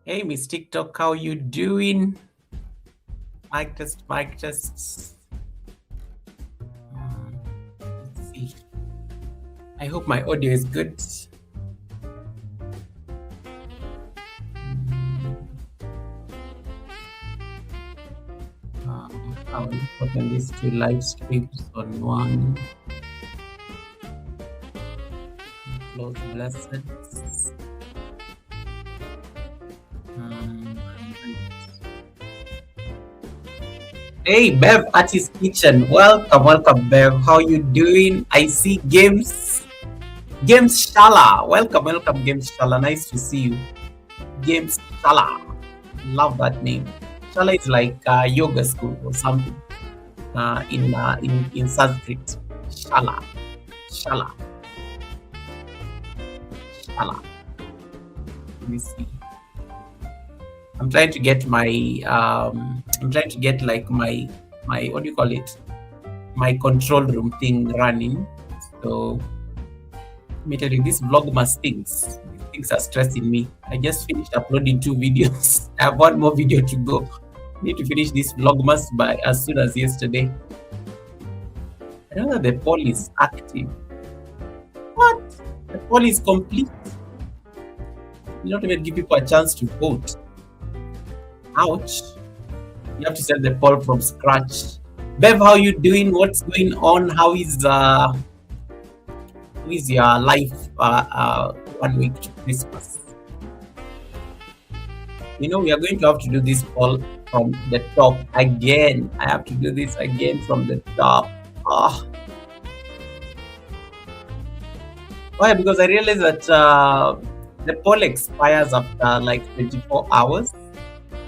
Hey, Miss TikTok, how you doing? Mic test, mic test. Let's see. I hope my audio is good. I'll open these two live streams on one. Close blessings. Hey, Bev at his kitchen. Welcome, Bev. How you doing? I see Games Shala. Welcome, Games Shala. Nice to see you. Games Shala. Love that name. Shala is like yoga school or something in Sanskrit. Shala. Shala. Shala. Let me see. I'm trying to get my like my what do you call it? My control room thing running. So let me tell you, these vlogmas things are stressing me. I just finished uploading 2 videos. I have 1 more video to go. I need to finish this vlogmas by as soon as yesterday. I know that the poll is active. What? The poll is complete. You don't even give people a chance to vote. Ouch. You have to set the poll from scratch. Bev, how you doing? What's going on? How is your life 1 week to Christmas? You know, we are going to have to do this poll from the top again. I have to do this again from the top. Why? Because I realized that the poll expires after like 24 hours.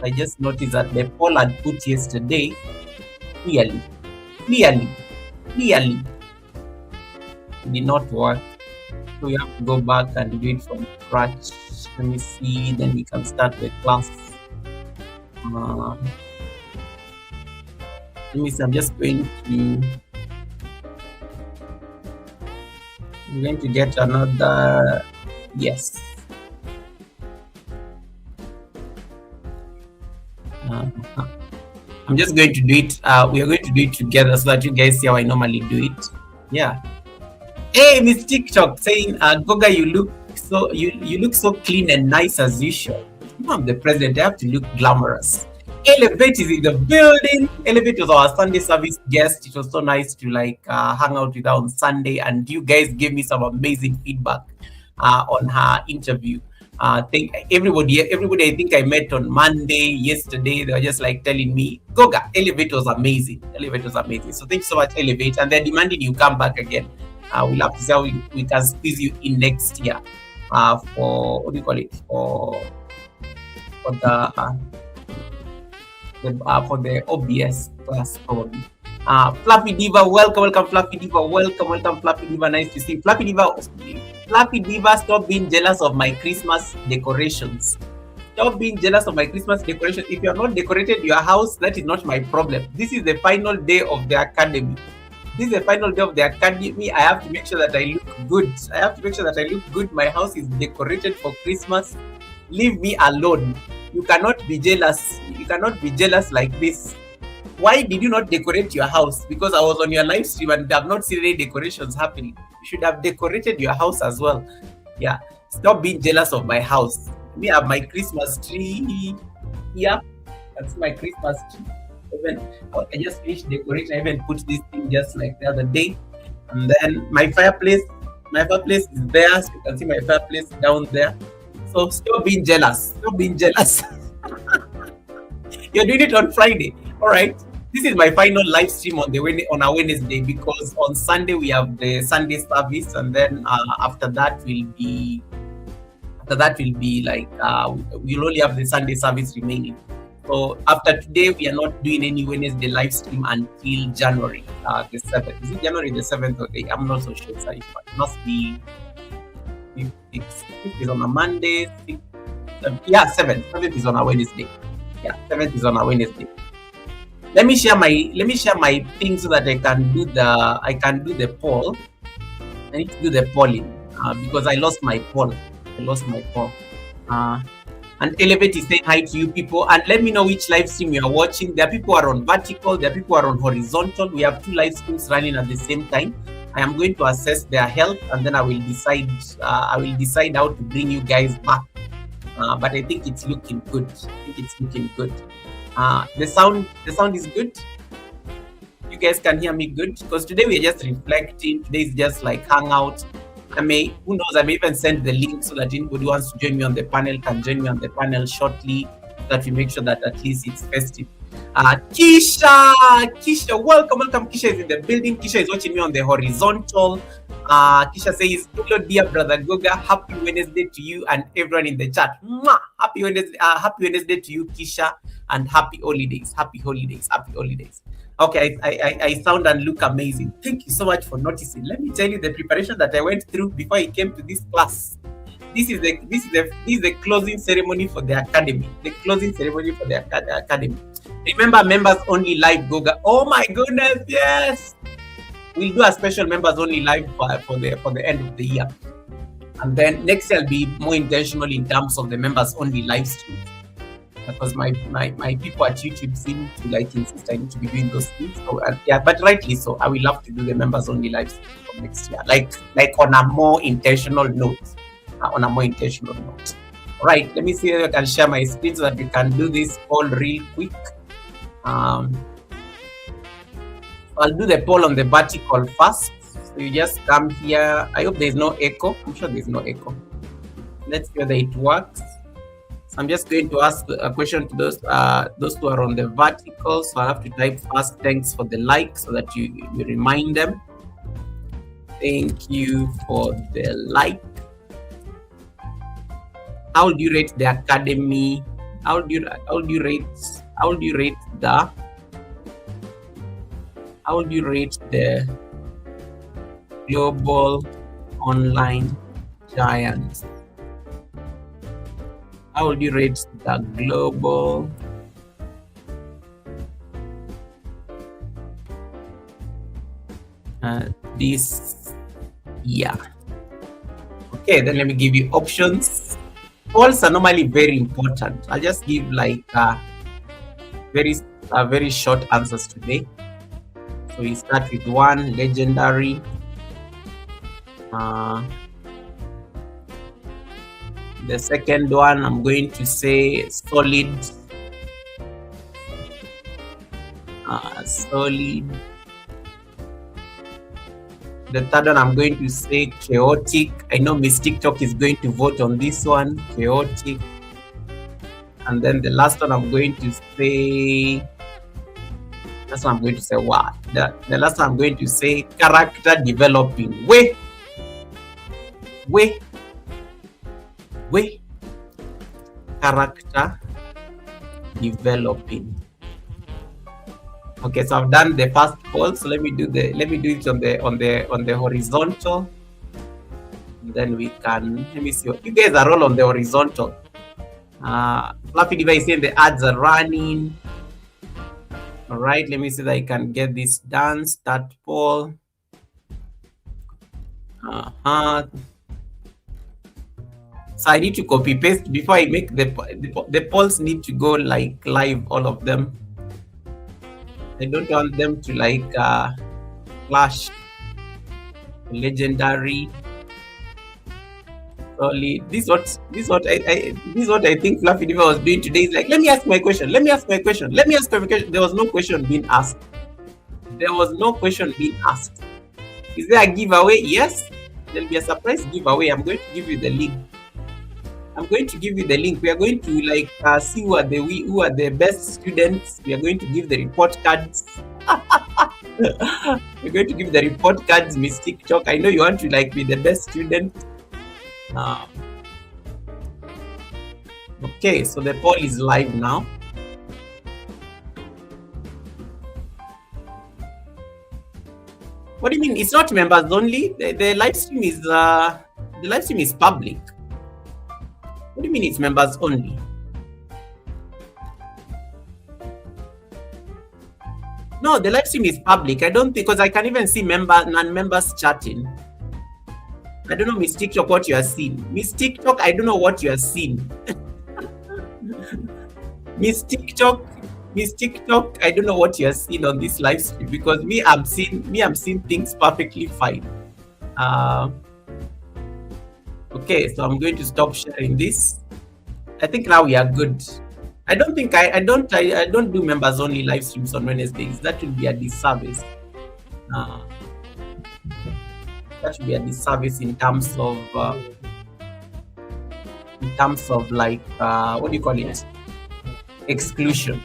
I just noticed that the poll I'd put yesterday clearly did not work. So we have to go back and do it from scratch. Let me see, then we can start the class. Let me see, I'm going to get another, yes. I'm just going to do it. We are going to do it together so that you guys see how I normally do it. Yeah. Hey, Miss TikTok saying, Goga, you look so clean and nice as usual. I'm the president. I have to look glamorous. Elevate is in the building. Elevate was our Sunday service guest. It was so nice to hang out with her on Sunday, and you guys gave me some amazing feedback on her interview. Thank everybody I think I met on Monday, yesterday, they were just like telling me, Goga, Elevate was amazing. So thank you so much, Elevate. And they're demanding you come back again. We'll have to see how we can squeeze you in next year for, what do you call it, for the OBS class probably. Fluffy Diva, welcome, Fluffy Diva, welcome, Fluffy Diva, nice to see you. Fluffy Diva, stop being jealous of my Christmas decorations. Stop being jealous of my Christmas decorations. If you have not decorated your house, that is not my problem. This is the final day of the academy. I have to make sure that I look good. My house is decorated for Christmas. Leave me alone. You cannot be jealous. Like this. Why did you not decorate your house? Because I was on your live stream and I have not seen any decorations happening. You should have decorated your house as well. Yeah. Stop being jealous of my house. We have my Christmas tree. Yeah. That's my Christmas tree. I just finished decorating. I even put this thing just like the other day. And then my fireplace is there. So you can see my fireplace down there. So stop being jealous. You're doing it on Friday. All right. This is my final live stream on a Wednesday, because on Sunday we have the Sunday service, and then after that will be like we'll only have the Sunday service remaining. So after today, we are not doing any Wednesday live stream until January the 7th. Is it January the 7th or 8th? I'm not so sure. It must be 6th is on a Monday. 7th. 7th is on a Wednesday. Yeah, 7th is on a Wednesday. Let me share my thing so that I can do the poll. I need to do the polling because I lost my poll. And Elevate is saying hi to you people. And let me know which live stream you are watching. There are people who are on vertical, there are people who are on horizontal. We have 2 live streams running at the same time. I am going to assess their health, and then I will decide. How to bring you guys back. But I think it's looking good. The sound is good. You guys can hear me good, because today we're just reflecting. Today is just like hangout. Who knows, I may even send the link so that anybody who wants to join me on the panel can join me on the panel shortly, so that we make sure that at least it's festive. Kisha, welcome. Kisha is in the building. Kisha is watching me on the horizontal. Kisha says, hello dear brother Goga, happy Wednesday to you and everyone in the chat. Mwah! Happy Wednesday to you, Kisha, and happy holidays. Okay, I sound and look amazing. Thank you so much for noticing. Let me tell you the preparation that I went through before I came to this class. This is the closing ceremony for the academy. Remember, members only live Goga. Oh my goodness, yes. We'll do a special members only live for the end of the year. And then next year I'll be more intentional in terms of the members only live stream. Because my people at YouTube seem to insist I need to be doing those things. So, but rightly so. I will love to do the members only live stream for next year, like on a more intentional note. All right, let me see if I can share my screen so that we can do this poll real quick. I'll do the poll on the vertical first. So you just come here. I hope there's no echo. I'm sure there's no echo. Let's see whether it works. I'm just going to ask a question to those who are on the vertical. So I have to type first, thanks for the like, so that you remind them. Thank you for the like. How would you rate the academy? How would you rate the global online giants? How would you rate the global this year? Okay, then let me give you options. Polls are normally very important. I'll just give very short answers today. So we start with 1, legendary. The second one, I'm going to say solid. Solid. The third one, I'm going to say chaotic. I know Miss TikTok is going to vote on this one, chaotic. And then the last one, I'm going to say. That's what I'm going to say. What? The last one, I'm going to say character developing. Wait. Character developing. Okay, so I've done the first poll. So let me do it on the horizontal. And then we can, let me see. You guys are all on the horizontal. Fluffy device saying the ads are running. All right, let me see that I can get this done. Start poll. So I need to copy paste before I make the polls. Need to go live, all of them. I don't want them to flash. Legendary. Solid. This is what I think Fluffy Diva was doing today. Is like, let me ask my question. There was no question being asked. Is there a giveaway? Yes. There'll be a surprise giveaway. I'm going to give you the link. We are going to see who are the best students. We are going to give the report cards. We're going to give the report cards, Miss TikTok. I know you want to be the best student. Okay, so the poll is live now. What do you mean? It's not members only. The live stream is public. What do you mean it's members only? No, the live stream is public. I don't think, because I can even see non-members chatting. I don't know, Miss TikTok, what you are seeing. Miss TikTok, I don't know what you are seeing. Miss TikTok, Miss TikTok, I don't know what you're seeing on this live stream because I'm seeing things perfectly fine. Okay, so I'm going to stop sharing this. I think now we are good. I don't think I don't do members only live streams on Wednesdays. That will be a disservice. That should be a disservice in terms of like what do you call it? Exclusion.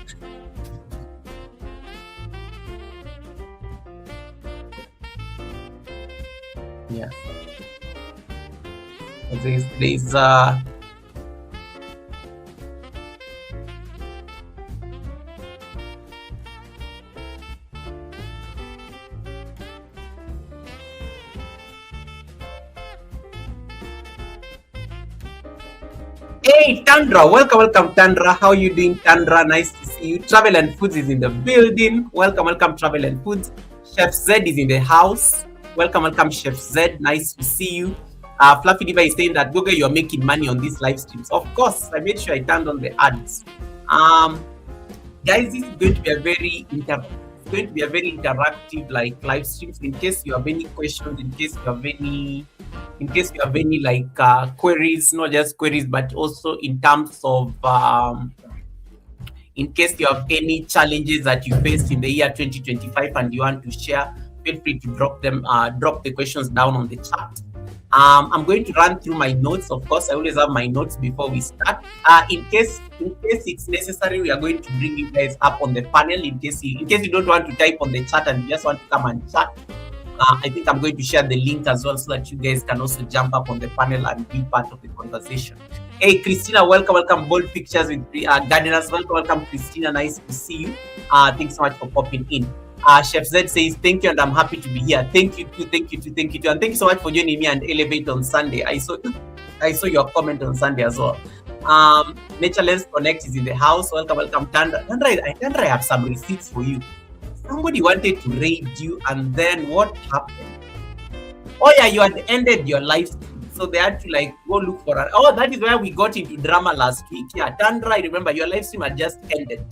Yeah. There's Hey Tandra, welcome Tandra. How you doing, Tandra? Nice to see you. Travel and Foods is in the building. Welcome Travel and Foods. Chef Z is in the house. Welcome Chef Z. Nice to see you. Fluffy Diva is saying that Google, you're making money on these live streams. Of course, I made sure I turned on the ads. Guys, this is going to be a very interactive like live streams. In case you have any questions, in case you have any like queries, not just queries, but also in terms of in case you have any challenges that you faced in the year 2025 and you want to share, feel free to drop the questions down on the chat. I'm going to run through my notes. Of course, I always have my notes before we start. In case it's necessary, we are going to bring you guys up on the panel. In case you don't want to type on the chat and you just want to come and chat, I think I'm going to share the link as well so that you guys can also jump up on the panel and be part of the conversation. Hey, Christina, welcome. Bold Pictures with Gardeners. Welcome, Christina. Nice to see you. Thanks so much for popping in. Chef Z says, thank you and I'm happy to be here. Thank you too. And thank you so much for joining me and Elevate on Sunday. I saw your comment on Sunday as well. Nature Lens Connect is in the house. Welcome, Tandra. Tandra, I have some receipts for you. Somebody wanted to raid you and then what happened? Oh yeah, you had ended your live stream. So they had to like go look for it. Oh, that is where we got into drama last week. Yeah, Tandra, I remember your live stream had just ended.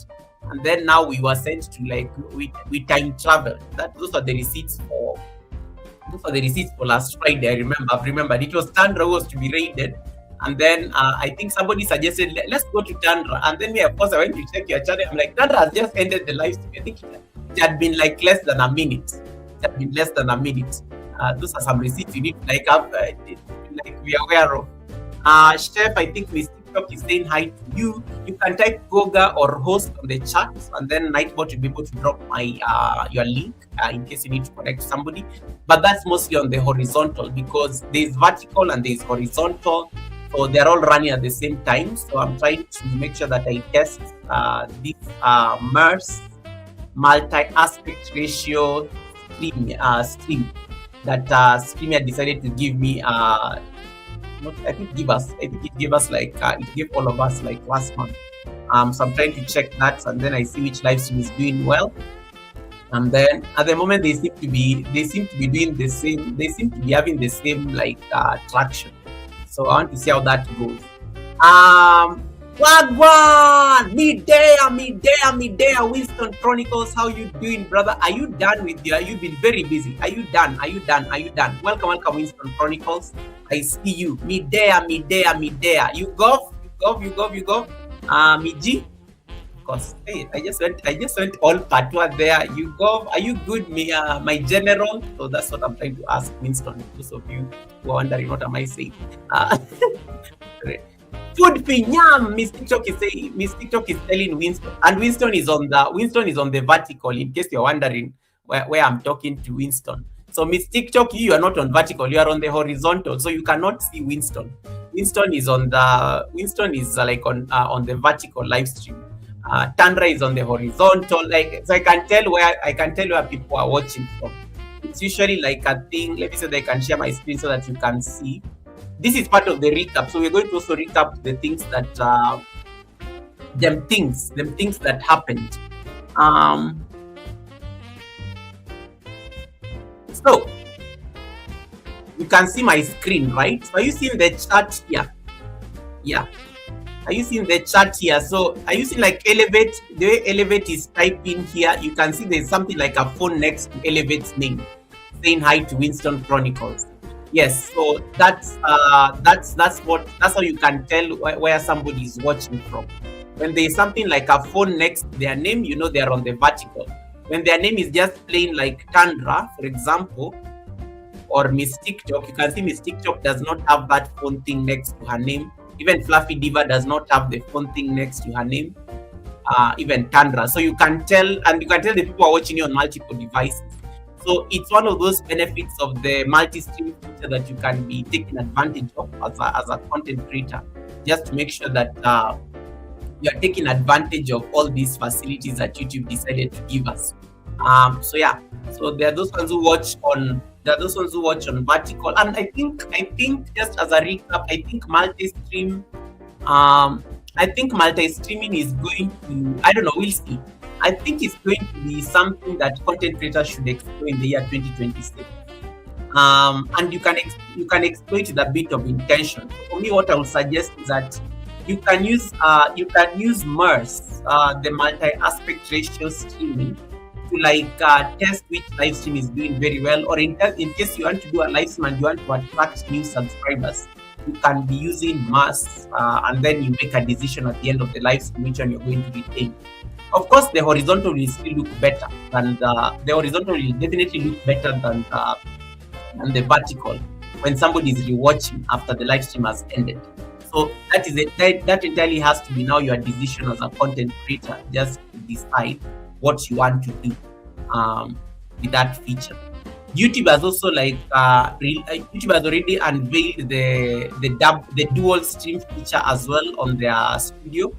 And then now we were sent to like we time travel. Those are the receipts for last Friday. I've remembered it was Tandra who was to be raided, and then I think somebody suggested let's go to Tandra, and then of course I went to check your channel. I'm like, Tandra has just ended the live stream. I think it had been like less than a minute. Those are some receipts you need to like have like be aware of. Chef, I think Miss TikTok is saying hi to you. You can type Goga or host on the chat, and then Nightbot will be able to drop my your link in case you need to connect to somebody. But that's mostly on the horizontal because there's vertical and there's horizontal, so they're all running at the same time. So I'm trying to make sure that I test this MERS multi-aspect ratio stream that Streamer decided to give me. It gave us like it gave all of us like last month. So I'm trying to check that, and then I see which live stream is doing well. And then at the moment they seem to be doing the same. They seem to be having the same like traction. So I want to see how that goes. Wagwan! Me there, Winston Chronicles. How you doing, brother? Are you done with your? You've been very busy. Are you done? Welcome, Winston Chronicles. I see you. Me there. You go. Me G. Of course. Hey, I just went all patois there. You go. Are you good, me? My general. So that's what I'm trying to ask Winston. Those of you who are wondering what am I saying. Food pinyam. Miss TikTok is telling Winston, and Winston is on the vertical. In case you're wondering where I'm talking to Winston. So Miss TikTok, you are not on vertical. You are on the horizontal, so you cannot see Winston. Winston is like on the vertical live stream. Tandra is on the horizontal. Like so, I can tell where people are watching from. It's usually like a thing. Let me see if I can share my screen so that you can see. This is part of the recap. So we're going to also recap the things that them things that happened. So you can see my screen, right? So are you seeing the chat here? Yeah. Are you seeing the chat here? So are you seeing like Elevate? The way Elevate is typing here, you can see there's something like a phone next to Elevate's name, saying hi to Winston Chronicles. Yes, so that's how you can tell where somebody is watching from. When there's something like a phone next to their name, you know they're on the vertical. When their name is just plain like Tandra, for example, or Miss TikTok, you can see Miss TikTok does not have that phone thing next to her name. Even Fluffy Diva does not have the phone thing next to her name. Even Tandra. So you can tell, and you can tell the people are watching you on multiple devices. So it's one of those benefits of the multi-stream feature that you can be taking advantage of as a content creator, just to make sure that you are taking advantage of all these facilities that YouTube decided to give us. So yeah, so there are those ones who watch on vertical, and I think just as a recap, I think multi-stream multi-streaming is going to, I don't know, we'll see. I think it's going to be something that content creators should explore in the year 2026. And you can exploit with a bit of intention. For me, what I would suggest is that you can use MERS, the multi-aspect ratio streaming, to like test which live stream is doing very well, or in case you want to do a live stream and you want to attract new subscribers, you can be using MERS, and then you make a decision at the end of the live stream which one you're going to retain. Of course, the horizontal will still look better than the horizontal will definitely look better than the vertical when somebody is rewatching after the live stream has ended. So that entirely has to be now your decision as a content creator, just to decide what you want to do with that feature. YouTube has also YouTube has already unveiled the dual stream feature as well on their studio.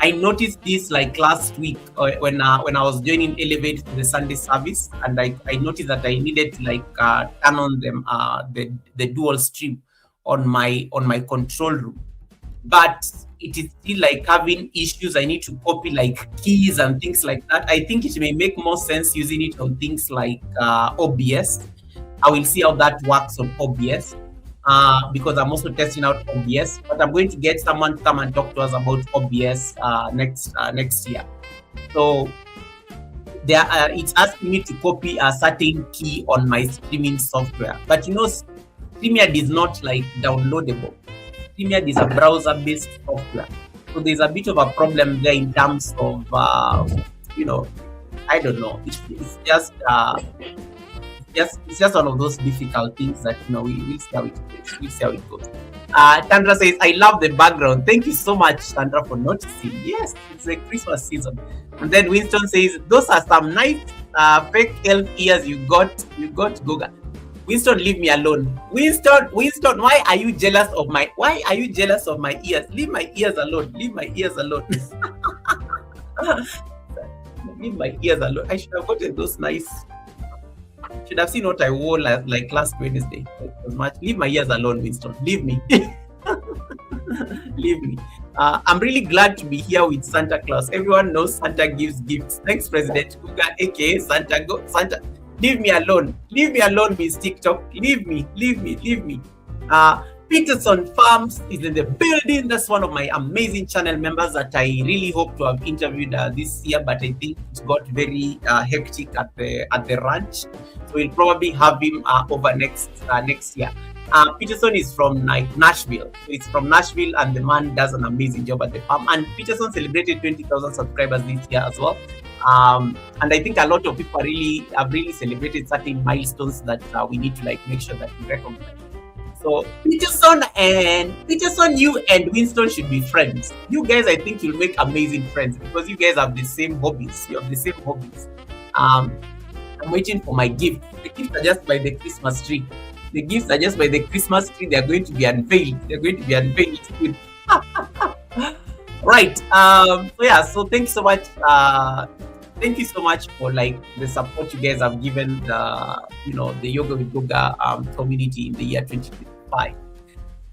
I noticed this like last week when I was joining Elevate to the Sunday service, and I noticed that I needed to like turn on them the dual stream on my control room, but it is still like having issues. I need to copy like keys and things like that. I think it may make more sense using it on things like OBS. I will see how that works on OBS. Because I'm also testing out OBS, but I'm going to get someone to come and talk to us about OBS next year. So it's asking me to copy a certain key on my streaming software, but you know, StreamYard is not like downloadable. StreamYard is a browser-based software, so there's a bit of a problem there in terms of you know, I don't know. It's just one of those difficult things that, you know, we'll see how it goes. Tandra says, I love the background. Thank you so much, Tandra, for noticing. Yes, it's a Christmas season. And then Winston says, those are some nice fake elf ears you got, Goga. Winston, leave me alone. Winston, why are you jealous of my ears? Leave my ears alone. Leave my ears alone. Leave my ears alone. I should have gotten those nice. Should have seen what I wore like last Wednesday. It was much. Leave my ears alone, Winston. Leave me. Leave me. I'm really glad to be here with Santa Claus. Everyone knows Santa gives gifts. Thanks, President Kuga, aka Santa. Santa, leave me alone. Leave me alone, Miss TikTok. Leave me. Leave me. Leave me. Peterson Farms is in the building. That's one of my amazing channel members that I really hope to have interviewed this year, but I think it got very hectic at the ranch, so we'll probably have him over next year. Peterson is from Nashville. So it's from Nashville, and the man does an amazing job at the farm. And Peterson celebrated 20,000 subscribers this year as well. And I think a lot of people have really celebrated certain milestones that we need to like make sure that we recognize. So Peterson, you and Winston should be friends. You guys, I think you'll make amazing friends because you guys have the same hobbies. You have the same hobbies. I'm waiting for my gift. The gifts are just by the Christmas tree. The gifts are just by the Christmas tree. They're going to be unveiled. It's good. Right. So yeah. So thank you so much. Thank you so much for like the support you guys have given the Yoga with Goga community in the year 2025.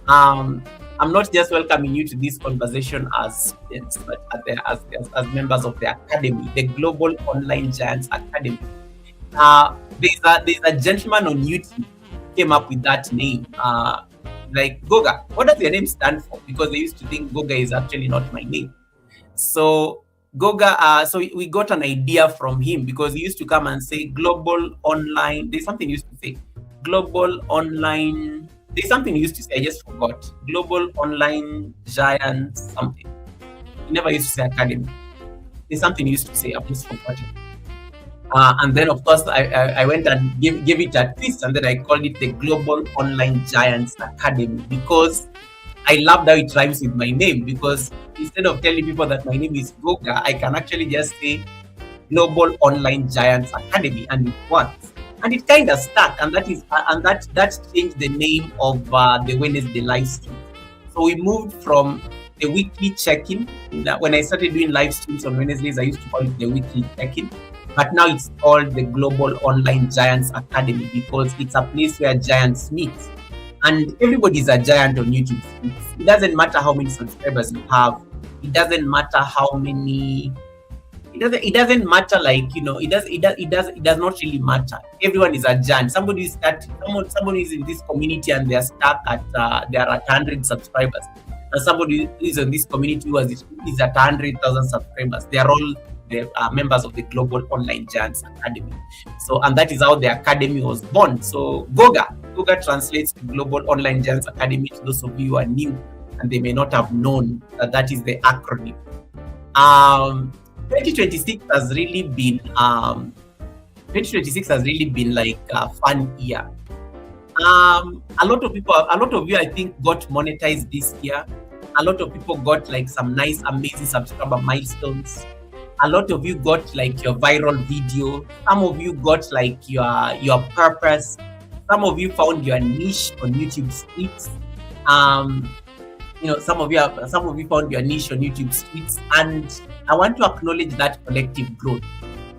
I'm not just welcoming you to this conversation as students, but as members of the academy, the Global Online Giants Academy. There's a gentleman on YouTube who came up with that name. Like, Goga, what does your name stand for? Because they used to think Goga is actually not my name. So Goga, so we got an idea from him because he used to come and say global online. There's something he used to say, global online. There's something he used to say. I just forgot. Global online giant something. He never used to say academy. There's something he used to say. I've just forgotten. And then, of course, I went and gave it a twist, and then I called it the Global Online Giants Academy because I love how it rhymes with my name. Because instead of telling people that my name is Goga, I can actually just say Global Online Giants Academy, and it works. And it kind of stuck, and that changed the name of the Wednesday live stream. So we moved from the weekly check-in. When I started doing live streams on Wednesdays, I used to call it the weekly check-in. But now it's called the Global Online Giants Academy because it's a place where giants meet. And everybody's a giant on YouTube. It doesn't matter how many subscribers you have. It doesn't matter how many. It doesn't matter, like, you know, it does not really matter. Everyone is a giant. Somebody is in this community and they are stuck at they are at 100 subscribers. And somebody is in this community who is at 100,000 subscribers. They are all members of the Global Online Giants Academy. So, and that is how the academy was born. So Goga translates to Global Online Giants Academy to those of you who are new and they may not have known that is the acronym. 2026 has really been like a fun year. A lot of you, I think, got monetized this year. A lot of people got like some nice, amazing subscriber milestones. A lot of you got like your viral video. Some of you got like your purpose. Some of you found your niche on YouTube Streets. You know, some of you found your niche on YouTube Streets, and I want to acknowledge that collective growth.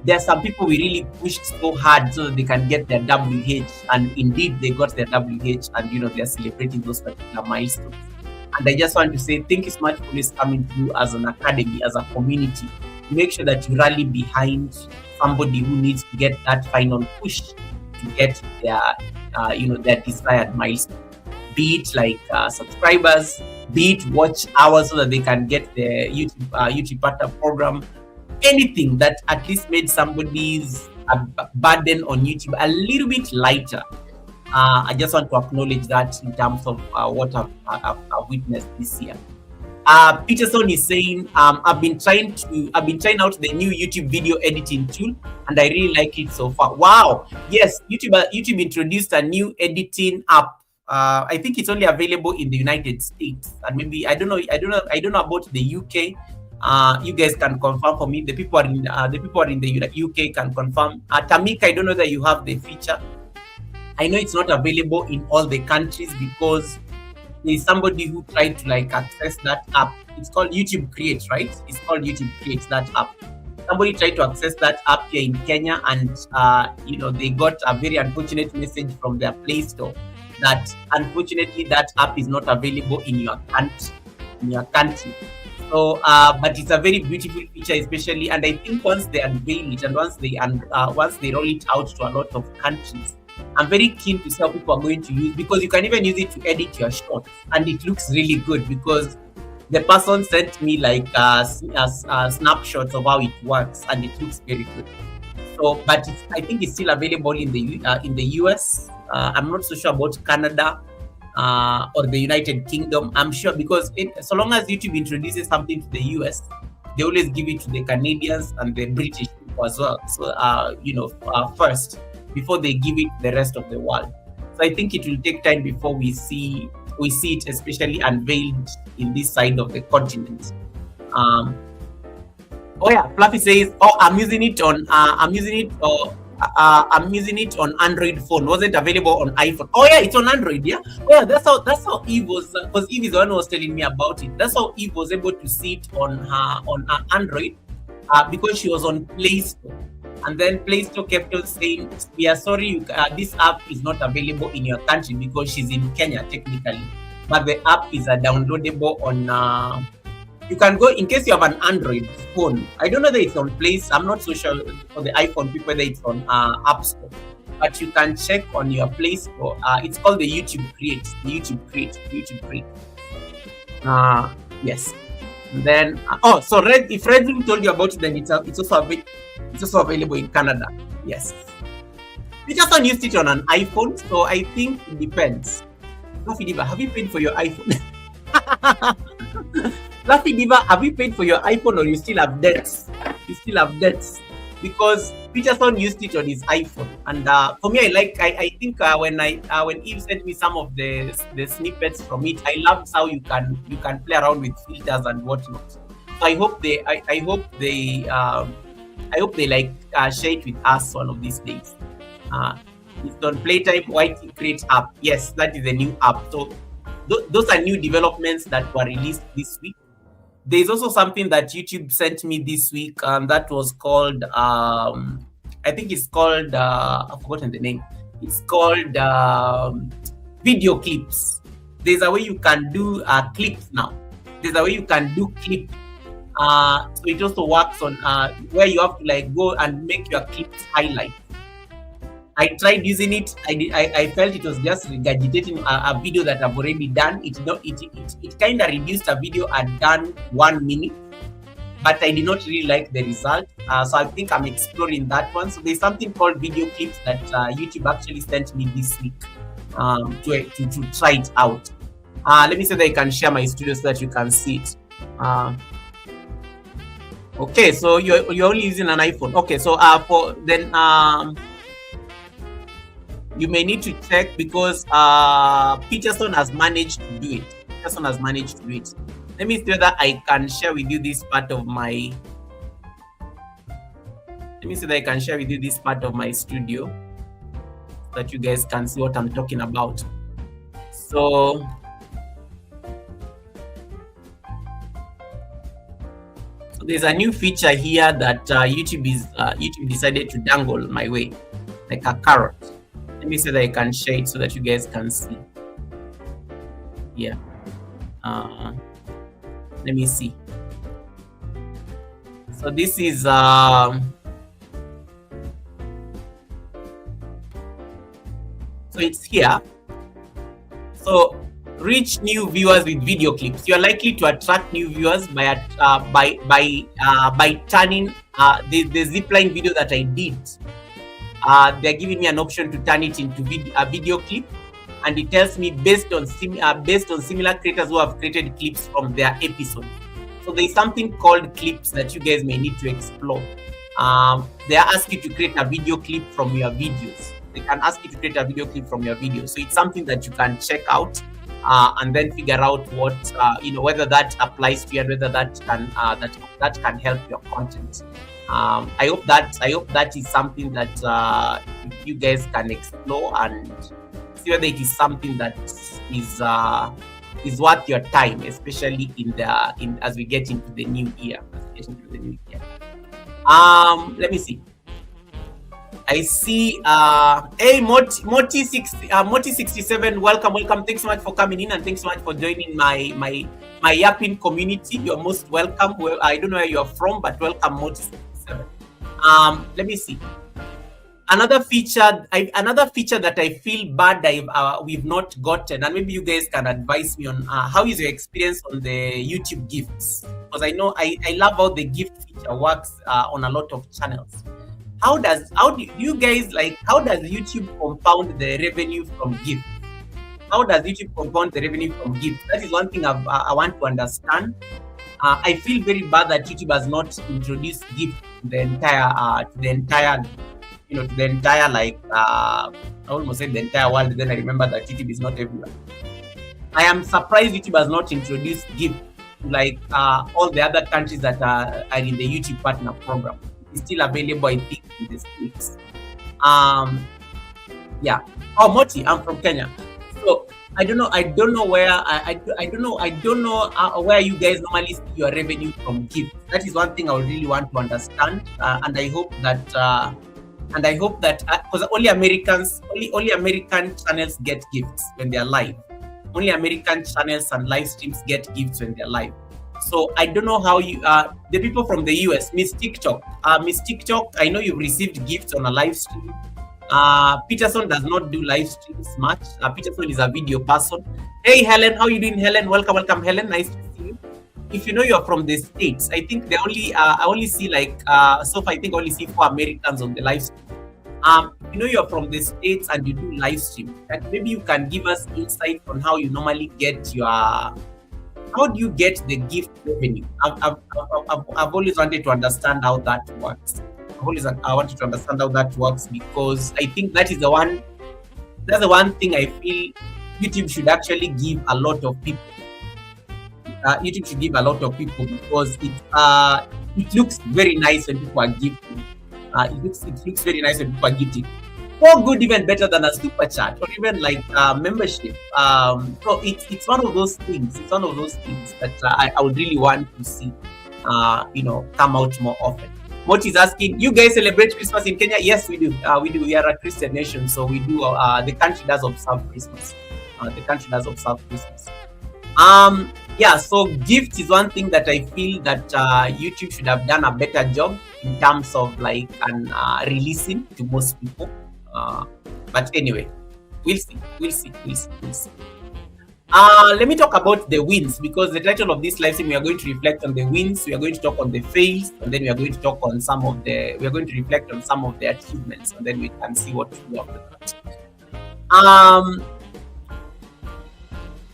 There are some people we really pushed so hard so that they can get their WH, and indeed they got their WH, and you know, they are celebrating those particular milestones. And I just want to say thank you so much for always coming through as an academy, as a community. Make sure that you rally behind somebody who needs to get that final push to get their their desired milestone. Be it like subscribers, be it watch hours so that they can get the YouTube partner program, anything that at least made somebody's burden on YouTube a little bit lighter. I just want to acknowledge that in terms of what I've witnessed this year. Peterson is saying, I've been trying out the new YouTube video editing tool, and I really like it so far. Wow! Yes, YouTube introduced a new editing app. I think it's only available in the United States, and maybe I don't know about the UK. You guys can confirm for me. The people in the UK can confirm. Tamika, I don't know that you have the feature. I know it's not available in all the countries because there's somebody who tried to like access that app. It's called YouTube Create, right? It's called YouTube Create, that app. Somebody tried to access that app here in Kenya, and they got a very unfortunate message from their Play Store that unfortunately that app is not available in your country. So, but it's a very beautiful feature, especially, and I think once they unveil it and once they roll it out to a lot of countries, I'm very keen to see how people are going to use, because you can even use it to edit your shorts, and it looks really good because the person sent me like snapshots of how it works, and it looks very good. So, but I think it's still available in the US. I'm not so sure about Canada or the United Kingdom. I'm sure because so long as YouTube introduces something to the US, they always give it to the Canadians and the British people as well. So, first, before they give it the rest of the world. So I think it will take time before we see it, especially unveiled in this side of the continent. Fluffy says, I'm using it on Android phone. Wasn't available on iPhone. Oh yeah, it's on Android. Yeah. Oh yeah, that's how Eve was, because Eve is the one who was telling me about it. That's how Eve was able to see it on her Android, because she was on Play Store. And then Play Store kept on saying, we are sorry, this app is not available in your country because she's in Kenya technically. But the app is downloadable on, you can go, in case you have an Android phone. I don't know that it's on Play Store. I'm not so sure for the iPhone people whether it's on App Store. but you can check on your Play Store. It's called the YouTube Create. Yes. And then so if Redroom told you about it, then it's also available in Canada. Yes. We just don't use it on an iPhone, so I think it depends. Laffy Diva, have you paid for your iPhone? Laffy Diva, have you paid for your iPhone, or you still have debts? Because Peterson used it on his iPhone, and for me, I think when Eve sent me some of the snippets from it, I loved how you can play around with filters and whatnot. So I hope they like share it with us one of these days. It's on Playtime YT Create app. Yes, that is a new app. So those are new developments that were released this week. There's also something that YouTube sent me this week, that was called, I think it's called, I've forgotten the name. It's called video clips. There's a way you can do clips now. There's a way you can do clips. So it also works on where you have to like go and make your clips highlight. I tried using it. I felt it was just regurgitating a video that I've already done. It kind of reduced a video I'd done 1 minute, but I did not really like the result. So I think I'm exploring that one. So there's something called video clips that YouTube actually sent me this week to try it out. Let me see that I can share my studio so that you can see it. Okay, so you're only using an iPhone. Okay, so you may need to check because Peterson has managed to do it. Let me see whether I can share with you this part of my. Let me see that I can share with you this part of my studio, so that you guys can see what I'm talking about. So there's a new feature here that YouTube decided to dangle my way, like a carrot. Let me see that I can share it so that you guys can see. Yeah. Let me see. So this is so it's here. So reach new viewers with video clips. You are likely to attract new viewers by turning the zipline video that I did. They're giving me an option to turn it into a video clip, and it tells me based on similar creators who have created clips from their episode. So there's something called clips that you guys may need to explore. They ask you to create a video clip from your videos. They can ask you to create a video clip from your videos. So it's something that you can check out and then figure out what whether that applies to you and whether that can help your content. I hope that is something that you guys can explore and see whether it is something that is worth your time, especially as we get into the new year. Let me see. I see hey Moti67, welcome. Thanks so much for coming in, and thanks so much for joining my yapping community. You're most welcome. Well, I don't know where you're from, but welcome, Moti67. Let me see. Another feature that I feel bad we've not gotten, and maybe you guys can advise me on how is your experience on the YouTube gifts? Because I know I love how the gift feature works on a lot of channels. How do you guys how does YouTube compound the revenue from gifts? That is one thing I want to understand. I feel very bad that YouTube has not introduced gifts to the entire I almost said the entire world, then I remember that YouTube is not everywhere. I am surprised YouTube has not introduced gifts to all the other countries that are in the YouTube partner program. It's still available, I think, in the States. Yeah. Oh, Moti, I'm from Kenya. So I don't know where where you guys normally see your revenue from gifts. That is one thing I would really want to understand, and I hope that because only American channels get gifts when they are live. Only American channels and live streams get gifts when they're live. So I don't know how you the people from the US, Miss TikTok, I know you've received gifts on a live stream. Peterson does not do live streams much. Peterson is a video person. Hey Helen, how you doing, Helen? Welcome, Helen. Nice to see you. If you know you're from the States, I think they only I only see like so far I think I only see 4 Americans on the live stream. You know you're from the States and you do live stream. Like maybe you can give us insight on how you normally get your how do you get the gift revenue? I've always wanted to understand how that works. I wanted to understand how that works because I think that's the one thing I feel YouTube should actually give a lot of people. YouTube should give a lot of people because it looks very nice when people are gifting. It looks very nice when people are gifting. More good, even better than a super chat or even like membership. So it's one of those things. It's one of those things that I would really want to see, come out more often. Moti is asking, you guys celebrate Christmas in Kenya? Yes, we do. We do. We are a Christian nation, so we do. The country does observe Christmas. Yeah. So gift is one thing that I feel that YouTube should have done a better job in terms of like releasing to most people. But anyway, we'll see. Let me talk about the wins because the title of this live stream, we are going to reflect on the wins, we are going to talk on the fails, and then we are going to talk on we are going to reflect on some of the achievements, and then we can see what to do after that.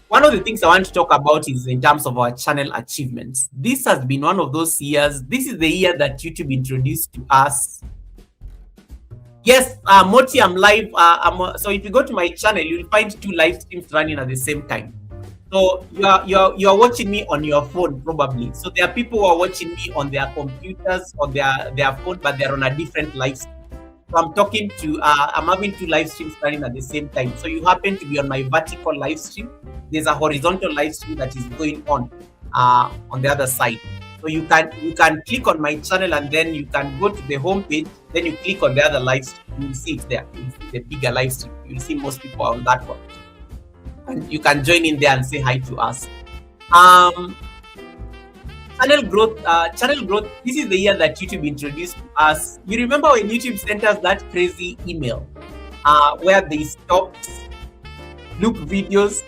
One of the things I want to talk about is in terms of our channel achievements. This has been one of those years. This is the year that YouTube introduced to us. Yes, Moti, I'm live. So if you go to my channel, you'll find 2 live streams running at the same time. So you're watching me on your phone probably. So there are people who are watching me on their computers or their phone, but they're on a different live stream. So I'm having 2 live streams running at the same time. So you happen to be on my vertical live stream. There's a horizontal live stream that is going on the other side. So you can click on my channel and then you can go to the home page. Then you click on the other live stream. You will see it there. You will see the bigger live stream. You will see most people on that one. And you can join in there and say hi to us. Channel growth. This is the year that YouTube introduced to us. You remember when YouTube sent us that crazy email where they stopped loop videos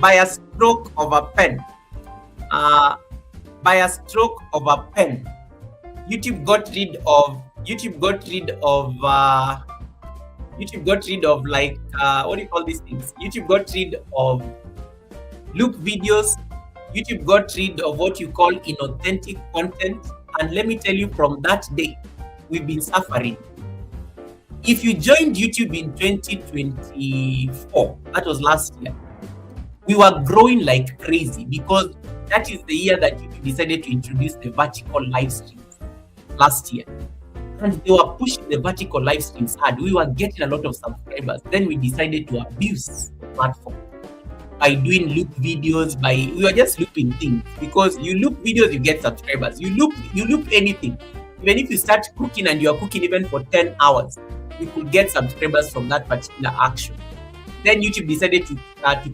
by a stroke of a pen. By a stroke of a pen, YouTube got rid of like what do you call these things? YouTube got rid of loop videos. YouTube got rid of what you call inauthentic content. And let me tell you, from that day, we've been suffering. If you joined YouTube in 2024, that was last year, we were growing like crazy because that is the year that YouTube decided to introduce the vertical live streams last year. And they were pushing the vertical live streams hard. We were getting a lot of subscribers. Then we decided to abuse the platform by doing loop videos. We were just looping things because you loop videos, you get subscribers. You loop anything. Even if you start cooking and you are cooking even for 10 hours, you could get subscribers from that particular action. Then YouTube decided to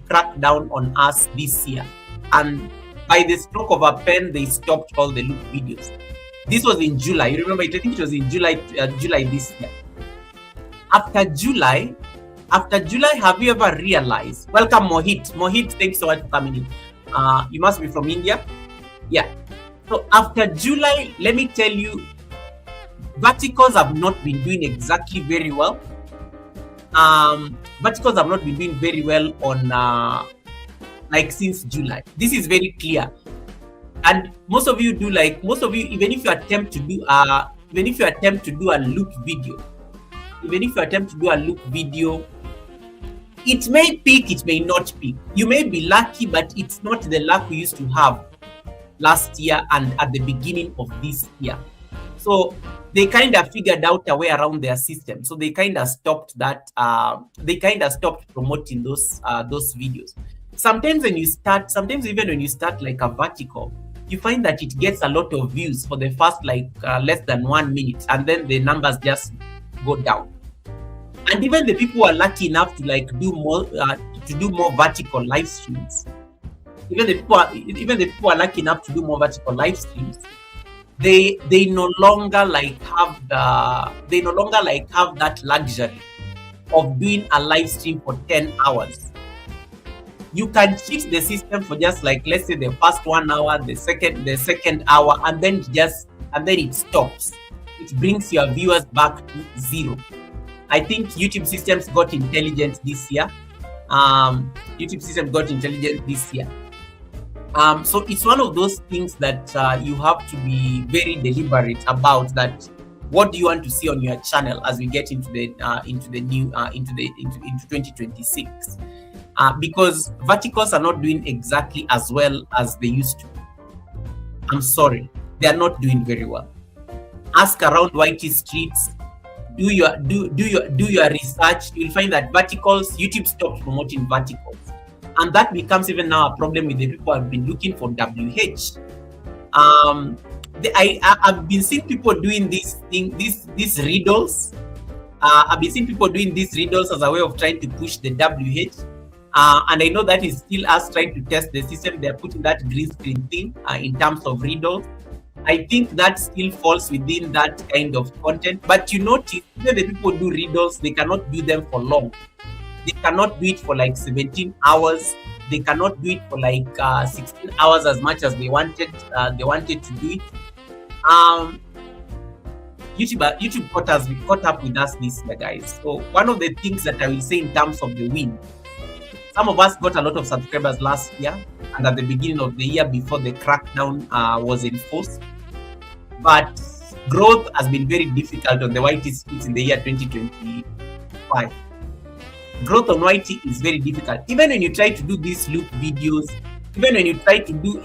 crack down on us this year. And by the stroke of a pen, they stopped all the loop videos. This was in July. You remember? I think it was in July this year. After July, have you ever realized? Welcome, Mohit. Mohit, thanks so much for coming in. You must be from India. Yeah. So after July, let me tell you, verticals have not been doing exactly very well. Verticals have not been doing very well on like since July. This is very clear. And most of you, even if you attempt to do a loop video, it may peak, it may not peak. You may be lucky, but it's not the luck we used to have last year and at the beginning of this year. So they kind of figured out a way around their system. So they kind of stopped that. They kind of stopped promoting those videos. Sometimes even when you start like a vertical, you find that it gets a lot of views for the first less than 1 minute, and then the numbers just go down. And even the people who are lucky enough to do more vertical live streams, even the people who are lucky enough to do more vertical live streams, they no longer like have that luxury of doing a live stream for 10 hours. You can cheat the system for just like, let's say, the first 1 hour, the second hour, and then it stops. It brings your viewers back to zero. I think YouTube systems got intelligent this year. So it's one of those things that you have to be very deliberate about. That what do you want to see on your channel as we get into 2026? Because verticals are not doing exactly as well as they used to. I'm sorry, they are not doing very well. Ask around YT streets. Do your research. You'll find that verticals, YouTube stopped promoting verticals, and that becomes even now a problem with the people who have been looking for WH. I've been seeing people doing these riddles. I've been seeing people doing these riddles as a way of trying to push the WH. And I know that is still us trying to test the system. They're putting that green screen thing in terms of riddles. I think that still falls within that kind of content. But you notice, when the people do riddles, they cannot do them for long. They cannot do it for like 17 hours. They cannot do it for like 16 hours as much as they wanted to do it. YouTube caught up with us this year, guys. So one of the things that I will say in terms of the win, some of us got a lot of subscribers last year and at the beginning of the year before the crackdown was enforced. But growth has been very difficult on the YT streets in the year 2025. Growth on YT is very difficult. Even when you try to do these loop videos, even when you try to do,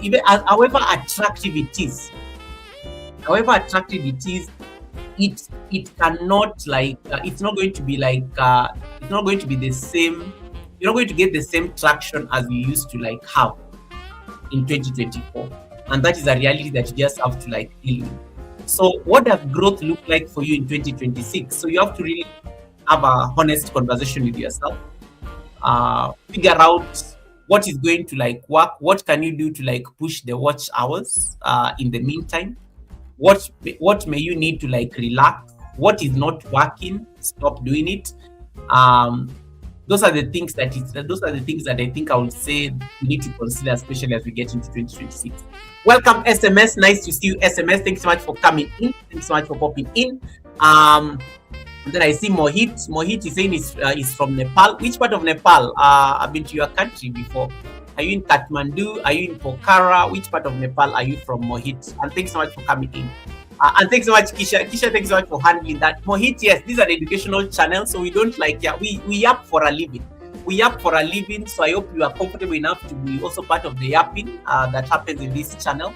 however attractive it is, it cannot like, it's not going to be like, it's not going to be the same. You're not going to get the same traction as you used to like have in 2024. And that is a reality that you just have to like deal with. So what does growth look like for you in 2026? So you have to really have a honest conversation with yourself. Figure out what is going to like work. What can you do to like push the watch hours in the meantime? What may you need to like relax? What is not working? Stop doing it. Those are the things that I think I would say we need to consider, especially as we get into 2026. Welcome, SMS. Nice to see you, SMS. Thanks so much for coming in. Thanks so much for popping in. Then I see Mohit. Mohit is saying he's from Nepal. Which part of Nepal? I've been to your country before. Are you in Kathmandu? Are you in Pokhara? Which part of Nepal are you from, Mohit? And thanks so much for coming in. And thanks so much, Kisha. Kisha, thanks so much for handling that. Mohit, yes, these are the educational channels, so we don't like, we yap for a living. So I hope you are comfortable enough to be also part of the yapping that happens in this channel.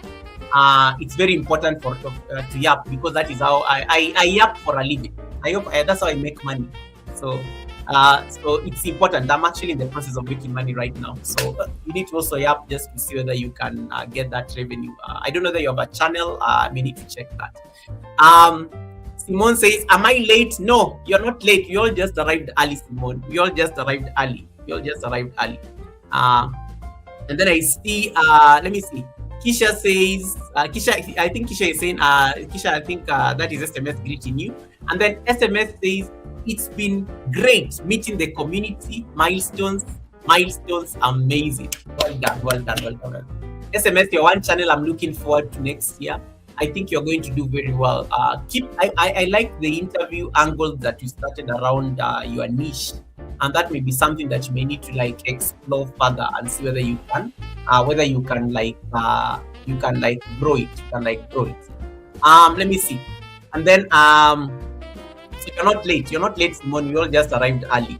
It's very important to yap, because that is how I yap for a living. I hope that's how I make money. So it's important. I'm actually in the process of making money right now. So you need to also yap just to see whether you can get that revenue. I don't know whether you have a channel. We need to check that. Simone says, am I late? No, you're not late. You all just arrived early, Simone. You all just arrived early. And then I see, let me see. Kisha says, I think Kisha is saying, Kisha, I think that is SMS greeting you. And then SMS says, it's been great meeting the community. Milestones, amazing. Well done. SMS, your one channel I'm looking forward to next year. I think you're going to do very well. I like the interview angle that you started around your niche, and that may be something that you may need to like explore further and see whether you can grow it. Let me see. And then so you're not late, Simone. You all just arrived early.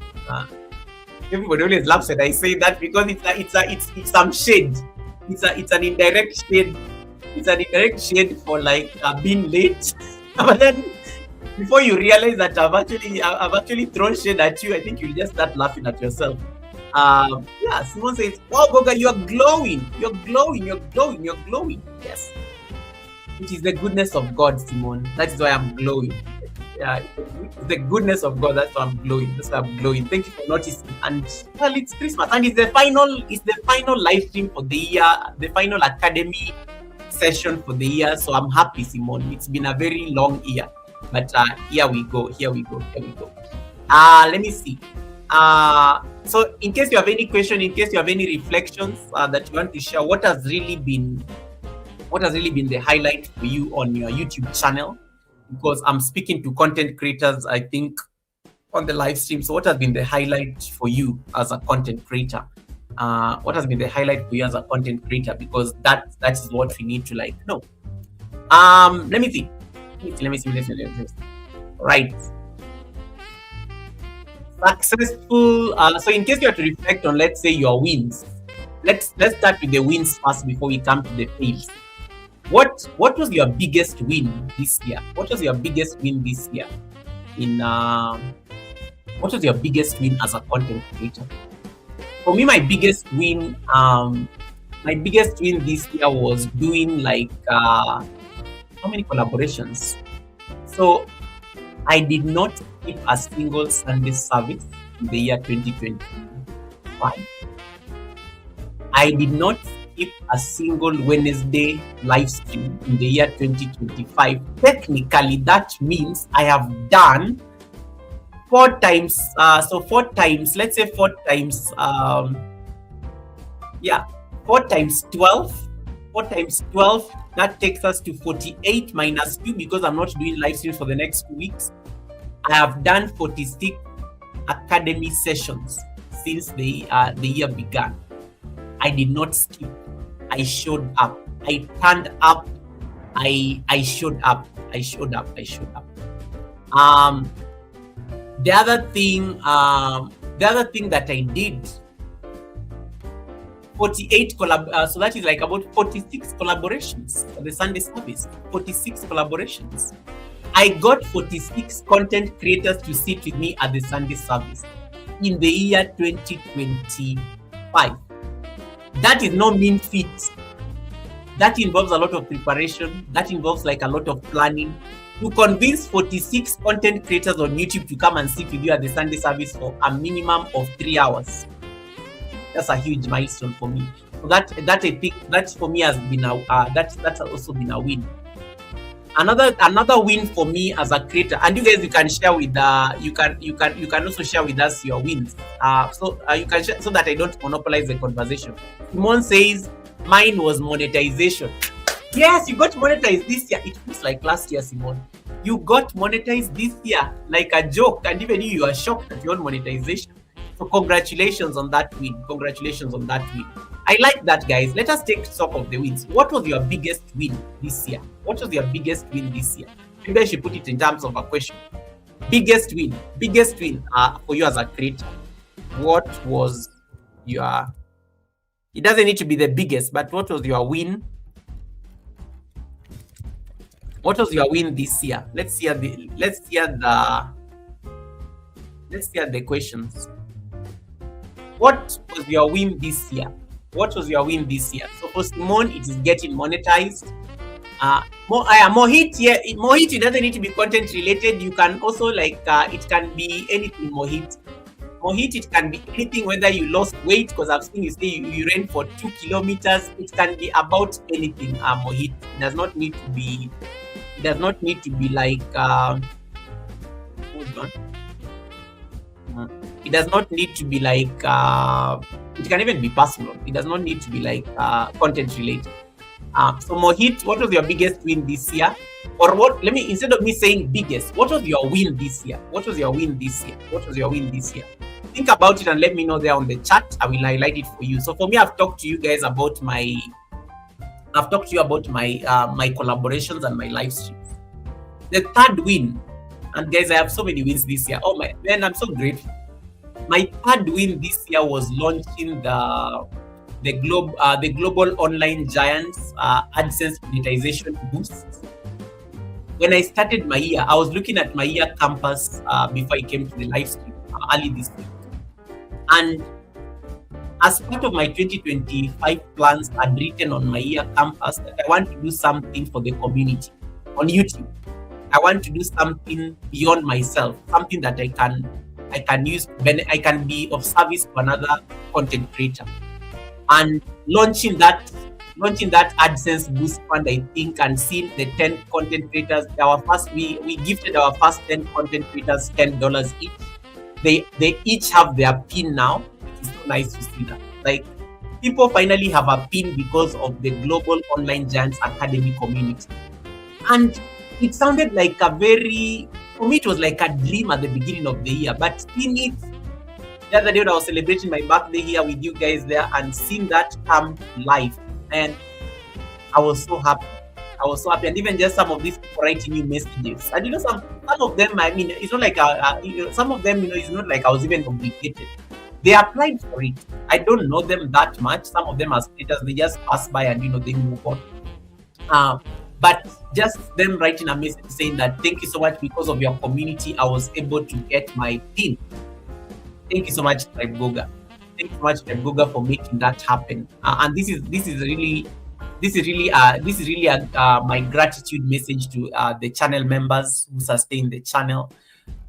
Everybody always laughs when I say that, because it's some shade. It's an indirect shade. It's an indirect shade for like being late. But then before you realize that I've actually thrown shade at you, I think you'll just start laughing at yourself. Yeah, Simone says, wow, Goga, you're glowing. Yes. It is the goodness of God, Simone. That is why I'm glowing. Yeah, it's the goodness of God. That's why I'm glowing. Thank you for noticing. And well, it's Christmas, and it's the final live stream for the year, the final academy session for the year. So I'm happy, Simone. It's been a very long year, but here we go. Let me see. So in case you have any question, in case you have any reflections that you want to share, what has really been the highlight for you on your YouTube channel? Because I'm speaking to content creators, I think, on the live stream. So what has been the highlight for you as a content creator? What has been the highlight for you as a content creator? Because that is what we need to know. Let me see. Right. Successful. So in case you have to reflect on, let's say, your wins. Let's start with the wins first before we come to the fails. What was your biggest win this year? What was your biggest win this year? What was your biggest win as a content creator? For me, my biggest win this year was doing how many collaborations? So I did not skip a single Sunday service in the year 2025. I did not skip a single Wednesday live stream in the year 2025. Technically, that means I have done 4 times. So 4 times, let's say 4 times, 4 times 12. 4 times 12, that takes us to 48 minus 2 because I'm not doing live streams for the next 2 weeks. I have done 46 academy sessions since the year began. I did not skip. I showed up. I turned up. I showed up. The other thing that I did, 48 so that is about 46 collaborations for the Sunday service. 46 collaborations. I got 46 content creators to sit with me at the Sunday service in the year 2025. That is no mean feat. That involves a lot of preparation. That involves a lot of planning. To convince 46 content creators on YouTube to come and sit with you at the Sunday service for a minimum of 3 hours. That's a huge milestone for me. So that I think that for me has been that's also been a win. Another win for me as a creator, and you guys, you can share with you can also share with us your wins. So you can share so that I don't monopolize the conversation. Simone says mine was monetization. Yes, you got monetized this year. It feels like last year, Simone. You got monetized this year like a joke, and even you are shocked at your own monetization. So congratulations on that win. I like that, guys. Let us take stock of the wins. What was your biggest win this year? You guys should put it in terms of a question. Biggest win for you as a creator. What was your? It doesn't need to be the biggest, but what was your win? What was your win this year? Let's hear the questions. What was your win this year? So for Simone, it is getting monetized. Mohit, it doesn't need to be content related. You can also it can be anything, Mohit. It can be anything, whether you lost weight, because I've seen you say you ran for 2 kilometers. It can be about anything, Mohit. It does not need to be hold on. It does not need to be it can even be personal. It does not need to be content related. So Mohit, what was your biggest win this year? Or what? Instead of me saying biggest, what was your win this year? Think about it and let me know there on the chat. I will highlight it for you. So for me, I've talked to you guys about my collaborations and my live streams. The third win, and guys, I have so many wins this year. Oh my man, I'm so grateful. My third win this year was launching the global online giants AdSense monetization boost. When I started my year, I was looking at my year campus before I came to the live stream early this week. And as part of my 2025 plans, I'd written on my year campus that I want to do something for the community on YouTube. I want to do something beyond myself, something that I can use, I can be of service to another content creator. And launching that launching that AdSense boost fund, I think, and seeing the 10 content creators. We gifted our first 10 content creators $10 each. They each have their pin now. It's so nice to see that. Like, people finally have a pin because of the Global Online Giants Academy community. And it sounded like for me, it was like a dream at the beginning of the year. But seeing it the other day when I was celebrating my birthday here with you guys there and seeing that come live, and I was so happy. And even just some of these people writing you messages, and some of them, I mean, it's not like some of them, it's not like I was even obligated. They applied for it. I don't know them that much. Some of them are status, they just pass by and they move on. But just them writing a message saying that thank you so much, because of your community, I was able to get my pin. Thank you so much, Tribe Goga. Thank you so much, Tribe Goga, for making that happen. And this is really my gratitude message to the channel members who sustain the channel,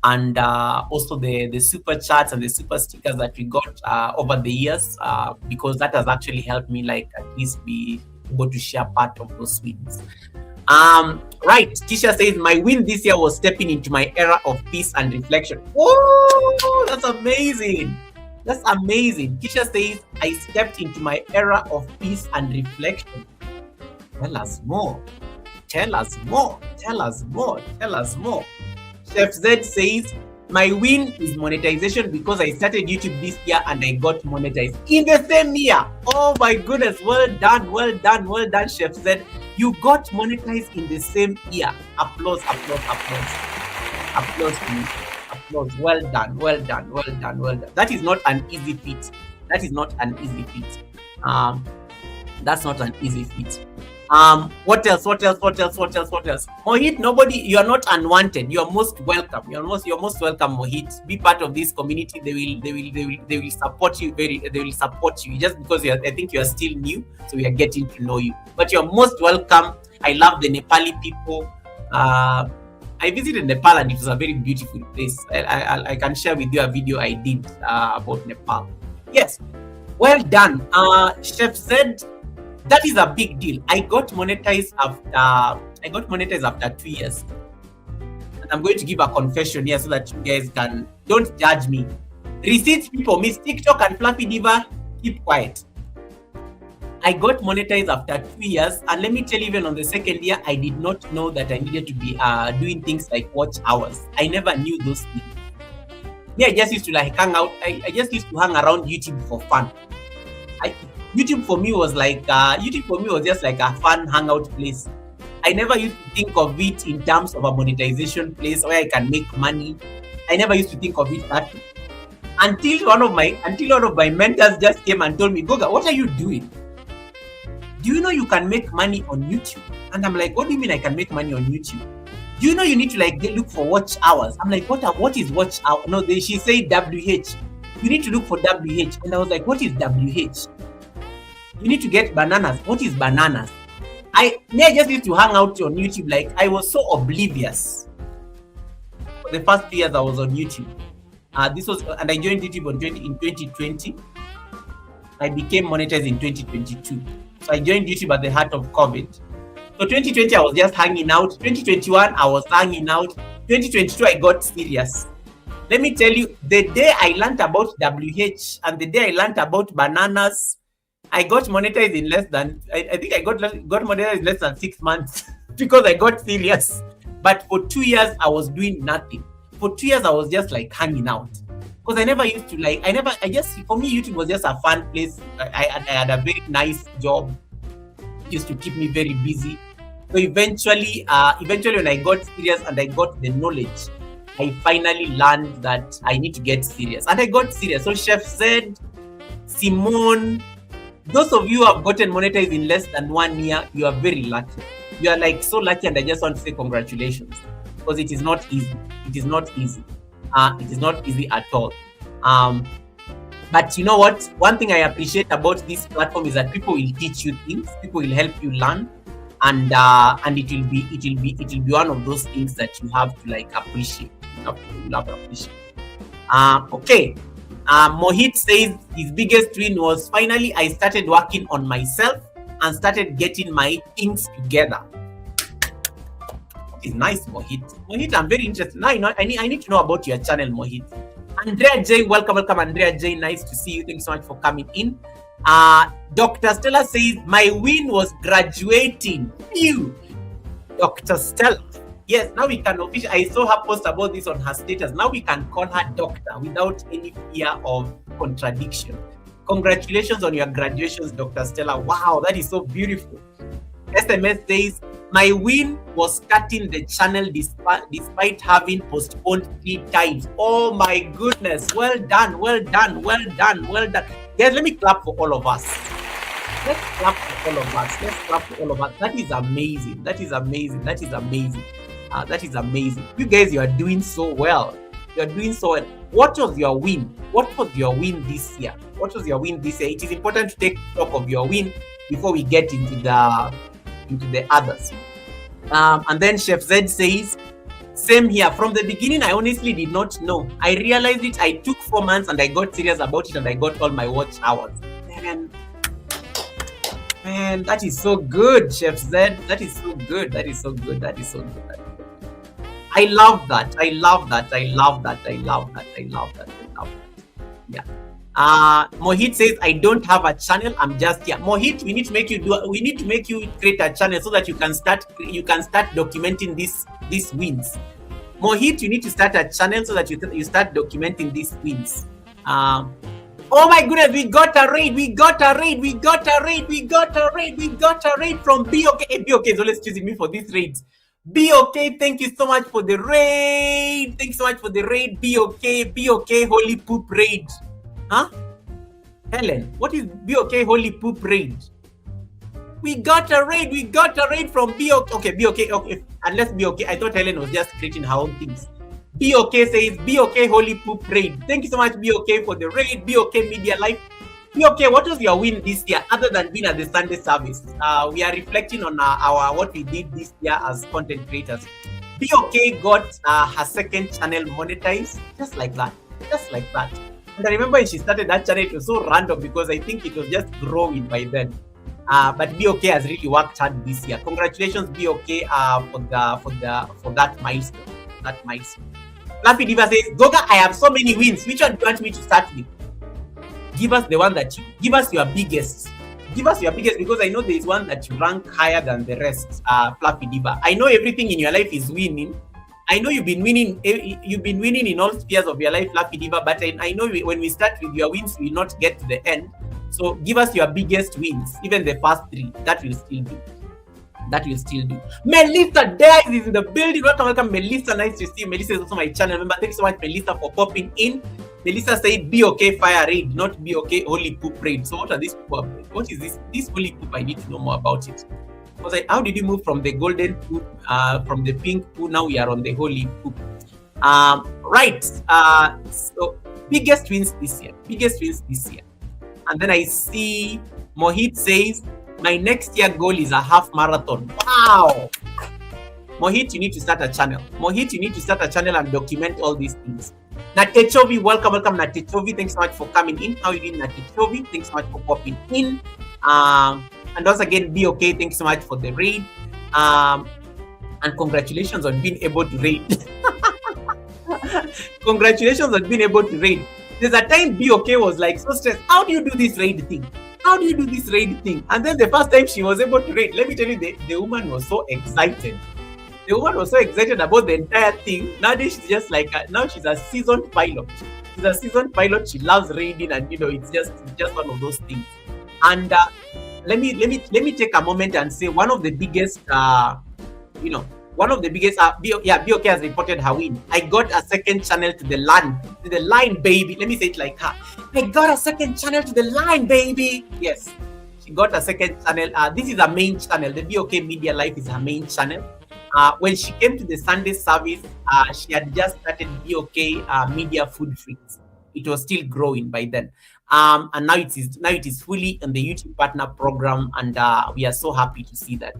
and also the super chats and the super stickers that we got over the years, because that has actually helped me at least be able to share part of those wins. Right, Tisha says my win this year was stepping into my era of peace and reflection. Oh, that's amazing. Tisha says I stepped into my era of peace and reflection. Tell us more. Chef Z says my win is monetization, because I started YouTube this year and I got monetized in the same year. Oh my goodness, well done, Chef Z. You got monetized in the same year. Applause to you. Applause. Well done. That is not an easy feat. That's not an easy feat. What else? Mohit, nobody, you are not unwanted. You are most welcome. You're most welcome, Mohit. Be part of this community. They will support you just because I think you are still new, so we are getting to know you. But you're most welcome. I love the Nepali people. I visited Nepal and it was a very beautiful place. I can share with you a video I did about Nepal. Yes, well done, Chef Z. That is a big deal. I got monetized after 2 years. And I'm going to give a confession here so that you guys don't judge me. Receipts people, Miss TikTok and Fluffy Diva, keep quiet. I got monetized after 2 years, and let me tell you, even on the second year, I did not know that I needed to be doing things like watch hours. I never knew those things. I just used to hang out. I just used to hang around YouTube for fun. YouTube for me was just like a fun hangout place. I never used to think of it in terms of a monetization place where I can make money. I never used to think of it that way. Until one of my mentors just came and told me, Goga, what are you doing? Do you know you can make money on YouTube? And I'm like, what do you mean I can make money on YouTube? Do you know you need to look for watch hours? I'm like, what is watch hour? No, she said WH. You need to look for WH. And I was like, what is WH? You need to get bananas. What is bananas? I just used to hang out on YouTube. I was so oblivious. For the first 3 years I was on YouTube. And I joined YouTube in 2020. I became monetized in 2022. So I joined YouTube at the heart of COVID. So 2020 I was just hanging out. 2021 I was hanging out. 2022 I got serious. Let me tell you, the day I learned about WH and the day I learned about bananas, I got monetized in less than, I think I got monetized in less than 6 months because I got serious. But for 2 years, I was doing nothing. For 2 years, I was just hanging out. Because I never used to for me, YouTube was just a fun place. I had a very nice job. It used to keep me very busy. So eventually when I got serious and I got the knowledge, I finally learned that I need to get serious. And I got serious. So Chef said, Simone, those of you who have gotten monetized in less than 1 year, you are very lucky. You are so lucky, and I just want to say congratulations, because it is not easy. It is not easy at all. But you know what? One thing I appreciate about this platform is that people will teach you things, people will help you learn, and it will be one of those things that you have to appreciate. Okay. Mohit says his biggest win was finally I started working on myself and started getting my things together. It's nice, Mohit. Mohit, I'm very interested. Now I need to know about your channel, Mohit. Andrea J, welcome, Andrea J. Nice to see you. Thanks so much for coming in. Dr. Stella says my win was graduating. Phew. Dr. Stella. Yes, now we can officially. I saw her post about this on her status. Now we can call her doctor without any fear of contradiction. Congratulations on your graduations, Dr. Stella. Wow, that is so beautiful. SMS says my win was starting the channel despite having postponed 3 times. Oh my goodness. Well done, well done, well done, well done. Yes, let me clap for all of us. Let's clap for all of us. Let's clap for all of us. That is amazing. That is amazing. That is amazing. That is amazing. You guys, you are doing so well. You are doing so well. What was your win? What was your win this year? What was your win this year? It is important to take stock of your win before we get into the others. And then Chef Z says, same here. From the beginning, I honestly did not know. I realized it. I took 4 months and I got serious about it and I got all my watch hours. Man, that is so good, Chef Z. That is so good. That is so good. That is so good. I love that. I love that. I love that. I love that. I love that. I love that. Yeah. Mohit says I don't have a channel. I'm just here. Mohit, we need to make you create a channel so that you can start documenting these wins. Mohit, you need to start a channel so that you start documenting these wins. Oh my goodness, we got a raid from BOK. Hey, BOK is always choosing me for these raids. BOK, thank you so much for the raid. Thanks so much for the raid, BOK Holy Poop Raid. Huh? Helen, what is BOK Holy Poop Raid? We got a raid from BOK. Okay, BOK, okay. Unless BOK, I thought Helen was just creating her own things. BOK says BOK Holy Poop Raid. Thank you so much, BOK, for the raid. BOK Media Life. BOK, what was your win this year other than being at the Sunday service? We are reflecting on what we did this year as content creators. BOK got her second channel monetized, just like that. And I remember when she started that channel, it was so random because I think it was just growing by then. But BOK has really worked hard this year. Congratulations, BOK, for that milestone. Fluffy Diva says, Goga, I have so many wins. Which one do you want me to start with? Give us the one give us your biggest. Give us your biggest, because I know there is one that you rank higher than the rest. Fluffy Diva, I know everything in your life is winning. I know you've been winning in all spheres of your life, Fluffy Diva, but I know when we start with your wins, we will not get to the end. So give us your biggest wins, even the first 3. That will still do. Melissa Diaz is in the building. Welcome, Melissa. Nice to see you. Melissa is also my channel member. Thanks so much, Melissa, for popping in. Melissa said BOK Fire Raid, not BOK Holy Poop Raid. So what are these people? What is this? This Holy Poop, I need to know more about it. I was like, how did you move from the golden poop, from the pink poop? Now we are on the holy poop. Right. So biggest wins this year. And then I see Mohit says, my next year goal is a half marathon. Wow. Mohit, you need to start a channel. And document all these things. Natechovi, welcome, Natechovi. Thanks so much for coming in. How are you doing, Natechovi? Thanks so much for popping in. And once again, BOK, thanks so much for the raid. And congratulations on being able to raid. There's a time BOK was like so stressed. How do you do this raid thing? And then the first time she was able to raid, let me tell you, the woman was so excited. About the entire thing. Nowadays, she's just like, now she's a seasoned pilot. She loves raiding, and it's just one of those things. And let me take a moment and say one of the biggest, BOK has reported her win. I got a second channel to the line, baby. Let me say it like her. I got a second channel to the line, baby. Yes, she got a second channel. This is her main channel. The BOK Media Life is her main channel. When she came to the Sunday service, she had just started BOK Media Food Freaks. It was still growing by then. And now it is fully in the YouTube partner program, and we are so happy to see that.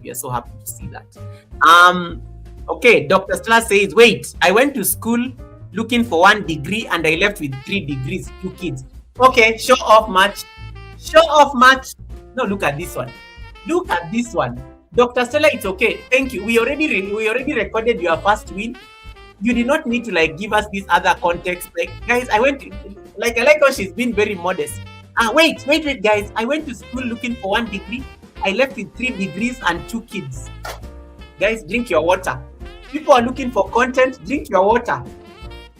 Okay, Dr. Stella says, wait, I went to school looking for 1 degree and I left with 3 degrees, 2 kids. Okay, show off much. No, look at this one. Look at this one. Dr. Stella, it's okay. Thank you. We already recorded your first win. You did not need to like give us this other context. Like, guys, I like how she's been very modest. Wait, guys. I went to school looking for 1 degree. I left with 3 degrees and 2 kids. Guys, drink your water. People are looking for content. Drink your water.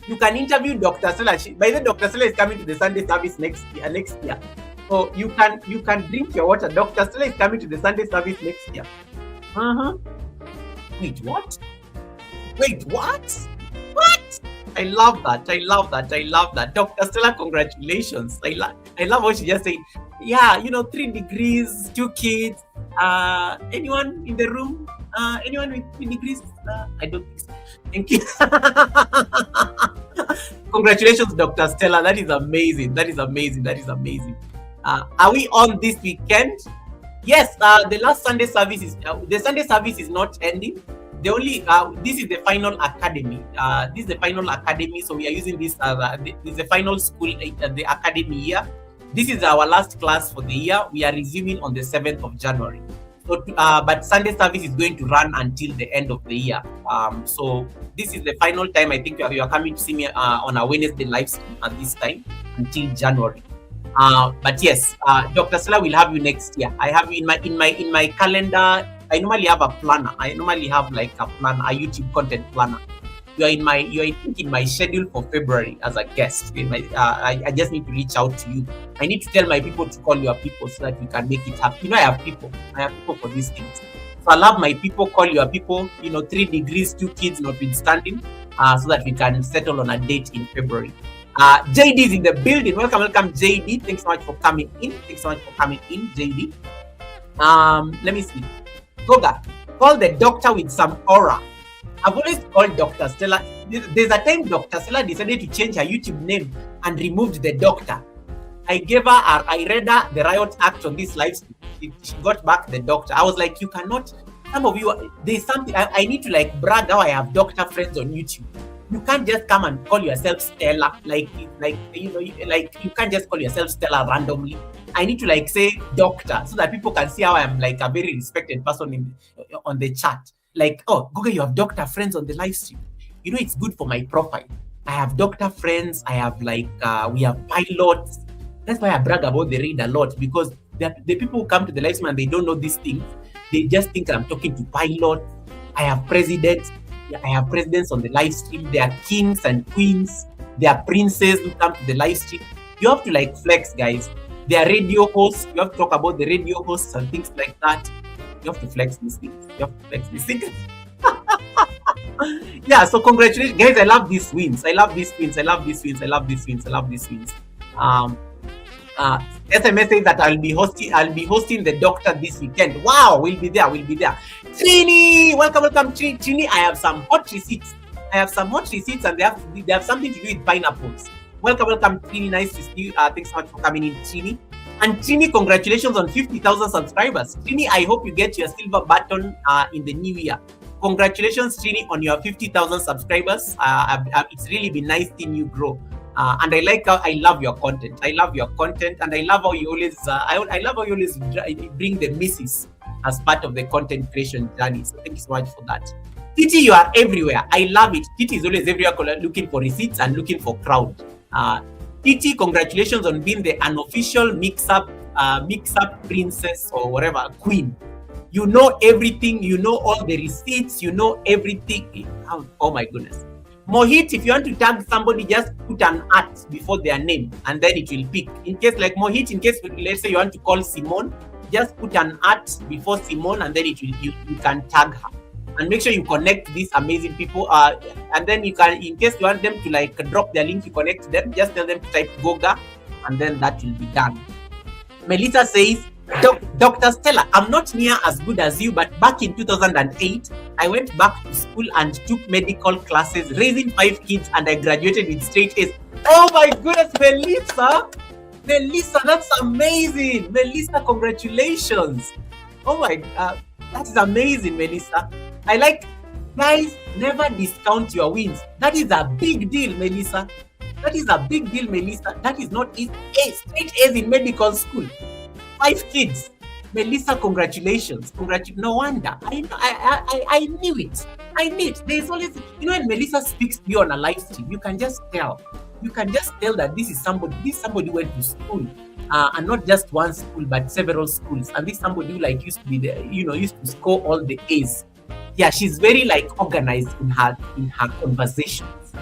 You can interview Dr. Stella. By the way, Dr. Stella is coming to the Sunday service next year. So you can drink your water. Dr. Stella is coming to the Sunday service next year. Wait, what? What? I love that. Dr. Stella, congratulations. I love what she just said. Yeah, 3 degrees, 2 kids. Anyone in the room? Anyone with 3 degrees? I don't think so. Thank you. Congratulations, Dr. Stella. That is amazing. Are we on this weekend? Yes, the last Sunday service is the Sunday service is not ending. This is the final academy. So we are using this this is the final school, the academy year. This is our last class for the year. We are resuming on the 7th of January. So, but Sunday service is going to run until the end of the year. So this is the final time. I think you are coming to see me on a Wednesday live stream at this time until January. But yes, Dr. Stella will have you next year. I have you in my calendar. I normally have a planner. I normally have like a YouTube content planner. You're in my schedule for February as a guest. I just need to reach out to you. I need to tell my people to call your people so that we can make it happen. I have people for these things. So I love my people, call your people, 3 degrees, 2 kids notwithstanding, so that we can settle on a date in February. JD is in the building. Welcome, JD. Thanks so much for coming in. JD. Let me see. Goga, call the doctor with some aura. I've always called Dr. Stella. There's a time Dr. Stella decided to change her YouTube name and removed the doctor. I read her the riot act on this live stream. She got back the doctor. I was like, you cannot. Some of you, there's something I need to like brag how I have doctor friends on YouTube. You can't just come and call yourself Stella, you can't just call yourself Stella randomly. I need to like say doctor so that people can see how I'm like a very respected person on the chat. Like, oh, Google, you have doctor friends on the live stream. It's good for my profile. I have doctor friends. I have we have pilots. That's why I brag about the read a lot, because the people who come to the live stream and they don't know these things, they just think I'm talking to pilots. I have presidents. I have presidents on the live stream. They are kings and queens. They are princes who come to the live stream. You have to like flex, guys. They are radio hosts. You have to talk about the radio hosts and things like that. You have to flex these things. Yeah, so congratulations, guys. I love these wins. SMS says that I'll be hosting the doctor this weekend. Wow, we'll be there. Trini, welcome, Trini. I have some hot receipts. And they have something to do with pineapples. Welcome, Trini. Nice to see you. Thanks so much for coming in, Trini. And Trini, congratulations on 50,000 subscribers. Trini, I hope you get your silver button in the new year. Congratulations, Trini, on your 50,000 subscribers. It's really been nice seeing you grow. And I love your content. And I love how you always bring the misses as part of the content creation journey. So thank you so much for that. Titi, you are everywhere. I love it. Titi is always everywhere looking for receipts and looking for crowd. Titi, congratulations on being the unofficial mix-up princess or whatever, queen. You know everything. You know all the receipts. You know everything. Oh my goodness. Mohit, if you want to tag somebody, just put an @ before their name and then it will pick. In case like Mohit, let's say you want to call Simone, just put an @ before Simone and then you can tag her. And make sure you connect these amazing people. And then you can, in case you want them to like drop their link, you connect them. Just tell them to type Goga, and then that will be done. Melissa says, Dr. Stella, I'm not near as good as you, but back in 2008, I went back to school and took medical classes, raising 5 kids, and I graduated with straight A's. Oh my goodness, Melissa, that's amazing. Melissa, congratulations. Oh my, that is amazing, Melissa. Guys, never discount your wins. That is a big deal, Melissa. That is not straight A's in medical school. 5 kids. Melissa, congratulations. No wonder. I knew it. I knew it. There's always, when Melissa speaks to you on a live stream, you can just tell. You can just tell that this somebody went to school. And not just one school, but several schools. And this somebody who used to be there, used to score all the A's. Yeah, she's very organized in her conversations.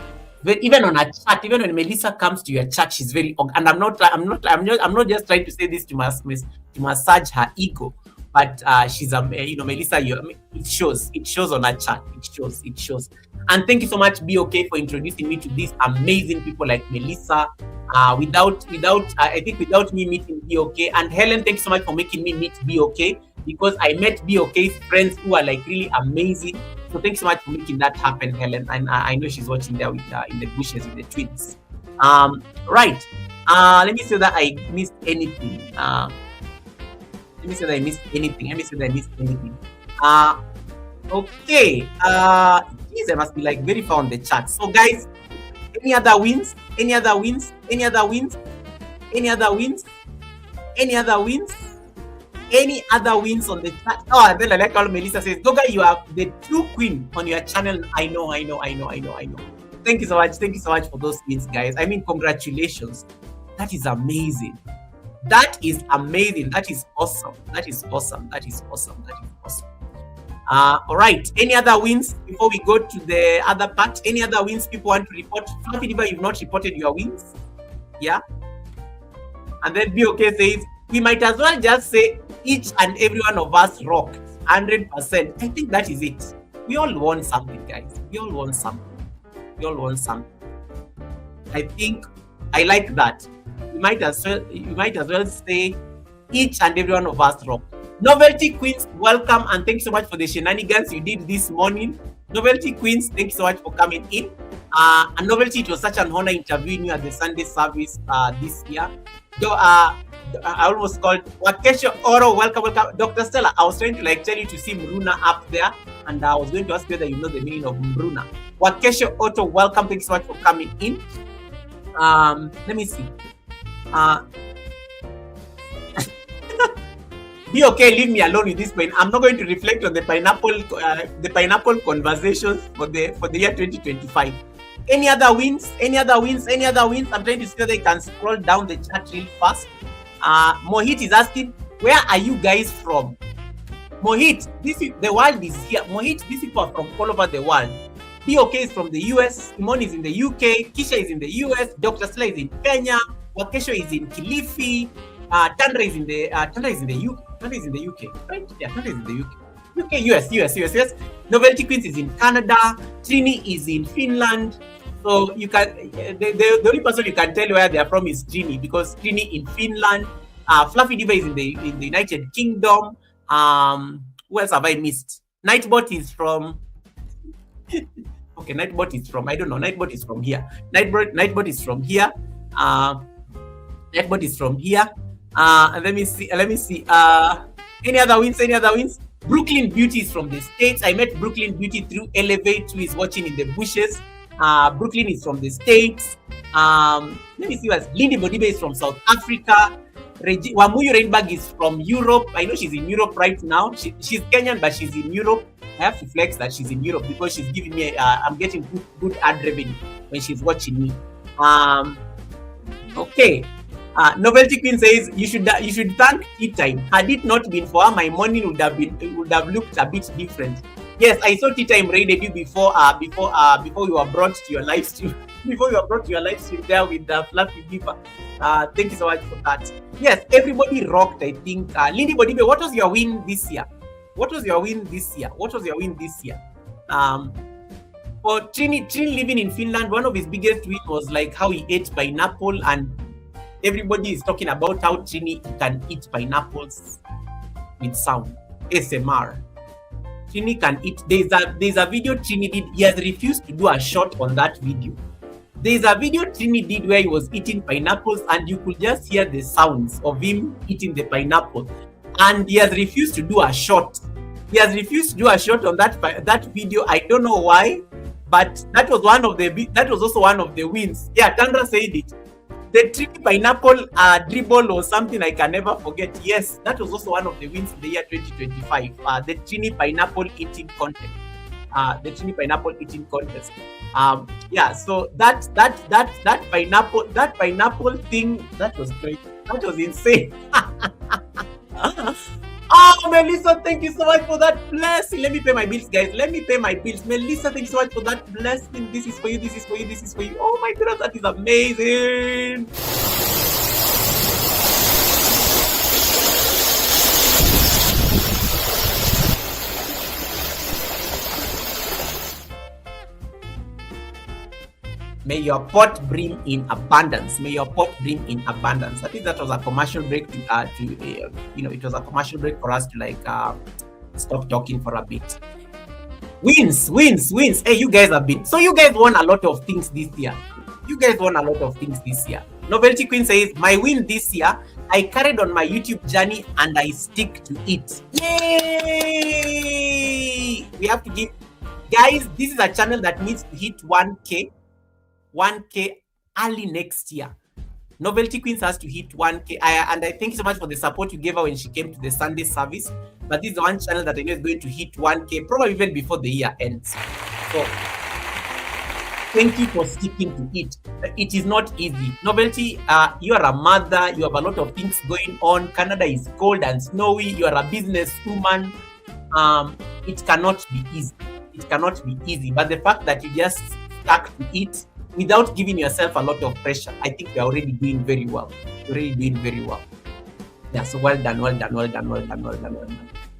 But even on a chat, even when Melissa comes to your chat, she's very. And I'm not just trying to say this to massage her ego, but she's Melissa. It shows on her chat. It shows. And thank you so much, BOK, for introducing me to these amazing people like Melissa. Without me meeting BOK, and Helen, thank you so much for making me meet BOK, because I met BOK's friends who are really amazing. So thanks so much for making that happen, Helen. And I know she's watching there with in the bushes with the twins. Right. Let me say that I missed anything. Okay. Geez, I must be very far on the chat. So guys, any other wins? Any other wins on the chat? Oh, and then I like how Melissa says, Goga, you are the true queen on your channel. I know. Thank you so much for those wins, guys. I mean, congratulations. That is amazing. That is awesome. All right. Any other wins before we go to the other part? Any other wins people want to report? Fluffy Diva, you've not reported your wins. Yeah. And then BOK says, we might as well just say each and every one of us rocked 100%. I think that is it. We all want something, guys. We all want something. I think I like that. You might as well say each and every one of us rocked. Novelty Queens, welcome, and thanks so much for the shenanigans you did this morning. Novelty Queens, thank you so much for coming in. And Novelty, it was such an honor interviewing you at the Sunday service this year. I almost called Wakesho Oro, welcome. Dr. Stella, I was trying to tell you to see Mruna up there, and I was going to ask whether you know the meaning of Mruna. Wakesho Otto, welcome, thanks so much for coming in. Let me see. Be okay, leave me alone with this point. I'm not going to reflect on the pineapple conversations for the year 2025. Any other wins? I'm trying to see whether I can scroll down the chat real fast. Mohit is asking, where are you guys from? Mohit, the world is here. Mohit, these people are from all over the world. BOK is from the US, Simon is in the UK, Kisha is in the US, Dr. Stella is in Kenya, Wakesho is in Kilifi, Tandra is in the UK. Tandra is in the UK, right? Yeah, Tandra is in the UK. US. Novelty Queens is in Canada. Trini is in Finland. So you can the only person you can tell where they are from is Trini, because Trini in Finland. Fluffy Diva is in the United Kingdom. Who else have I missed? Nightbot is from. Okay, Nightbot is from, I don't know. Nightbot is from here. Nightbot is from here. Nightbot is from here. And let me see. Any other wins? Brooklyn Beauty is from the States. I met Brooklyn Beauty through Elevate, who is watching in the bushes. Brooklyn is from the States. Let me see what Lindy Bodibe is from South Africa. Wamuyu Rainbag is from Europe. I know she's in Europe right now. She's Kenyan, but she's in Europe. I have to flex that she's in Europe because she's giving me. I'm getting good ad revenue when she's watching me. Okay. Novelty Queen says you should thank tea time. Had it not been for her, my morning would have looked a bit different. Yes, I saw tea time raided you before you were brought to your live stream. Before you were brought to your live stream there with the Fluffy Diva. Thank you so much for that. Yes, everybody rocked. I think. Lindy Bodibe, what was your win this year? For Trini living in Finland, one of his biggest wins was how he ate pineapple, and everybody is talking about how Trini can eat pineapples with sound. ASMR. Trini can eat. There's a video Trini did. He has refused to do a shot on that video. There's a video Trini did where he was eating pineapples, and you could just hear the sounds of him eating the pineapple. And he has refused to do a shot. On that video. I don't know why, but that was also one of the wins. Yeah, Tandra said it. The tricky pineapple dribble was something I can never forget. Yes, that was also one of the wins in the year 2025. The Trini pineapple eating contest. The Trini pineapple eating contest. Yeah, so that pineapple thing, that was great. That was insane. Oh, Melissa, thank you so much for that blessing. Let me pay my bills, guys. Let me pay my bills. Melissa, thank you so much for that blessing. This is for you. This is for you. This is for you. Oh my goodness, that is amazing. May your pot bring in abundance. May your pot bring in abundance. I think that was a commercial break it was a commercial break for us to stop talking for a bit. Wins. Hey, you guys won a lot of things this year. Novelty Queen says, my win this year, I carried on my YouTube journey and I stick to it. Yay! We have to give, guys, this is a channel that needs to hit 1K early next year. Novelty Queens has to hit 1K. And I thank you so much for the support you gave her when she came to the Sunday service. But this is the one channel that I know is going to hit 1K, probably even before the year ends. So thank you for sticking to it. It is not easy. Novelty, you are a mother. You have a lot of things going on. Canada is cold and snowy. You are a businesswoman. It cannot be easy. But the fact that you just stuck to it, without giving yourself a lot of pressure, I think we are already doing very well. Yeah, so well done.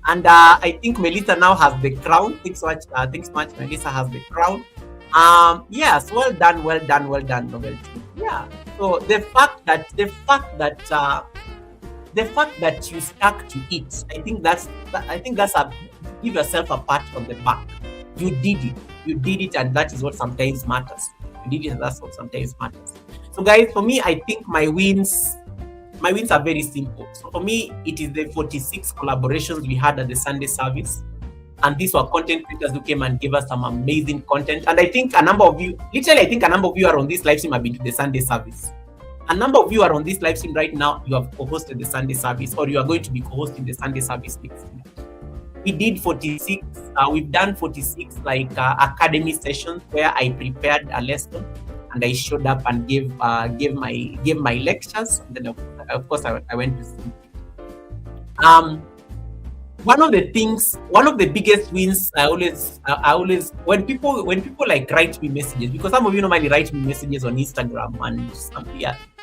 And I think Melissa now has the crown. Thanks so much, Melissa has the crown. Yes, well done, Novelty. Yeah. So the fact that you stuck to it, I think that's give yourself a pat on the back. You did it, and that is what sometimes matters. So guys, for me, I think my wins are very simple. So for me, it is the 46 collaborations we had at the Sunday service. And these were content creators who came and gave us some amazing content. And I think a number of you are on this live stream have been to the Sunday service. A number of you are on this live stream right now. You have co-hosted the Sunday service, or you are going to be co-hosting the Sunday service next week. We did 46. We've done 46 academy sessions where I prepared a lesson and I showed up and gave my lectures. And then of course I went to sleep. One of the biggest wins I always when people write me messages, because some of you normally write me messages on Instagram and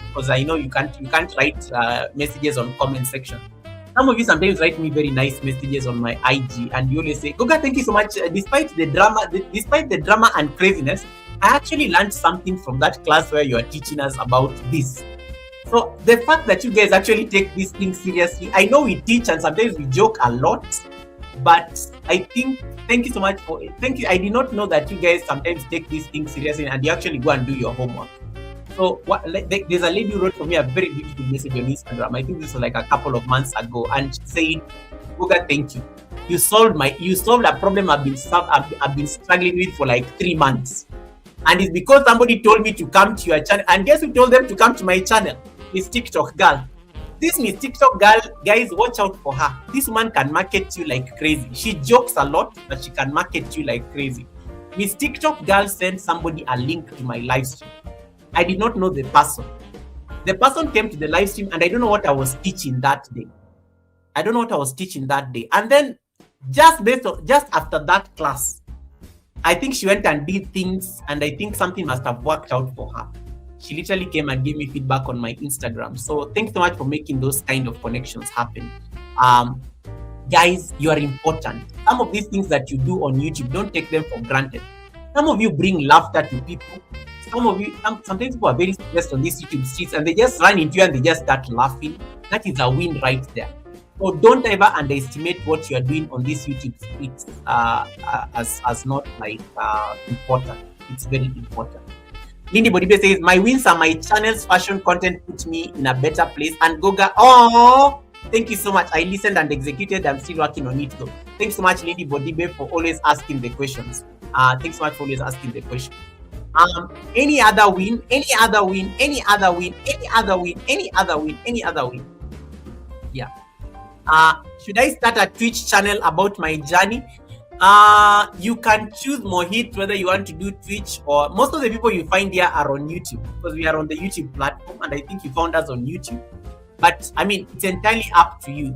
because I know you can't write messages on comment section. Some of you sometimes write me very nice messages on my IG, and you always say, Goga, thank you so much. Despite the drama and craziness, I actually learned something from that class where you are teaching us about this. So the fact that you guys actually take this thing seriously, I know we teach and sometimes we joke a lot, but I think, thank you so much for it. Thank you. I did not know that you guys sometimes take this thing seriously and you actually go and do your homework. So there's a lady who wrote for me a very beautiful message on Instagram. I think this was like a couple of months ago, and she said, Goga, thank you. You solved a problem I've been struggling with for like 3 months. And it's because somebody told me to come to your channel. And guess who told them to come to my channel? Miss TikTok girl. This Miss TikTok girl, guys, watch out for her. This woman can market you like crazy. She jokes a lot, but she can market you like crazy. Miss TikTok girl sent somebody a link to my live stream. I did not know the person. The person came to the live stream and I don't know what I was teaching that day. And then just after that class, I think she went and did things, and I think something must have worked out for her. She literally came and gave me feedback on my Instagram. So thanks so much for making those kind of connections happen. Guys, you are important. Some of these things that you do on YouTube, don't take them for granted. Some of you bring laughter to people. Some of you, sometimes people are very stressed on these YouTube streets and they just run into you and they just start laughing. That is a win right there. So don't ever underestimate what you are doing on these YouTube streets as not important. It's very important. Lindy Bodibe says, my wins are my channel's fashion content put me in a better place. And Goga, oh, thank you so much. I listened and executed. I'm still working on it though. Thanks so much, Lindy Bodibe, for always asking the questions. Thanks so much for always asking the question. Any other win, any other win, any other win, any other win, any other win, any other win. Yeah. Should I start a Twitch channel about my journey? You can choose, Mohit, whether you want to do Twitch, or most of the people you find here are on YouTube, because we are on the YouTube platform, and I think you found us on YouTube. But I mean, it's entirely up to you.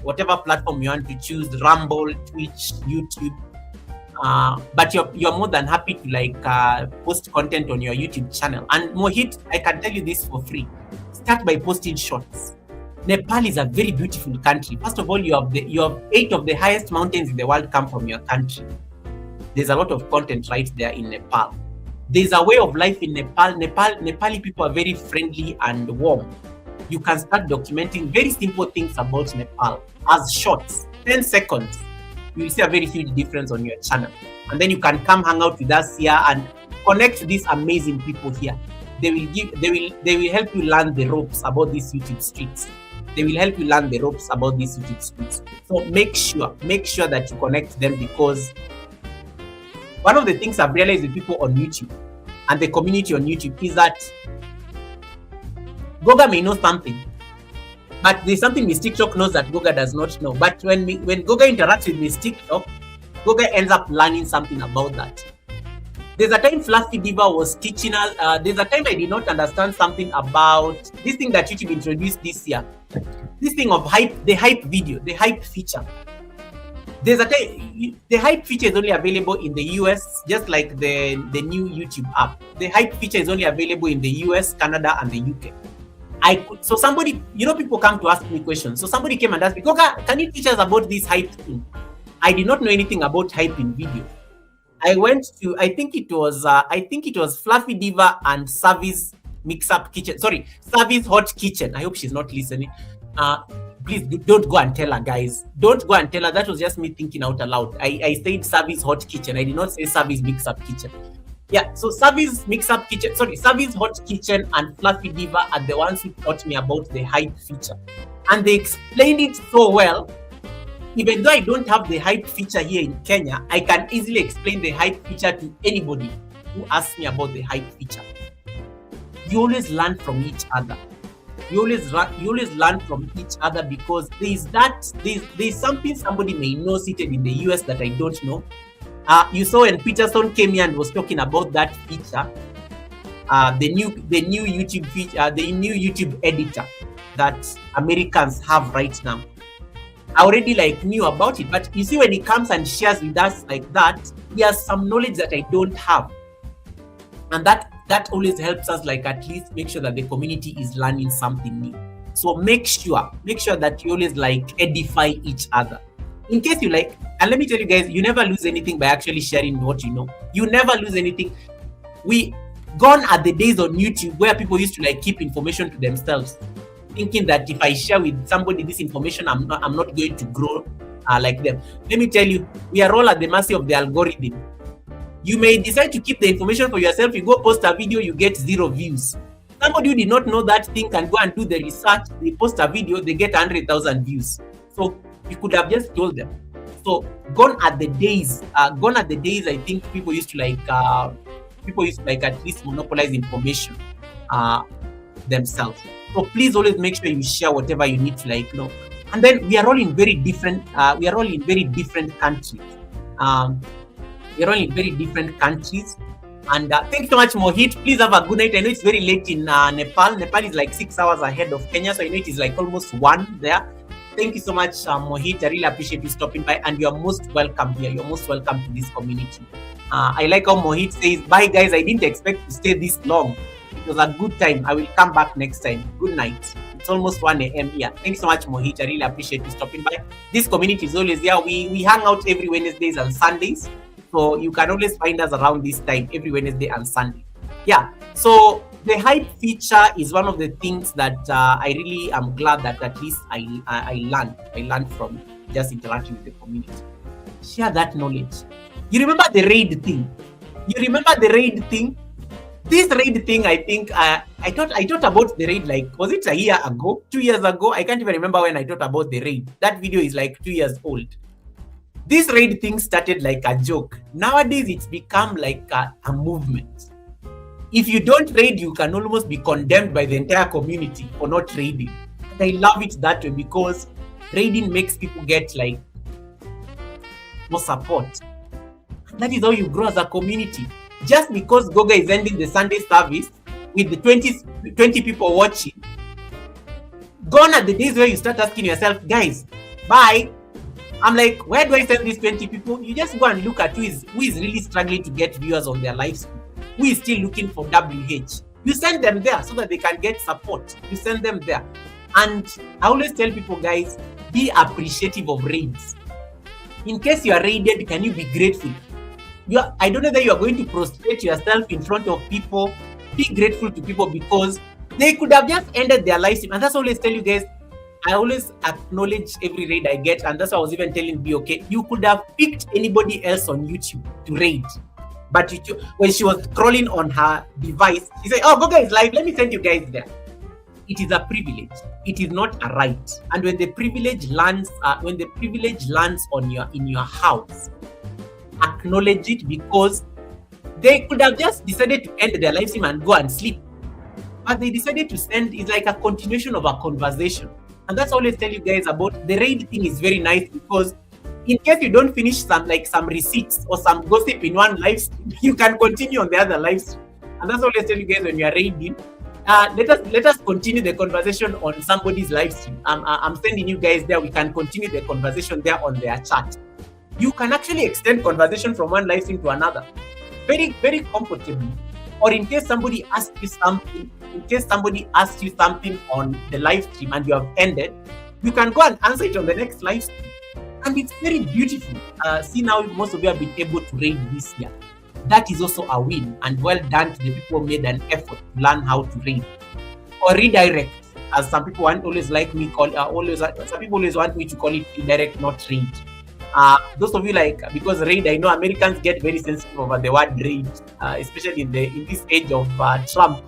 Whatever platform you want to choose, Rumble, Twitch, YouTube. But you're more than happy to post content on your YouTube channel. And Mohit, I can tell you this for free. Start by posting shorts. Nepal is a very beautiful country. First of all, you have 8 of the highest mountains in the world come from your country. There's a lot of content right there in Nepal. There's a way of life in Nepal. Nepali people are very friendly and warm. You can start documenting very simple things about Nepal as shorts, 10 seconds. You will see a very huge difference on your channel. And then you can come hang out with us here and connect to these amazing people here. They will help you learn the ropes about these YouTube streets. They will help you learn the ropes about these YouTube streets. So make sure that you connect them, because one of the things I've realized with people on YouTube and the community on YouTube is that Goga may know something, but there's something Miss TikTok knows that Goga does not know. But when Goga interacts with Miss TikTok, Goga ends up learning something about that. There's a time Fluffy Diva was teaching us. There's a time I did not understand something about this thing that YouTube introduced this year. This thing of the hype video, the hype feature. There's a time the hype feature is only available in the US, just like the new YouTube app. The hype feature is only available in the US, Canada, and the UK. So somebody, people come to ask me questions. So somebody came and asked me, Goga, can you teach us about this hype thing? I did not know anything about hype in video. I went to, I think it was Fluffy Diva and Savi's Mix-Up Kitchen. Sorry, Savi's Hot Kitchen. I hope she's not listening. Please don't go and tell her, guys. Don't go and tell her. That was just me thinking out aloud. I said Savi's Hot Kitchen. I did not say Savi's Mix-Up Kitchen. Yeah, so Savi's Mix-Up Kitchen, Savi's Hot Kitchen and Fluffy Diva are the ones who taught me about the hype feature. And they explained it so well. Even though I don't have the hype feature here in Kenya, I can easily explain the hype feature to anybody who asks me about the hype feature. You always learn from each other. You always learn from each other, because there's something somebody may know seated in the US that I don't know. You saw when Peterson came here and was talking about that feature, the new YouTube feature, the new YouTube editor that Americans have right now. I already knew about it, but you see, when he comes and shares with us like that, he has some knowledge that I don't have, and that always helps us at least make sure that the community is learning something new. So make sure that you always edify each other. In case you and let me tell you guys, you never lose anything by actually sharing what you know. You never lose anything. Gone are the days on YouTube where people used to keep information to themselves, thinking that if I share with somebody this information, I'm not going to grow like them. Let me tell you, we are all at the mercy of the algorithm. You may decide to keep the information for yourself. You go post a video, you get 0 views. Somebody who did not know that thing can go and do the research. They post a video, they get 100,000 views. So you could have just told them. So gone are the days. I think people used to at least monopolize information themselves. So please always make sure you share whatever you need to know. And then we are all in very different countries. We are all in very different countries. And thanks so much, Mohit. Please have a good night. I know it's very late in Nepal. Nepal is 6 hours ahead of Kenya, so I know it is almost 1 there. Thank you so much, Mohit. I really appreciate you stopping by, and you're most welcome here. You're most welcome to this community. I like how Mohit says, bye guys, I didn't expect to stay this long. It was a good time. I will come back next time. Good night. It's almost 1 a.m. here. Thanks so much, Mohit. I really appreciate you stopping by. This community is always here. We hang out every Wednesdays and Sundays. So you can always find us around this time, every Wednesday and Sunday. Yeah. So the hype feature is one of the things that I really am glad that at least I learned from just interacting with the community. Share that knowledge. You remember the raid thing? This raid thing, I think I thought about the raid was it a year ago, 2 years ago? I can't even remember when I thought about the raid. That video is 2 years old. This raid thing started like a joke. Nowadays, it's become like a movement. If you don't raid, you can almost be condemned by the entire community for not raiding. And I love it that way because raiding makes people get like more support. And that is how you grow as a community. Just because Goga is ending the Sunday service with the 20 people watching, gone are the days where you start asking yourself, guys, bye. I'm like, where do I send these 20 people? You just go and look at who is really struggling to get viewers on their live stream, who is still looking for WH. You send them there so that they can get support. You send them there. And I always tell people, guys, be appreciative of raids. In case you are raided, can you be grateful? I don't know that you are going to prostrate yourself in front of people. Be grateful to people because they could have just ended their live stream. And that's always tell you guys, I always acknowledge every raid I get, and that's why I was even telling B, okay, you could have picked anybody else on YouTube to raid. But when she was scrolling on her device, she said, oh, Goga is live, let me send you guys there. It is a privilege. It is not a right. And when the privilege lands, in your house, acknowledge it because they could have just decided to end their live stream and go and sleep. But they decided to send, it's like a continuation of a conversation. And that's always tell you guys about the raid thing is very nice because in case you don't finish some receipts or some gossip in one live stream, you can continue on the other live stream. And that's always tell you guys when you are raiding. Let us continue the conversation on somebody's live stream. I'm sending you guys there. We can continue the conversation there on their chat. You can actually extend conversation from one live stream to another. Very, very comfortably. Or in case somebody asks you something, on the live stream and you have ended, you can go and answer it on the next live stream. And it's very beautiful. See now most of you have been able to raid this year. That is also a win, and well done to the people who made an effort to learn how to raid. Or redirect, as some people always want me to call it redirect, not raid. Those of you because raid, I know Americans get very sensitive over the word raid, especially in this age of Trump.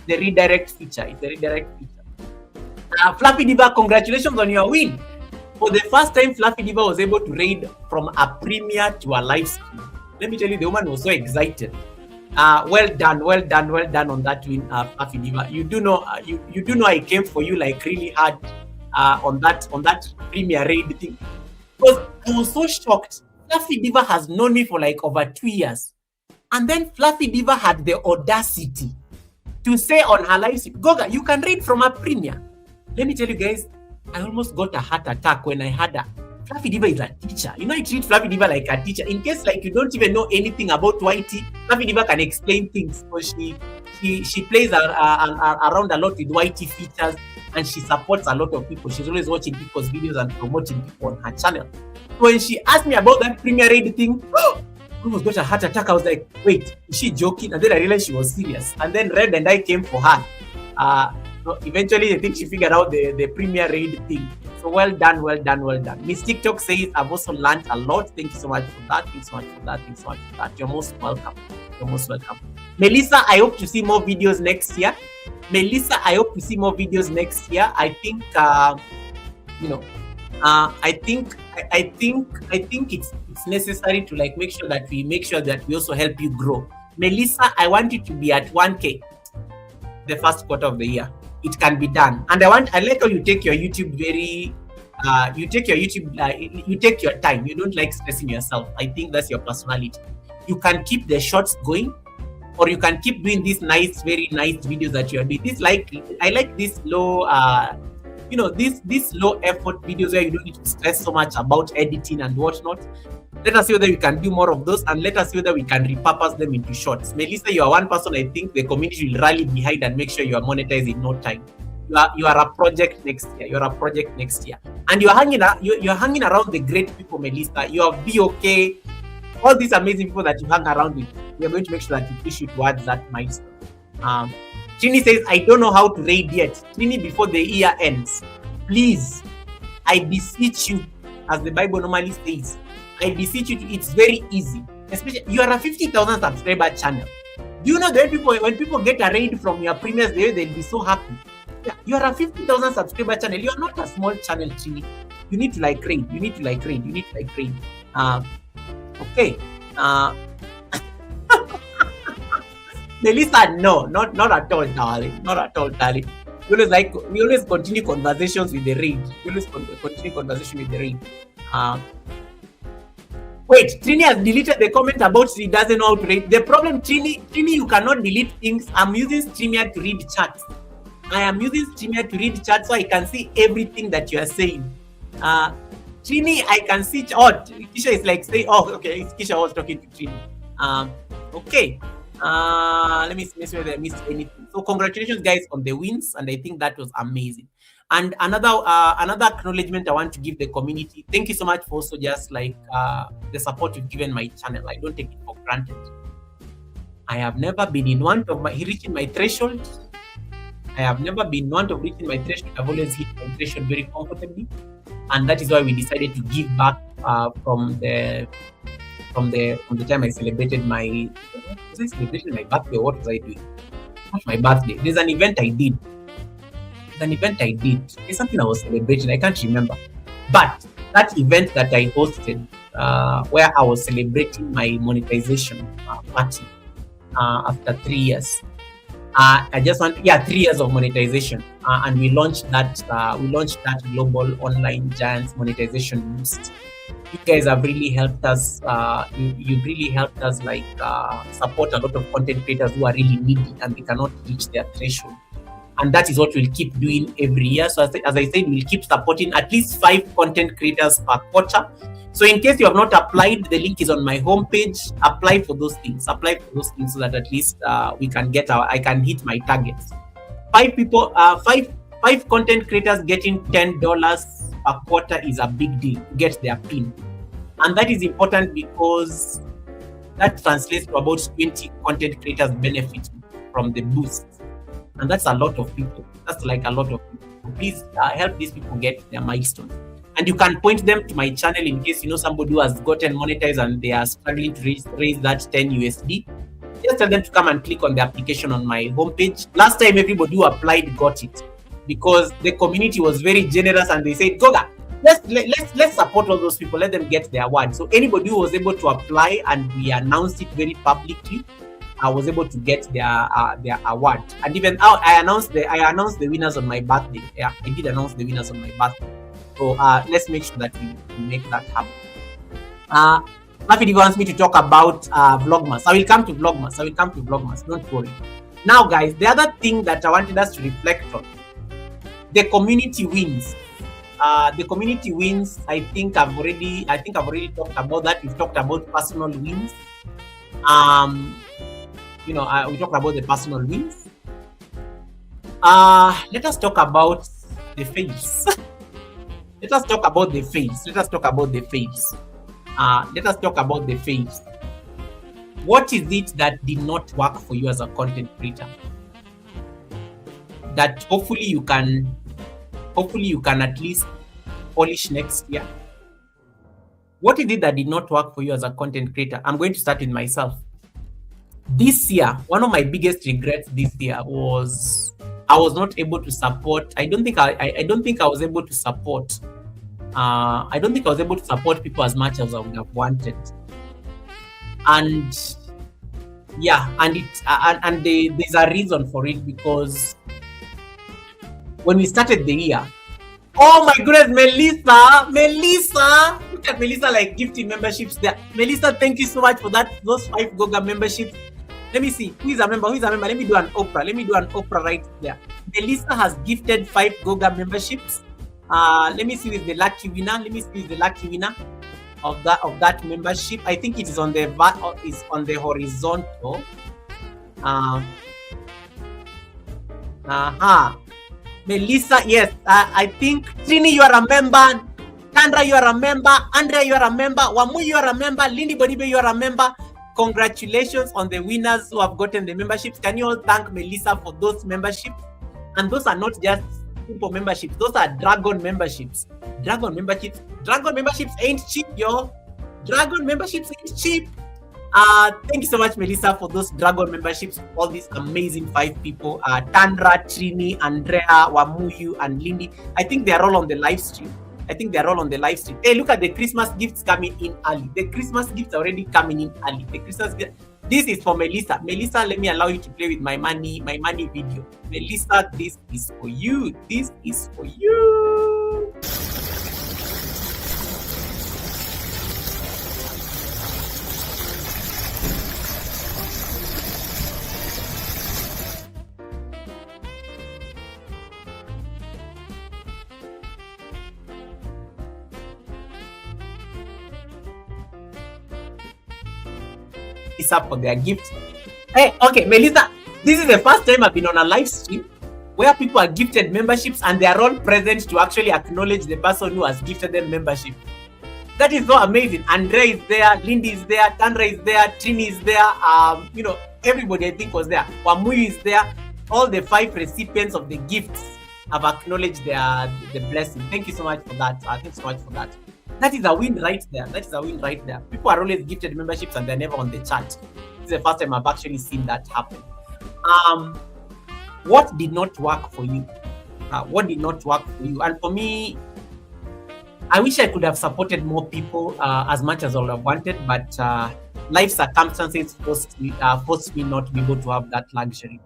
The redirect feature. It's a redirect feature. Fluffy Diva, congratulations on your win. For the first time, Fluffy Diva was able to raid from a premiere to a live stream. Let me tell you, the woman was so excited. Well done on that win, Fluffy Diva. You do know I came for you like really hard on that premiere raid thing. Because I was so shocked. Fluffy Diva has known me for like over 2 years. And then Fluffy Diva had the audacity to say on her live stream, Goga, you can read from a premiere. Let me tell you guys, I almost got a heart attack when I heard her. Fluffy Diva is a teacher. You know, I treat Fluffy Diva like a teacher. In case you don't even know anything about YT, Fluffy Diva can explain things. So she plays around a lot with YT features, and she supports a lot of people. She's always watching people's videos and promoting people on her channel. When she asked me about that premiere raid thing, I almost got a heart attack. I was like, wait, is she joking? And then I realized she was serious. And then Red and I came for her. So eventually, I think she figured out the premiere raid thing. So well done. Miss TikTok says, I've also learned a lot. Thank you so much for that. You're most welcome. Melissa, I hope to see more videos next year. I think, I think it's necessary to make sure that we also help you grow. Melissa, I want you to be at 1K the first quarter of the year. It can be done. And I like how you take your YouTube you take your time. You don't like stressing yourself. I think that's your personality. You can keep the shorts going, or you can keep doing these very nice videos that you're doing. I like this low, this low effort videos where you don't need to stress so much about editing and whatnot. Let us see whether we can do more of those, and let us see whether we can repurpose them into shorts. Melissa, you are one person I think the community will rally behind and make sure you are monetized in no time. You are a project next year. And you're hanging around the great people, Melissa. You have BOK, all these amazing people that you hang around with. We are going to make sure that we push you towards that milestone. Trini says, I don't know how to raid yet. Trini, before the year ends, please, I beseech you, as the Bible normally says, I beseech you, it's very easy. Especially, you are a 50,000 subscriber channel. Do you know that when people get a raid from your premiers, they'll be so happy. Yeah, you are a 50,000 subscriber channel. You are not a small channel, Trini. You need to like raid. You need to like raid. You need to like raid. Okay. Melissa, no, not at all, darling. Not at all, darling. We always continue conversations with the raid. We always continue conversation with the raid. Wait, Trini has deleted the comment about she doesn't know how to read. The problem, Trini, you cannot delete things. I'm using Streamyard to read chats. I am using Streamyard to read chats so I can see everything that you are saying. Trini, I can see. Oh, Kisha is like saying, oh, okay, Kisha was talking to Trini. Okay. Let me see whether I missed anything. So congratulations, guys, on the wins, and I think that was amazing. And another acknowledgement I want to give the community. Thank you so much for also just like the support you've given my channel. I don't take it for granted. I have never been in want of reaching my threshold. I have never been want of reaching my threshold. I've always hit my threshold very comfortably, and that is why we decided to give back from the time I celebrated my birthday. What was I doing? Not my birthday. There's an event I did. It's something I was celebrating. I can't remember. But that event that I hosted, where I was celebrating my monetization party after 3 years. I just want 3 years of monetization, and we launched that global online giants monetization boost. You guys have really helped us. You've really helped us like support a lot of content creators who are really needy and they cannot reach their threshold. And that is what we'll keep doing every year. So as I said, we'll keep supporting at least 5 content creators per quarter. So in case you have not applied, the link is on my homepage. Apply for those things. so that at least we can I can hit my targets. 5 people, 5 content creators getting $10 per quarter is a big deal to get their pin. And that is important because that translates to about 20 content creators benefiting from the boost. And that's a lot of people. That's like a lot of people. Please help these people get their milestones. And you can point them to my channel in case you know somebody who has gotten monetized and they are struggling to raise that 10 USD. Just tell them to come and click on the application on my homepage. Last time, everybody who applied got it because the community was very generous and they said, Goga, let's support all those people. Let them get their award. So anybody who was able to apply and we announced it very publicly, I was able to get their award. And even I announced the winners on my birthday. Yeah, I did announce the winners on my birthday. So let's make sure that we make that happen. Mafidi wants me to talk about Vlogmas. I will come to Vlogmas. Don't worry. Now, guys, the other thing that I wanted us to reflect on, the community wins. The community wins. I think I've already talked about that. We've talked about personal wins. We talked about the personal wins. Let us talk about the fails. Let us talk about the fails. What is it that did not work for you as a content creator? That hopefully you can at least polish next year. What is it that did not work for you as a content creator? I'm going to start with myself. This year, one of my biggest regrets this year was I was not able to support. I don't think I was able to support. I don't think I was able to support people as much as I would have wanted. And yeah, and there's a reason for it because when we started the year, oh my goodness, Melissa, look at Melissa like gifting memberships there. Melissa, thank you so much for those 5 Goga memberships. Let me see who is a member. Let me do an Oprah right there. Melissa has gifted 5 Goga memberships. Let me see who is the lucky winner of that membership. I think it is on the horizontal. Melissa, yes. I think Trini, you are a member. Tandra, you are a member. Andrea, you are a member. Wamu, you are a member. Lindy Bonibe, you are a member. Congratulations on the winners who have gotten the memberships. Can you all thank Melissa for those memberships? And those are not just simple memberships. Those are Dragon memberships. Dragon memberships ain't cheap, yo. Dragon memberships ain't cheap. Thank you so much, Melissa, for those Dragon memberships. All these amazing 5 people. Tandra, Trini, Andrea, Wamuyu, and Lindy. I think they are all on the live stream. I think they're all on the live stream. Hey, look at the Christmas gifts coming in early. The Christmas gifts are already coming in early. The Christmas gift. This is for Melissa. Melissa, let me allow you to play with my money video. Melissa, this is for you. This is for you. It's up for their gift. Hey, okay, Melissa, this is the first time I've been on a live stream where people are gifted memberships and they are all present to actually acknowledge the person who has gifted them membership. That is so amazing. Andrea is there, Lindy is there, Tandra is there, Trini is there, everybody I think was there. Wamui is there. All the 5 recipients of the gifts have acknowledged the blessing. Thank you so much for that. Thanks so much for that. That is a win right there. That is a win right there. People are always gifted memberships and they're never on the chat. This is the first time I've actually seen that happen. What did not work for you? What did not work for you? And for me, I wish I could have supported more people as much as I would have wanted, but life circumstances forced me not to be able to have that luxury.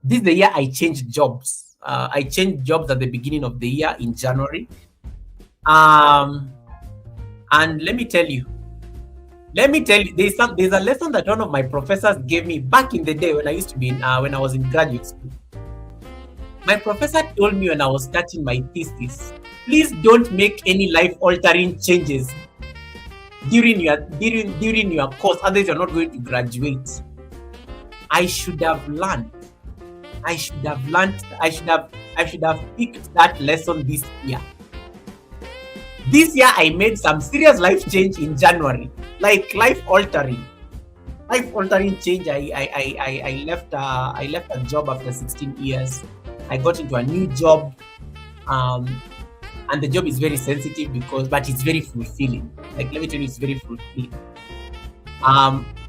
This is the year I changed jobs. I changed jobs at the beginning of the year in January. And let me tell you, there's a lesson that one of my professors gave me back in the day when I used to be when I was in graduate school. My professor told me when I was starting my thesis, please don't make any life-altering changes during your course, otherwise you're not going to graduate. I should have learned. I should have picked that lesson this year. This year I made some serious life change in January, like life-altering change. I left a job after 16 years. I got into a new job, and the job is very sensitive but it's very fulfilling. Like, let me tell you, it's very fulfilling.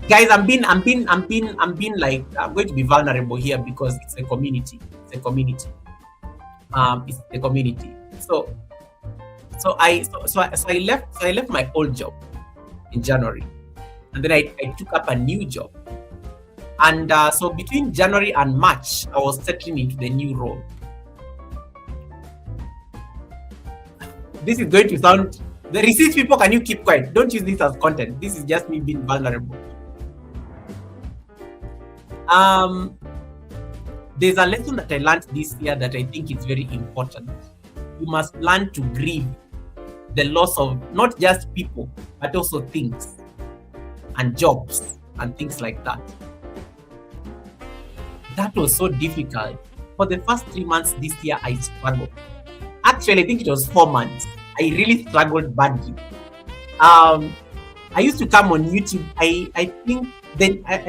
Guys, I'm going to be vulnerable here because it's a community. It's a community. So I left my old job in January, and then I took up a new job. And so between January and March, I was settling into the new role. This is going to sound, the receipts people, can you keep quiet? Don't use this as content. This is just me being vulnerable. There's a lesson that I learned this year that I think is very important. You must learn to grieve the loss of not just people, but also things and jobs and things like that. That was so difficult. For the first 3 months this year, I struggled. Actually, I think it was 4 months. I really struggled badly. I used to come on YouTube. I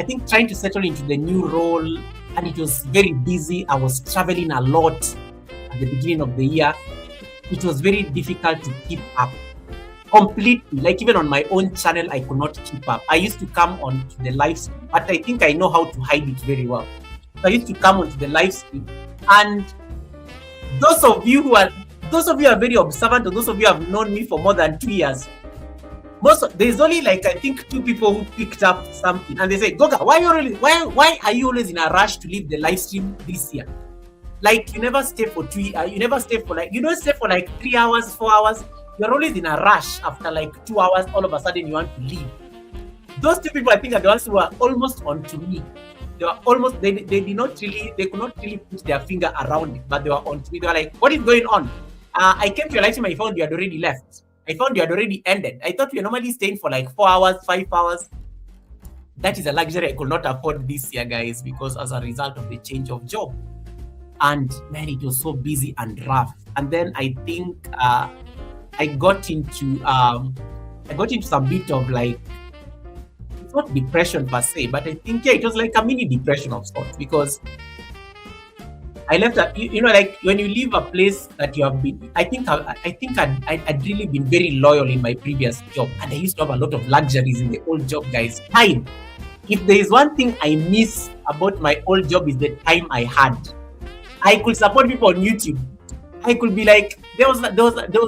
think trying to settle into the new role, and it was very busy. I was traveling a lot at the beginning of the year. It was very difficult to keep up completely. Like, even on my own channel, I could not keep up. I used to come on to the live stream, but I think I know how to hide it very well. So I used to come onto the live stream, and those of you who are very observant, or those of you who have known me for more than 2 years, there's only like, I think, 2 people who picked up something, and they say, Goga, why are you always in a rush to leave the live stream this year? Like, you never stay for 2 years. You never stay for you don't stay for like 3 hours, 4 hours. You're always in a rush. After like 2 hours, all of a sudden you want to leave. Those 2 people, I think, are the ones who are almost onto me. They were almost, they could not really put their finger around it, but they were onto me. They were like, what is going on? I came to your live stream, I found you had already left. I found you had already ended. I thought we were normally staying for like 4 hours, 5 hours. That is a luxury I could not afford this year, guys, because as a result of the change of job. And man, it was so busy and rough. And then I think I got into some bit of like, it's not depression per se, but I think, yeah, it was like a mini depression of sorts, because I left like when you leave a place that you have been, I think I'd really been very loyal in my previous job, and I used to have a lot of luxuries in the old job, guys. Time. If there is one thing I miss about my old job, is the time I had. I could support people on YouTube. I could be like There was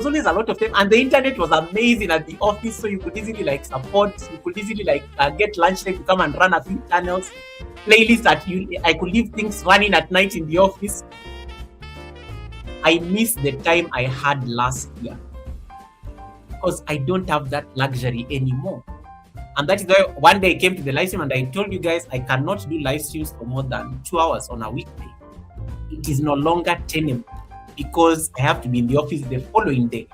always a lot of time, and the internet was amazing at the office, so you could easily like get lunchtime to come and run a few channels, playlists that I could leave things running at night in the office. I miss the time I had last year because I don't have that luxury anymore. And that is why one day I came to the live stream and I told you guys I cannot do live streams for more than 2 hours on a weekday. It is no longer tenable because I have to be in the office the following day.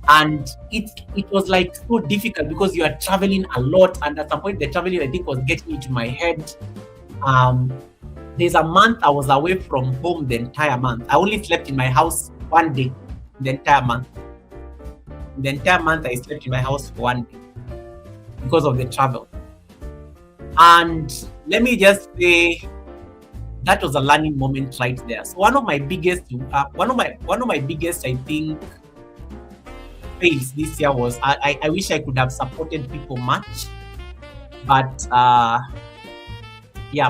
And it was like so difficult because you are traveling a lot, and at some point the traveling I think was getting into my head. There's a month I was away from home the entire month. I only slept in my house one day the entire month. The entire month I slept in my house for one day because of the travel. And let me just say that was a learning moment right there. So one of my biggest I think fails this year was I wish I could have supported people much, but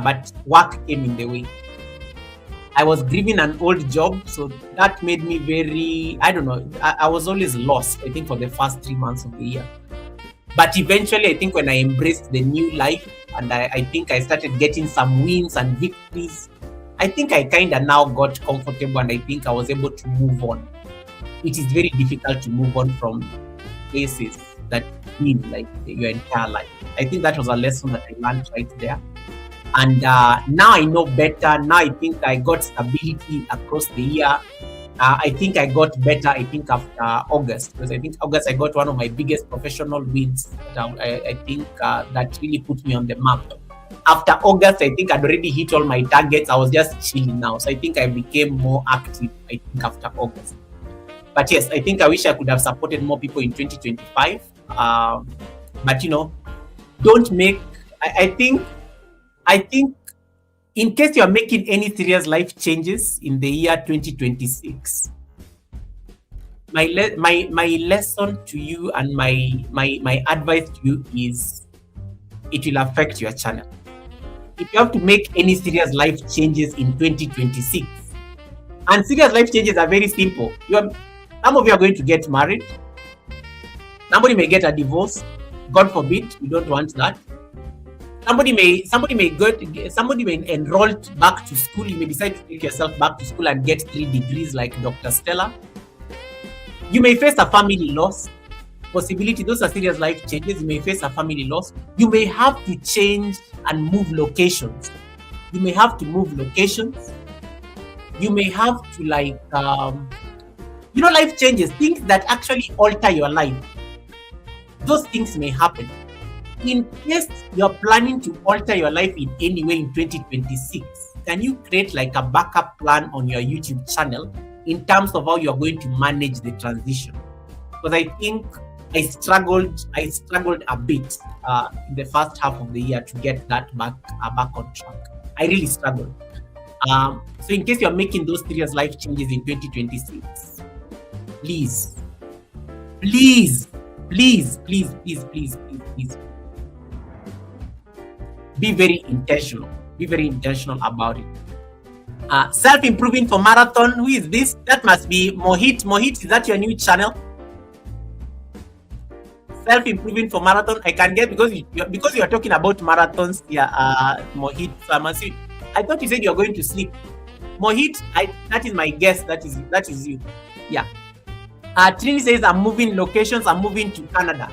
but work came in the way. I was grieving an old job, so that made me very, I don't know, I was always lost, I think, for the first 3 months of the year. But eventually, I think when I embraced the new life and I think I started getting some wins and victories, I think I kind of now got comfortable and I think I was able to move on. It is very difficult to move on from places that mean like your entire life. I think that was a lesson that I learned right there. And now I know better. Now I think I got stability across the year. I think I got better, I think, after August. Because I think August I got one of my biggest professional wins. I think that really put me on the map. After August, I think I'd already hit all my targets. I was just chilling now. So I think I became more active, I think, after August. But yes, I think I wish I could have supported more people in 2025. But, don't make... I think in case you are making any serious life changes in the year 2026, my lesson to you and my advice to you is it will affect your channel. If you have to make any serious life changes in 2026, and serious life changes are very simple. Some of you are going to get married. Somebody may get a divorce. God forbid, we don't want that. Somebody may enroll back to school. You may decide to take yourself back to school and get 3 degrees like Dr. Stella. You may face a family loss. Possibility, those are serious life changes. You may face a family loss. You may have to change and move locations. You may have to move locations. You may have to life changes, things that actually alter your life. Those things may happen. In case you're planning to alter your life in any way in 2026, can you create like a backup plan on your YouTube channel in terms of how you're going to manage the transition? Because I think I struggled a bit in the first half of the year to get that back on track. I really struggled. So in case you're making those serious life changes in 2026, please be very intentional. Be very intentional about it. Self-improving for marathon. Who is this? That must be Mohit. Mohit, is that your new channel? Self-improving for marathon. I can get because you are talking about marathons. Yeah, Mohit. So I thought you said you're going to sleep. Mohit, that is my guess. That is you. Yeah. Trini says I'm moving locations. I'm moving to Canada.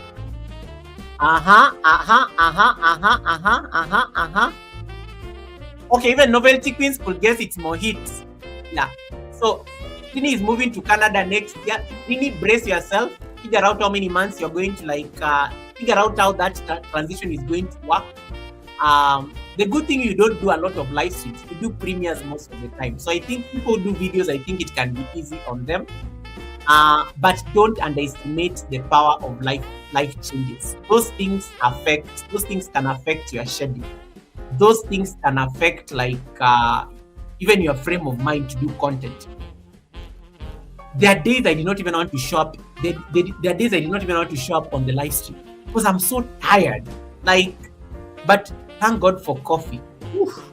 Okay, even Novelty Queens could guess it's Mohit. Yeah. So Trini is moving to Canada next year. Trini, brace yourself. Figure out how many months you're going to figure out how that transition is going to work. The good thing, you don't do a lot of live streams. You do premieres most of the time. So I think people do videos. I think it can be easy on them. But don't underestimate the power of life changes. Those things can affect your schedule. Those things can affect even your frame of mind to do content. There are days I did not even want to show up. There are days I did not even want to show up on the live stream because I'm so tired. But thank God for coffee. Oof.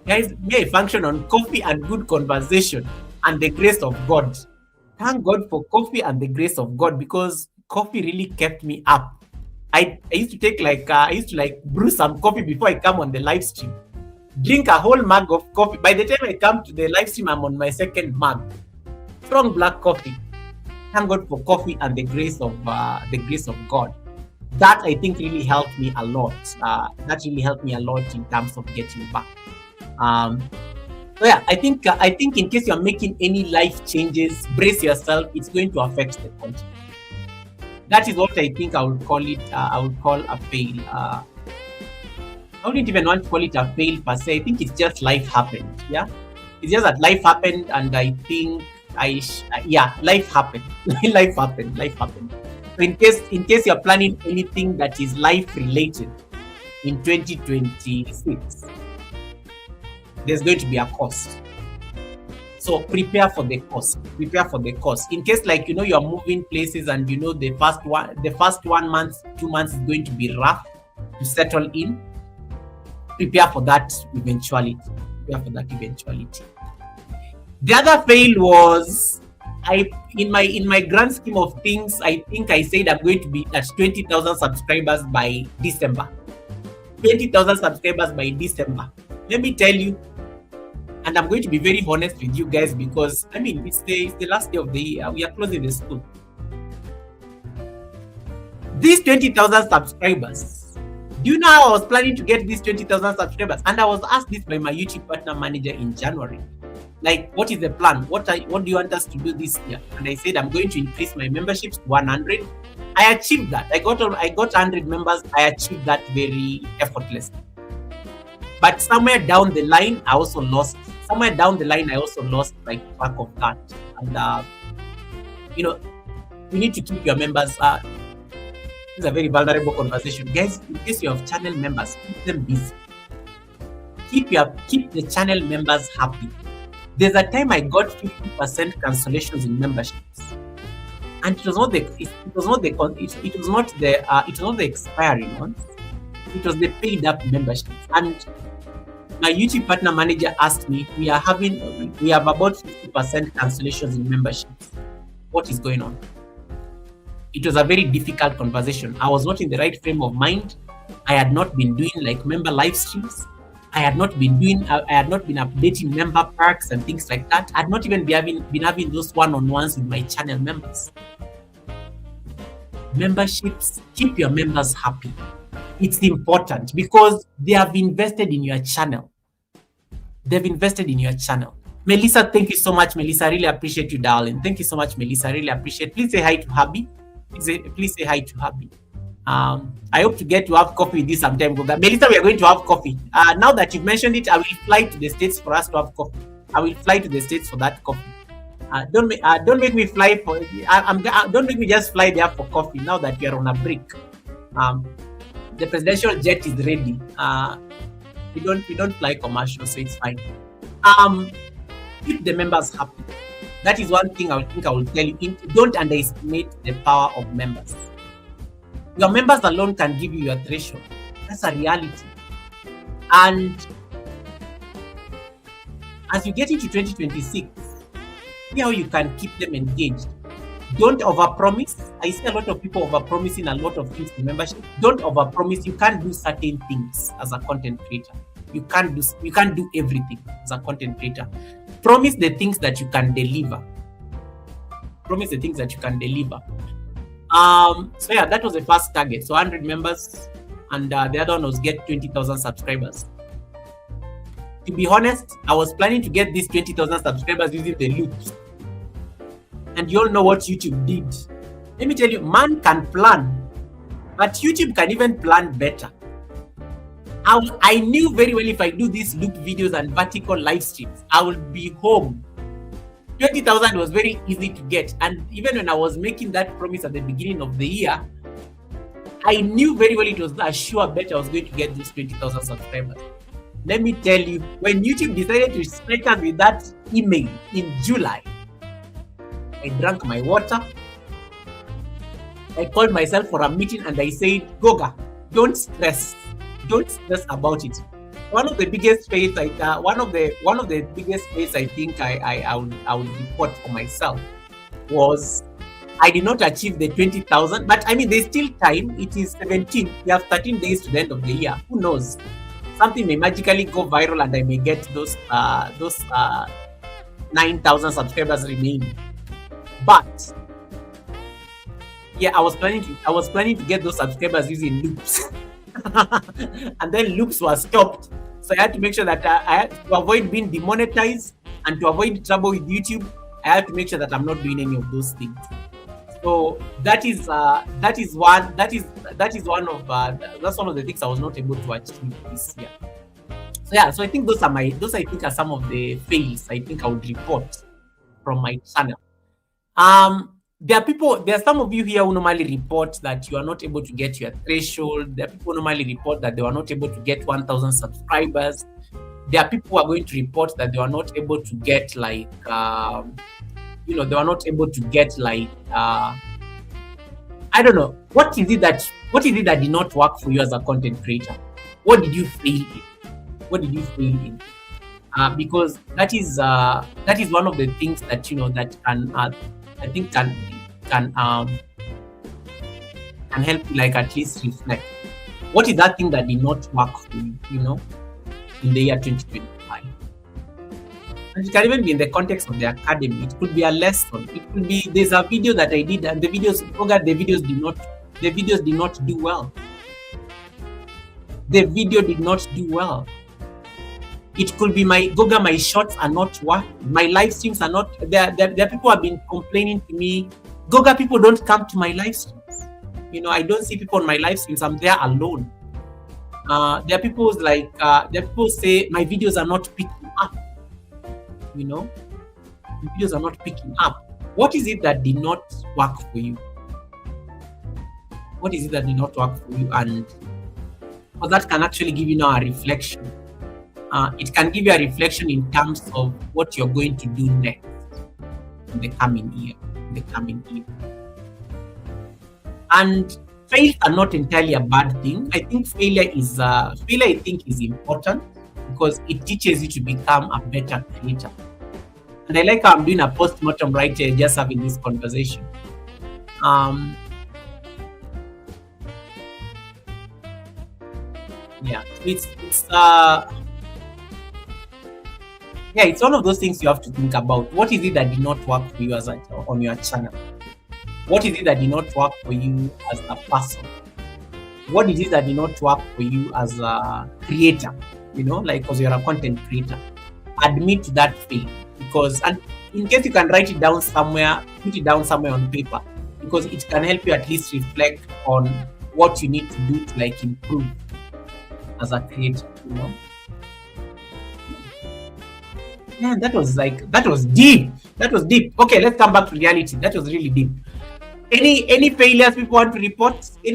Guys, may I function on coffee and good conversation and the grace of God. Thank God for coffee and the grace of God, because coffee really kept me up. I used to take I used to brew some coffee before I come on the live stream. Drink a whole mug of coffee. By the time I come to the live stream, I'm on my second mug. Strong black coffee. Thank God for coffee and the grace of God. That I think really helped me a lot. That really helped me a lot in terms of getting back. So yeah, I think in case you're making any life changes, brace yourself. It's going to affect the content. That is what I think I would call it. I would call a fail. I wouldn't even want to call it a fail per se. I think it's just life happened. Yeah, it's just that life happened, and I think life happened. Life happened. Life happened. So in case you're planning anything that is life related in 2026, there's going to be a cost. So prepare for the cost. Prepare for the cost. In case you're moving places, and the first 1 month, 2 months is going to be rough to settle in. Prepare for that eventuality. Prepare for that eventuality. The other fail was in my grand scheme of things, I think I said I'm going to be at 20,000 subscribers by December. 20,000 subscribers by December. Let me tell you, and I'm going to be very honest with you guys, because it's the last day of the year. We are closing the school. These 20,000 subscribers, do you know how I was planning to get these 20,000 subscribers? And I was asked this by my YouTube partner manager in January. What is the plan? What do you want us to do this year? And I said, I'm going to increase my memberships to 100. I achieved that. I got 100 members. I achieved that very effortlessly. But somewhere down the line, I also lost. Track of that. And you need to keep your members. This is a very vulnerable conversation, guys. In case you have channel members, keep them busy. Keep the channel members happy. There's a time I got 50% cancellations in memberships, and it was not the expiring ones. It was the paid up memberships. And my YouTube partner manager asked me, we have about 50% cancellations in memberships. What is going on? It was a very difficult conversation. I was not in the right frame of mind. I had not been doing member live streams. I had not been updating member perks and things like that. I had not even been having those one-on-ones with my channel members. Memberships, keep your members happy. It's important because they have invested in your channel. Melissa, thank you so much, Melissa. I really appreciate you, darling. Thank you so much, Melissa. I really appreciate. Please say hi to hubby. Please say hi to hubby. I hope to get to have coffee with you sometime. Melissa, we are going to have coffee. Now that you've mentioned it, I will fly to the States for us to have coffee. I will fly to the States for that coffee. Don't make me fly for. Don't make me just fly there for coffee. Now that we are on a break, the presidential jet is ready. We don't fly commercial, so it's fine. Keep the members happy. That is one thing I will tell you. Don't underestimate the power of members. Your members alone can give you your threshold. That's a reality. And as you get into 2026, see how you can keep them engaged. Don't overpromise. I see a lot of people overpromising a lot of things in membership. Don't overpromise. You can't do certain things as a content creator. You can't do everything as a content creator. Promise the things that you can deliver. So yeah, that was the first target. So 100 members, and the other one was get 20,000 subscribers. To be honest, I was planning to get these 20,000 subscribers using the loops. And you all know what YouTube did. Let me tell you, man can plan, but YouTube can even plan better. I knew very well if I do these loop videos and vertical live streams, I will be home. 20,000 was very easy to get. And even when I was making that promise at the beginning of the year, I knew very well it was a sure bet I was going to get these 20,000 subscribers. Let me tell you, when YouTube decided to strike us with that email in July, I drank my water. I called myself for a meeting and I said, Goga, don't stress about it. One of the biggest fails, one of the biggest fails I think I would report for myself was I did not achieve the 20,000, but I mean, there's still time. It is 17. We have 13 days to the end of the year. Who knows? Something may magically go viral and I may get those 9,000 subscribers remaining. But yeah, I was planning to get those subscribers using loops. And then loops were stopped. So I had to make sure that I had to avoid being demonetized and to avoid trouble with YouTube. I had to make sure that I'm not doing any of those things. So that's one of the things I was not able to achieve this year. So yeah, so I think those are some of the fails I think I would report from my channel. There are some of you here who normally report that you are not able to get your threshold. There are people who normally report that they were not able to get 1,000 subscribers. There are people who are going to report that they were not able to get they were not able to get I don't know. What is it that did not work for you as a content creator? What did you fail in? Because that is one of the things that that can I think can help you at least reflect. What is that thing that did not work for you, in the year 2025? And it can even be in the context of the academy. It could be a lesson. It could be there's a video that I did and the videos did not do well. The video did not do well. It could be my shorts are not working. My live streams are not. There people who have been complaining to me. Goga people don't come to my live streams. I don't see people on my live streams. I'm there alone. There are people say my videos are not picking up. The videos are not picking up. What is it that did not work for you? What is it that did not work for you? And that can actually give you now a reflection. It can give you a reflection in terms of what you're going to do next in the coming year. And failure are not entirely a bad thing. I think failure is important because it teaches you to become a better creator. And I like how I'm doing a post-mortem right here, just having this conversation. It's one of those things you have to think about. What is it that did not work for you on your channel? What is it that did not work for you as a person? What is it that did not work for you as a creator? Because you're a content creator. Admit to that fail. And in case you can write it down somewhere, put it down somewhere on paper, because it can help you at least reflect on what you need to do to improve as a creator. Man, that was deep. Okay, let's come back to reality. That was really deep. Any failures people want to report? I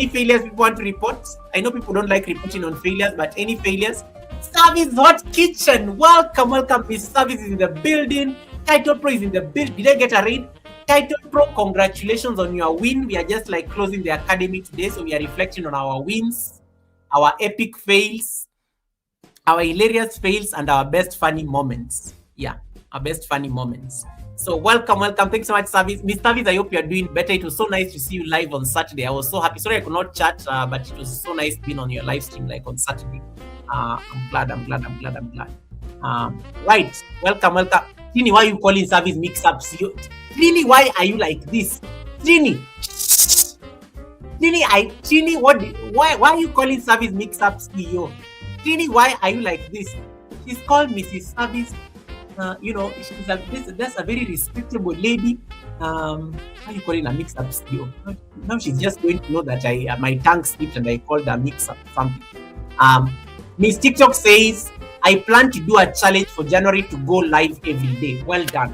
know people don't like reporting on failures, but any failures? Service Hot Kitchen. Welcome. Miss Service is in the building. Title Pro is in the building. Did I get a raid? Title Pro, congratulations on your win. We are just closing the academy today, so we are reflecting on our wins, our epic fails, our hilarious fails, and our best funny moments. Our best funny moments. So welcome. Thanks so much, Service. Miss Service, I hope you are doing better. It was so nice to see you live on Saturday. I was so happy. Sorry I could not chat, but it was so nice being on your live stream on Saturday. I'm glad. Right. Welcome. Trini, why are you calling Service mix-ups? Trini, why are you like this? Trini, why are you calling Service mix-ups CEO? Trini, why are you like this? She's called Mrs. Service. That's a very respectable lady. Why are you calling a mix-up CEO? Now she's just going to know that my tongue slipped and I called her mix-up something. Miss TikTok says, I plan to do a challenge for January to go live every day. Well done.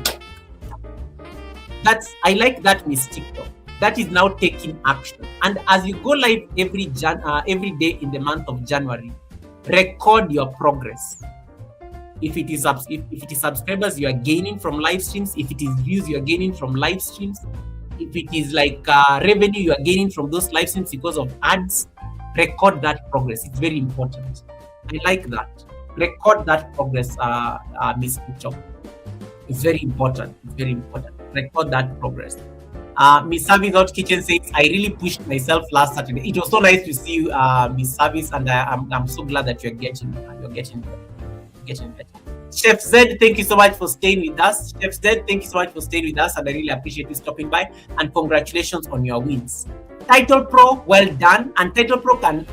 I like that, Miss TikTok. That is now taking action. And as you go live every day in the month of January, record your progress. If it is subscribers you are gaining from live streams, if it is views you are gaining from live streams, if it is revenue you are gaining from those live streams because of ads, record that progress. It's very important. I like that. Record that progress, Miss TikTok. It's very important. record that progress. Miss Service Out Kitchen says, I really pushed myself last Saturday. It was so nice to see you, Miss Service, and I'm so glad that you're getting better. Chef Z, thank you so much for staying with us. Chef Z, thank you so much for staying with us, and I really appreciate you stopping by. And congratulations on your wins. Title Pro, well done. And Title Pro can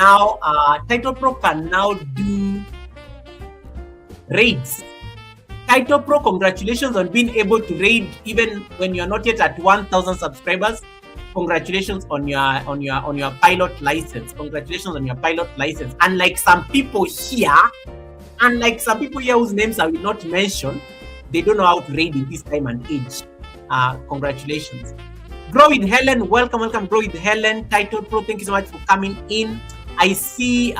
now do raids. Title Pro, congratulations on being able to raid even when you're not yet at 1,000 subscribers. Congratulations on your pilot license. Congratulations on your pilot license. Unlike some people here whose names I will not mention, they don't know how to raid in this time and age. Congratulations. Grow with Helen, welcome, Grow with Helen. Title Pro, thank you so much for coming in. I see, is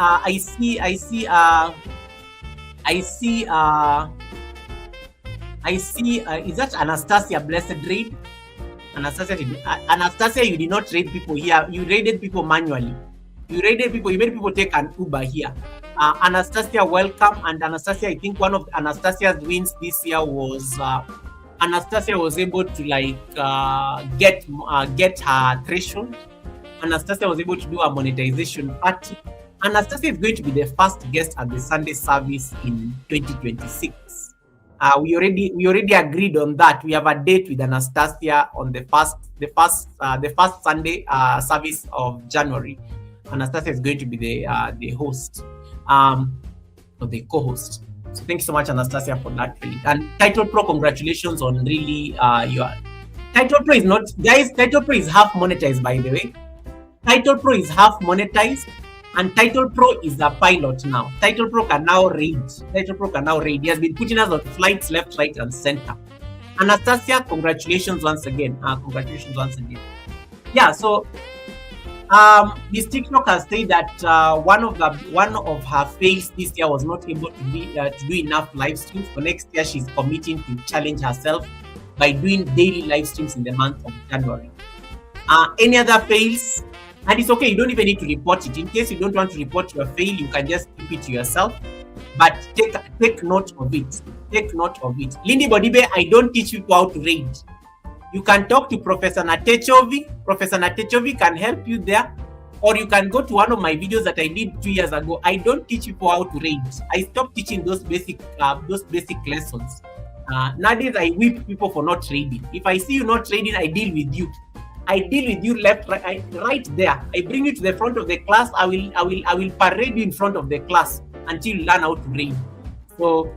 that Anastasia Blessed Raid? Anastasia, you did not raid people here. You raided people manually. You made people take an Uber here. Anastasia, welcome. And Anastasia, I think one of Anastasia's wins this year was Anastasia was able to get her threshold. Anastasia was able to do a monetization party. Anastasia is going to be the first guest at the Sunday service in 2026. We already agreed on that. We have a date with Anastasia on the first Sunday service of January. Anastasia is going to be the host, or the co-host. So thank you so much, Anastasia, for that. And Title Pro, congratulations on really your Title Pro is not, guys. Title Pro is half monetized, by the way. Title Pro is half monetized. And Title Pro is a pilot now. Title Pro can now raid. He has been putting us on flights left, right, and center. Anastasia, congratulations once again. Yeah, so Miss TikTok has said that one of her fails this year was not able to do enough live streams. For next year, she's committing to challenge herself by doing daily live streams in the month of January. Any other fails? And it's okay, you don't even need to report it. In case you don't want to report your fail, you can just keep it to yourself. But take note of it. Lindy Bodibe, I don't teach people how to raid. You can talk to Professor Natechovi. Professor Natechovi can help you there. Or you can go to one of my videos that I did 2 years ago. I don't teach people how to raid. I stopped teaching those basic lessons. Nowadays, I whip people for not raiding. If I see you not raiding, I deal with you. Left, right there. I bring you to the front of the class. I will parade you in front of the class until you learn how to raid. So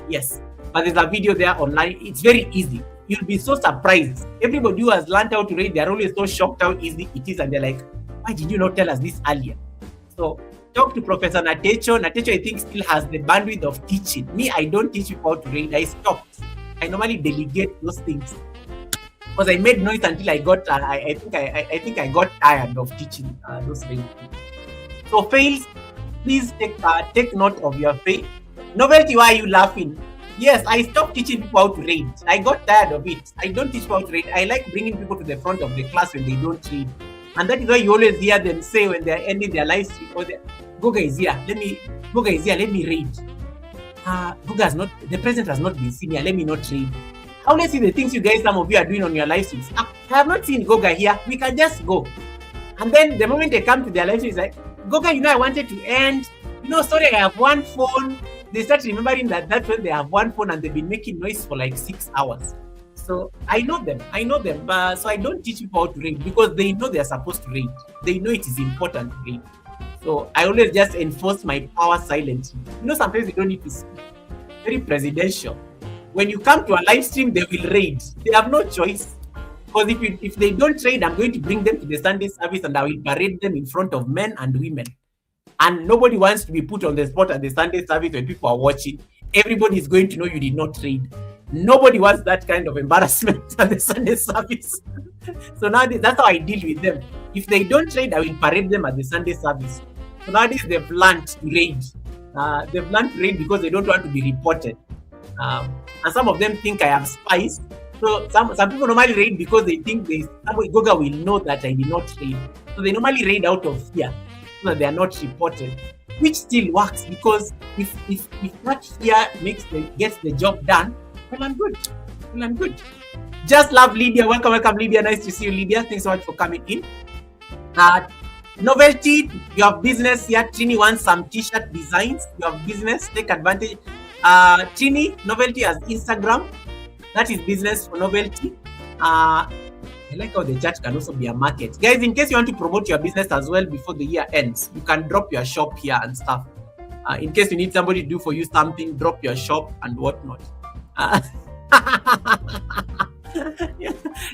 yes, but there's a video there online. It's very easy. You'll be so surprised. Everybody who has learned how to raid, they're always so shocked how easy it is, and they're like, why did you not tell us this earlier? So talk to Professor Natecho. Natecho, I think, still has the bandwidth of teaching. Me, I don't teach people how to raid. I stopped. I normally delegate those things. Because I made noise until I got, I think I got tired of teaching those things. So fails, please take note of your fail. Novelty, why are you laughing? Yes, I stopped teaching people how to raid. I got tired of it. I don't teach people how to raid. I like bringing people to the front of the class when they don't read. And that is why you always hear them say when they're ending their live stream, Goga is here, let me raid. The president has not been seen here, let me not raid. I want to see the things some of you are doing on your live streams. I have not seen Goga here. We can just go. And then the moment they come to their live streams, like, Goga, I wanted to end. Sorry, I have one phone. They start remembering that's when they have one phone and they've been making noise for like 6 hours. So I know them. So I don't teach people how to raid because they know they're supposed to raid. They know it is important to raid. So I always just enforce my power silently. Sometimes you don't need to speak. Very presidential. When you come to a live stream, they will raid. They have no choice. Because if they don't raid, I'm going to bring them to the Sunday service and I will parade them in front of men and women. And nobody wants to be put on the spot at the Sunday service when people are watching. Everybody is going to know you did not raid. Nobody wants that kind of embarrassment at the Sunday service. So nowadays, that's how I deal with them. If they don't raid, I will parade them at the Sunday service. So nowadays, they've learned to raid. They've learned to raid because they don't want to be reported. And some of them think I have spies. So some people normally raid because they think somebody Goga will know that I did not raid. So they normally raid out of fear so that they are not reported, which still works because if that fear gets the job done, well, I'm good. Just love Lydia. Welcome, Lydia. Nice to see you, Lydia. Thanks so much for coming in. Novelty, you have business here. Trini wants some t-shirt designs. You have business, take advantage. Trini, Novelty has Instagram. That is business for Novelty. I like how the chat can also be a market. Guys, in case you want to promote your business as well before the year ends, you can drop your shop here and stuff. In case you need somebody to do for you something, drop your shop and whatnot.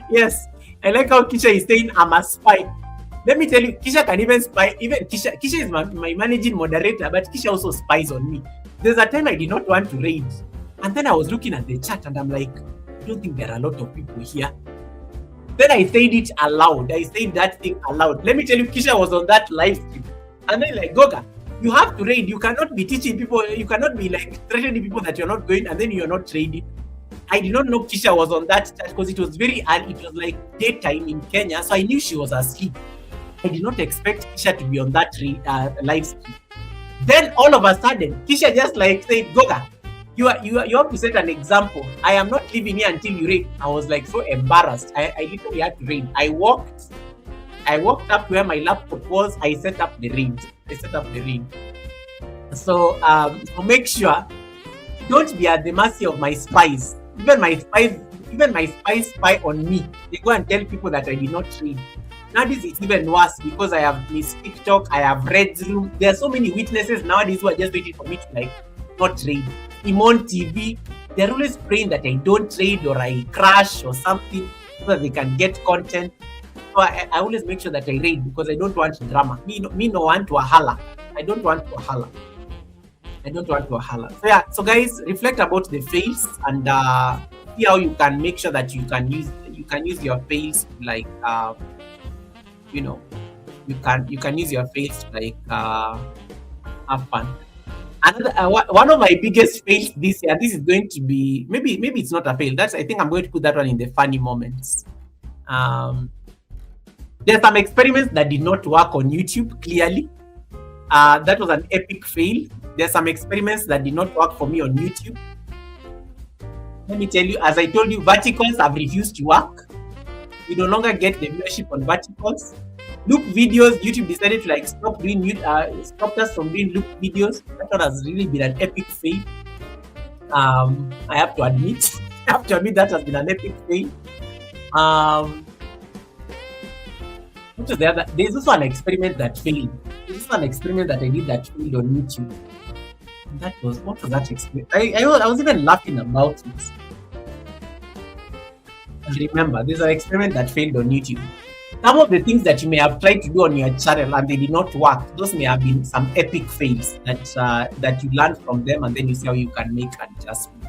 Yes, I like how Kisha is saying I'm a spy. Let me tell you, Kisha can even spy. Even Kisha is my managing moderator, but Kisha also spies on me. There's a time I did not want to raid, and then I was looking at the chat and I'm like, I don't think there are a lot of people here. Then I said it aloud. I said that thing aloud. Let me tell you, Kisha was on that live stream, and then like, Goga, you have to raid. You cannot be teaching people. You cannot be like threatening people that you're not going, and then you're not trading. I did not know Kisha was on that chat because it was very early. It was like daytime in Kenya, so I knew she was asleep. I did not expect Kisha to be on that live stream. Then all of a sudden, Kisha just like said, Goga, you have to set an example. I am not leaving here until you raid. I was like so embarrassed. I literally had to raid. I walked up where my laptop was. I set up the raid. So make sure, don't be at the mercy of my spies. Even my spies spy on me. They go and tell people that I did not raid. Nowadays it's even worse because I have Miss TikTok, I have Red's Room. There are so many witnesses nowadays who are just waiting for me to like not trade. Imon TV, they're always praying that I don't trade or I crash or something so that they can get content. So I always make sure that I raid because I don't want drama. Me no want to wahala. I don't want to wahala. So yeah, so guys, reflect about the fails and see how you can make sure that you can use your fails like you can use your fails to like have fun. Another one of my biggest fails this year, this is going to be maybe it's not a fail. I think I'm going to put that one in the funny moments. There's some experiments that did not work on YouTube, clearly. That was an epic fail. There's some experiments that did not work for me on YouTube. Let me tell you, as I told you, verticals have refused to work. We no longer get the viewership on verticals. Loop videos, YouTube decided to like stop us from doing loop videos. That one has really been an epic fail. I have to admit that has been an epic fail. What was the other? There's also an experiment that failed. There's also an experiment that I did that failed on YouTube. And what was that experiment? I was even laughing about it. And remember, there's an experiment that failed on YouTube. Some of the things that you may have tried to do on your channel and they did not work, those may have been some epic fails that you learn from them and then you see how you can make adjustments.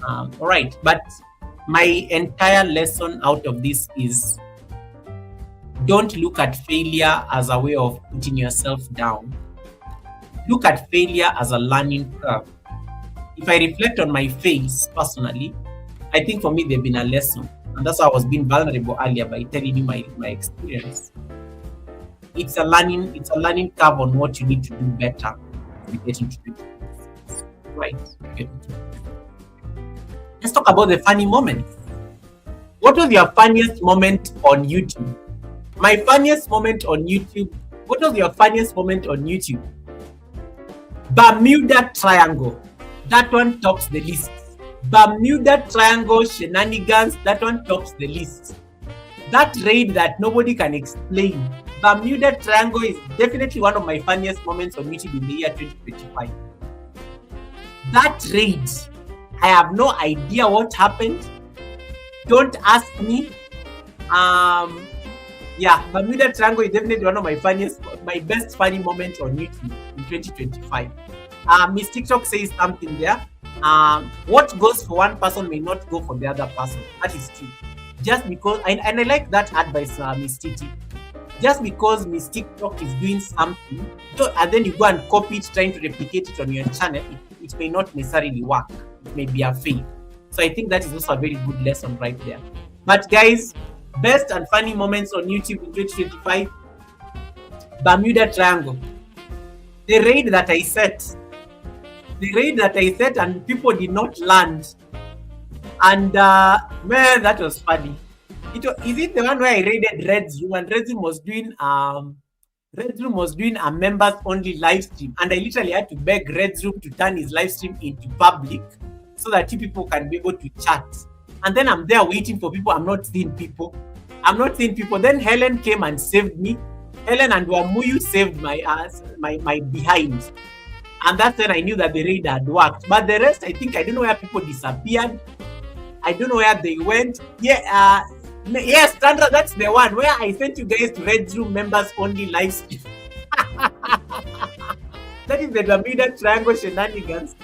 All right, but my entire lesson out of this is don't look at failure as a way of putting yourself down. Look at failure as a learning curve. If I reflect on my fails personally, I think for me they've been a lesson. And that's why I was being vulnerable earlier by telling you my experience. It's a learning curve on what you need to do better to get into it. Right. Let's talk about the funny moments. What was your funniest moment on YouTube? My funniest moment on YouTube. What was your funniest moment on YouTube? Bermuda Triangle. That one tops the list. Bermuda Triangle shenanigans, that one tops the list. That raid that nobody can explain. Bermuda Triangle is definitely one of my funniest moments on YouTube in the year 2025. That raid, I have no idea what happened. Don't ask me. Yeah, Bermuda Triangle is definitely one of my best funny moments on YouTube in 2025. Miss TikTok says something there. What goes for one person may not go for the other person. That is true. Just because, and I like that advice, Miss Titi. Just because Miss TikTok is doing something, and then you go and copy it, trying to replicate it on your channel, it may not necessarily work. It may be a fail. So I think that is also a very good lesson right there. But guys, best and funny moments on YouTube in 2025, Bermuda Triangle. The raid that I set and people did not land. And man, that was funny. Is it the one where I raided Red's room and Red's room was doing a members only live stream, and I literally had to beg Red's room to turn his live stream into public so that you people can be able to chat. And then I'm there waiting for people. I'm not seeing people. Then Helen came and saved me. Helen and Wamuyu saved my ass, my behind. And that's when I knew that the raid had worked. But the rest, I think, I don't know where people disappeared. I don't know where they went. Yeah, yes, Sandra, that's the one where I sent you guys to Red Room members only live stream. That is the Bermuda Triangle shenanigans.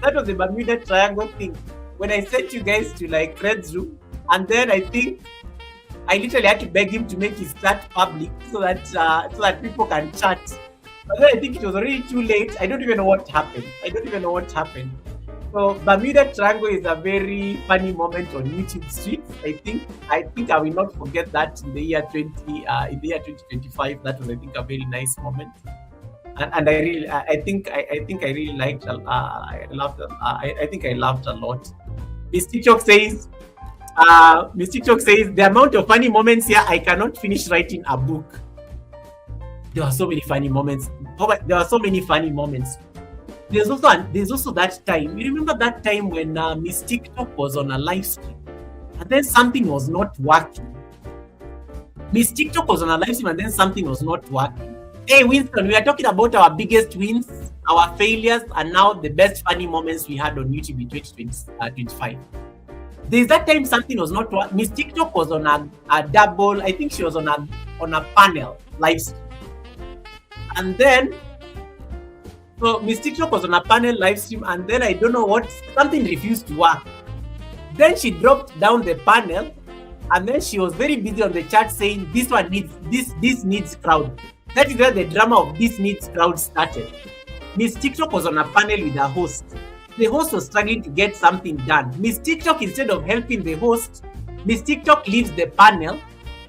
That was the Bermuda Triangle thing. When I sent you guys to like Red's room, and then I think I literally had to beg him to make his chat public so that people can chat. But then I think it was already too late. I don't even know what happened. So Bermuda Triangle is a very funny moment on YouTube streets. I think I will not forget that in the year 2025. That was, I think, a very nice moment. And I think I really liked. I laughed. I think I laughed a lot. Miss TikTok says, the amount of funny moments here, I cannot finish writing a book. There are so many funny moments. There's also that time. You remember that time when Miss TikTok was on a live stream, and then something was not working. Miss TikTok was on a live stream, and then something was not working. Hey, Winston, we are talking about our biggest wins, our failures, and now the best funny moments we had on YouTube in 2025. There's that time something was not working. Miss TikTok was on a double. I think she was on a panel live stream, and then. So Miss TikTok was on a panel live stream, and then I don't know what, something refused to work. Then she dropped down the panel, and then she was very busy on the chat saying this needs crowd. That is where the drama of this needs crowd started. Miss TikTok was on a panel with a host. The host was struggling to get something done. Miss TikTok, instead of helping the host, Miss TikTok leaves the panel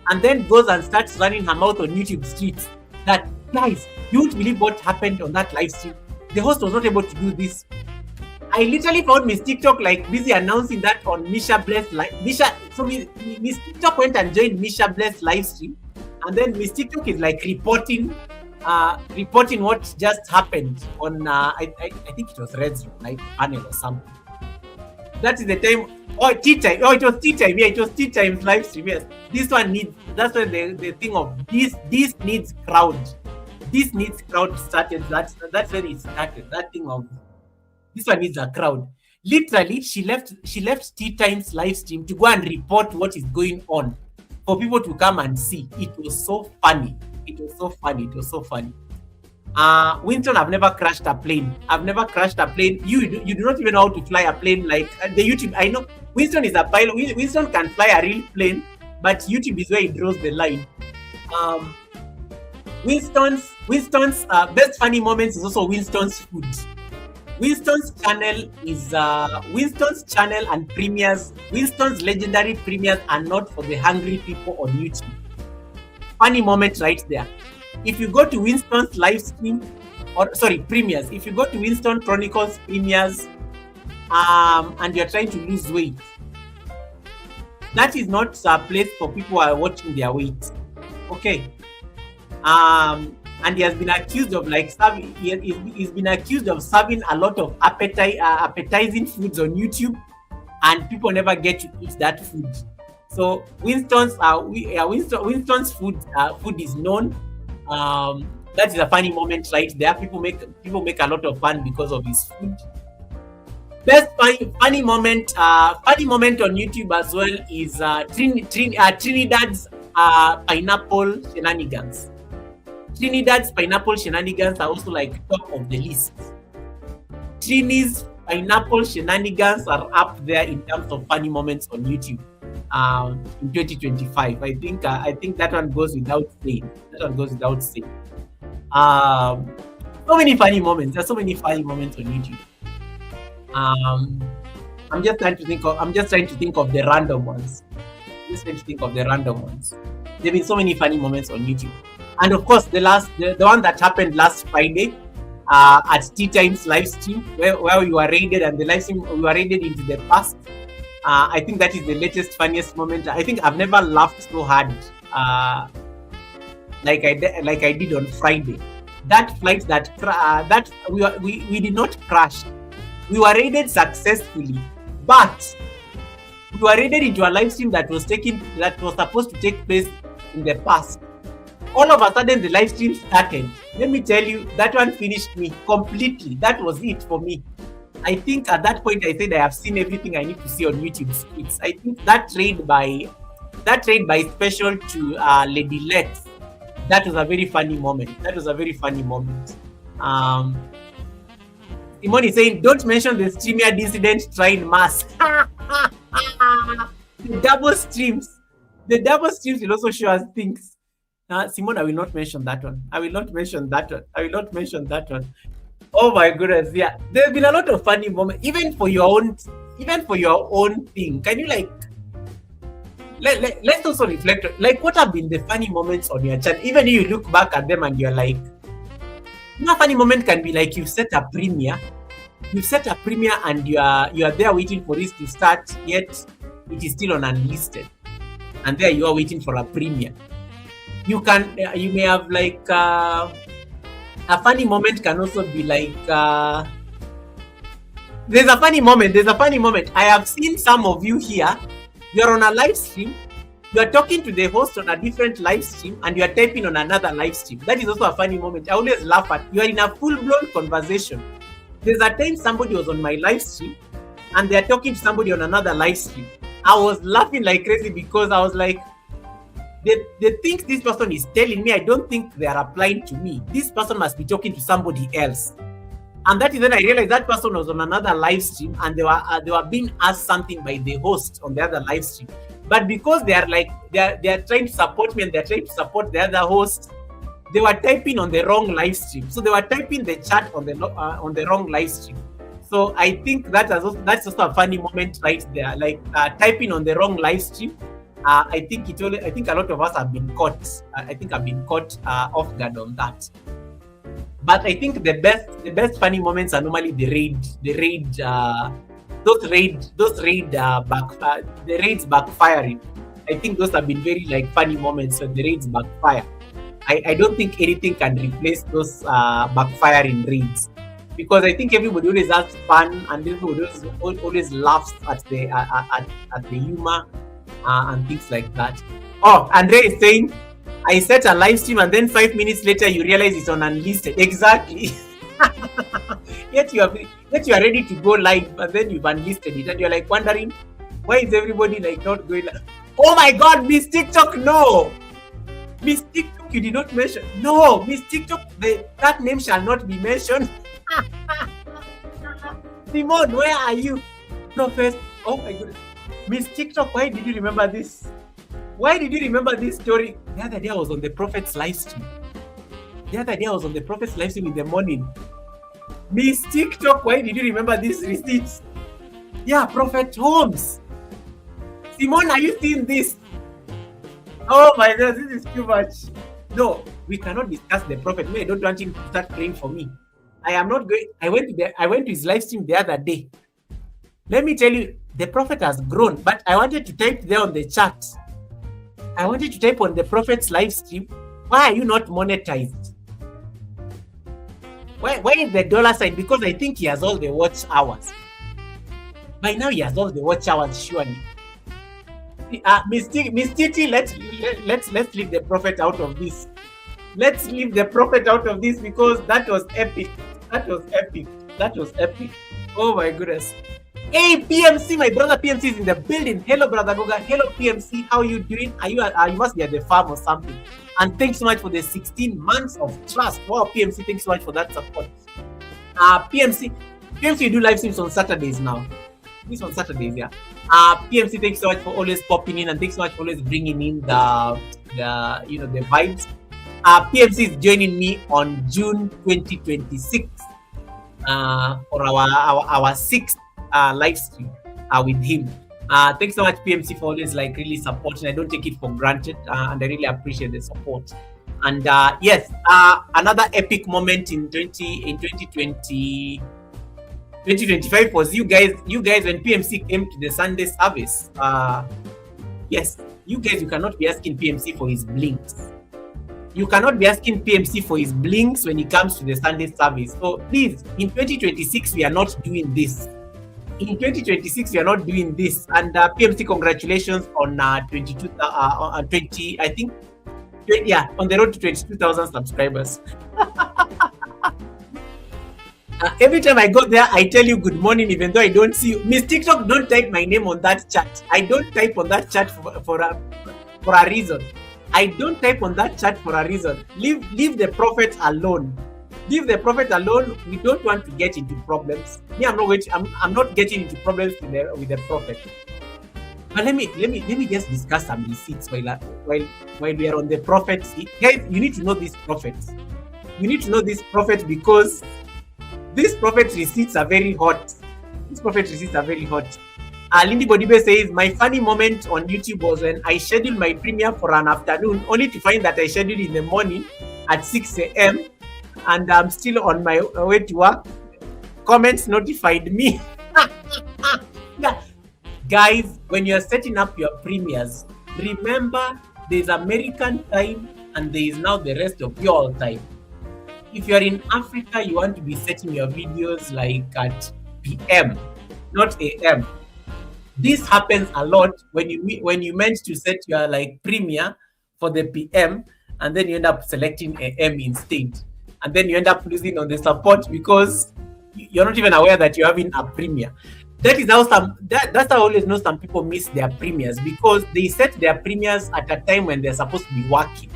and then goes and starts running her mouth on YouTube streets. That, guys, you won't believe what happened on that live stream. The host was not able to do this. I literally found Miss TikTok like busy announcing that on Misha Bless live. So Miss TikTok went and joined Misha Bless live stream, and then Miss TikTok is like reporting what just happened on I think it was Red's like panel or something. That is the time. Oh, tea time. Oh, it was tea time. Yeah, it was tea time live stream. Yes, this one needs. That's when the thing of this needs crowd. This needs crowd started. That's when it started. That thing of this one needs a crowd. Literally, she left Tea Time's live stream to go and report what is going on for people to come and see. It was so funny. Winston, I've never crashed a plane. You do not even know how to fly a plane like the YouTube. I know Winston is a pilot. Winston can fly a real plane, but YouTube is where he draws the line. Winston's best funny moments is also Winston's food. Winston's channel and premieres. Winston's legendary premieres are not for the hungry people on YouTube. Funny moment right there. If you go to Winston's live stream, premieres. If you go to Winston Chronicles premieres, and you're trying to lose weight, that is not a place for people who are watching their weight. Okay. And he has been accused of serving. He's been accused of serving a lot of appetizing foods on YouTube, and people never get to eat that food. So Winston's food is known. That is a funny moment right there. People make a lot of fun because of his food. Best funny moment on YouTube as well is Trinidad's pineapple shenanigans. Trinidad's pineapple shenanigans are also like top of the list. Trini's pineapple shenanigans are up there in terms of funny moments on YouTube in 2025. I think that one goes without saying. So many funny moments. There's so many funny moments on YouTube. I'm just trying to think of the random ones. There've been so many funny moments on YouTube. And of course, the one that happened last Friday at Tea Time's live stream, where we were raided, and the live stream we were raided into the past. I think that is the latest funniest moment. I think I've never laughed so hard like I did on Friday. That flight that we did not crash. We were raided successfully, but we were raided into a live stream that was supposed to take place in the past. All of a sudden, the live stream started. Let me tell you, that one finished me completely. That was it for me. I think at that point I said I have seen everything I need to see on YouTube Streets. I think that raid by special to Lady Lex, that was a very funny moment. That was a very funny moment. Simone is saying, don't mention the streamer dissident trying mass. The double streams. The double streams will also show us things. Simone, I will not mention that one. I will not mention that one. I will not mention that one. Oh my goodness, yeah. There's been a lot of funny moments, even for your own thing. Can you let's also reflect, like, what have been the funny moments on your channel? Even if you look back at them and you're like, a funny moment can be like you've set a premiere and you are there waiting for this to start, yet it is still on unlisted, and there you are waiting for a premiere. You may have like a funny moment can also be like there's a funny moment. I have seen some of you here. You're on a live stream, you are talking to the host on a different live stream, and you are typing on another live stream. That is also a funny moment. I always laugh at you are in a full-blown conversation. There's a time somebody was on my live stream and they're talking to somebody on another live stream. I was laughing like crazy because I was like, they think this person is telling me. I don't think they are applying to me. This person must be talking to somebody else. And that is when I realized that person was on another live stream and they were being asked something by the host on the other live stream. But because they are trying to support me and they're trying to support the other host, they were typing on the wrong live stream. So they were typing the chat on the wrong live stream. So I think that's also a funny moment right there, like typing on the wrong live stream. I think a lot of us have been caught. I think I've been caught off guard on that. But I think the best funny moments are normally the raids backfiring. I think those have been very like funny moments. So the raids backfire. I don't think anything can replace those backfiring raids, because I think everybody always has fun and everybody always laughs at the humor and things like that. Oh, Andre is saying, I set a live stream and then 5 minutes later you realize it's on unlisted. Exactly. yet you are ready to go live and then you've unlisted it and you're like wondering, why is everybody like not going live? Oh my God, Miss TikTok, no! Miss TikTok, you did not mention. No, Miss TikTok, that name shall not be mentioned. Simone, where are you? Professor, oh my goodness. Miss TikTok, why did you remember this? Why did you remember this story? The other day I was on the Prophet's live stream. In the morning. Miss TikTok, why did you remember these receipts? Yeah, Prophet Holmes. Simone, are you seeing this? Oh my God, this is too much. No, we cannot discuss the Prophet. I don't want him to start praying for me. I am not going. I went to his live stream the other day. Let me tell you, the Prophet has grown, but I wanted to type there on the chat. I wanted to type on the Prophet's live stream, why are you not monetized? Why is the dollar sign? Because I think he has all the watch hours. By now he has all the watch hours, surely. Miss Titi, let's leave the Prophet out of this. Let's leave the Prophet out of this because that was epic. That was epic. Oh my goodness. Hey PMC, my brother PMC is in the building. Hello brother Goga. Hello PMC, how are you doing? You must be at the farm or something. And thanks so much for the 16 months of trust. Wow, PMC, thanks so much for that support. PMC, you do live streams on Saturdays now. This on Saturdays, yeah. PMC, thanks so much for always popping in and thanks so much for always bringing in the vibes. PMC is joining me on June 2026 for our 6th live stream with him. Thanks so much PMC for always like really supporting. I don't take it for granted and I really appreciate the support. And yes, another epic moment in 2020 2025 was you guys when PMC came to the Sunday service. Yes, you guys, you cannot be asking PMC for his blinks. You cannot be asking PMC for his blinks when it comes to the Sunday service. So please, in 2026, we are not doing this. In 2026, we are not doing this. And PMC, congratulations on 20, I think, on the road to 22,000 subscribers. Every time I go there, I tell you good morning, even though I don't see you. Miss TikTok, don't type my name on that chat. I don't type on that chat for a reason. I don't type on that chat for a reason. Leave the prophet alone. Leave the prophet alone. We don't want to get into problems. Me, I'm not getting into problems with the prophet. But let me just discuss some receipts while we are on the prophet. Guys, you need to know this prophet. You need to know this prophet because these prophet receipts are very hot. These prophet receipts are very hot. Lindy Bodibe says, my funny moment on YouTube was when I scheduled my premiere for an afternoon, only to find that I scheduled in the morning at 6 a.m. and I'm still on my way to work. Comments notified me. Yeah. Guys, when you're setting up your premieres, remember there's American time and there is now the rest of your time. If you're in Africa, you want to be setting your videos like at PM, not AM. This happens a lot when you meant to set your like premiere for the PM and then you end up selecting AM instead. And then you end up losing on the support because you're not even aware that you're having a premiere. That is how that's how I always know some people miss their premieres because they set their premieres at a time when they're supposed to be working.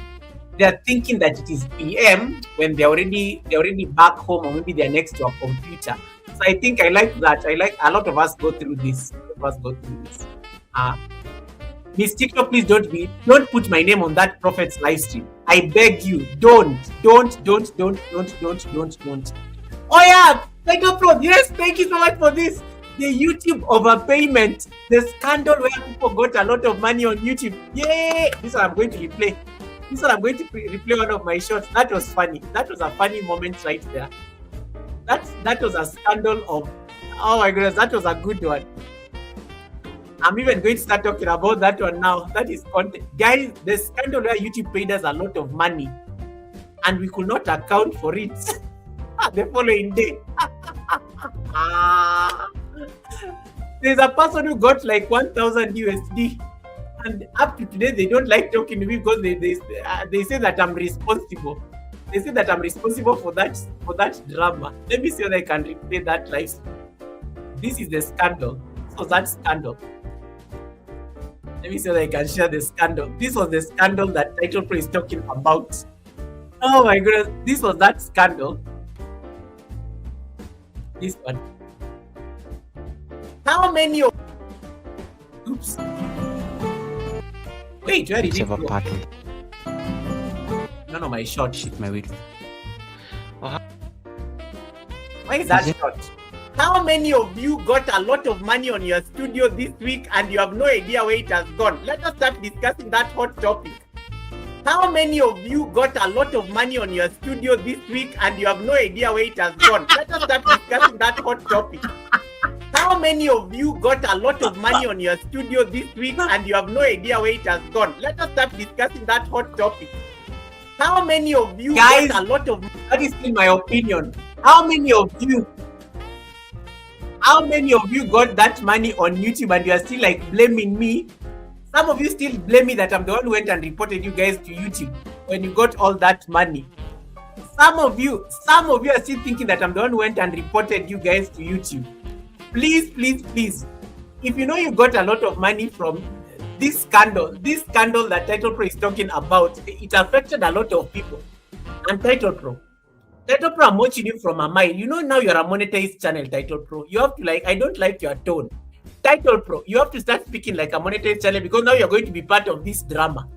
They are thinking that it is PM when they're already back home or maybe they're next to a computer. So I think I like that. I like a lot of us go through this. Miss TikTok, please don't put my name on that prophet's live stream. I beg you, don't. Oh yeah, Title Pro, yes, thank you so much for this. The YouTube overpayment, the scandal where people got a lot of money on YouTube. Yay! This one I'm going to replay. Replay one of my shots. That was funny. That was a funny moment right there. That was a scandal of, oh my goodness, that was a good one. I'm even going to start talking about that one now. That is content. Guys, the scandal where YouTube paid us a lot of money and we could not account for it the following day. There's a person who got like 1,000 USD and up to today they don't like talking to me because they say that I'm responsible. They say that I'm responsible for that drama. Let me see if I can replay that live. This is the scandal. So that scandal. Let me see if I can share the scandal. This was the scandal that Title Pro is talking about. Oh my goodness, this was that scandal. This one. How many of... Oops. Wait, where did it go? No, my shot. Shit, my weight. Why is that shot? How many of you got a lot of money on your studio this week and you have no idea where it has gone? Let us start discussing that hot topic. How many of you got a lot of money on your studio this week and you have no idea where it has gone? Let us start discussing that hot topic. How many of you got a lot of money on your studio this week and you have no idea where it has gone? Let us start discussing that hot topic. How many of you guys got a lot of... That is still my opinion. How many of you got that money on YouTube and you are still like blaming me? Some of you still blame me that I'm the one who went and reported you guys to YouTube when you got all that money. Some of you are still thinking that I'm the one who went and reported you guys to YouTube. Please. If you know you got a lot of money from this scandal that Title Pro is talking about, it affected a lot of people. And Title Pro, I'm watching you from a mile. You know now you're a monetized channel, Title Pro. You have to I don't like your tone. Title Pro, you have to start speaking like a monetized channel because now you're going to be part of this drama.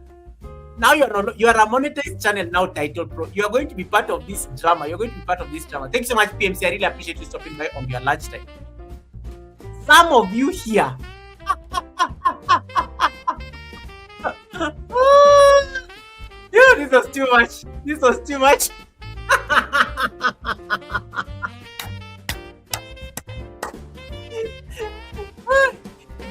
Now you are a monetized channel now, Title Pro. You are going to be part of this drama. You're going to be part of this drama. Thank you so much, PMC. I really appreciate you stopping by on your lunchtime. Some of you here. Yeah, this was too much.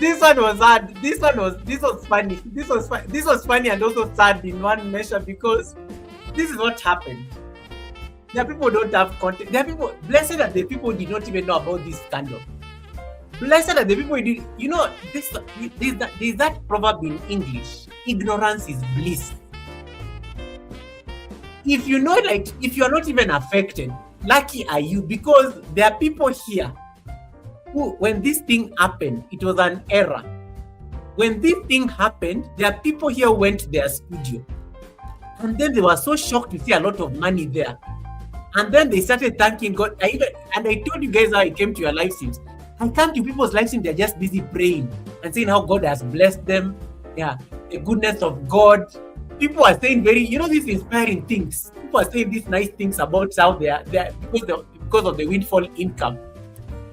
This one was hard. This was funny. This was funny and also sad in one measure because this is what happened. There are people who don't have content. There are people. Blessed are the people who did not even know about this scandal. Blessed are the people who did. You know, there's that proverb in English: ignorance is bliss. If you know, like, if you are not even affected, lucky are you, because there are people here who, when this thing happened, it was an error. When this thing happened, there are people here who went to their studio, and then they were so shocked to see a lot of money there, and then they started thanking God. I told you guys how I came to your live streams. I come to people's live streams; they're just busy praying and saying how God has blessed them. Yeah, the goodness of God. People are saying these inspiring things. People are saying these nice things about how they are because of the windfall income.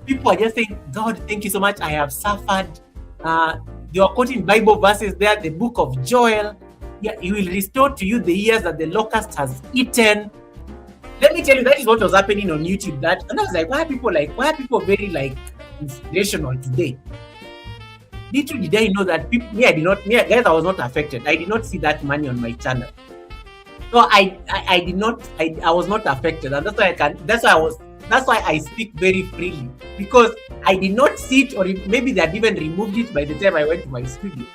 People are just saying, God, thank you so much. I have suffered. They are quoting Bible verses there, the book of Joel. Yeah, He will restore to you the years that the locust has eaten. Let me tell you, that is what was happening on YouTube. And I was like, why are people very inspirational today? Little did I know that guys, I was not affected. I did not see that money on my channel. So I was not affected. And that's why I speak very freely, because I did not see it, or maybe they had even removed it by the time I went to my studio.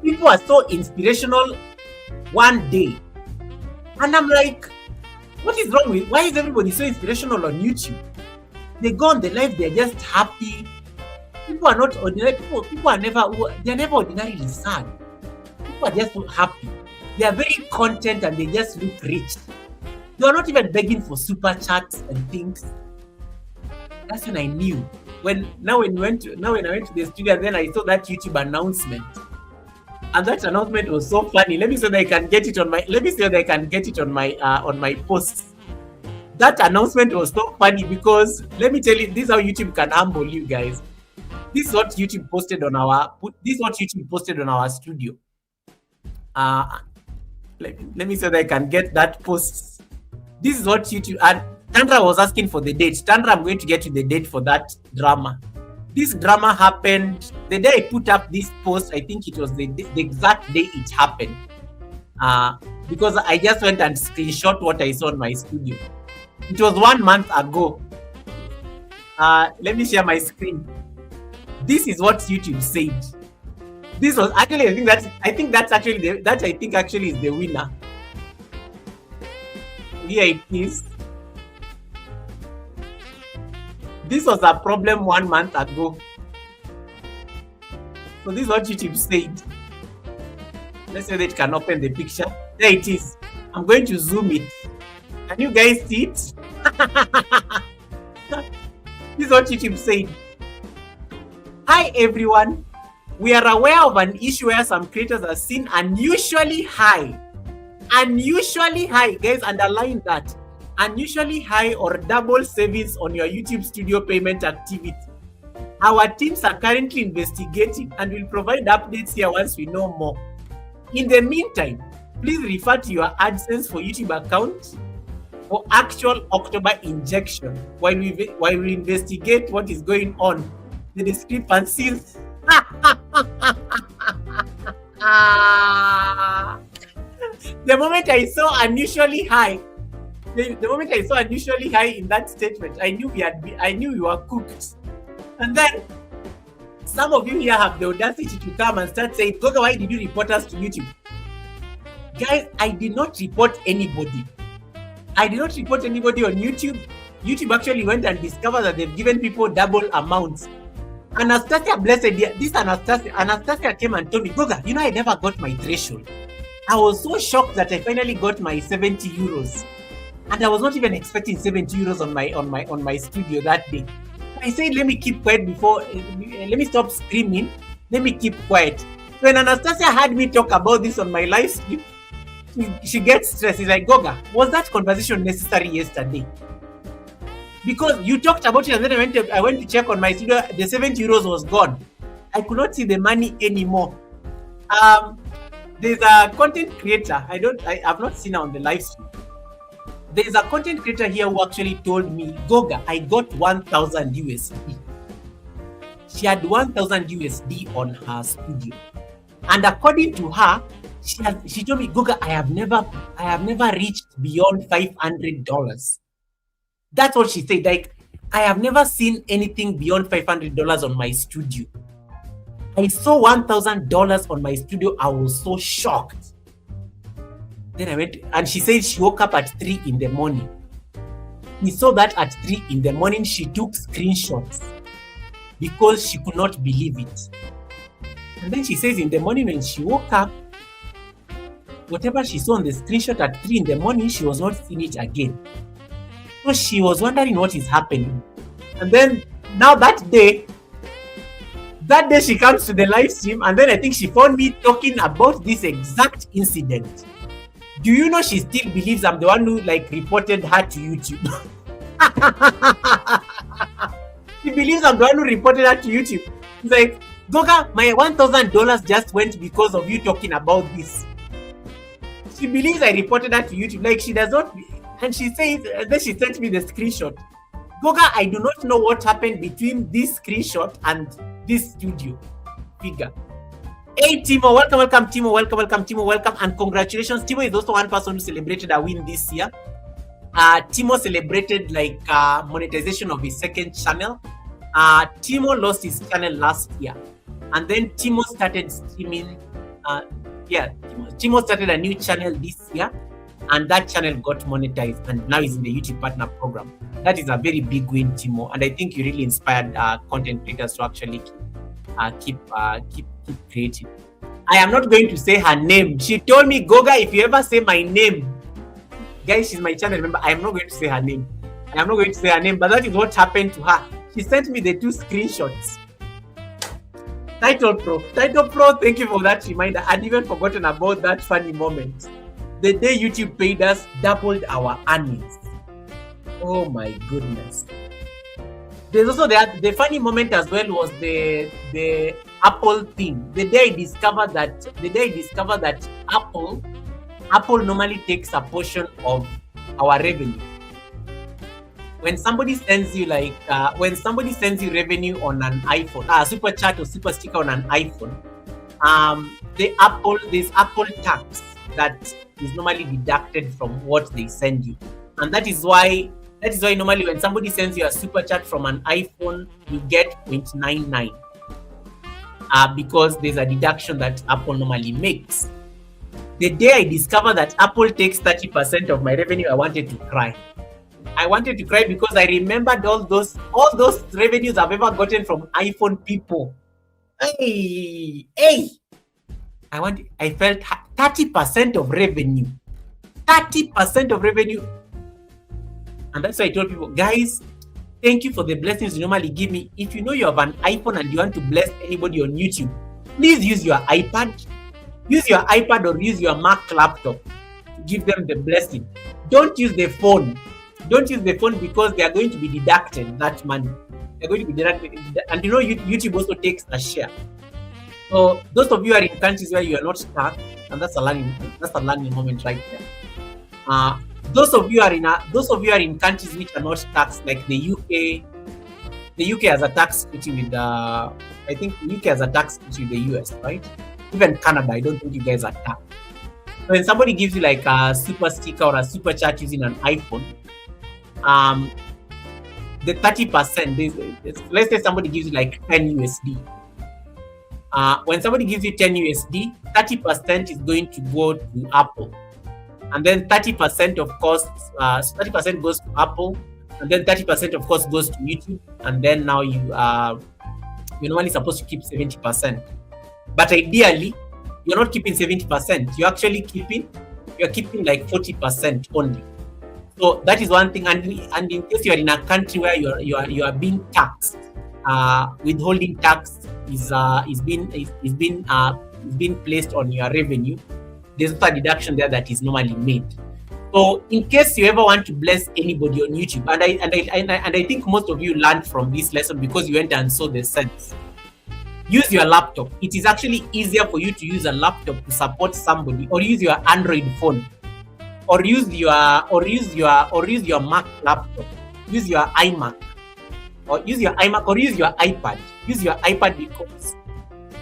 People are so inspirational one day. And I'm like, what is wrong why is everybody so inspirational on YouTube? They go on the live, they're just happy. People are not ordinary people. They're never ordinarily sad. People are just so happy. They are very content and they just look rich. They are not even begging for super chats and things. That's when I knew. When I went to the studio, and then I saw that YouTube announcement. And that announcement was so funny. Let me see that I can get it on my posts. That announcement was so funny because, let me tell you, this is how YouTube can humble you guys. This is what YouTube posted on our studio. Let me see that I can get that post. This is what YouTube, and Tandra was asking for the date. Tandra, I'm going to get you the date for that drama. This drama happened the day I put up this post. I think it was the exact day it happened. Because I just went and screenshot what I saw in my studio. It was 1 month ago. Let me share my screen. This is what YouTube said. This was actually, I think that's actually is the winner. Here it is. This was a problem 1 month ago. So this is what YouTube said. Let's say that it can open the picture. There it is. I'm going to zoom it. Can you guys see it? This is what YouTube said. Hi everyone. We are aware of an issue where some creators are seen unusually high. Unusually high. Guys, underline that. Unusually high or double savings on your YouTube studio payment activity. Our teams are currently investigating and will provide updates here once we know more. In the meantime, please refer to your AdSense for YouTube account for actual October injection while we investigate what is going on. The discrepancies. The moment I saw unusually high, in that statement, I knew we were cooked. And then some of you here have the audacity to come and start saying, Goga, why did you report us to YouTube? Guys, I did not report anybody. I did not report anybody on YouTube. YouTube actually went and discovered that they've given people double amounts. Anastasia, Anastasia came and told me, Goga, I never got my threshold. I was so shocked that I finally got my 70 euros. And I was not even expecting 70 euros on my studio that day. I said, let me keep quiet let me stop screaming. Let me keep quiet. When Anastasia had me talk about this on my live stream, she gets stressed. She's like, Goga, was that conversation necessary yesterday? Because you talked about it, and then I went to check on my studio. The 70 euros was gone. I could not see the money anymore. There's a content creator. I have not seen her on the live stream. There's a content creator here who actually told me, Goga, I got 1,000 USD. she had 1,000 USD on her studio. And according to her, she told me, Goga, I have never reached beyond $500. That's what she said. Like, I have never seen anything beyond $500 on my studio. I saw $1,000 on my studio. I was so shocked. Then I went, and she said she woke up at 3 in the morning. We saw that at 3 in the morning. She took screenshots because she could not believe it. And then she says in the morning when she woke up, whatever she saw on the screenshot at 3 in the morning, she was not seeing it again. So she was wondering what is happening. And then now that day she comes to the live stream, and then I think she found me talking about this exact incident. Do you know she still believes I'm the one who like reported her to YouTube? She believes I'm the one who reported her to YouTube. She's like, Goga, my $1,000 just went because of you talking about this. She believes I reported her to YouTube. Like, she does not. And she says, then she sent me the screenshot. Goga, I do not know what happened between this screenshot and this studio figure. Hey, Timo, welcome, Timo, welcome, and congratulations. Timo is also one person who celebrated a win this year. Timo celebrated like monetization of his second channel. Timo lost his channel last year, and then Timo started streaming. Timo started a new channel this year, and that channel got monetized, and now he's in the YouTube Partner Program. That is a very big win, Timo, and I think you really inspired content creators to actually keep creating. I am not going to say her name. She told me, Goga, if you ever say my name, guys, she's my channel member. I am not going to say her name. But that is what happened to her. She sent me the 2 screenshots. Title Pro, thank you for that reminder. I'd even forgotten about that funny moment. The day YouTube paid us, doubled our earnings. Oh my goodness. There's also the funny moment as well was the Apple thing. The day I discovered that Apple normally takes a portion of our revenue. When somebody sends you revenue on an iPhone, super chat or super sticker on an iPhone, there's Apple tax that is normally deducted from what they send you, and that is why normally when somebody sends you a super chat from an iPhone, you get 0.99 because there's a deduction that Apple normally makes. The day I discovered that Apple takes 30% of my revenue, I wanted to cry. Because I remembered all those revenues I've ever gotten from iPhone people. Hey! I felt 30% of revenue. 30% of revenue. And that's why I told people, guys, thank you for the blessings you normally give me. If you know you have an iPhone and you want to bless anybody on YouTube, please use your iPad. Use your iPad or use your Mac laptop to give them the blessing. Don't use the phone. Because they are going to be deducted that money. They're going to be deducted. And you know, YouTube also takes a share. So those of you who are in countries where you are not taxed, and that's a learning moment right there. Those of you are in countries which are not taxed, like the UK. The UK has a tax treaty with I think the UK has a tax treaty with the US, right? Even Canada, I don't think you guys are taxed. So when somebody gives you like a super sticker or a super chat using an iPhone, the 30%, let's say somebody gives you like 10 USD. When somebody gives you 10 USD, 30% is going to go to Apple. And then 30% of course, 30% goes to Apple. And then 30% of course goes to YouTube. And then now you're normally supposed to keep 70%. But ideally, you're not keeping 70%. You're actually keeping like 40% only. So that is one thing. And in case you are in a country where you are being taxed, withholding tax is being placed on your revenue. There's a deduction there that is normally made. So in case you ever want to bless anybody on YouTube, and I think most of you learned from this lesson because you went and saw the sense. Use your laptop. It is actually easier for you to use a laptop to support somebody, or use your Android phone, or use your Mac laptop. Use your iMac. or use your iMac or use your iPad. Use your iPad because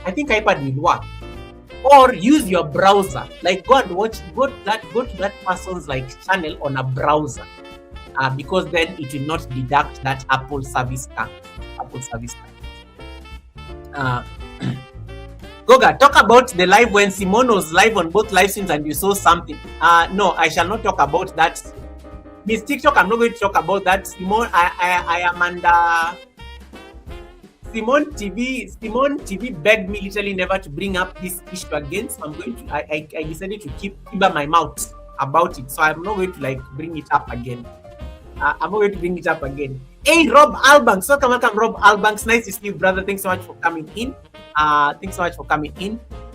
I think iPad will work. Or use your browser. Like go and watch, go to that person's like channel on a browser. Because then it will not deduct that Apple service tax. Goga, talk about the live when Simone was live on both live streams and you saw something. No, I shall not talk about that. Miss TikTok, I'm not going to talk about that. Simone, I am under Simone TV begged me literally never to bring up this issue again. So I decided to keep my mouth about it. So I'm not going to like bring it up again. I'm not going to bring it up again. Hey, Rob Albanks. Welcome, Rob Albanks. Nice to see you, brother. Thanks so much for coming in.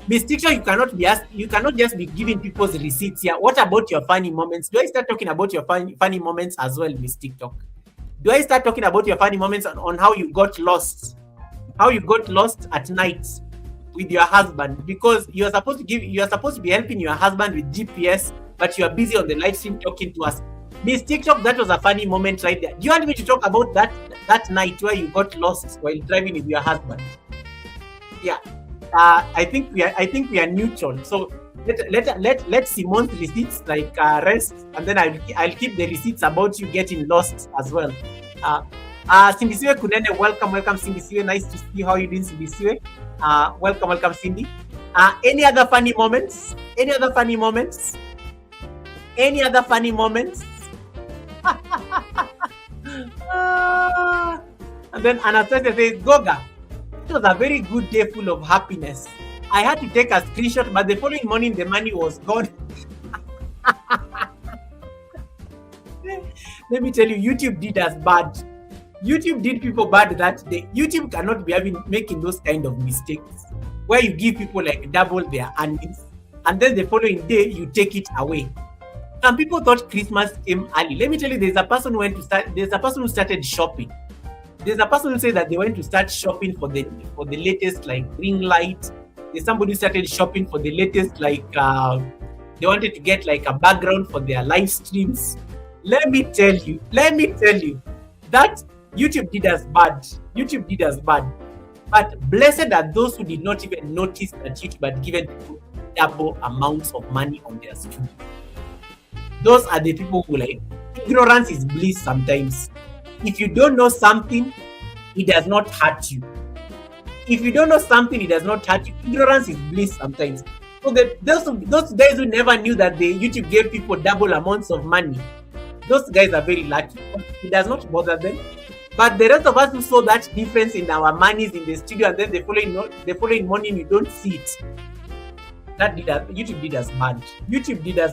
Miss TikTok, you cannot just be giving people's receipts here. What about your funny moments? Do I start talking about your funny moments as well, Miss TikTok? Do I start talking about your funny moments on how you got lost? How you got lost at night with your husband? Because you are supposed to be helping your husband with GPS, but you are busy on the live stream talking to us. Miss TikTok, that was a funny moment right there. Do you want me to talk about that night where you got lost while driving with your husband? Yeah. I think we are neutral. So let Simone's receipts like rest, and then I'll keep the receipts about you getting lost as well. Cindy Kunene, welcome Cindy Siwe. Nice to see you. How are you doing, Cindy Siwe? Welcome Cindy. Any other funny moments? And then Anastasia says, Goga, it was a very good day full of happiness. I had to take a screenshot, but the following morning the money was gone. Let me tell you, YouTube did us bad. YouTube did people bad that day. YouTube cannot be making those kind of mistakes where you give people like double their earnings and then the following day you take it away. Some people thought Christmas came early. Let me tell you, there's a person who started shopping. There's a person who said that they went to start shopping for the latest like ring light. There's somebody who started shopping for the latest like they wanted to get like a background for their live streams. Let me tell you that YouTube did us bad. But blessed are those who did not even notice that YouTube had given people double amounts of money on their studio. Those are the people who like, ignorance is bliss sometimes. If you don't know something, it does not hurt you. Ignorance is bliss sometimes. So those guys who never knew that the YouTube gave people double amounts of money, those guys are very lucky. It does not bother them. But the rest of us who saw that difference in our monies in the studio and then the following morning you don't see it. YouTube did us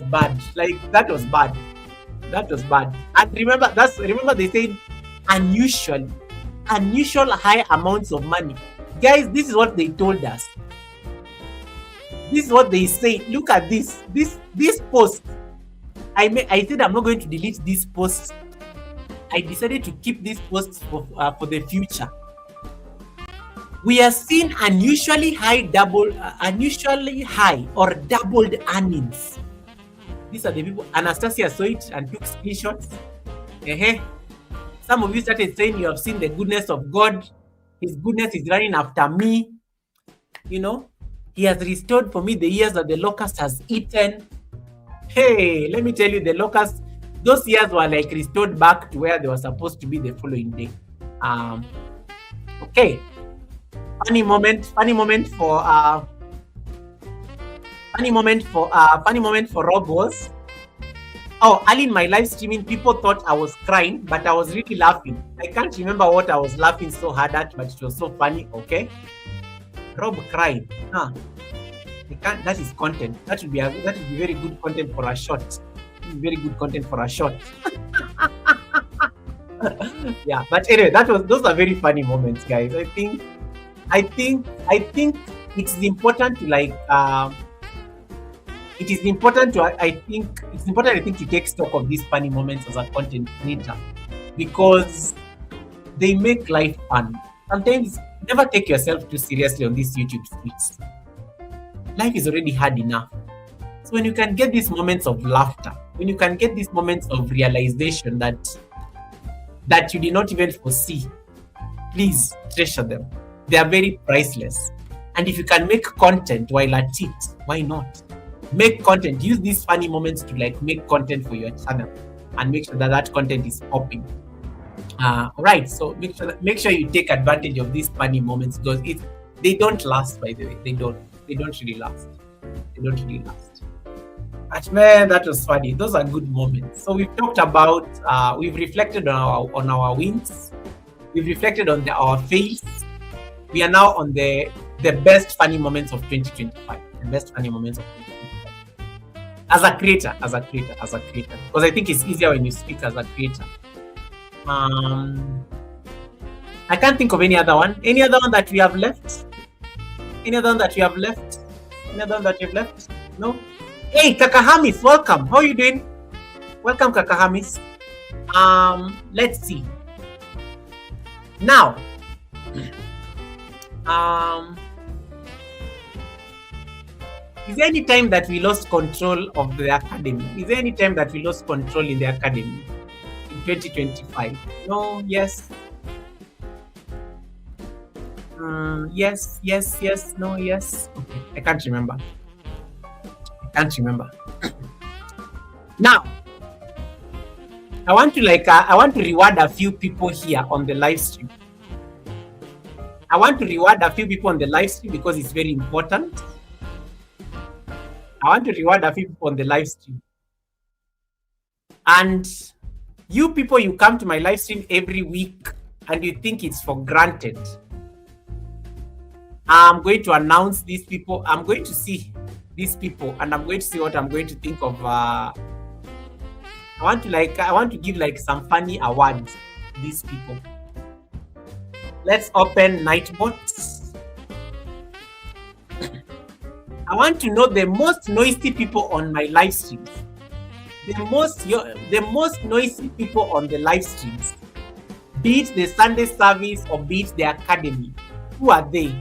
bad. Like that was bad. And remember they said unusual high amounts of money. Guys, this is what they told us. This is what they say. Look at this post. I said I'm not going to delete this post. I decided to keep this post for the future. We are seeing unusually high or doubled earnings. These are the people. Anastasia saw it and took screenshots. Some of you started saying you have seen the goodness of God. His goodness is running after me. You know, He has restored for me the years that the locust has eaten. Hey, let me tell you, the locust, those years were like restored back to where they were supposed to be the following day. Okay. Funny moment for Rob was, early in my live streaming, people thought I was crying, but I was really laughing. I can't remember what I was laughing so hard at, but it was so funny. Okay, Rob cried. That is content. That would be very good content for a shot. Yeah, but anyway, those are very funny moments, guys. I think it's important to to take stock of these funny moments as a content creator, because they make life fun. Sometimes never take yourself too seriously on these YouTube streets. Life is already hard enough. So when you can get these moments of laughter, when you can get these moments of realization that you did not even foresee, Please treasure them. They are very priceless. And if you can make content while at it, why not? Make content. Use these funny moments to like make content for your channel and make sure that that content is popping. Right. So make sure you take advantage of these funny moments because they don't last. By the way, they don't really last. They don't really last. But man, that was funny. Those are good moments. So we've talked about, we've reflected on our wins. We've reflected on our fails. We are now on the best funny moments of 2025. The best funny moments of 2025. As a creator. Because I think it's easier when you speak as a creator. I can't think of any other one. Any other one that we have left? No? Hey, Kakahamis, welcome. How are you doing? Welcome, Kakahamis. Let's see. Now, is there any time that we lost control of the academy? Is there any time that we lost control in the academy in 2025? No, yes. Yes, no, yes. Okay, I can't remember. Now, I want to reward a few people here on the live stream. I want to reward a few people on the live stream because it's very important. I want to reward a few people on the live stream. And you people, you come to my live stream every week and you think it's for granted. I'm going to announce these people. I'm going to see these people and I'm going to see what I'm going to think of. I want to give like some funny awards to these people. Let's open Nightbot. I want to know the most noisy people on my live streams. The most noisy people on the live streams. Be it the Sunday service or be it the academy. Who are they?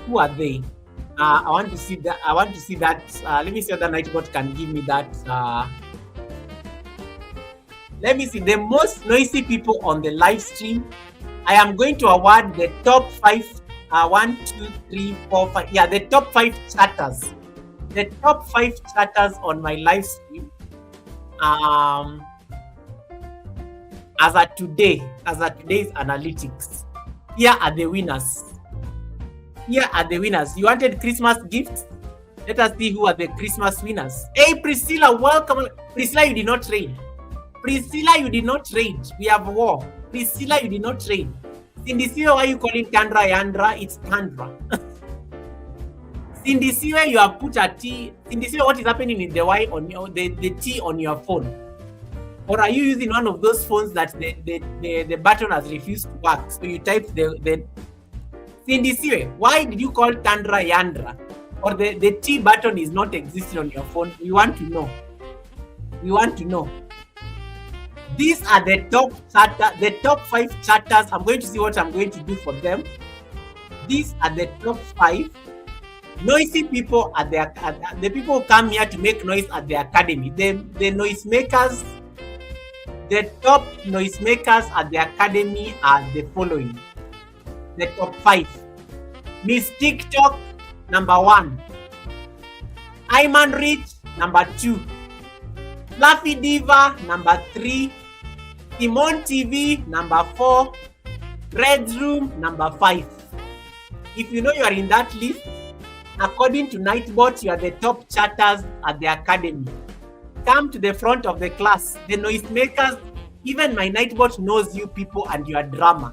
I want to see that. Let me see if the Nightbot can give me that. Let me see the most noisy people on the live stream. I am going to award the top 5. 1, 2, 3, 4, 5. Yeah, the top 5 chatters. The top 5 chatters on my live stream. As at today's analytics. Here are the winners. You wanted Christmas gifts? Let us see who are the Christmas winners. Hey, Priscilla, welcome. Priscilla, you did not trade. We have war. Priscilla, you did not trade. Sindisiwe, why are you calling Tandra Yandra? It's Tandra. Sindisiwe, you have put a T. Sindisiwe, what is happening in the Y on the T on your phone? Or are you using one of those phones that the button has refused to work? So you type the Sindisiwe, why did you call Tandra Yandra? Or the T button is not existing on your phone? We want to know. These are the top 5 chatters. I'm going to see what I'm going to do for them. These are the top 5 noisy people at the people who come here to make noise at the academy. The noise makers, the top noise makers at the academy are the following. The top 5. Miss TikTok, number 1. Iman Rich, number 2. Fluffy Diva, number 3. Timon TV, number 4. Red Room, number 5. If you know you are in that list, according to Nightbot, you are the top chatters at the academy. Come to the front of the class. The noisemakers, even my Nightbot knows you people and your drama.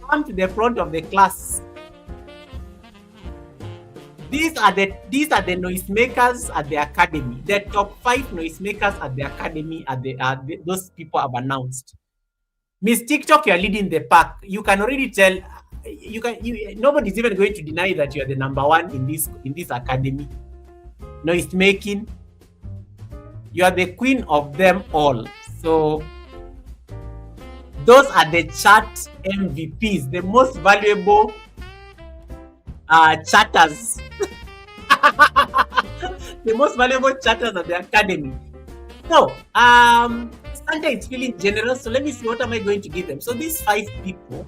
Come to the front of the class. These are the noisemakers at the academy. The top 5 noisemakers at the academy are those people I've announced. Miss TikTok, you are leading the pack. You can already tell. Nobody's even going to deny that you are the number 1 in this academy. Noise making. You are the queen of them all. So those are the chat MVPs, the most valuable chatters. The most valuable chatters of the academy. So Santa is feeling generous, so let me see what am I going to give them. So these 5 people,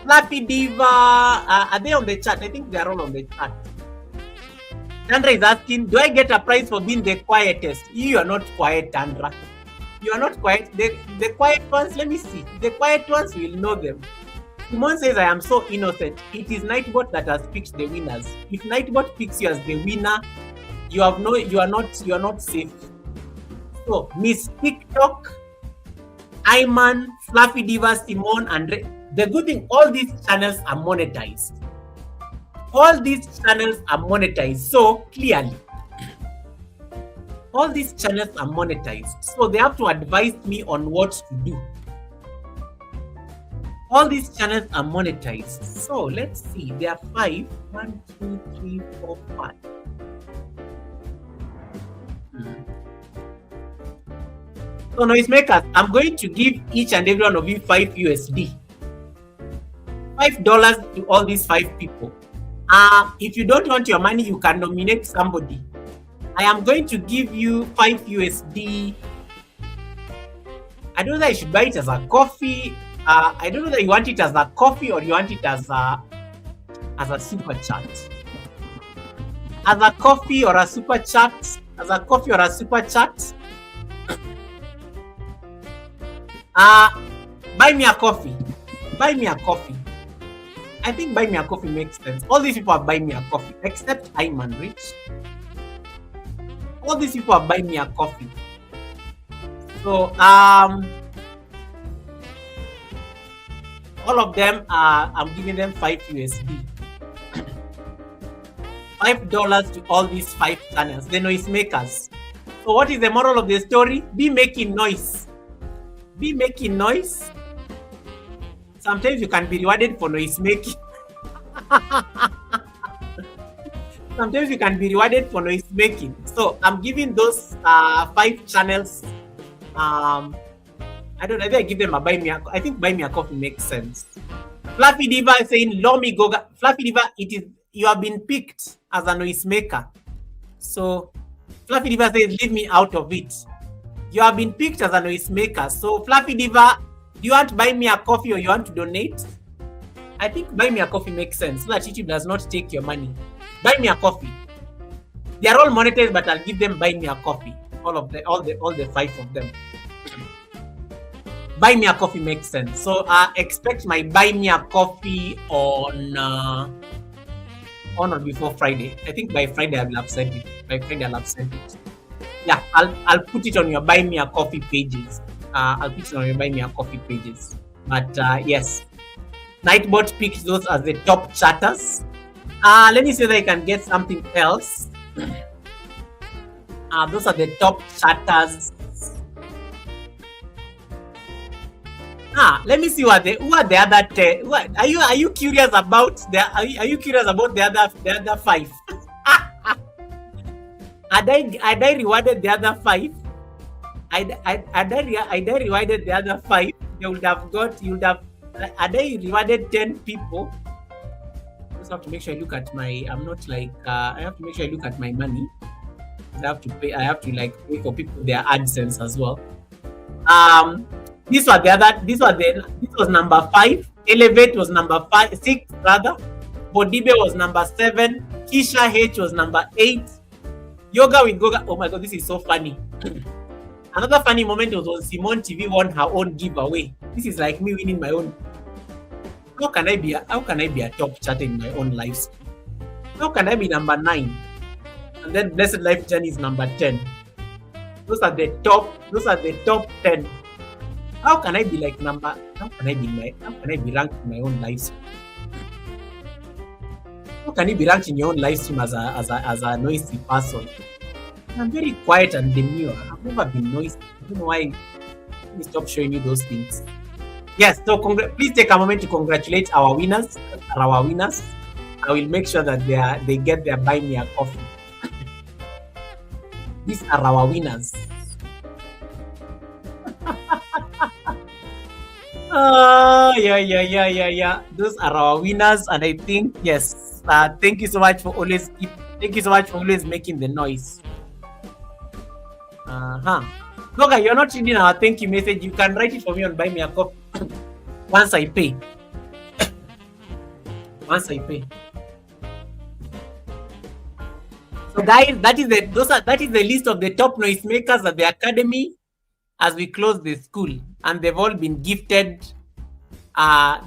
Flappy Diva, are they on the chat? I think they are all on the chat. Tandra is asking, do I get a prize for being the quietest? You are not quiet, Tandra. You are not quiet. The quiet ones, let me see. The quiet ones, will know them. Simon says, I am so innocent. It is Nightbot that has picked the winners. If Nightbot picks you as the winner, you are not safe. So Miss TikTok, Iman, Fluffy Diva, Simone, and the good thing, all these channels are monetized. All these channels are monetized. So clearly, all these channels are monetized. So they have to advise me on what to do. All these channels are monetized. So let's see. There are 5. 1, 2, 3, 4, 5. So noisemakers, I'm going to give each and every one of you 5 USD. $5 to all these 5 people. If you don't want your money, you can nominate somebody. I am going to give you 5 USD. I don't know that I should buy it as a coffee. I don't know that you want it as a coffee or you want it as a super chat. As a coffee or a super chat. As a coffee or a super chat. Buy me a coffee. Buy me a coffee. I think buy me a coffee makes sense. All these people are buying me a coffee, except Iman Rich. All these people are buying me a coffee. So all of them I'm giving them 5 USD. $5 to all these 5 channels, the noise makers. So what is the moral of the story? Be making noise. Be making noise. Sometimes you can be rewarded for noise making. Sometimes you can be rewarded for noise making. So I'm giving those 5 channels. I don't know. I think I give them a buy me. I think buy me a coffee makes sense. Fluffy Diva is saying, Lomi Goga. Fluffy Diva, you have been picked as a noise maker. So Fluffy Diva says, leave me out of it. You have been picked as a noise maker. So Fluffy Diva, do you want to buy me a coffee or you want to donate? I think buy me a coffee makes sense so that YouTube does not take your money. Buy me a coffee. They are all monetized, but I'll give them buy me a coffee. All the 5 of them. Buy me a coffee makes sense. So expect my buy me a coffee on or before Friday. I think by Friday I will have sent it. Yeah, I'll put it on your buy me a coffee pages. I'll put it on your buy me a coffee pages. But yes, Nightbot picked those as the top chatters. Let me see if I can get something else. Those are the top chatters. Let me see who are the other 10. Are you curious about the other 5? Had I rewarded the other 5? Had I rewarded the other 5? Had I rewarded 10 people? I just have to make sure I look at my. I have to make sure I look at my money. I have to pay for people their AdSense as well. This was number 5. Elevate was number 6 rather. Bodibe was number 7. Kisha H was number 8. Yoga with Goga. Oh my god, this is so funny. Another funny moment was when Simone TV won her own giveaway. This is like me winning my own. How can I be a top chatter in my own live stream? How can I be number 9? And then Blessed Life Journey is number 10. Those are the top 10. How can I be ranked in my own live stream? How can you be ranked in your own live stream as a noisy person? I'm very quiet and demure. I've never been noisy. I don't know why. Let me stop showing you those things. Yes, so please take a moment to congratulate our winners. I will make sure that they get their buy me a coffee. These are our winners. Yeah. Those are our winners, and I think yes. Thank you so much for always making the noise. Goga, you're not reading our thank you message. You can write it for me on Buy Me a Coffee. Once I pay. Once I pay. So guys, that is the list of the top noisemakers at the academy as we close the school, and they've all been gifted.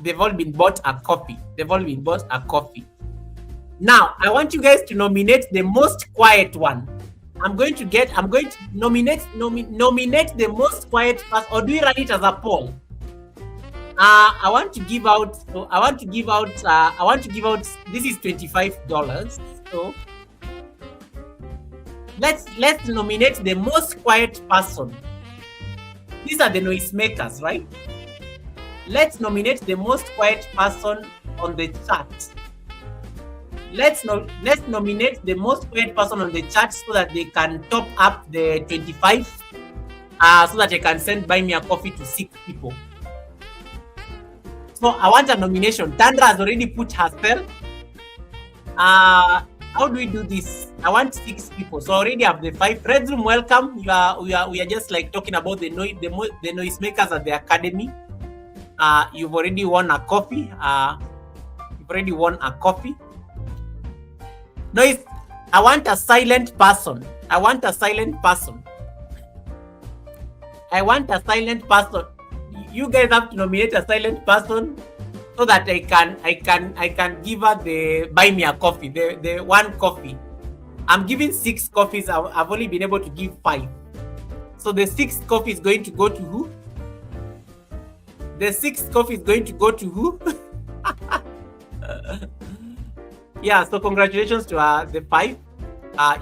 They've all been bought a coffee. Now I want you guys to nominate the most quiet one. I'm going to nominate the most quiet person, or do we run it as a poll? I want to give out. This is $25. So let's nominate the most quiet person. These are the noisemakers, right? Let's nominate the most quiet person on the chat. Let's nominate the most quiet person on the chat so that they can top up the 25. So that I can send Buy Me a Coffee to 6 people. So I want a nomination. Tandra has already put herself. How do we do this? I want 6 people. So I already have the 5. Red Room, welcome. We are just like talking about the noisemakers at the academy. You've already won a coffee. Noise. I want a silent person. You guys have to nominate a silent person so that I can give her the Buy Me a Coffee, the one coffee. I'm giving 6 coffees. I've only been able to give 5. So the 6th coffee is going to go to who? Yeah, so congratulations to the 5.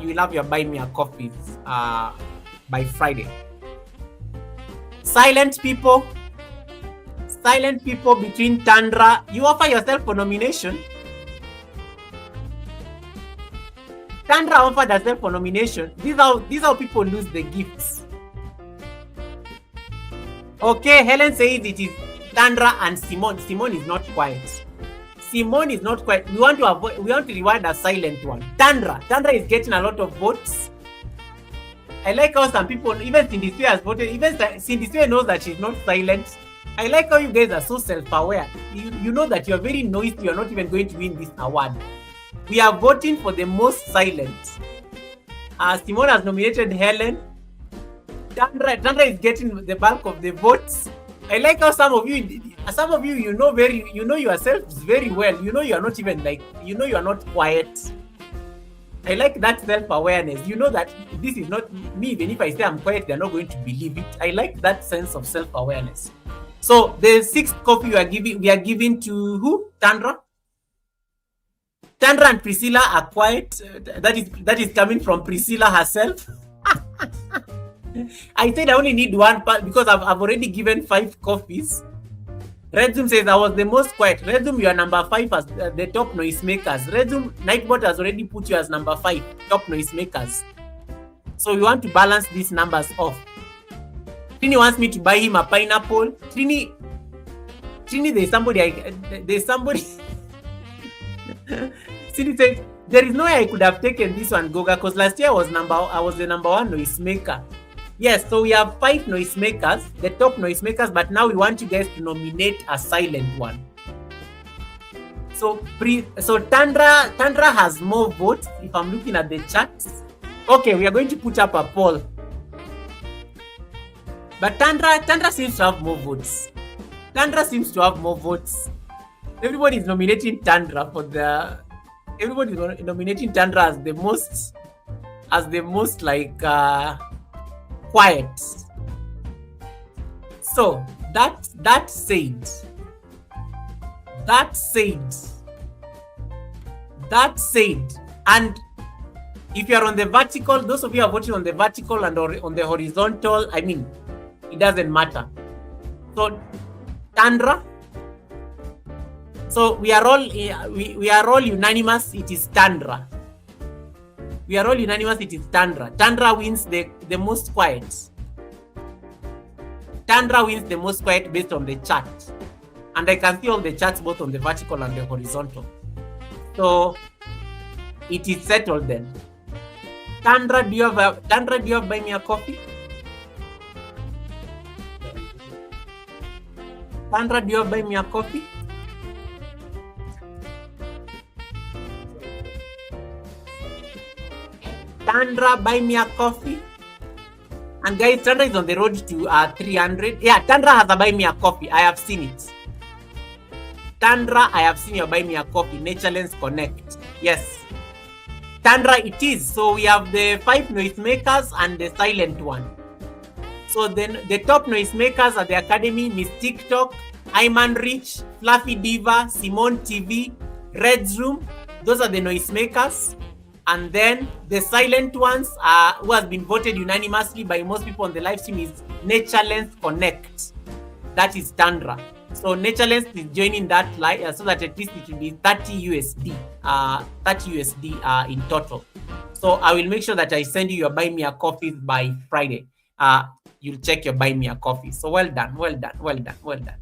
You will have your Buy Me a Coffees by Friday. Silent people between Tandra. You offer yourself for nomination. Tandra offered herself for nomination. These are how people lose the gifts. Okay, Helen says it is Tandra and Simone. Simone is not quiet. We want to reward a silent one. Tandra is getting a lot of votes. I like how some people, even Cindy has voted. Even Cindy knows that she's not silent. I like how you guys are so self-aware. You know that you're very noisy. You're not even going to win this award. We are voting for the most silent. Simone has nominated Helen. Tandra is getting the bulk of the votes. I like how some of you you know yourselves very well. You know you are not even you are not quiet. I like that self-awareness. You know that this is not me. Even if I say I'm quiet, they're not going to believe it. I like that sense of self-awareness. So the 6th coffee we are giving to who? Tandra and Priscilla are quiet. That is coming from Priscilla herself. I said I only need one because I've already given 5 coffees. Red Zoom says I was the most quiet. Red Zoom, you are number 5 as the top noisemakers. Red Zoom, Nightbot has already put you as number 5, top noisemakers. So we want to balance these numbers off. Trini wants me to buy him a pineapple. Trini, there's somebody. Trini says there is no way I could have taken this one, Goga, because last year I was the number 1 noisemaker. Yes, so we have 5 noisemakers, the top noisemakers, but now we want you guys to nominate a silent one. So Tandra has more votes if I'm looking at the charts. Okay, we are going to put up a poll. But Tandra seems to have more votes. Everybody is nominating Tandra as the most like quiet. So that said, and if you are on the vertical, those of you are voting on the vertical and on the horizontal, I mean, it doesn't matter. So Tandra. So we are all unanimous. It is Tandra. Tandra wins the most quiet. Tandra wins the most quiet based on the chart. And I can see all the charts both on the vertical and the horizontal. So it is settled then. Tandra, do you have buy me a coffee? Tandra, do you have buy me a coffee? Tandra, buy me a coffee. And guys, Tandra is on the road to 300. Yeah, Tandra has a buy me a coffee. I have seen it. Tandra, I have seen you buy me a coffee. Nature Lens Connect. Yes. Tandra, it is. So we have the 5 noisemakers and the silent one. So then the top noisemakers at the Academy, Miss TikTok, Iman Rich, Fluffy Diva, Simone TV, Red's Room. Those are the noisemakers. And then the silent ones who has been voted unanimously by most people on the live stream is Nature Lens Connect. That is Tandra. So Nature Lens is joining that live so that at least it will be 30 USD, 30 USD in total. So I will make sure that I send you your buy me a coffee by Friday. You'll check your buy me a coffee. So well done, well done, well done, well done.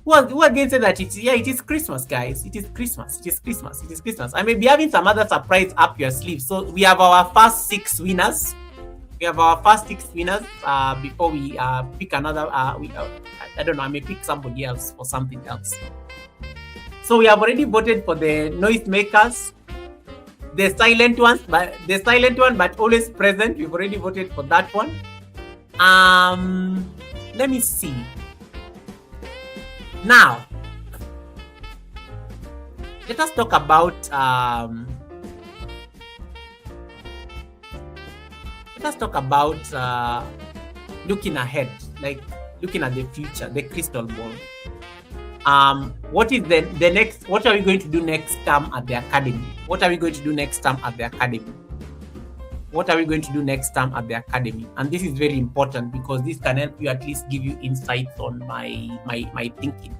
Who again said that it is Christmas, guys. It is Christmas. It is Christmas. It is Christmas. I may be having some other surprise up your sleeve. So we have our first 6 winners. We have our first 6 winners before we pick another. I don't know. I may pick somebody else for something else. So we have already voted for the noisemakers, the silent ones, but the silent one, but always present. We've already voted for that one. Let me see. Now, let us talk about looking ahead, like looking at the future, the crystal ball. What is the next? What are we going to do next term at the Academy? What are we going to do next term at the Academy? What are we going to do next term at the Academy? And this is very important because this can help you at least give you insights on my thinking.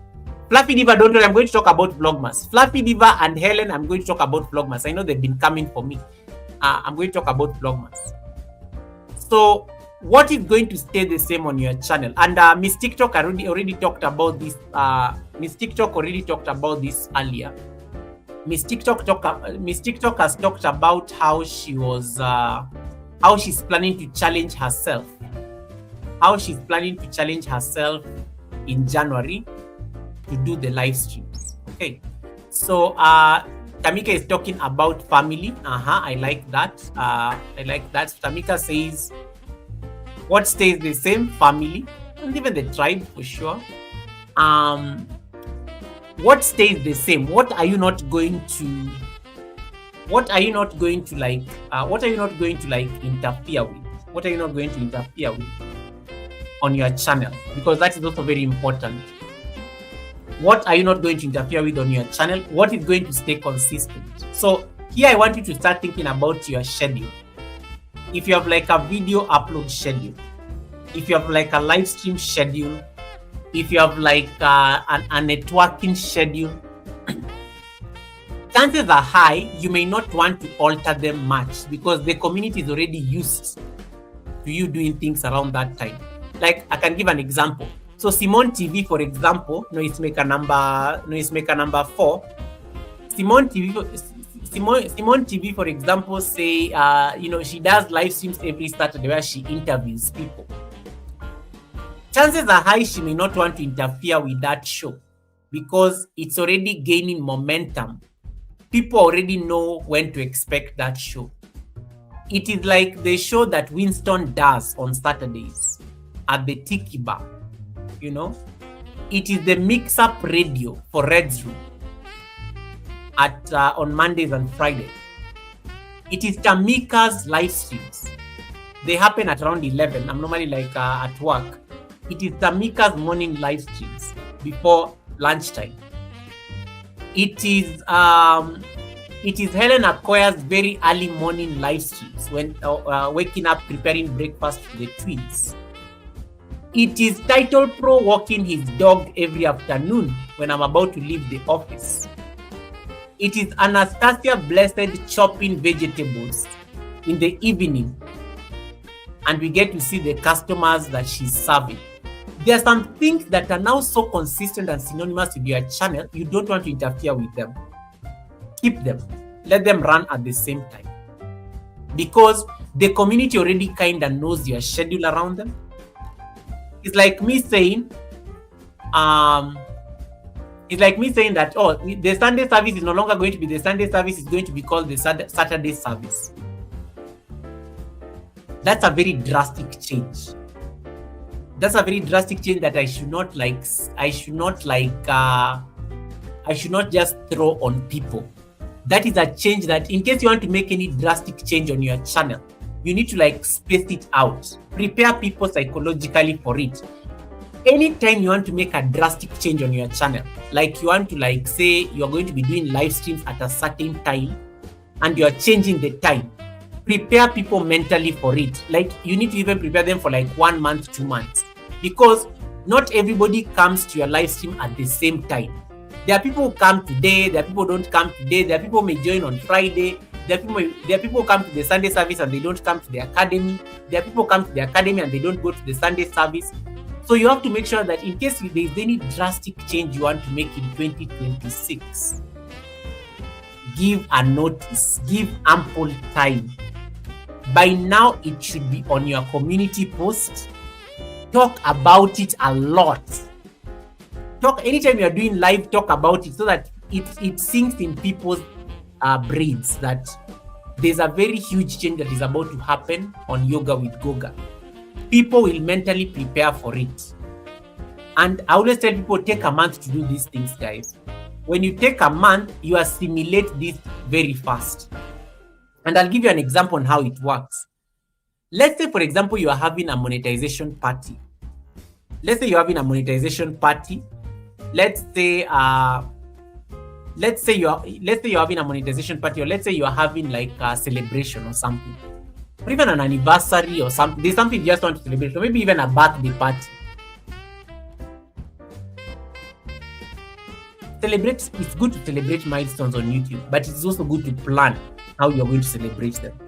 Fluffy Diva, don't worry, I'm going to talk about Vlogmas. Fluffy Diva and Helen, I'm going to talk about Vlogmas. I know they've been coming for me. I'm going to talk about Vlogmas. So what is going to stay the same on your channel? And Miss TikTok already talked about this. Miss TikTok already talked about this earlier. Miss TikTok has talked about how she was how she's planning to challenge herself. How she's planning to challenge herself in January to do the live streams. Okay. So Tamika is talking about family. I like that. I like that. Tamika says what stays the same? Family. And even the tribe for sure. What stays the same? What are you not going to like interfere with? What are you not going to interfere with on your channel? Because that is also very important. What are you not going to interfere with on your channel? What is going to stay consistent? So here I want you to start thinking about your schedule. If you have like a video upload schedule, if you have like a live stream schedule, if you have like a networking schedule, chances are high you may not want to alter them much because the community is already used to you doing things around that time. Like I can give an example. So Simone TV, for example, noisemaker number 4. Simone TV, for example, say she does live streams every Saturday where she interviews people. Chances are high she may not want to interfere with that show because it's already gaining momentum. People already know when to expect that show. It is like the show that Winston does on Saturdays at the Tiki Bar. It is the mix-up radio for Red's Room on Mondays and Fridays. It is Tamika's live streams. They happen at around 11. I'm normally at work. It is Tamika's morning live streams before lunchtime. It is Helen Akoya's very early morning live streams when waking up preparing breakfast for the twins. It is Title Pro walking his dog every afternoon when I'm about to leave the office. It is Anastasia Blessed chopping vegetables in the evening, and we get to see the customers that she's serving. There are some things that are now so consistent and synonymous with your channel, you don't want to interfere with them. Keep them. Let them run at the same time. because the community already kind of knows your schedule around them. It's like me saying, that, oh, the Sunday service is no longer going to be the Sunday service, it's going to be called the Saturday service. That's a very drastic change. That's a very drastic change that I should not just throw on people. That is a change that, in case you want to make any drastic change on your channel, you need to space it out. Prepare people psychologically for it. Anytime you want to make a drastic change on your channel, like you want to say you're going to be doing live streams at a certain time and you're changing the time, prepare people mentally for it. You need to even prepare them for 1 month, 2 months, because not everybody comes to your live stream at the same time. There are people who come today, there are people who don't come today, there are people who may join on Friday, there are people who come to the Sunday service and they don't come to the academy, there are people who come to the academy and they don't go to the Sunday service. So you have to make sure that in case there is any drastic change you want to make in 2026, give a notice, give ample time. By now, it should be on your community post. Talk about it a lot. Anytime you're doing live, talk about it so that it sinks in people's brains that there's a very huge change that is about to happen on Yoga with Goga. People will mentally prepare for it. And I always tell people, take a month to do these things, guys. When you take a month, you assimilate this very fast. And I'll give you an example on how it works. Let's say, for example, you are having a monetization party. Let's say you're having a monetization party. Let's say you're having a monetization party, or let's say you're having a celebration or something, or even an anniversary or something. There's something you just want to celebrate, or maybe even a birthday party. It's good to celebrate milestones on YouTube, but it's also good to plan how you're going to celebrate them.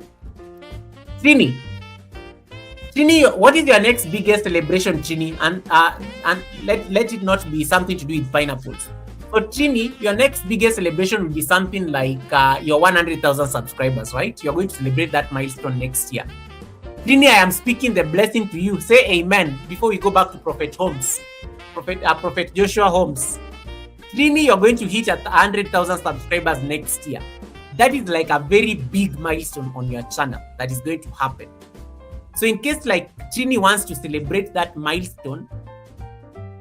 Trini, what is your next biggest celebration, Trini? And let it not be something to do with pineapples. For Trini, your next biggest celebration will be something like your 100,000 subscribers, right? You're going to celebrate that milestone next year. Trini, I am speaking the blessing to you. Say amen before we go back to Prophet Holmes, Prophet Joshua Holmes. Trini, you're going to hit at 100,000 subscribers next year. That is a very big milestone on your channel that is going to happen. So in case Trini wants to celebrate that milestone,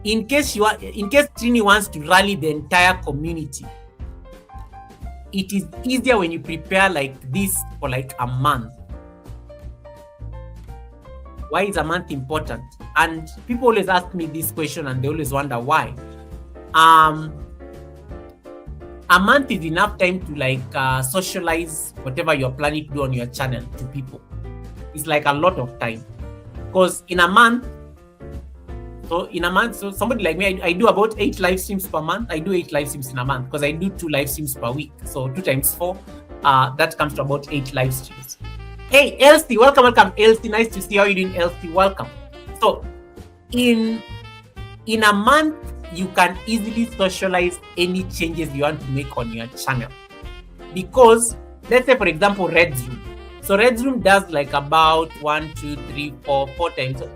in case Trini wants to rally the entire community, it is easier when you prepare this for a month. Why is a month important? And people always ask me this question and they always wonder why. A month is enough time to socialize whatever you're planning to do on your channel to people. It's a lot of time, because in a month, so somebody like me, I do about 8 live streams per month. I do 8 live streams in a month because I do 2 live streams per week. So 2 times 4, that comes to about 8 live streams. Hey, Elsie, welcome, Elsie. Nice to see how you're doing, Elsie. Welcome. So in a month, you can easily socialize any changes you want to make on your channel. Because let's say, for example, Red Room. So Red Room does about 1, 2, 3, 4 times. So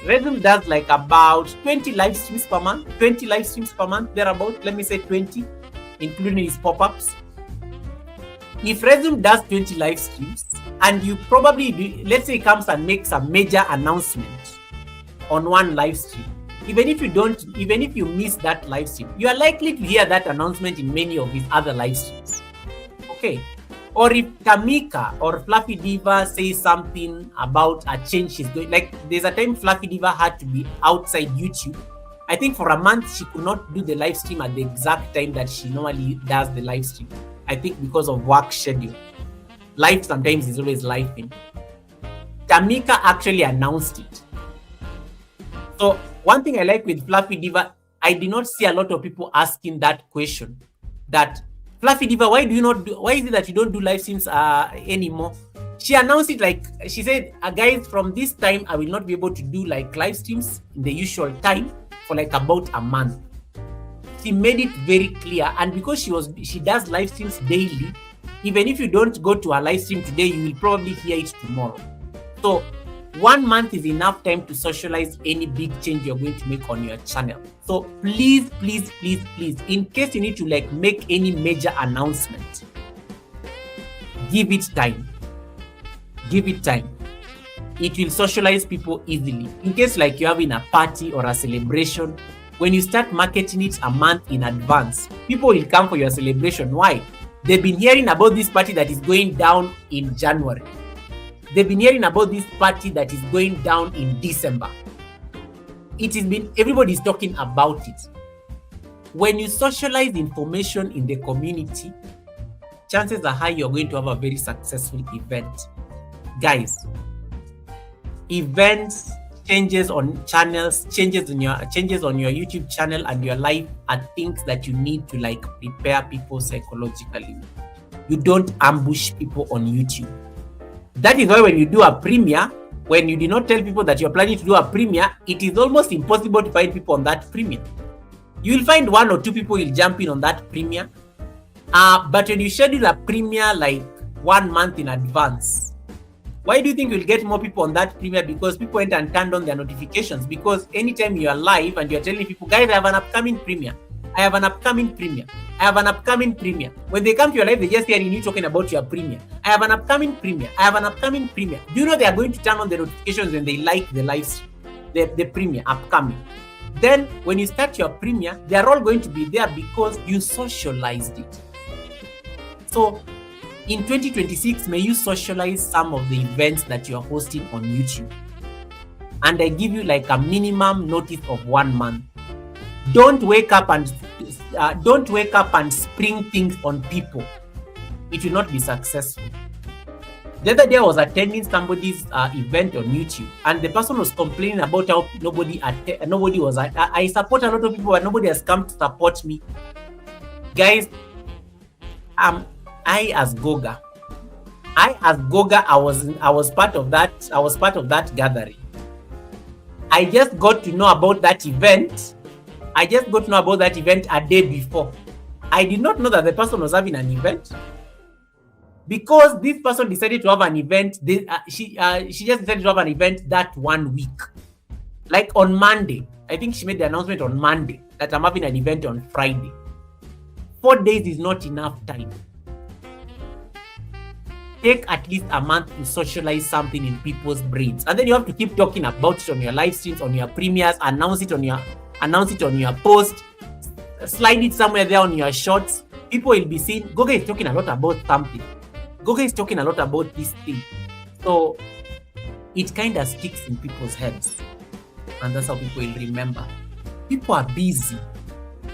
Red Room does about 20 live streams per month. 20 live streams per month, thereabout. Let me say 20, including his pop-ups. If Red Room does 20 live streams, and you probably do, let's say he comes and makes a major announcement on one live stream, even if you miss that live stream, you are likely to hear that announcement in many of his other live streams. Okay. Or if Tamika or Fluffy Diva says something about a change she's doing, there's a time Fluffy Diva had to be outside YouTube. I think for a month she could not do the live stream at the exact time that she normally does the live stream. I think because of work schedule. Life sometimes is always life in. Tamika actually announced it. So one thing I like with Fluffy Diva, I did not see a lot of people asking that question. That Fluffy Diva, why is it that you don't do live streams anymore? She announced it she said, guys, from this time I will not be able to do live streams in the usual time for about a month. She made it very clear, and because she does live streams daily, Even if you don't go to our live stream today, you will probably hear it tomorrow. So 1 month is enough time to socialize any big change you're going to make on your channel. So please, please, please, please, in case you need to like make any major announcement, give it time. Give it time. It will socialize people easily. In case like you're having a party or a celebration, when you start marketing it a month in advance, people will come for your celebration. Why? They've been hearing about this party that is going down in January. They've been hearing about this party that is going down in December. It has been, everybody's talking about it. When you socialize information in the community, chances are high you're going to have a very successful event. Guys, events, changes on channels, changes on your YouTube channel and your life are things that you need to like prepare people psychologically. You don't ambush people on YouTube. That is why when you do a premiere, when you do not tell people that you're planning to do a premiere, it is almost impossible to find people on that premiere. You will find 1 or 2 people will jump in on that premiere. But when you schedule a premiere like 1 month in advance, why do you think you'll get more people on that premiere? Because people went and turned on their notifications. Because anytime you are live and you're telling people, guys, I have an upcoming premiere. I have an upcoming premiere. I have an upcoming premiere. When they come to your live, they just hear you talking about your premiere. I have an upcoming premiere. I have an upcoming premiere. Do you know they are going to turn on the notifications when they like the live stream, the premiere upcoming? Then when you start your premiere, they are all going to be there because you socialized it. So in 2026, may you socialize some of the events that you are hosting on YouTube. And I give you like a minimum notice of 1 month. Don't wake up and spring things on people. It will not be successful. The other day I was attending somebody's event on YouTube, and the person was complaining about how nobody was. I support a lot of people, but nobody has come to support me. Guys, I as Goga, I was part of that. I was part of that gathering. I just got to know about that event. I just got to know about that event a day before. I did not know that the person was having an event. Because this person decided to have an event, she just decided to have an event that 1 week. Like on Monday. I think she made the announcement on Monday that I'm having an event on Friday. 4 days is not enough time. Take at least a month to socialize something in people's brains. And then you have to keep talking about it on your live streams, on your premieres, announce it on your post, slide it somewhere there on your shorts. People will be seeing, Goga is talking a lot about something. Goga is talking a lot about this thing. So it kind of sticks in people's heads. And that's how people will remember. People are busy.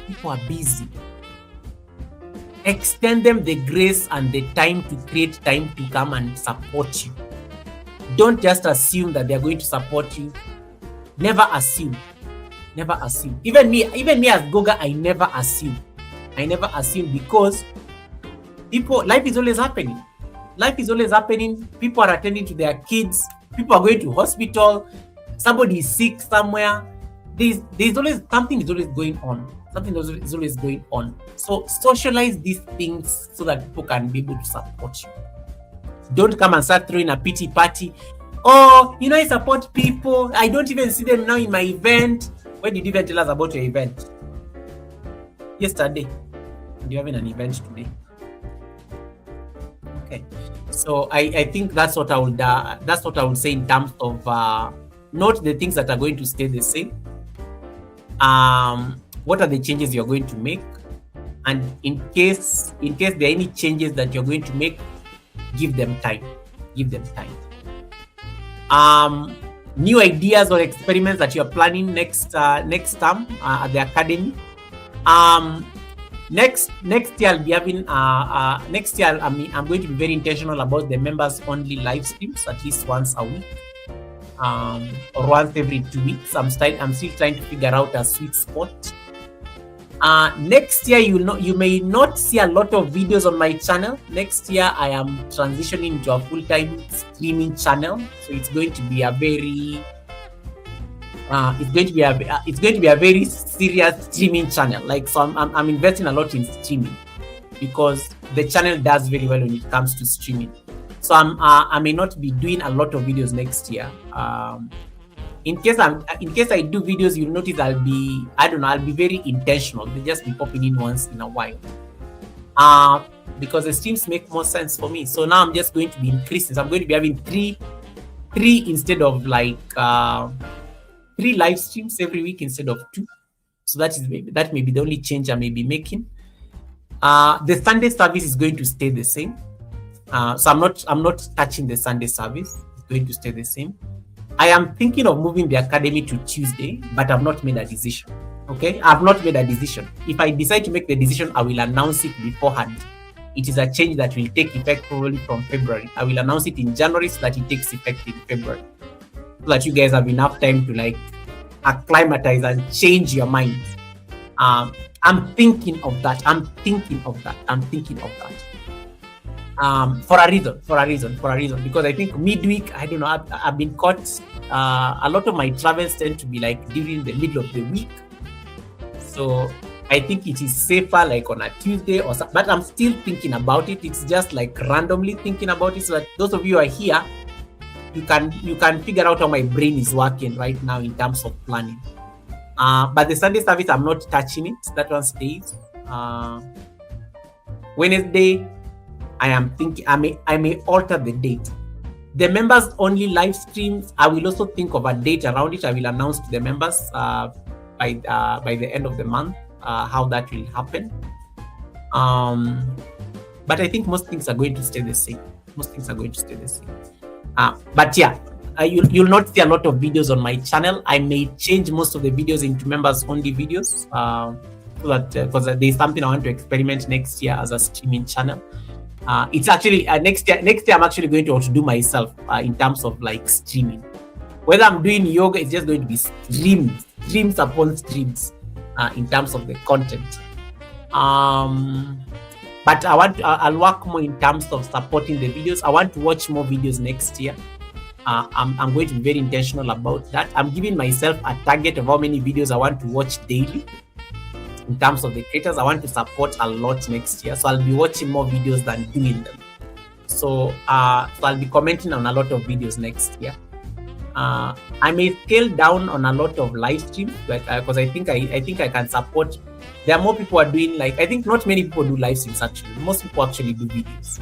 People are busy. Extend them the grace and the time to create time to come and support you. Don't just assume that they're going to support you. Never assume. Never assume. Even me as Goga, I never assume. I never assume because life is always happening. Life is always happening. People are attending to their kids. People are going to hospital. Somebody is sick somewhere. There's always something is always going on. Something is always going on. So socialize these things so that people can be able to support you. Don't come and start throwing a pity party. Oh, I support people. I don't even see them now in my event. When did you even tell us about your event? Yesterday. And you're having an event today. Okay. So I think that's what I would say in terms of not the things that are going to stay the same. What are the changes you're going to make? And in case there are any changes that you're going to make, give them time. Give them time. New ideas or experiments that you're planning next term at the academy. Next year I'll be having next year I'm going to be very intentional about the members only live streams at least once a week. Or once every 2 weeks. I'm still trying to figure out a sweet spot. Next year you may not see a lot of videos on my channel. Next year I am transitioning into a full-time streaming channel, so it's going to be a very very serious streaming channel. Like, so I'm investing a lot in streaming because the channel does very well when it comes to streaming. So I may not be doing a lot of videos next year. In case I do videos, you'll notice I'll be very intentional. They'll just be popping in once in a while. Because the streams make more sense for me. So now I'm just going to be increasing. So I'm going to be having three instead of like 3 live streams every week instead of 2. So that may be the only change I may be making. The Sunday service is going to stay the same. So I'm not touching the Sunday service. It's going to stay the same. I am thinking of moving the academy to Tuesday, but I've not made a decision. Okay, I've not made a decision. If I decide to make the decision, I will announce it beforehand. It is a change that will take effect probably from February. I will announce it in January so that it takes effect in February, so that you guys have enough time to like acclimatize and change your minds. I'm thinking of that. For a reason. Because I think midweek, I don't know, I've been caught. A lot of my travels tend to be like during the middle of the week. So I think it is safer like on a Tuesday or something. But I'm still thinking about it. It's just like randomly thinking about it, so that those of you who are here, you can figure out how my brain is working right now in terms of planning. But the Sunday service, I'm not touching it. That one stays. Wednesday, I am thinking I may alter the date. The members only live streams, I will also think of a date around it. I will announce to the members by the end of the month how that will happen. But I think most things are going to stay the same. But yeah, you'll not see a lot of videos on my channel. I may change most of the videos into members only videos, so that because there's something I want to experiment next year as a streaming channel. It's actually next year I'm actually going to do myself in terms of like streaming. Whether I'm doing yoga, it's just going to be streams upon streams in terms of the content. But I'll work more in terms of supporting the videos. I want to watch more videos next year. I'm going to be very intentional about that. I'm giving myself a target of how many videos I want to watch daily. In terms of the creators, I want to support a lot next year. So I'll be watching more videos than doing them. So I'll be commenting on a lot of videos next year. I may scale down on a lot of live streams, because I think I can support. There are more people who are doing, like, I think not many people do live streams actually. Most people actually do videos.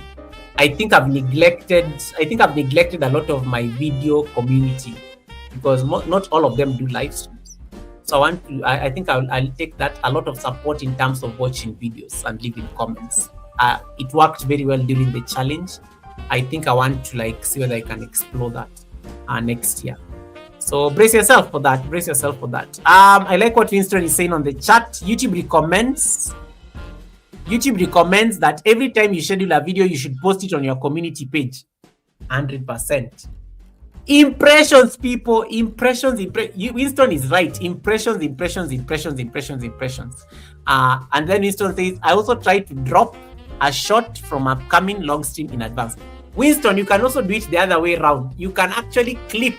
I think I've neglected a lot of my video community, because not all of them do live streams. So I think I'll take that, a lot of support in terms of watching videos and leaving comments. It worked very well during the challenge. I think I want to like see whether I can explore that next year. So brace yourself for that. I like what Winston is saying on the chat. YouTube recommends that every time you schedule a video, you should post it on your community page. 100%. Impressions, people. Winston is right. Impressions. And then Winston says, I also try to drop a shot from upcoming long stream in advance. Winston, you can also do it the other way around. You can actually clip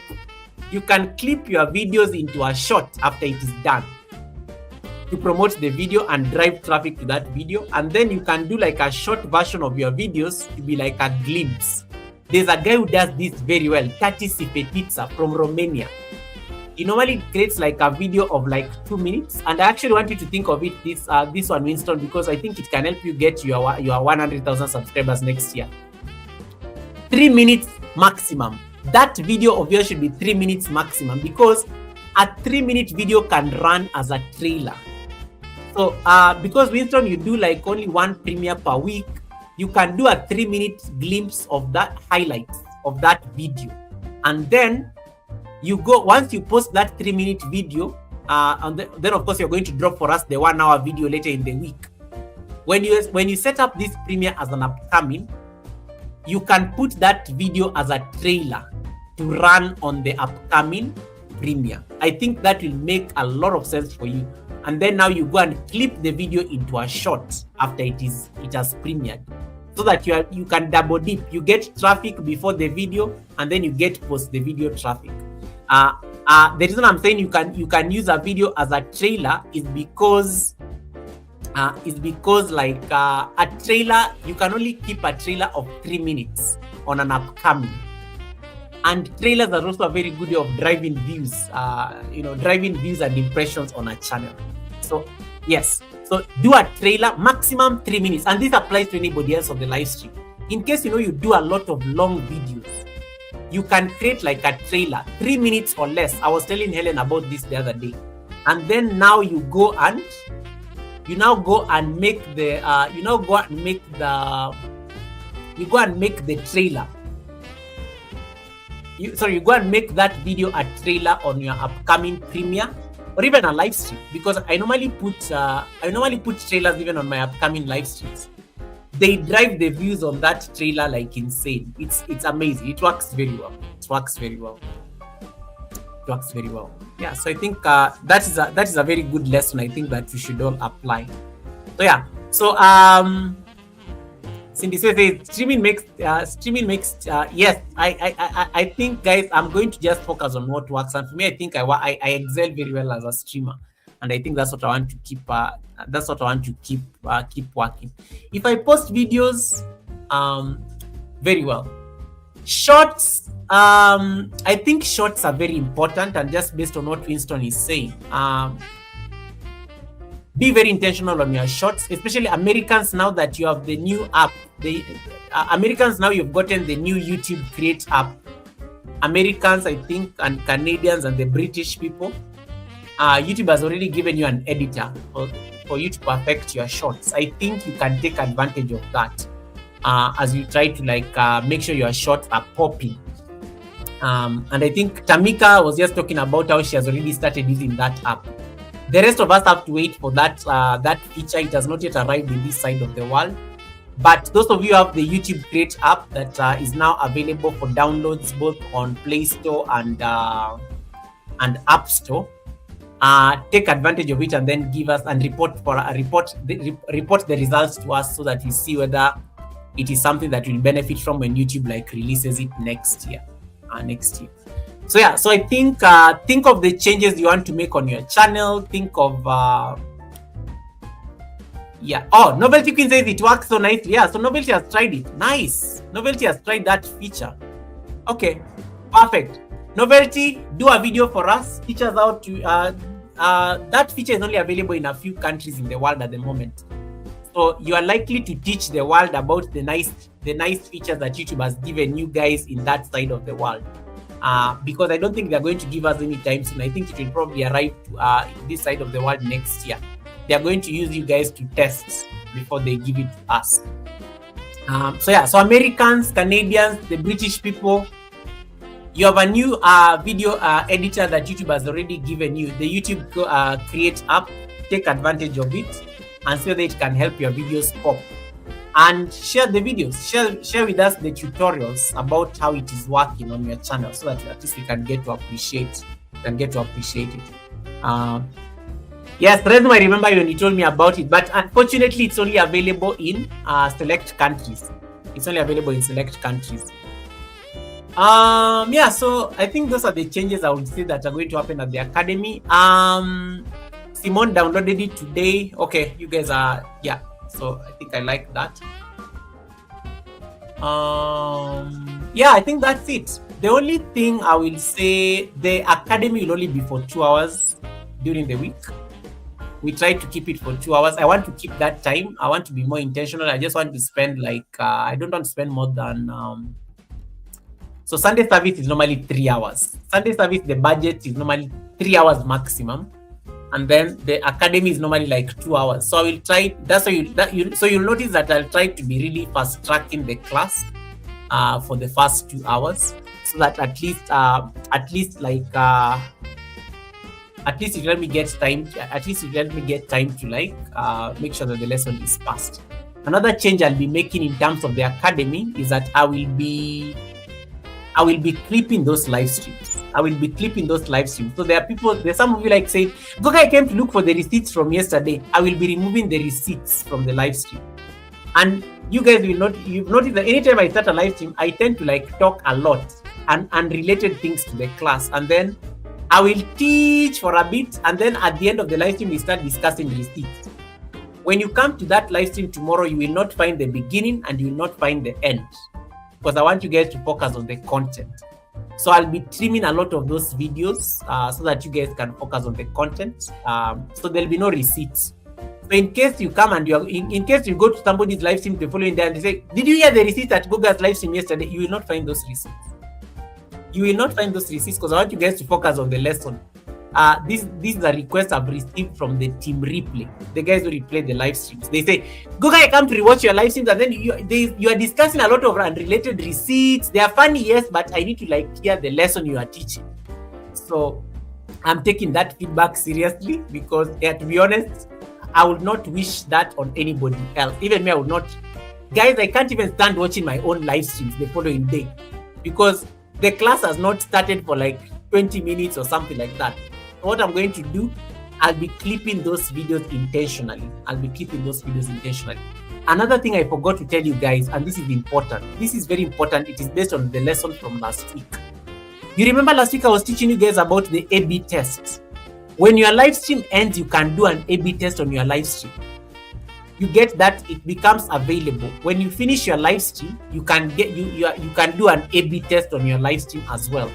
your videos into a shot after it is done, to promote the video and drive traffic to that video. And then you can do like a short version of your videos to be like a glimpse. There's a guy who does this very well, Tati Sipetitsa from Romania. He normally creates like a video of like 2 minutes. And I actually want you to think of it, this one, Winston, because I think it can help you get your 100,000 subscribers next year. 3 minutes maximum. That video of yours should be 3 minutes maximum, because a 3-minute video can run as a trailer. So because Winston, you do like only one premiere per week, you can do a 3-minute glimpse of that highlights of that video. And then you go, once you post that 3-minute video, and then of course you're going to drop for us the 1-hour video later in the week. When you set up this premiere as an upcoming, you can put that video as a trailer to run on the upcoming premiere. I think that will make a lot of sense for you. And then now you go and clip the video into a shot after it has premiered, so that you can double dip. You get traffic before the video, and then you get post the video traffic. The reason I'm saying you can use a video as a trailer is because is because like a trailer, you can only keep a trailer of 3 minutes on an upcoming. And trailers are also a very good way of driving views, driving views and impressions on a channel. So yes, so do a trailer, maximum 3 minutes. And this applies to anybody else on the live stream. In case you do a lot of long videos, you can create like a trailer, 3 minutes or less. I was telling Helen about this the other day. And then now you go and make the trailer. You go and make that video a trailer on your upcoming premiere or even a live stream, because I normally put trailers even on my upcoming live streams. They drive the views on that trailer like insane. It's amazing. It works very well. Yeah, so I think that is a very good lesson. I think that we should all apply. So yeah, so Cindy says streaming makes yes. I think, guys, I'm going to just focus on what works, and for me, I think I excel very well as a streamer, and I think that's what I want to keep. Keep working. If I post videos, very well. Shorts, I think shorts are very important, and just based on what Winston is saying, be very intentional on your shorts, especially Americans. Now that you have the new app, Americans, now you've gotten the new YouTube Create app. Americans, I think, and Canadians and the British people, YouTube has already given you an editor for you to perfect your shorts. I think you can take advantage of that as you try to make sure your shorts are popping. And I think Tamika was just talking about how she has already started using that app. The rest of us have to wait for that feature. It has not yet arrived in this side of the world. But those of you who have the YouTube Create app that is now available for downloads both on Play Store and App Store, take advantage of it and then give us and report the results to us, so that we see whether it is something that will benefit from when YouTube releases it next year. So yeah, so I think of the changes you want to make on your channel. Think of Novelty Queen says it works so nicely. Yeah, so Novelty has tried it. Nice. Novelty has tried that feature. Okay, perfect. Novelty, do a video for us. Teach us how to that feature is only available in a few countries in the world at the moment. So you are likely to teach the world about the nice features that YouTube has given you guys in that side of the world. Because I don't think they're going to give us any time soon. I think it will probably arrive to this side of the world next year. They are going to use you guys to test before they give it to us. So Americans, Canadians, the British people, you have a new video editor that YouTube has already given you, the YouTube Create app. Take advantage of it and so that it can help your videos pop. And share the videos, share with us the tutorials about how it is working on your channel, so that at least we can get to appreciate it. Yes, Resmo, I remember when you told me about it, but unfortunately it's only available in select countries. Yeah, so I think those are the changes I would say that are going to happen at the academy. Simone downloaded it today. Okay, you guys are, yeah. So I think I like that. Yeah, I think that's it. The only thing I will say, the academy will only be for 2 hours during the week. We try to keep it for 2 hours. I want to keep that time. I want to be more intentional. I just want to spend I don't want to spend more than so Sunday service is normally 3 hours. Sunday service, the budget is normally 3 hours maximum. And then the academy is normally 2 hours. So I will try. So you'll notice that I'll try to be really fast tracking the class for the first 2 hours, so that at least you let me get time. At least you let me get time to make sure that the lesson is passed. Another change I'll be making in terms of the academy is that I will be clipping those live streams. So there's some of you saying, Goga, I came to look for the receipts from yesterday. I will be removing the receipts from the live stream. And you guys you've noticed that anytime I start a live stream, I tend to talk a lot and unrelated things to the class. And then I will teach for a bit. And then at the end of the live stream, we start discussing receipts. When you come to that live stream tomorrow, you will not find the beginning and you will not find the end, because I want you guys to focus on the content. So I'll be trimming a lot of those videos so that you guys can focus on the content. So there'll be no receipts. So in case you come and in case you go to somebody's live stream the following day and they say, did you hear the receipt at Goga's live stream yesterday? You will not find those receipts. You will not find those receipts because I want you guys to focus on the lesson. These are requests I've received from the team replay, the guys who replay the live streams. They say, Goga, I come to rewatch your live streams, and then you are discussing a lot of unrelated receipts. They are funny, yes, but I need to hear the lesson you are teaching. So I'm taking that feedback seriously because, to be honest, I would not wish that on anybody else. Even me, I would not. Guys, I can't even stand watching my own live streams the following day because the class has not started for 20 minutes or something like that. What I'm going to do, I'll be clipping those videos intentionally. Another thing I forgot to tell you guys, and this is important. This is very important. It is based on the lesson from last week. You remember last week I was teaching you guys about the A/B test. When your live stream ends, you can do an A/B test on your live stream. You get that it becomes available. When you finish your live stream, you can do an A/B test on your live stream as well.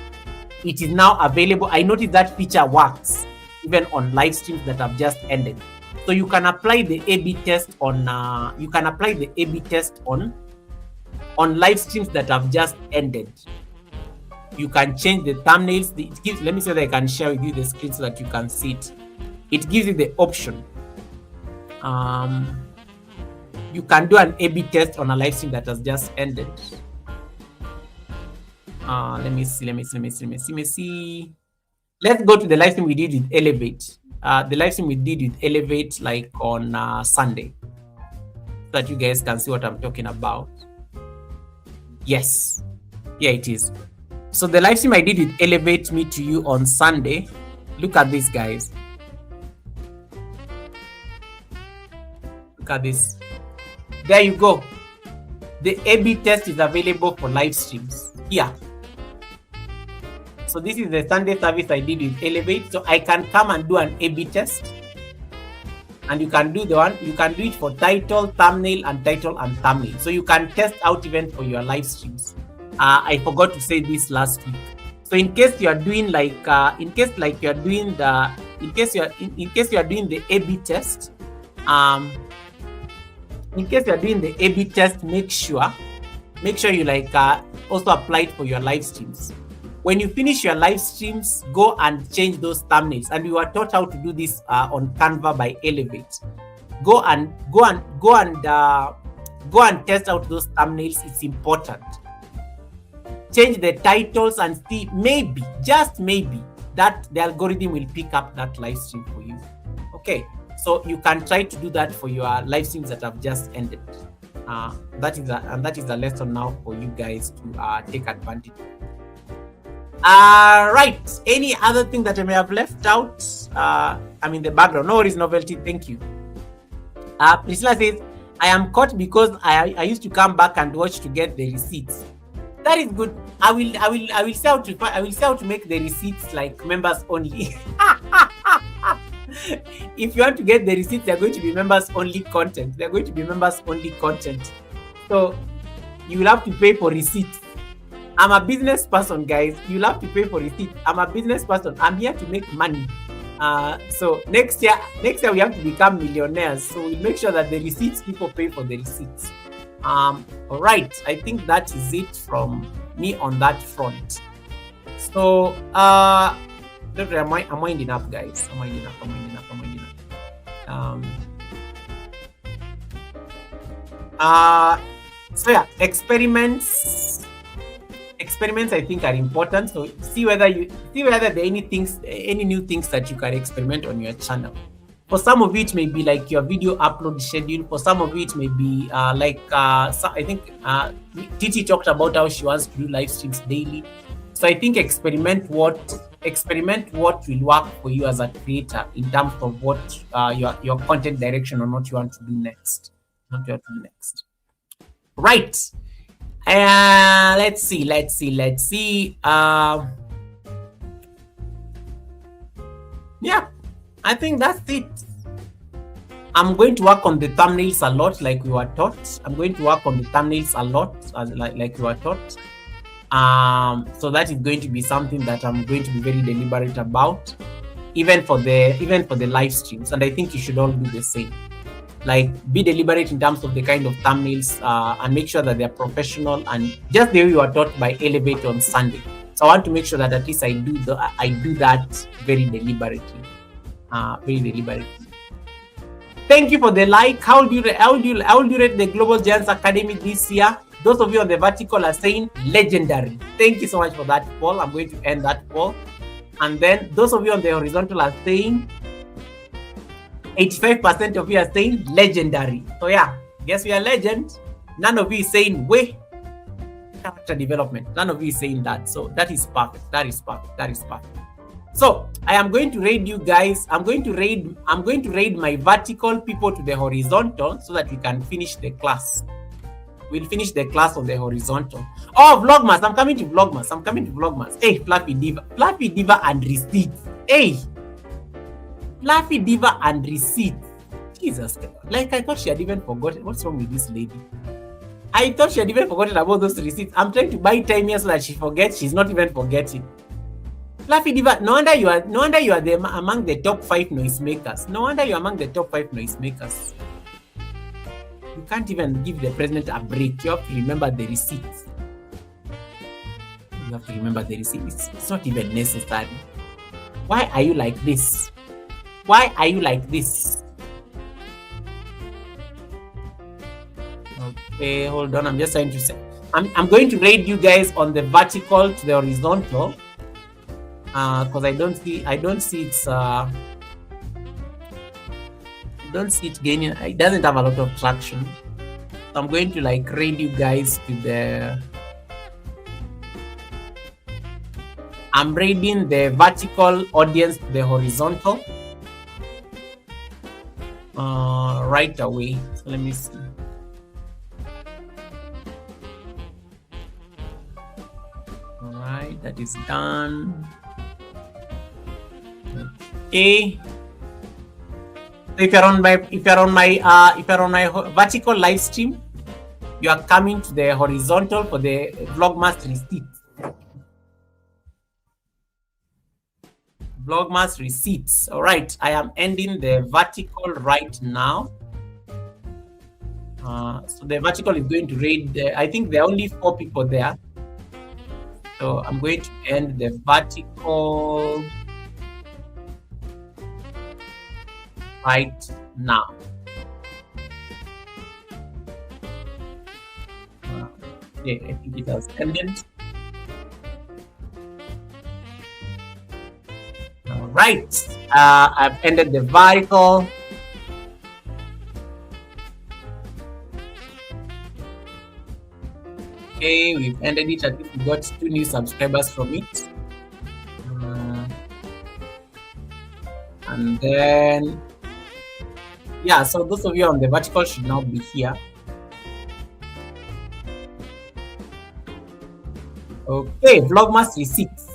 It is now available. I noticed that feature works even on live streams that have just ended. So you can apply the A/B test on on live streams that have just ended. You can change the thumbnails. Let me see if I can share with you the screen so that you can see it. It gives you the option. You can do an A/B test on a live stream that has just ended. Let me see. Let's go to the live stream we did with Elevate. The live stream we did with Elevate on Sunday, so that you guys can see what I'm talking about. Yes, yeah, it is. So the live stream I did with Elevate Me to You on Sunday. Look at this, guys. Look at this. There you go. The A/B test is available for live streams here. So this is the Sunday service I did with Elevate. So I can come and do an A/B test. And you can do it for title, thumbnail, and title and thumbnail. So you can test out even for your live streams. I forgot to say this last week. So in case you are doing the A/B test, make sure you also apply it for your live streams. When you finish your live streams, go and change those thumbnails. And we were taught how to do this on Canva by Elevate. Go and test out those thumbnails. It's important. Change the titles and see, maybe, just maybe, that the algorithm will pick up that live stream for you. Okay, so you can try to do that for your live streams that have just ended. That is a lesson now for you guys to take advantage of. Right. Any other thing that I may have left out? I'm in the background. No worries, Novelty. Thank you. Priscilla says, I am caught because I used to come back and watch to get the receipts. That is good. I will say how to make the receipts members only. If you want to get the receipts, they're going to be members only content. So you will have to pay for receipts. I'm a business person, guys. You'll have to pay for receipts. I'm a business person. I'm here to make money. So next year we have to become millionaires. So we'll make sure that the receipts, people pay for the receipts. All right. I think that is it from me on that front. So I'm winding up, guys. I'm winding up. So yeah, experiments I think are important. So see whether there are any new things that you can experiment on your channel. For some of it may be like your video upload schedule. For some of it may be I think Titi talked about how she wants to do live streams daily. So I think experiment what will work for you as a creator in terms of what your content direction or what you want to do next. Right. Let's see. Yeah, I think that's it. I'm going to work on the thumbnails a lot, like we were taught. I'm going to work on the thumbnails a lot, like we were taught. So that is going to be something that I'm going to be very deliberate about, even for the live streams. And I think you should all do the same. Like, be deliberate in terms of the kind of thumbnails, and make sure that they're professional and just the way you are taught by Elevate on Sunday. So I want to make sure that at least I do that very deliberately. Thank you for the like. How do you rate the Global Giants Academy this year? Those of you on the vertical are saying legendary. Thank you so much for that poll. I'm going to end that poll. And then those of you on the horizontal are saying 85% of you are saying legendary. So yeah, guess we are legend. None of you is saying way character development. None of you is saying that. So that is perfect. That is perfect. So I am going to raid you guys. I'm going to raid my vertical people to the horizontal so that we can finish the class. We'll finish the class on the horizontal. Oh, Vlogmas. I'm coming to Vlogmas. Hey, Fluffy Diva and receipts. Hey, Fluffy Diva and receipts. Jesus, like I thought she had even forgotten. What's wrong with this lady? I thought she had even forgotten about those receipts. I'm trying to buy time here so that she forgets. She's not even forgetting. Fluffy Diva, no wonder you are among the top 5 noisemakers. You can't even give the president a break. You have to remember the receipts. It's not even necessary. Why are you like this? Okay, hold on. I'm just trying to say. I'm going to raid you guys on the vertical to the horizontal. Because I don't see it gaining. It doesn't have a lot of traction. So I'm going to like raid you guys to the. I'm raiding the vertical audience to the horizontal. Right away. So let me see. All right, that is done. Okay. So if you're on my vertical live stream, you are coming to the horizontal for the Vlogmas receipts. All right, I am ending the vertical right now. So the vertical is going to raid. I think there are only 4 people there. So I'm going to end the vertical right now. Okay, I think it has ended. All right, I've ended the vertical. Okay, we've ended it. I think we got 2 new subscribers from it. And then, yeah, so those of you on the vertical should now be here. Okay, Vlogmas receipts.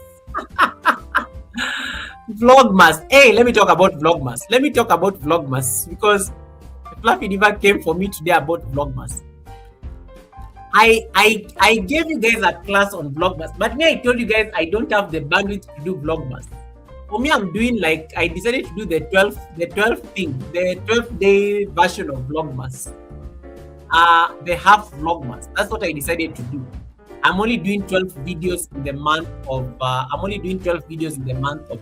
Vlogmas. Hey, let me talk about Vlogmas. Because Fluffy Diva came for me today about Vlogmas. I gave you guys a class on Vlogmas, but me, I told you guys I don't have the bandwidth to do Vlogmas. For me, I'm doing like, I decided to do the 12-day version of Vlogmas. The half Vlogmas. That's what I decided to do. I'm only doing 12 videos in the month of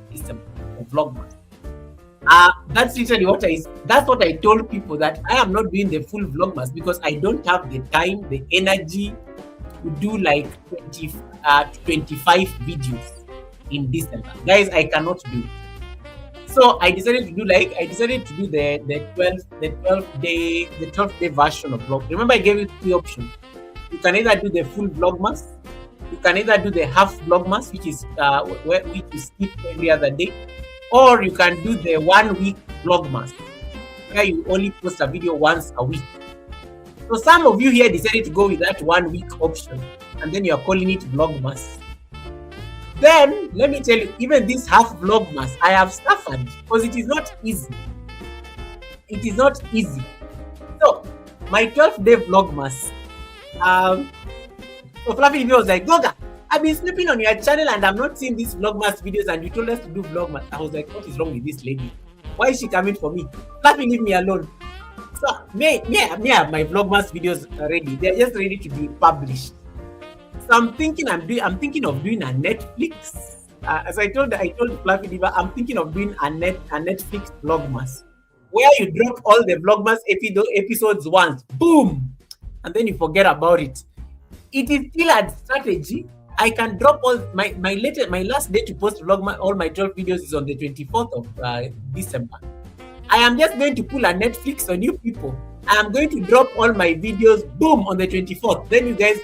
December of Vlogmas. That's literally what I told people, that I am not doing the full Vlogmas because I don't have the time, the energy to do like 25 videos in December. Guys, I cannot do it. So I decided to do the 12-day version of Vlog. Remember, I gave you 3 options. You can either do the full Vlogmas, you can either do the half Vlogmas, which is which you skip every other day, or you can do the 1 week Vlogmas, where you only post a video once a week. So some of you here decided to go with that 1 week option, and then you are calling it Vlogmas. Then let me tell you, even this half Vlogmas, I have suffered because it is not easy. It is not easy. So my 12-day vlogmas. So Fluffy Livia was like, Goga, I've been sleeping on your channel and I'm not seeing these vlogmas videos, and you told us to do vlogmas. I was like, what is wrong with this lady? Why is she coming for me? Fluffy, leave me alone. So me have my vlogmas videos ready. They're just ready to be published. So I'm thinking of doing a Netflix. As I told Fluffy Diva, I'm thinking of doing a Netflix vlogmas, where you drop all the vlogmas episodes once, boom, and then you forget about it. It is still a strategy. I can drop all my last day to post vlogmas, all my 12 videos is on the 24th of December. I am just going to pull a Netflix on you people. I am going to drop all my videos, boom, on the 24th. Then you guys,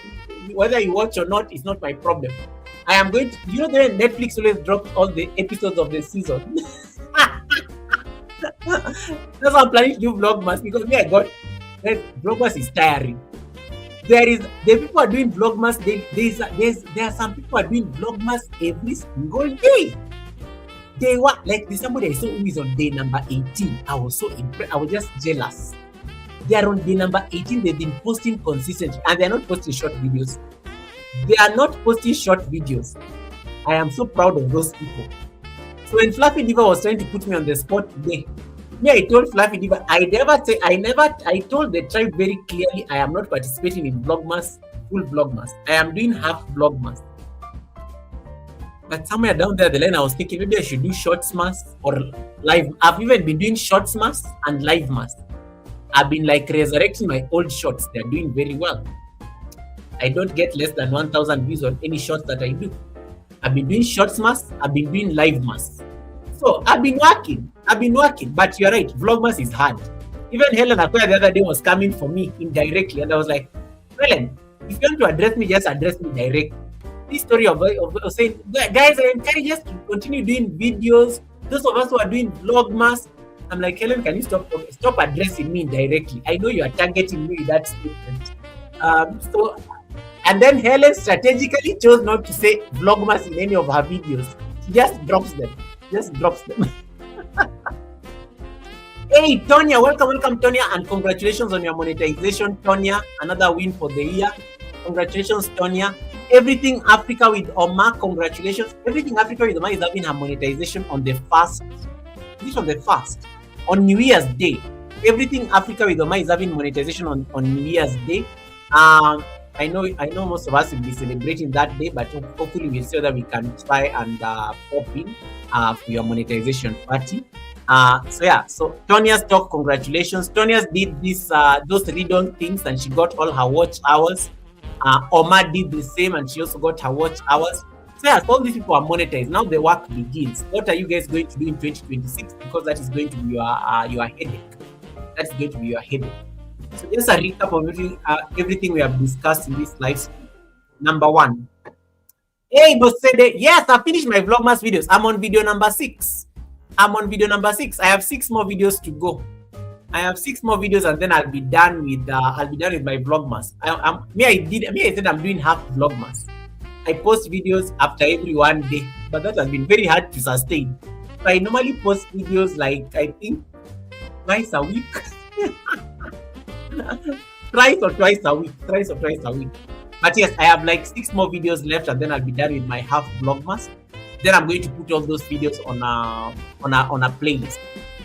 whether you watch or not, is not my problem. I am going to, the Netflix always drops all the episodes of the season. That's how I'm planning to do vlogmas, because vlogmas is tiring. The people are doing vlogmas. There are some people are doing vlogmas every single day. They were like somebody I saw who is on day number 18. I was so impressed. I was just jealous. They are on day number 18. They've been posting consistently, and they are not posting short videos. They are not posting short videos. I am so proud of those people. So when Fluffy Diva was trying to put me on the spot today, I told Fluffy Diva, I told the tribe very clearly, I am not participating in vlogmas, full vlogmas. I am doing half vlogmas. But somewhere down there the line, I was thinking maybe I should do shorts mass or live. I've even been doing shorts mass and live mass. I've been like resurrecting my old shorts. They're doing very well. I don't get less than 1,000 views on any shorts that I do. I've been doing shorts mass. I've been doing live mass. So I've been working. But you're right, vlogmas is hard. Even Helen Akoya the other day was coming for me indirectly, and I was like, Helen, if you want to address me, just address me directly. This story of saying, guys, I encourage us to continue doing videos. Those of us who are doing vlogmas, I'm like, Helen, can you stop addressing me directly? I know you are targeting me with that statement. And then Helen strategically chose not to say vlogmas in any of her videos. She just drops them. Hey, Tonya, welcome, Tonya, and congratulations on your monetization, Tonya. Another win for the year. Congratulations, Tonya. Everything Africa with Omar, congratulations. Everything Africa with Omar is having her monetization on the first. This on the first. On New Year's Day. Everything Africa with Omar is having monetization on New Year's Day. I know most of us will be celebrating that day, but hopefully we'll see whether we can try and pop in for your monetization party. So Tonia's talk, congratulations. Tonia's did this those read-on things and she got all her watch hours. Omar did the same and she also got her watch hours. So all these people are monetized. Now the work begins. What are you guys going to do in 2026? Because that is going to be your headache. That's going to be your headache. So just a recap of everything we have discussed in this live stream. Number 1. Hey, Bosede. Yes, I finished my Vlogmas videos. I'm on video number 6. I have 6 more videos to go. I have 6 more videos and then I'll be done with my Vlogmas. I said I'm doing half Vlogmas. I post videos after every 1 day, but that has been very hard to sustain. So I normally post videos like I think twice a week. Thrice or twice a week. But yes, I have like 6 more videos left and then I'll be done with my half Vlogmas. Then I'm going to put all those videos on a playlist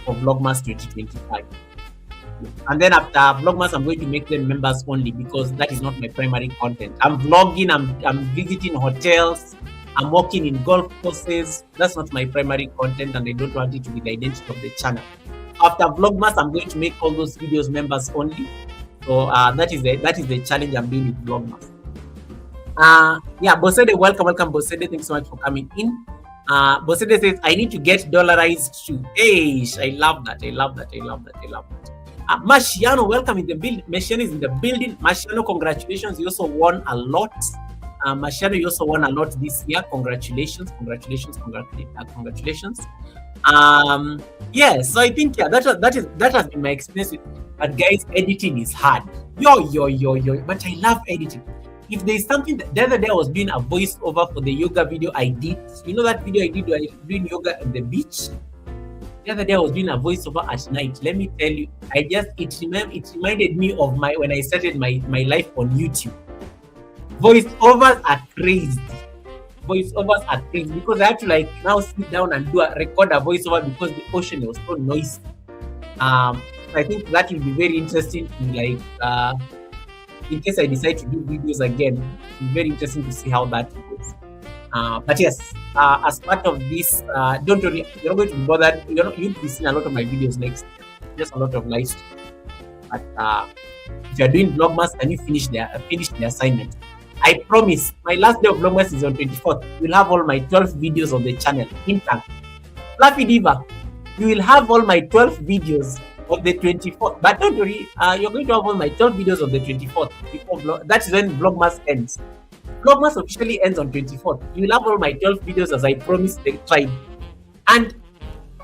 for Vlogmas 2025. And then after Vlogmas, I'm going to make them members only because that is not my primary content. I'm vlogging, I'm visiting hotels, I'm walking in golf courses. That's not my primary content and I don't want it to be the identity of the channel. After Vlogmas, I'm going to make all those videos members only. So that is the challenge I'm doing with Vlogmas. Bosede, welcome, Bosede. Thanks so much for coming in. Bosede says, I need to get dollarized too. Hey, I love that. Marciano, welcome in the building. Marciano is in the building. Marciano, congratulations. You also won a lot. Marciano, you also won a lot this year. Congratulations. Yes, so I think that has been my experience with. But guys, editing is hard. But I love editing. If there's something the other day I was doing a voiceover for the yoga video I did. You know that video I did where I was doing yoga at the beach? The other day I was doing a voiceover at night. Let me tell you, it reminded me of when I started my life on YouTube. Voiceovers are crazy. Voiceovers are crazy because I have to like now sit down and record a voiceover because the ocean was so noisy. I think that will be very interesting in in case I decide to do videos again. It'll be very interesting to see how that goes. But yes, as part of this, don't worry, you're not going to be bothered. You'll be seeing a lot of my videos next year, just a lot of live stream. But if you're doing Vlogmas and you finish the assignment, I promise my last day of Vlogmas is on 24th. You'll have all my 12 videos on the channel intact. Fluffy Diva, you will have all my 12 videos of the 24th. But don't worry, you're going to have all my 12 videos of the 24th. That is when Vlogmas ends. Vlogmas officially ends on 24th. You will have all my 12 videos as I promised the tribe. And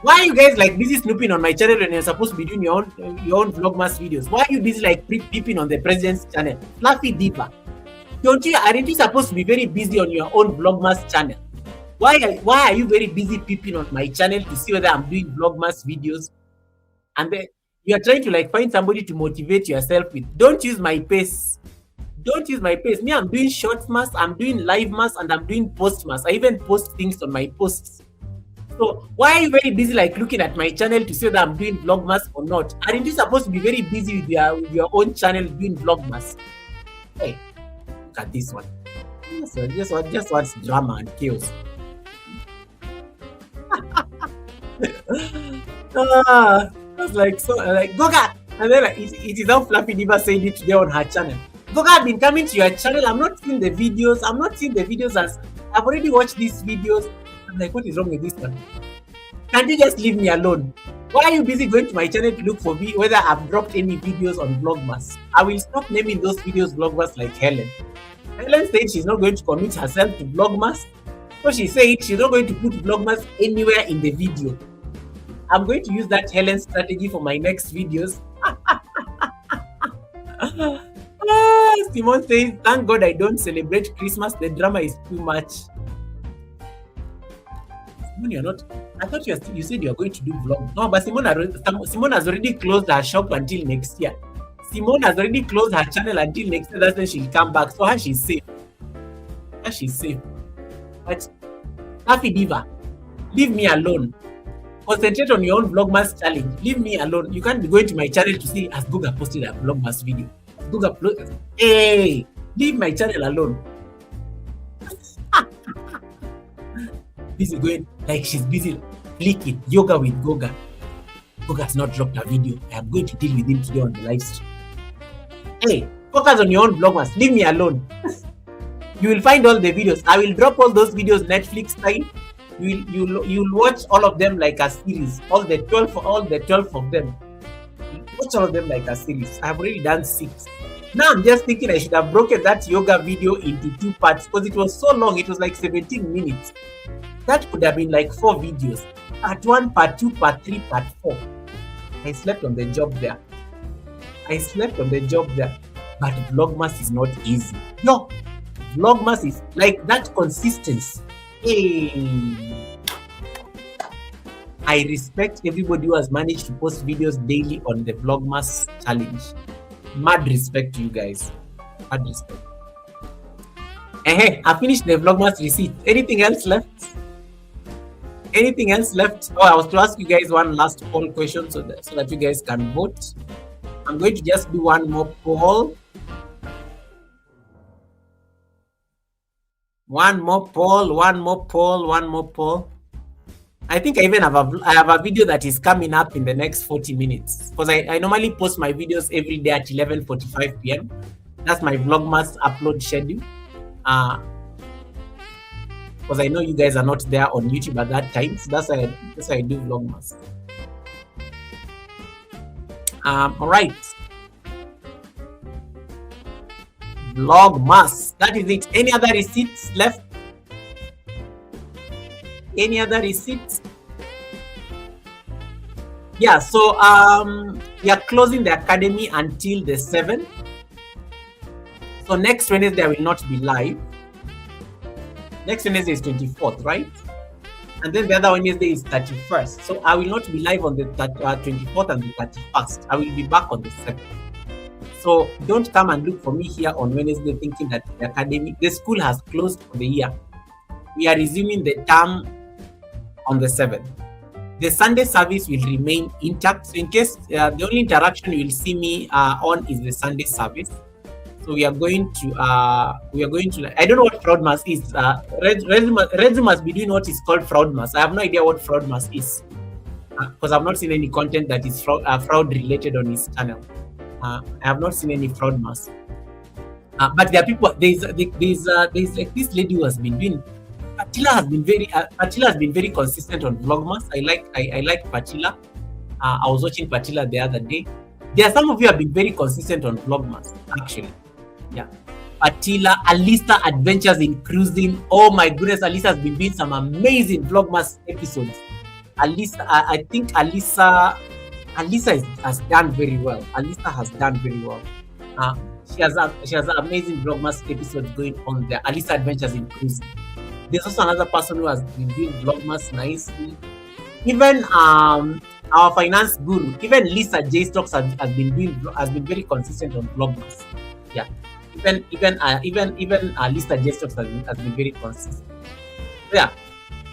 why are you guys like busy snooping on my channel when you're supposed to be doing your own Vlogmas videos? Why are you busy like peeping on the president's channel? Fluffy Diva, aren't you supposed to be very busy on your own Vlogmas channel? Why are you very busy peeping on my channel to see whether I'm doing Vlogmas videos? And then you are trying to like find somebody to motivate yourself with. Don't use my pace. Don't use my pace. Me, I'm doing short mass, I'm doing live mass, and I'm doing post mass. I even post things on my posts. So why are you very busy like looking at my channel to see whether I'm doing Vlogmas or not? Aren't you supposed to be very busy with your own channel doing Vlogmas? Hey, look at this one. Just wants drama and chaos. I was like, so like Goga, and then like, it is how Fluffy Diva said it today on her channel. Goga, I've been coming to your channel. I'm not seeing the videos. As I've already watched these videos. I'm like, what is wrong with this one? Can't you just leave me alone? Why are you busy going to my channel to look for whether I've dropped any videos on Vlogmas? I will stop naming those videos Vlogmas like Helen. Helen said she's not going to commit herself to Vlogmas. So she said she's not going to put Vlogmas anywhere in the video. I'm going to use that Helen strategy for my next videos. Simone says, thank God I don't celebrate Christmas. The drama is too much. Simone, you're not. I thought you said you're going to do vlog. No, but Simone has already closed her shop until next year. Simone has already closed her channel until next year. That's when she'll come back. So she's safe. But Fluffy Diva, leave me alone. Concentrate on your own Vlogmas challenge. Leave me alone. You can't be going to my channel to see as Google posted a Vlogmas video. Hey, leave my channel alone. Busy going like she's busy flicking yoga with Goga. Goga's not dropped a video. I am going to deal with him today on the live stream. Hey, focus on your own Vlogmas. Leave me alone. You will find all the videos. I will drop all those videos Netflix style. You'll watch all of them like a series. All the 12 of them. Watch all of them like a series. I've already done 6. Now I'm just thinking I should have broken that yoga video into 2 parts because it was so long. It was like 17 minutes. That could have been like 4 videos. Part 1, part 2, part 3, part 4. I slept on the job there. But Vlogmas is not easy. No, Vlogmas is like that consistency. Hey. I respect everybody who has managed to post videos daily on the Vlogmas challenge. Mad respect to you guys. Mad respect. Hey, I finished the Vlogmas receipt. Anything else left? Oh, I was to ask you guys one last poll question so that you guys can vote. I'm going to just do one more poll. One more poll. I think I even have a video that is coming up in the next 40 minutes because I normally post my videos every day at 11:45 p.m. That's my Vlogmas upload schedule. Because I know you guys are not there on YouTube at that time, so that's why I do Vlogmas. All right. Vlogmas. That is it. Any other receipts left? Any other receipts? Yeah, so we are closing the academy until the 7th. So next Wednesday I will not be live. Next Wednesday is 24th, right? and then the other Wednesday is 31st. So I will not be live on the 24th and the 31st. I will be back on the 7th. So don't come and look for me here on Wednesday thinking that the school has closed for the year. We are resuming the term on the 7th. The Sunday service will remain intact. So in case the only interaction you will see me on is the Sunday service. So we are going to I don't know what fraudmas is. Redzu must be doing what is called fraudmas. I have no idea what fraudmas is because I've not seen any content that is fraud related on his channel. I have not seen any fraudmas. But there are people. There's like this lady who has been doing. Patila has been very consistent on Vlogmas. I like Patila. I was watching Patila the other day. There are some of you have been very consistent on Vlogmas, actually. Yeah. Patila, Alisa Adventures in Cruising. Oh my goodness, Alisa has been doing some amazing Vlogmas episodes. Alisa, I think Alisa has done very well. Alisa has done very well. She has amazing Vlogmas episodes going on there. Alisa Adventures in Cruising. There's also another person who has been doing Vlogmas nicely. Even our finance guru, even Lisa J Stocks has been very consistent on Vlogmas. Yeah. Even Lisa J Stocks has been very consistent. Yeah.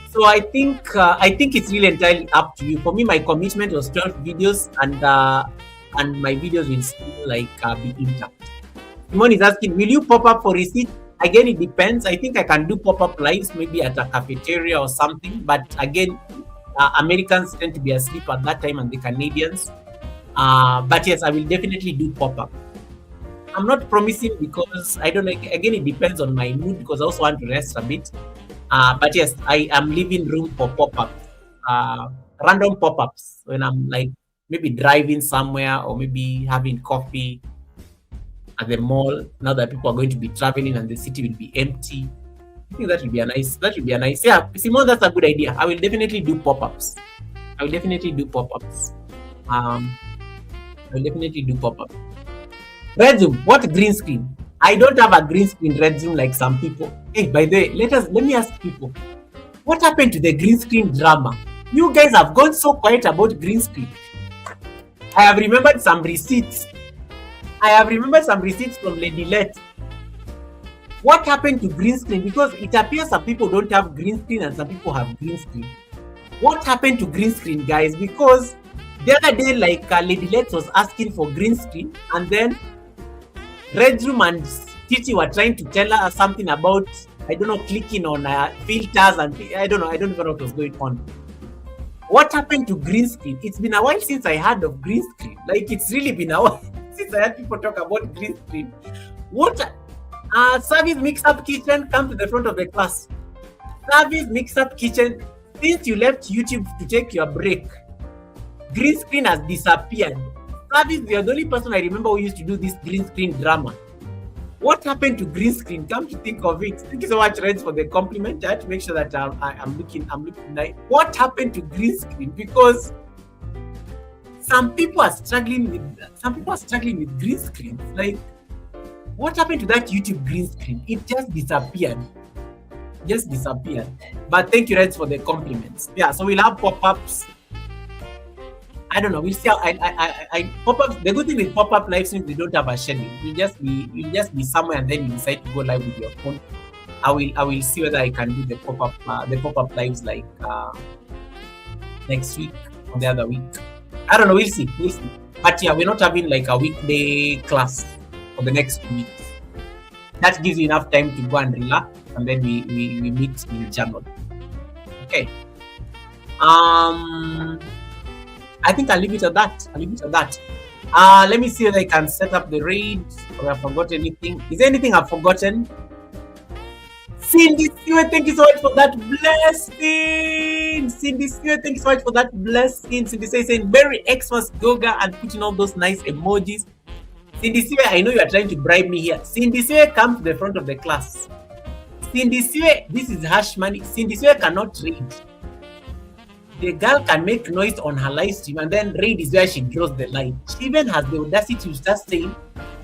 So I think it's really entirely up to you. For me, my commitment was 12 videos, and my videos will still be intact. Simone is asking, will you pop up for receipt? Again, it depends. I think I can do pop-up lives maybe at a cafeteria or something. But again, Americans tend to be asleep at that time, and the Canadians. But yes, I will definitely do pop-up. I'm not promising because I don't know. Again, it depends on my mood because I also want to rest a bit. But yes, I am leaving room for pop-ups, random pop-ups when I'm like maybe driving somewhere or maybe having coffee at the mall. Now that people are going to be traveling and the city will be empty, I think that will be a nice. Yeah, Simone, that's a good idea. I will definitely do pop-ups. I will definitely do pop-ups. Red Zoom, what green screen? I don't have a green screen Red Zoom like some people. Hey, by the way, let me ask people, what happened to the green screen drama? You guys have gone so quiet about green screen. I have remembered some receipts. From Lady Let. What happened to green screen? Because it appears some people don't have green screen and some people have green screen. What happened to green screen, guys? Because the other day, Lady Let was asking for green screen, and then Red Room and Titi were trying to tell her something about, I don't know, clicking on filters, and I don't even know what was going on. What happened to green screen? It's been a while since I heard of green screen. It's really been a while since I heard people talk about green screen. What? Service mix-up kitchen, come to the front of the class. Service mix-up kitchen, since you left YouTube to take your break, green screen has disappeared. Service, you're the only person I remember who used to do this green screen drama. What happened to green screen? Come to think of it. Thank you so much, Reds, for the compliment. I had to make sure that I'm looking nice. What happened to green screen? Because some people are struggling with green screens. What happened to that YouTube green screen? It just disappeared. But thank you, Reds, for the compliments. Yeah, so we'll have pop-ups. I don't know. We'll see how I pop-up. The good thing with pop-up live streams, they don't have a schedule. You'll just be somewhere and then you decide to go live with your phone. I will see whether I can do the pop-up lives next week or the other week. I don't know. We'll see. But yeah, we're not having a weekday class for the next 2 weeks. That gives you enough time to go and relax, and then we meet in January. Okay. I think I'll leave it at that. Let me see if I can set up the raid, or I forgot anything. Is there anything I've forgotten? Cindy Stewart, thank you so much for that blessing. Cindy saying Merry Xmas Goga and putting all those nice emojis. Cindy Stewart, I know you are trying to bribe me here. Cindy Stewart, come to the front of the class. Cindy Stewart, this is hash money. Cindy Stewart cannot read. The girl can make noise on her live stream, and then Raid is where she draws the line. She even has the audacity to start saying,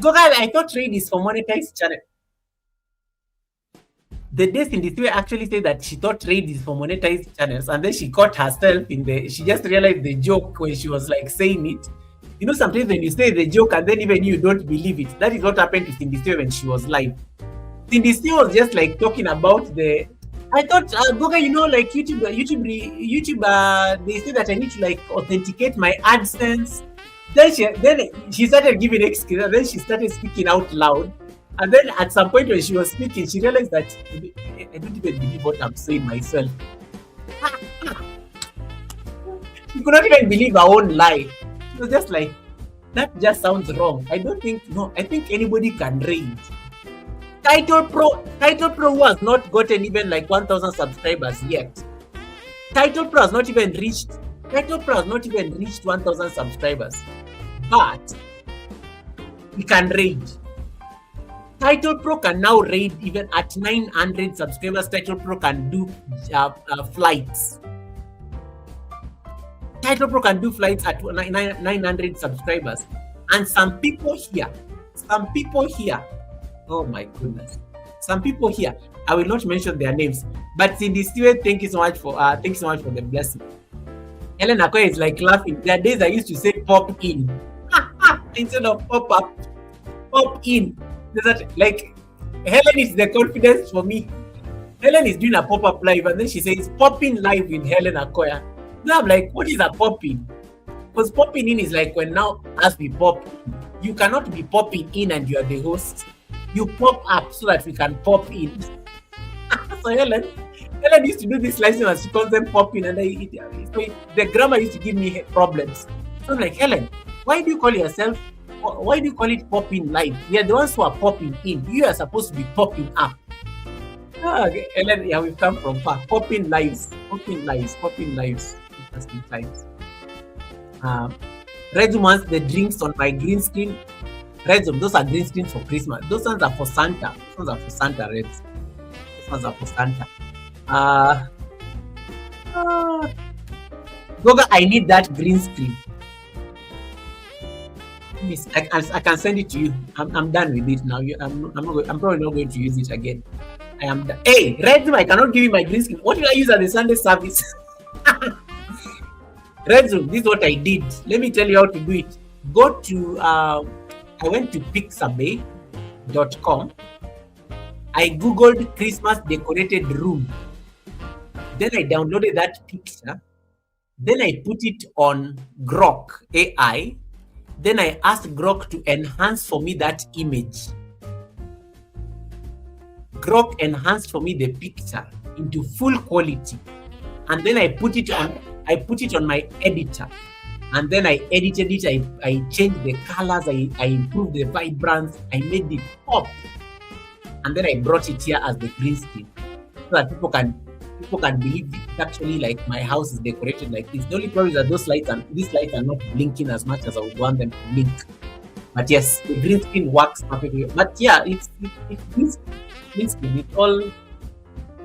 Goga, I thought Raid is for monetized channel. The day Cindy Sue actually said that she thought raid is for monetized channels, and then she caught herself she just realized the joke when she was like saying it. You know, sometimes when you say the joke and then even you don't believe it, that is what happened to Cindy Sue when she was live. Cindy Sue was just like talking about I thought, Goga, you know, like YouTube, they say that I need to like authenticate my AdSense. Then she started giving excuses, and then she started speaking out loud. And then at some point when she was speaking, she realized that I don't even believe what I'm saying myself. She could not even believe her own lie. She was just like, that just sounds wrong. I think anybody can raid. Title Pro who has not gotten even like 1,000 subscribers yet. Title Pro has not even reached 1,000 subscribers. But he can raid. Title Pro can now raid even at 900 subscribers. Title Pro can do flights. Title Pro can do flights at 900 subscribers. And some people here, oh my goodness, some people here, I will not mention their names, but Cindy Stewart, thank you so much for the blessing. Helen Akoya is like laughing. There are days I used to say pop in instead of pop up. Pop in. Like Helen is the confidence for me. Helen is doing a pop-up live and then she says popping live with Helen Akoya. Now I'm like, what is a popping? Because popping in is like when now as we pop in. You cannot be popping in and you are the host. You pop up so that we can pop in. So Helen used to do this live and she calls them popping, and the grammar used to give me problems. So I'm like, Helen, why do you call it popping live? We are the ones who are popping in. You are supposed to be popping up. Okay, Helen, yeah, we've come from far. Popping lives. Interesting times. Redzoom wants the drinks on my green screen. Redzoom, those are green screens for Christmas. Those ones are for Santa. Reds. Those ones are for Santa. Goga, I need that green screen. I can send it to you. I'm done with it now. I'm probably not going to use it again. I am done. Hey, Redzoom, I cannot give you my green screen. What did I use at the Sunday service? Redzoom, this is what I did. Let me tell you how to do it. Go to I went to pixabay.com. I googled Christmas decorated room. Then I downloaded that picture. Then I put it on Grok AI. Then I asked Grok to enhance for me that image. Grok enhanced for me the picture into full quality. And then I put it on my editor. And then I edited it. I changed the colors. I improved the vibrance. I made it pop. And then I brought it here as the green screen so that people can believe it's actually like my house is decorated like this. The only problem is that these lights are not blinking as much as I would want them to blink. But yes, the green screen works perfectly. But yeah, it's green screen. It all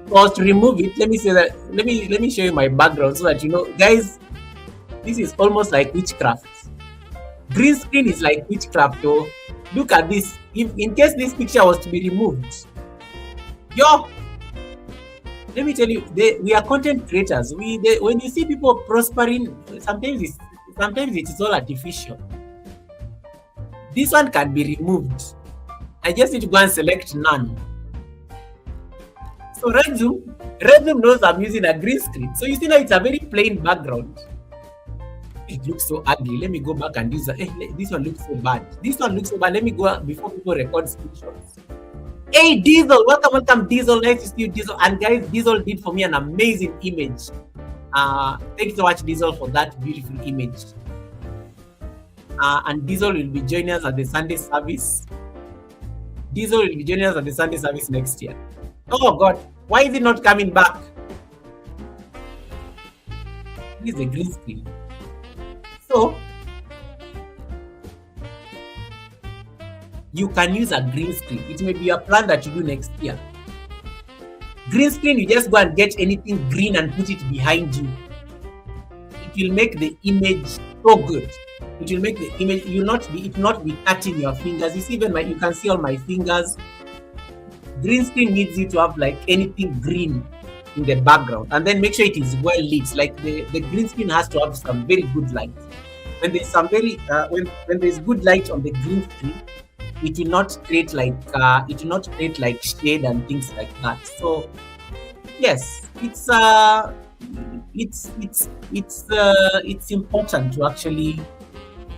was to remove it. Let me say that. Let me show you my background so that you know, guys. This is almost like witchcraft. Green screen is like witchcraft. Oh, look at this. If in case this picture was to be removed, let me tell you, we are content creators. When you see people prospering, sometimes it is all artificial. This one can be removed. I just need to go and select none. So Redzoom knows I'm using a green screen. So you see now it's a very plain background. It looks so ugly. Let me go back and use that. This one looks so bad. Let me go before people record screenshots. Hey, Diesel, welcome, Diesel. Nice to see you, Diesel. And guys, Diesel did for me an amazing image. Thank you so much, Diesel, for that beautiful image. And Diesel will be joining us at the Sunday service. Next year. Oh God, why is it not coming back? This is a green screen. So you can use a green screen. It may be a plan that you do next year. Green screen, you just go and get anything green and put it behind you. It will make the image so good. It will make the image, it will not be cutting your fingers. You see, even you can see all my fingers. green screen needs you to have like anything green in the background, and then make sure it is well lit. Like the green screen has to have some very good light. When there's some very when there's good light on the green screen, it will not create like shade and things like that. So yes, it's important to actually,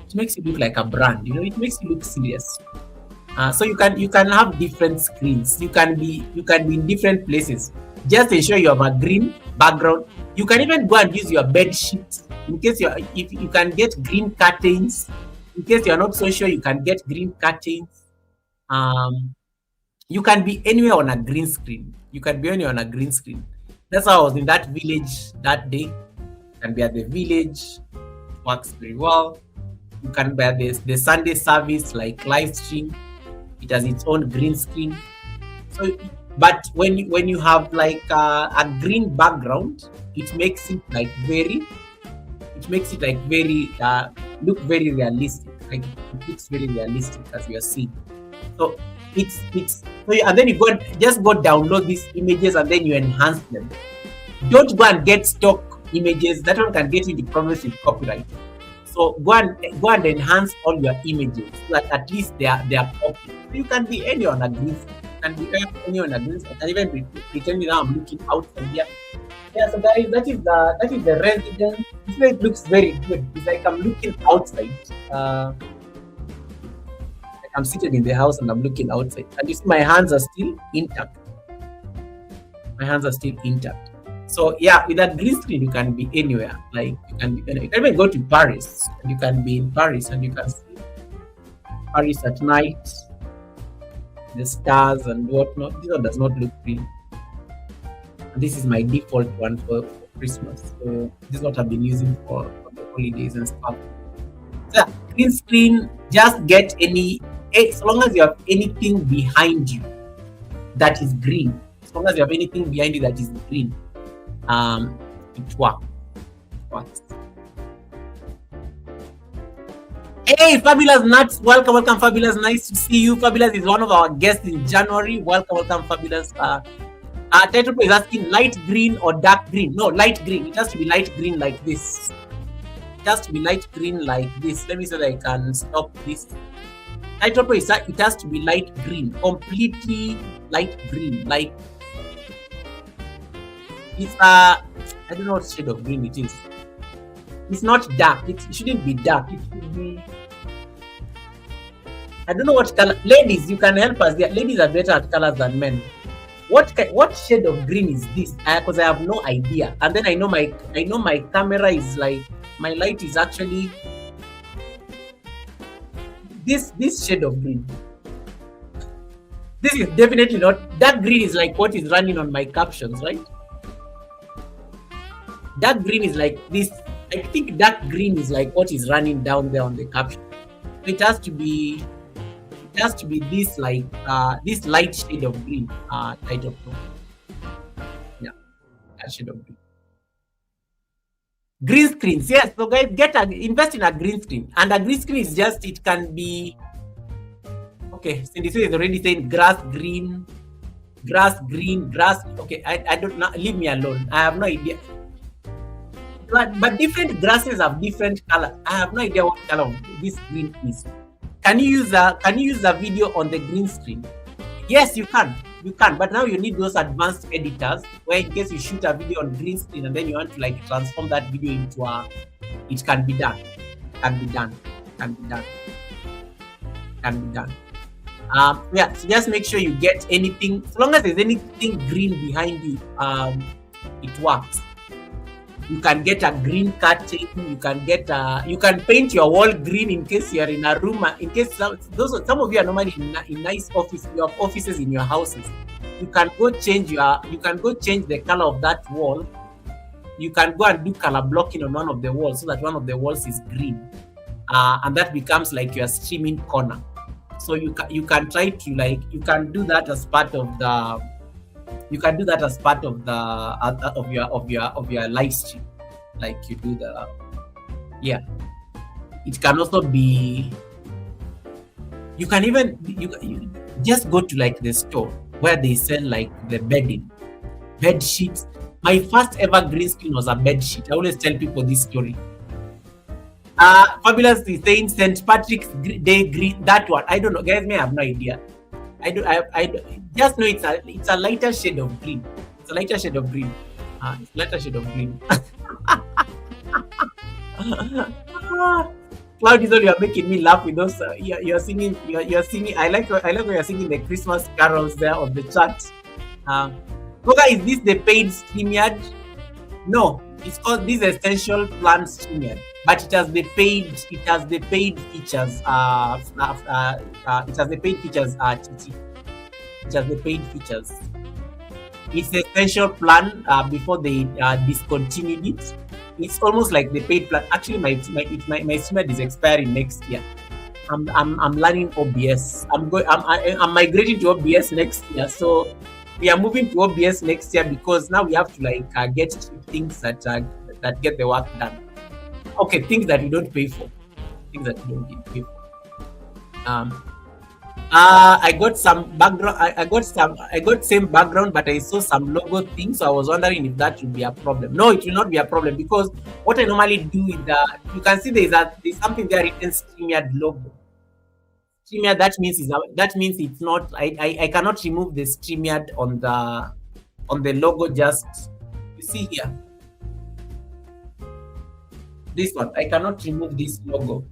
it makes you look like a brand, it makes you look serious. So you can have different screens, you can be in different places. Just ensure you have a green background. You can even go and use your bed sheet in case if you can get green curtains. In case you're not so sure, you can get green curtains. You can be anywhere on a green screen. That's how I was in that village that day. You can be at the village, works very well. You can be at the Sunday service, like live stream. It has its own green screen. So, but when you have like a green background, it makes it like very look very realistic. Like it looks very realistic as you are seeing. So and then you just go download these images and then you enhance them. Don't go and get stock images. That one can get you into problems with copyright. So go and enhance all your images so that at least they are copied. So you can be anywhere on a green screen. I can even be pretending now I'm looking outside here. Yeah, so guys, that is the residence. It looks very good. It's like I'm looking outside. I'm seated in the house and I'm looking outside. And you see my hands are still intact. So yeah, with that green screen, you can be anywhere. Like you can even go to Paris. And you can be in Paris and you can see Paris at night, the stars and whatnot. This one does not look green. And this is my default one for Christmas. So this is what I've been using for the holidays and stuff. So yeah, green screen, just get as long as you have anything behind you that is green. As long as you have anything behind you that is green, it works. Hey, Fabulous Nuts, welcome, Fabulous. Nice to see you. Fabulous is one of our guests in January. Welcome, Fabulous. Title is asking light green or dark green. No, light green. It has to be light green like this. Let me see that I can stop this. Title is that it has to be light green, completely light green. Like it's I don't know what shade of green it is. It's not dark. It shouldn't be dark. It should be. I don't know what color. Ladies, you can help us there. Ladies are better at colors than men. What shade of green is this? Because I have no idea. And then I know my camera is like, my light is actually this shade of green. This is definitely not. Dark green is like what is running on my captions, right? Dark green is like this. I think dark green is like what is running down there on the caption. It has to be this like this light shade of green. I don't know. Yeah, that shade of green. Green screens, yes. So guys, invest in a green screen, and a green screen is just, it can be okay. Cindy is already saying grass green. Okay, I don't know. Leave me alone. I have no idea. But different grasses have different color. I have no idea what color this green is. Can you use a video on the green screen? Yes, you can. But now you need those advanced editors where in case you shoot a video on green screen and then you want to like transform that video into it can be done. Yeah, so just make sure you get anything, as long as there's anything green behind you, it works. You can get a green curtain. You can paint your wall green in case you are in a room. In case some of you are normally in nice office. You have offices in your houses. You can go change the color of that wall. You can go and do color blocking on one of the walls so that one of the walls is green, and that becomes like your streaming corner. So you can try to like, you can do that as part of the. You can do that as part of your live stream, like you do the. Yeah, it can also be. You can even you just go to like the store. where they sell like the bedding, bed sheets. My first ever green screen was a bed sheet. I always tell people this story. Fabulous is saying St. Patrick's Day green. That one, I don't know, guys. May have no idea. I just know it's a lighter shade of green. It's a lighter shade of green. It's lighter shade of green. Cloud is all you're making me laugh with those. You're singing. You're singing. I like when you're singing the Christmas carols there on the chat. Goga, is this the paid StreamYard? No, it's called this essential plan StreamYard, but it has the paid. It has the paid features. It has the paid features. TT. It has the paid features. It's the essential plan before they discontinued it. It's almost like the paid plan. Actually, my StreamYard is expiring next year. I'm learning OBS. I'm migrating to OBS next year. So we are moving to OBS next year because now we have to like get things that get the work done. Okay, things that you don't pay for. Things that you don't pay for. I got some background. I got same background, but I saw some logo things. So I was wondering if that would be a problem. No, it will not be a problem because what I normally do is you can see there's something there written StreamYard logo. StreamYard, that means it's not. I cannot remove the StreamYard on the logo. Just you see here, this one. I cannot remove this logo.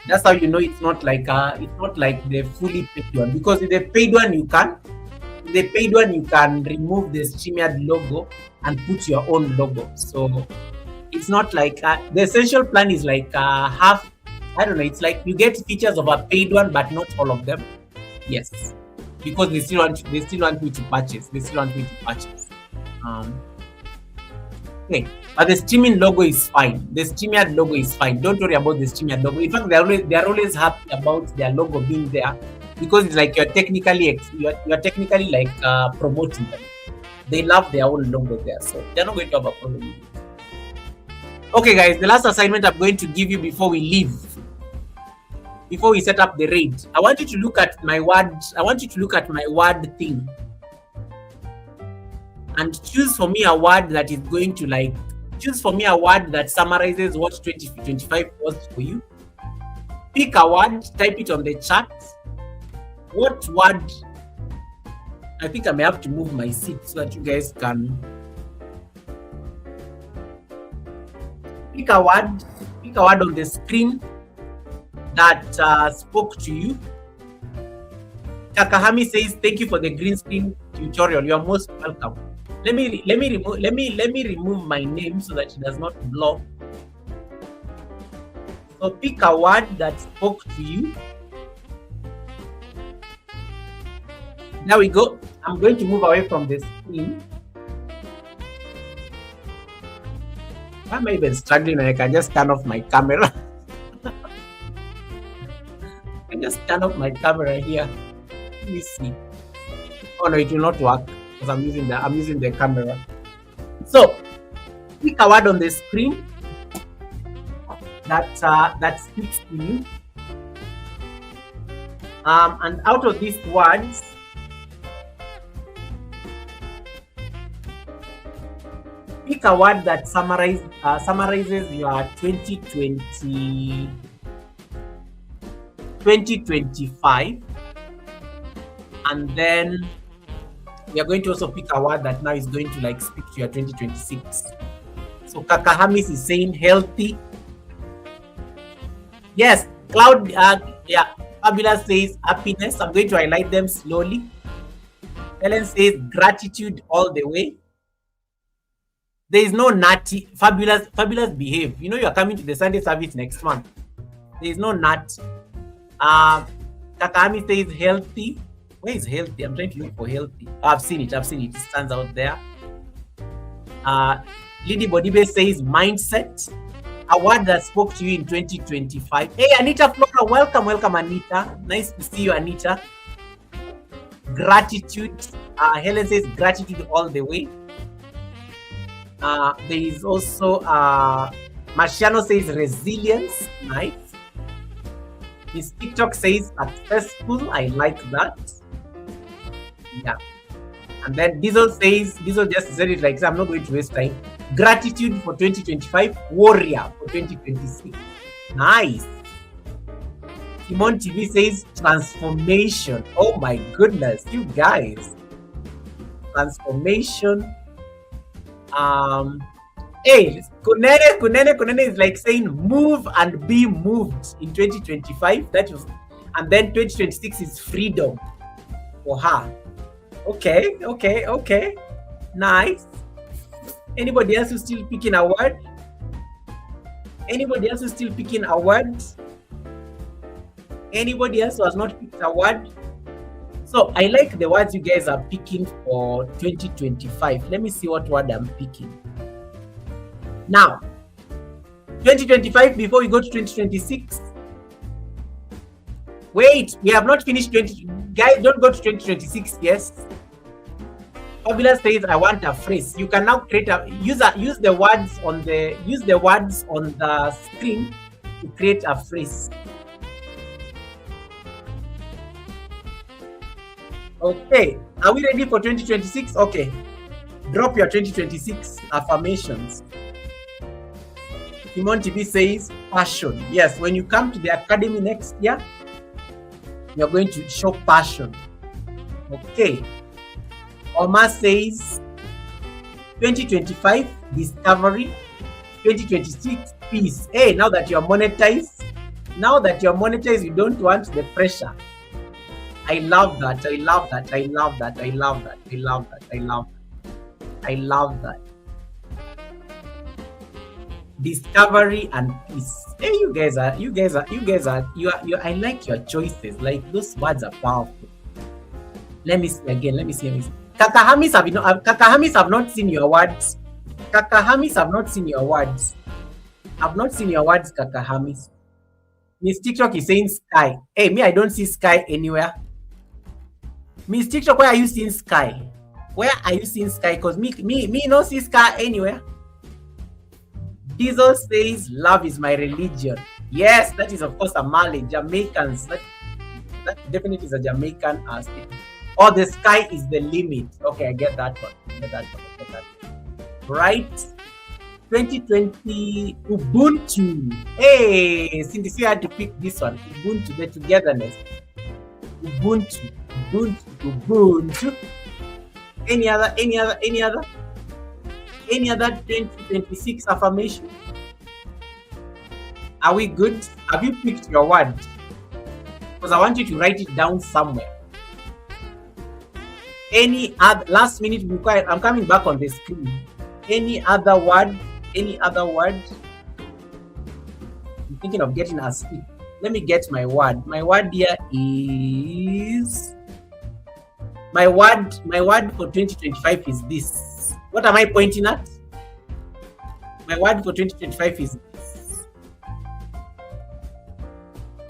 That's how you know it's not like the fully paid one, because with the paid one you can. With the paid one you can remove the StreamYard logo and put your own logo. So it's not like the essential plan is like half. I don't know. It's like you get features of a paid one, but not all of them. Yes, because they still want me to purchase. Okay, but the streaming logo is fine. The StreamYard logo is fine. Don't worry about the StreamYard logo. In fact, they're always happy about their logo being there because it's like you're technically like promoting them. They love their own logo there, so they're not going to have a problem with it. Okay, guys, the last assignment I'm going to give you before we leave, before we set up the raid, I want you to look at my word. I want you to look at my word thing and choose for me a word that is going to like. Choose for me a word that summarizes what 2025 was for you. Pick a word, type it on the chat. What word? I think I may have to move my seat so that you guys can pick a word on the screen that spoke to you. Takahami says, "Thank you for the green screen tutorial. You are most welcome." Let me remove my name so that it does not block. So pick a word that spoke to you. There we go. I'm going to move away from the screen. Why am I even struggling? I can just turn off my camera. I can just turn off my camera here. Let me see. Oh no, it will not work because I'm using the camera. So pick a word on the screen that speaks to you. And out of these words, pick a word that summarizes your 2025, and then we are going to also pick a word that now is going to like speak to your 2026. So Kakahamis is saying healthy. Yes, Cloud, yeah, Fabulous says happiness. I'm going to highlight them slowly. Helen says gratitude all the way. There is no natty. Fabulous behave. You know you are coming to the Sunday service next month. There is no nut. Takami says healthy. Where is healthy? I'm trying to look for healthy. Oh, I've seen it. It stands out there. Lady Bodibe says mindset. A word that spoke to you in 2025. Hey, Anita Flora, welcome, Anita. Nice to see you, Anita. Gratitude. Helen says gratitude all the way. There is also Marciano says resilience. Nice. Miss TikTok says successful. I like that. Yeah. And then Diesel just said it like, so I'm not going to waste time. Gratitude for 2025, warrior for 2026. Nice. Simon TV says transformation. Oh my goodness, you guys. Transformation. Hey, Kunene is like saying move and be moved in 2025. That was, and then 2026 is freedom for her. Okay. Nice. Anybody else who's still picking a word? Anybody else who's still picking a word? Anybody else who has not picked a word? So I like the words you guys are picking for 2025. Let me see what word I'm picking. Now, 2025 before we go to 2026. Wait, we have not finished 20. Guys, don't go to 2026. Yes. Fabulous says, I want a phrase. You can now create use the words on the screen to create a phrase. Okay, are we ready for 2026? Okay, drop your 2026 affirmations. Simon TV says passion. Yes, when you come to the academy next year, you're going to show passion. Okay. Omar says 2025 discovery, 2026 peace. Hey, now that you're monetized, you don't want the pressure. I love that. Discovery and peace. Hey, you guys are. I like your choices. Like, those words are powerful. Let me see again. Kakahamis have not seen your words. Kakahamis have not seen your words. I've not seen your words, Kakahamis. Miss TikTok is saying sky. Hey, me, I don't see sky anywhere. Miss TikTok, where are you seeing sky? Where are you seeing sky? Because me no see sky anywhere. Diesel says love is my religion. Yes, that is of course a Malay. Jamaicans. That definitely is a Jamaican statement. Or the sky is the limit. Okay, I get that one. Right? 2020 Ubuntu. Hey, Cindy, you had to pick this one. Ubuntu, the togetherness. Ubuntu. Any other 2026 affirmation? Are we good? Have you picked your word? Because I want you to write it down somewhere. Any other last minute required? I'm coming back on the screen. Any other word? I'm thinking of getting a stick. Let me get my word. My word here is my word for 2025 is this. What am I pointing at? My word for 2025 is this.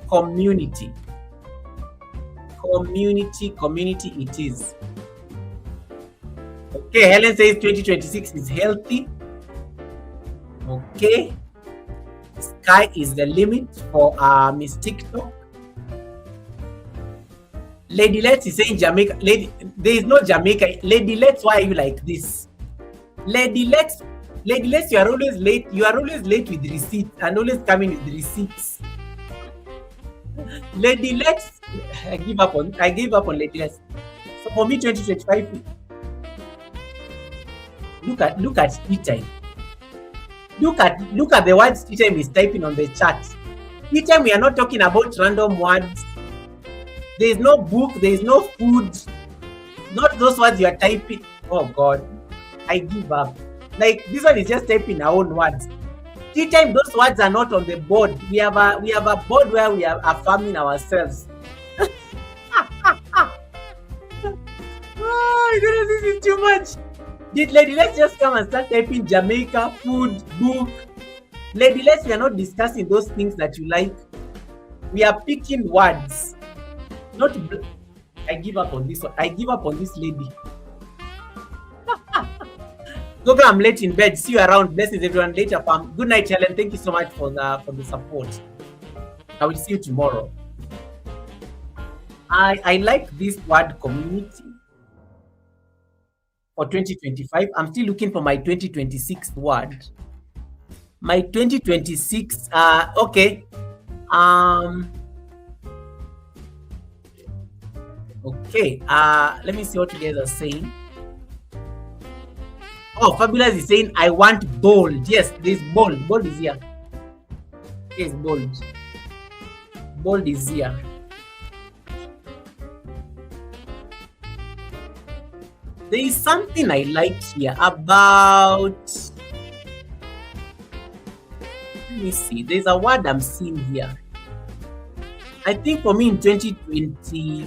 Community it is. Okay, Helen says 2026 is healthy. Okay. Sky is the limit for Miss TikTok. Lady Let's is saying Jamaica. There is no Jamaica. Lady Let's, why are you like this? Lady Let's, you are always late. You are always late with receipts and always coming with receipts. Lady Let's, I gave up on Lady Let's. So for me, 2025. Look at tea time. Look at the words tea time is typing on the chat. Tea time, we are not talking about random words. There is no book, there is no food. Not those words you are typing. Oh God, I give up. Like, this one is just typing our own words. Tea time, those words are not on the board. We have a board where we are affirming ourselves. Oh, this is too much. Lady, let's just come and start typing Jamaica, food, book. Lady, we are not discussing those things that you like. We are picking words. I give up on this one. I give up on this lady. Gogo, I'm late in bed. See you around. Blessings everyone later. Good night, Helen. Thank you so much for the support. I will see you tomorrow. I like this word community. for 2025. I'm still looking for my 2026 word. My 2026, okay. Okay, let me see what you guys are saying. Oh, Fabulous is saying, I want bold. Yes, there's bold. Bold is here. Yes, bold. Bold is here. There is something I like here about. Let me see. There's a word I'm seeing here. I think for me in 2020,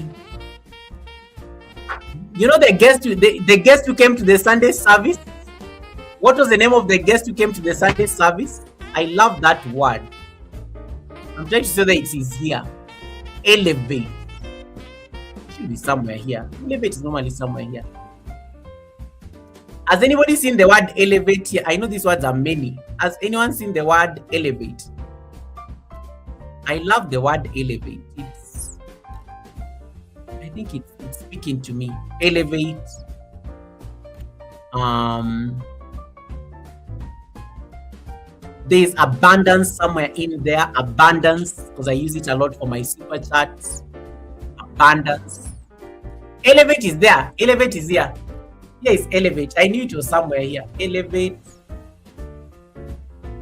you know, the guest who came to the Sunday service. What was the name of the guest who came to the Sunday service? I love that word. I'm trying to say that it is here. Elevate. It should be somewhere here. Elevate is normally somewhere here. Has anybody seen the word elevate here? I know these words are many. Has anyone seen the word elevate? I love the word elevate. I think it's speaking to me. Elevate. There's abundance somewhere in there. Abundance, because I use it a lot for my super chats. Abundance. Elevate is there. Elevate is here. Here is elevate. I knew it was somewhere here. Elevate.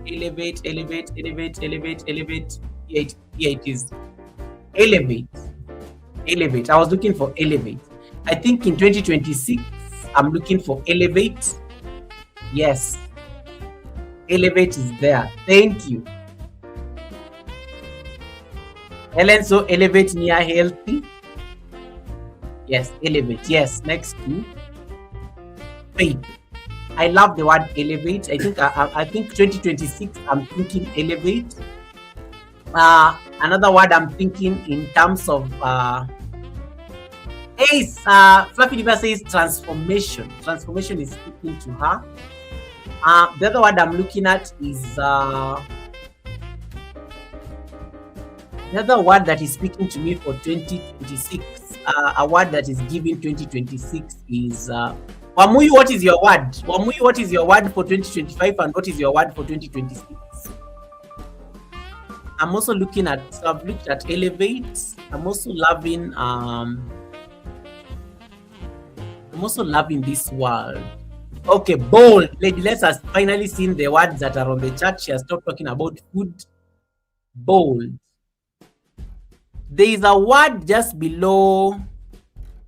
Elevate, elevate, elevate, elevate, elevate. Here it is. Elevate. Elevate. I was looking for elevate. I think in 2026, I'm looking for elevate. Yes. Elevate is there. Thank you. Helen, so elevate near healthy. Yes, elevate. Yes, next to faith. I love the word elevate. I think 2026, I'm thinking elevate. Another word I'm thinking in terms of Fluffy Diva says transformation. Transformation is speaking to her. The other word I'm looking at is the other word that is speaking to me for 2026. A word that is given 2026 is Wamuyu. What is your word? Wamuyu, what is your word for 2025 and what is your word for 2026? I'm also looking at, so I've looked at elevate. I'm also loving this word. Okay, bold. Lady Les has finally seen the words that are on the chat. She has stopped talking about food. Bold. There is a word just below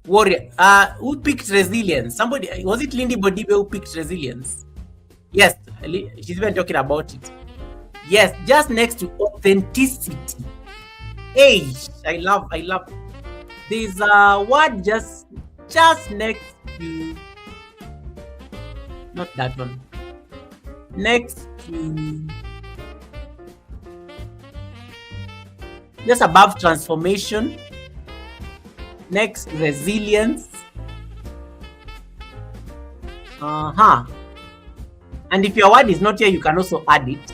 warrior. Who picked resilience? Somebody, was it Lindy Bodibe who picked resilience? Yes, she's been talking about it. Yes, just next to authenticity. Hey, I love. There's a word just next to, not that one. Next to, just above transformation. Next, resilience. And if your word is not here, you can also add it.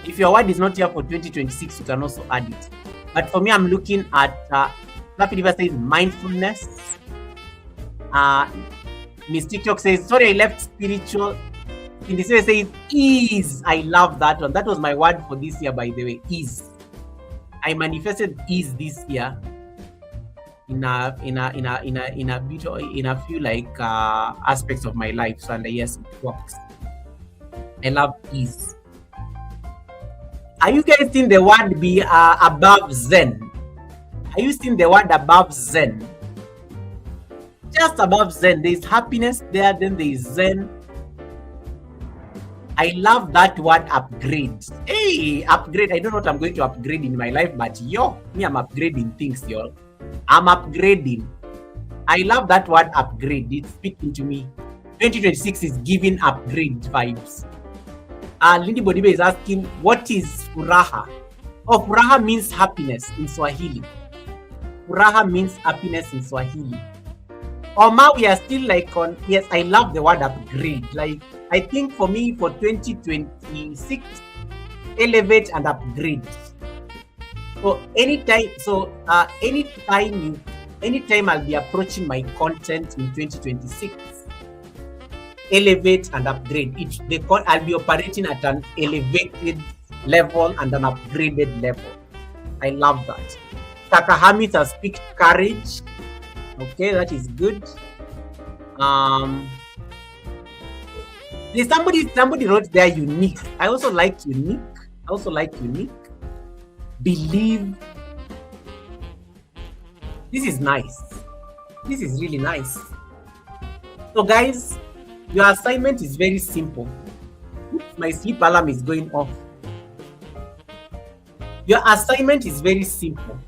If your word is not here for 2026, you can also add it. But for me, I'm looking at Fluffy Diva says mindfulness. Miss TikTok says, sorry, I left spiritual. In this way, says ease. I love that one. That was my word for this year, by the way. Ease. I manifested ease this year in a few like aspects of my life. So, and yes, it works. I love ease. Are you guys seeing the word be above Zen? Are you seeing the word above Zen? Just above Zen, there is happiness there, then there is Zen. I love that word upgrade. Hey, upgrade. I don't know what I'm going to upgrade in my life, but me, I'm upgrading things, y'all. I'm upgrading. I love that word upgrade. It's speaking to me. 2026 is giving upgrade vibes. Lindy Bodibe is asking, what is furaha? Oh, furaha means happiness in Swahili. Furaha means happiness in Swahili. Oma, we are still like on, yes, I love the word upgrade. Like, I think for me, for 2026, elevate and upgrade. So anytime I'll be approaching my content in 2026, elevate and upgrade. I'll be operating at an elevated level and an upgraded level. I love that. Takahamis has picked courage. Okay, that is good. There's somebody wrote there unique. I also like unique. Believe. This is nice. This is really nice. So guys, your assignment is very simple. My sleep alarm is going off. Your assignment is very simple.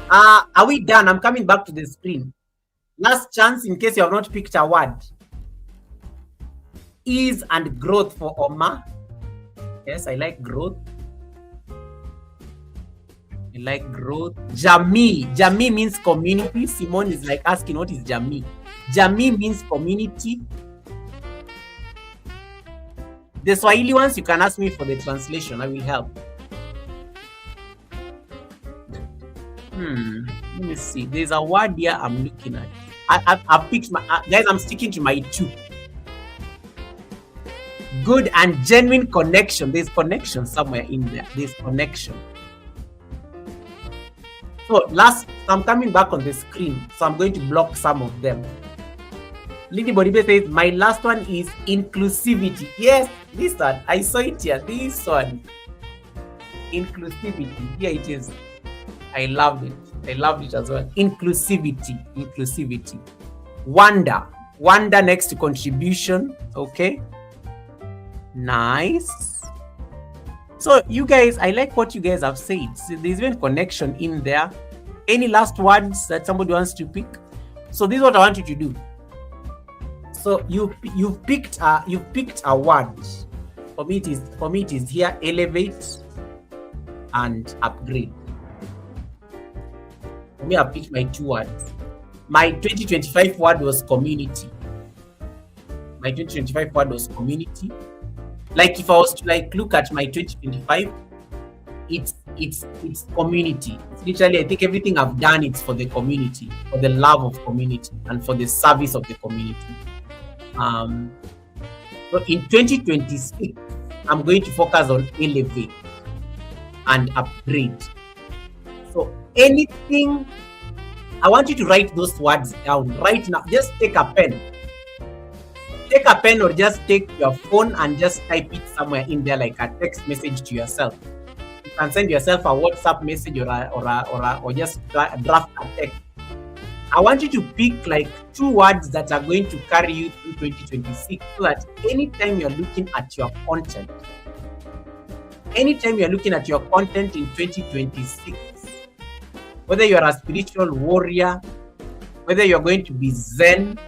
Are we done? I'm coming back to the screen. Last chance in case you have not picked a word. Ease and growth for Oma. Yes, I like growth. I like growth. Jamii. Jamii means community. Simone is like asking what is Jamii. Jamii means community. The Swahili ones, you can ask me for the translation. I will help. Let me see. There's a word here I'm looking at. I picked my guys. I'm sticking to my 2. Good and genuine connection. There's connection somewhere in there. There's connection. So I'm coming back on the screen. So I'm going to block some of them. Lady Bodibe says my last one is inclusivity. Yes, this one. I saw it here. This one. Inclusivity. Here it is. I loved it. I loved it as well. Inclusivity. Wonder next to contribution. Okay. Nice. So you guys, I like what you guys have said. So there's even connection in there. Any last words that somebody wants to pick? So this is what I want you to do. So you've picked a word. For me it is here, elevate and upgrade. For me, I picked my 2 words. My 2025 word was community. Like if I was to look at my 2025, it's community. It's literally, I think everything I've done, it's for the community, for the love of community and for the service of the community. So in 2026, I'm going to focus on elevate and upgrade. So anything, I want you to write those words down right now. Just take a pen. Or just take your phone and just type it somewhere in there like a text message to yourself. You can send yourself a WhatsApp message or just draft a text. I want you to pick 2 words that are going to carry you through 2026 so that anytime you're looking at your content in 2026, whether you're a spiritual warrior, whether you're going to be zen,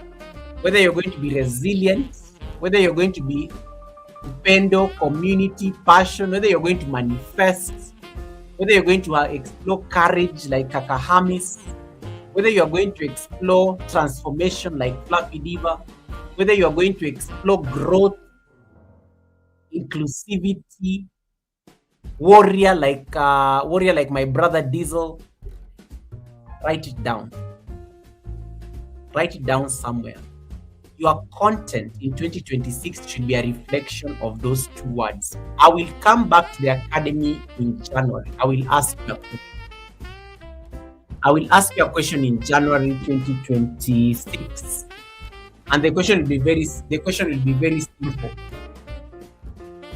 whether you're going to be resilient, whether you're going to be upendo, community, passion, whether you're going to manifest, whether you're going to explore courage like Kakahamis, whether you're going to explore transformation like Fluffy Diva, whether you're going to explore growth, inclusivity, warrior like my brother Diesel, write it down. Write it down somewhere. Your content in 2026 should be a reflection of those 2 words. I will come back to the academy in January. I will ask you a question in January 2026. And the question will be very simple.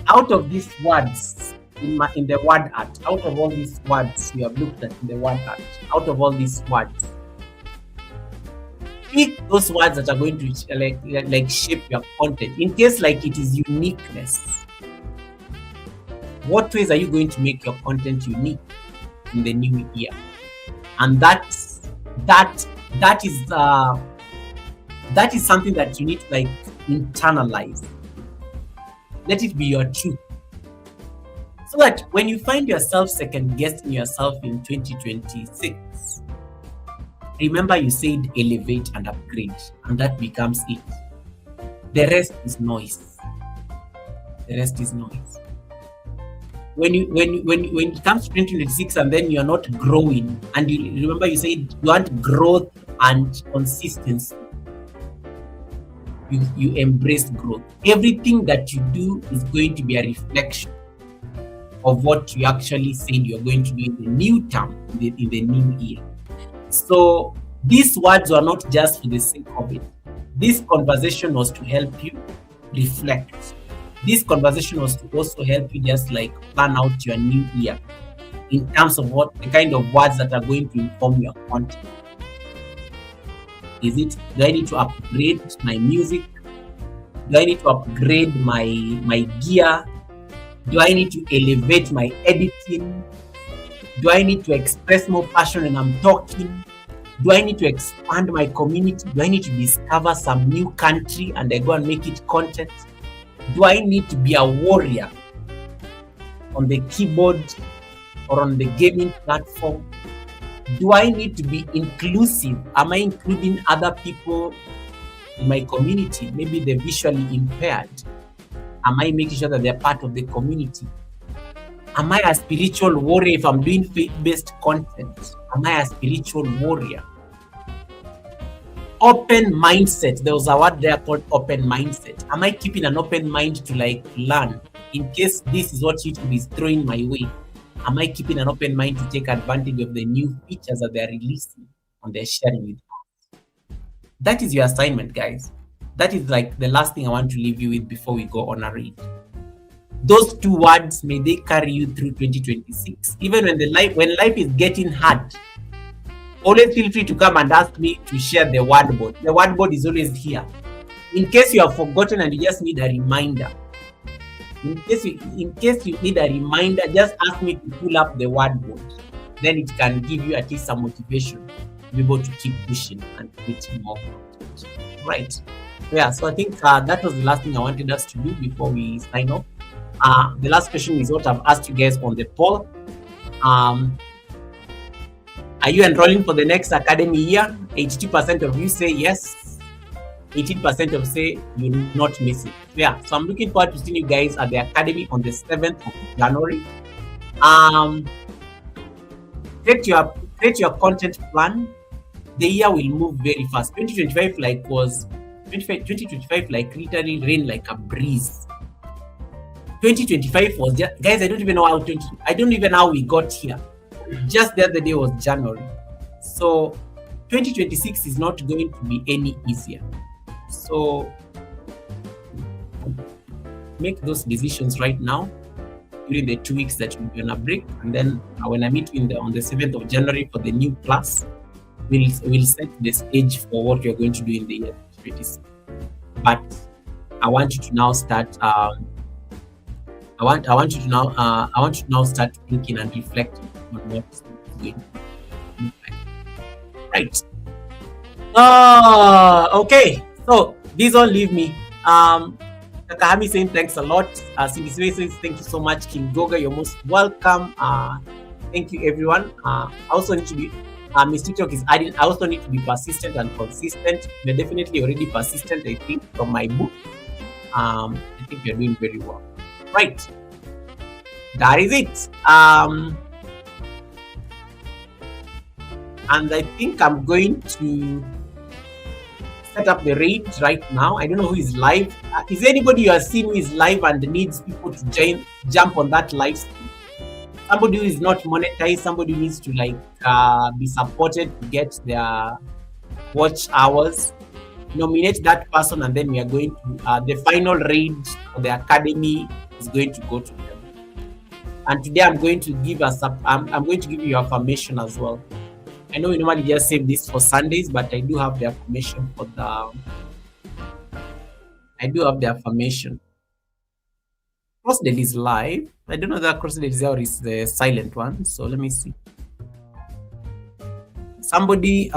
Out of these words in the word art, out of all these words we have looked at in the word art, out of all these words, pick those words that are going to shape your content. In case it is uniqueness, what ways are you going to make your content unique in the new year? And that is something that you need to internalize. Let it be your truth. So that when you find yourself second guessing yourself in 2026, remember you said elevate and upgrade, and that becomes it. The rest is noise. When it comes to 2026 and then you're not growing, and you remember you said you want growth and consistency. you embrace growth. Everything that you do is going to be a reflection of what you actually said you're going to do in the new term, in the new year. So these words were not just for the sake of it. This conversation was to help you reflect. This conversation was to also help you just like plan out your new year in terms of what the kind of words that are going to inform your content. Is it, do I need to upgrade my music? Do I need to upgrade my gear? Do I need to elevate my editing? Do I need to express more passion when I'm talking? Do I need to expand my community? Do I need to discover some new country and I go and make it content? Do I need to be a warrior on the keyboard or on the gaming platform? Do I need to be inclusive? Am I including other people in my community? Maybe they're visually impaired. Am I making sure that they're part of the community? Am I a spiritual warrior if I'm doing faith-based content? Am I a spiritual warrior? Open mindset. There was a word there called open mindset. Am I keeping an open mind to like learn in case this is what YouTube is throwing my way? Am I keeping an open mind to take advantage of the new features that they're releasing and they're sharing with us? That is your assignment, guys. That is like the last thing I want to leave you with before we go on a read. Those two words, may they carry you through 2026. Even when life is getting hard, always feel free to come and ask me to share the word board. The word board is always here. In case you have forgotten and you just need a reminder, in case you need a reminder, just ask me to pull up the word board. Then it can give you at least some motivation to be able to keep pushing and creating more content. Right. Yeah, so I think that was the last thing I wanted us to do before we sign off. The last question is what I've asked you guys on the poll. Are you enrolling for the next academy year? 82% of you say yes. 18% of say you will not miss it. Yeah, so I'm looking forward to seeing you guys at the academy on the 7th of January. Create your content plan. The year will move very fast. 2025 literally rained like a breeze. 2025 was just, guys, I don't even know how we got here. Just the other day was January. So 2026 is not going to be any easier. So make those decisions right now during the 2 weeks that you'll be on a break. And then when I meet you on the 7th of January for the new class, we'll set the stage for what you're going to do in the year 2026. But I want you to now start I want you to now start thinking and reflecting on what's going on. Right. Okay. So these all leave me. Takahami saying thanks a lot. CBC says thank you so much. King Goga, you're most welcome. Thank you everyone. I also need to be Miss TikTok is adding. I also need to be persistent and consistent. You're definitely already persistent, I think, from my book. I think you're doing very well. Right. That is it. And I think I'm going to set up the raid right now. I don't know who is live. Is anybody you are seeing who is live and needs people to jump on that live stream? Somebody who is not monetized, somebody who needs to be supported to get their watch hours. Nominate that person, and then we are going to the final raid for the academy is going to go to them. And today I'm going to give I'm going to give you affirmation as well. I know we normally just save this for Sundays, but I do have the affirmation for the affirmation. Crossdale is live. I don't know that Crossdale is there or is the silent one. So let me see. Somebody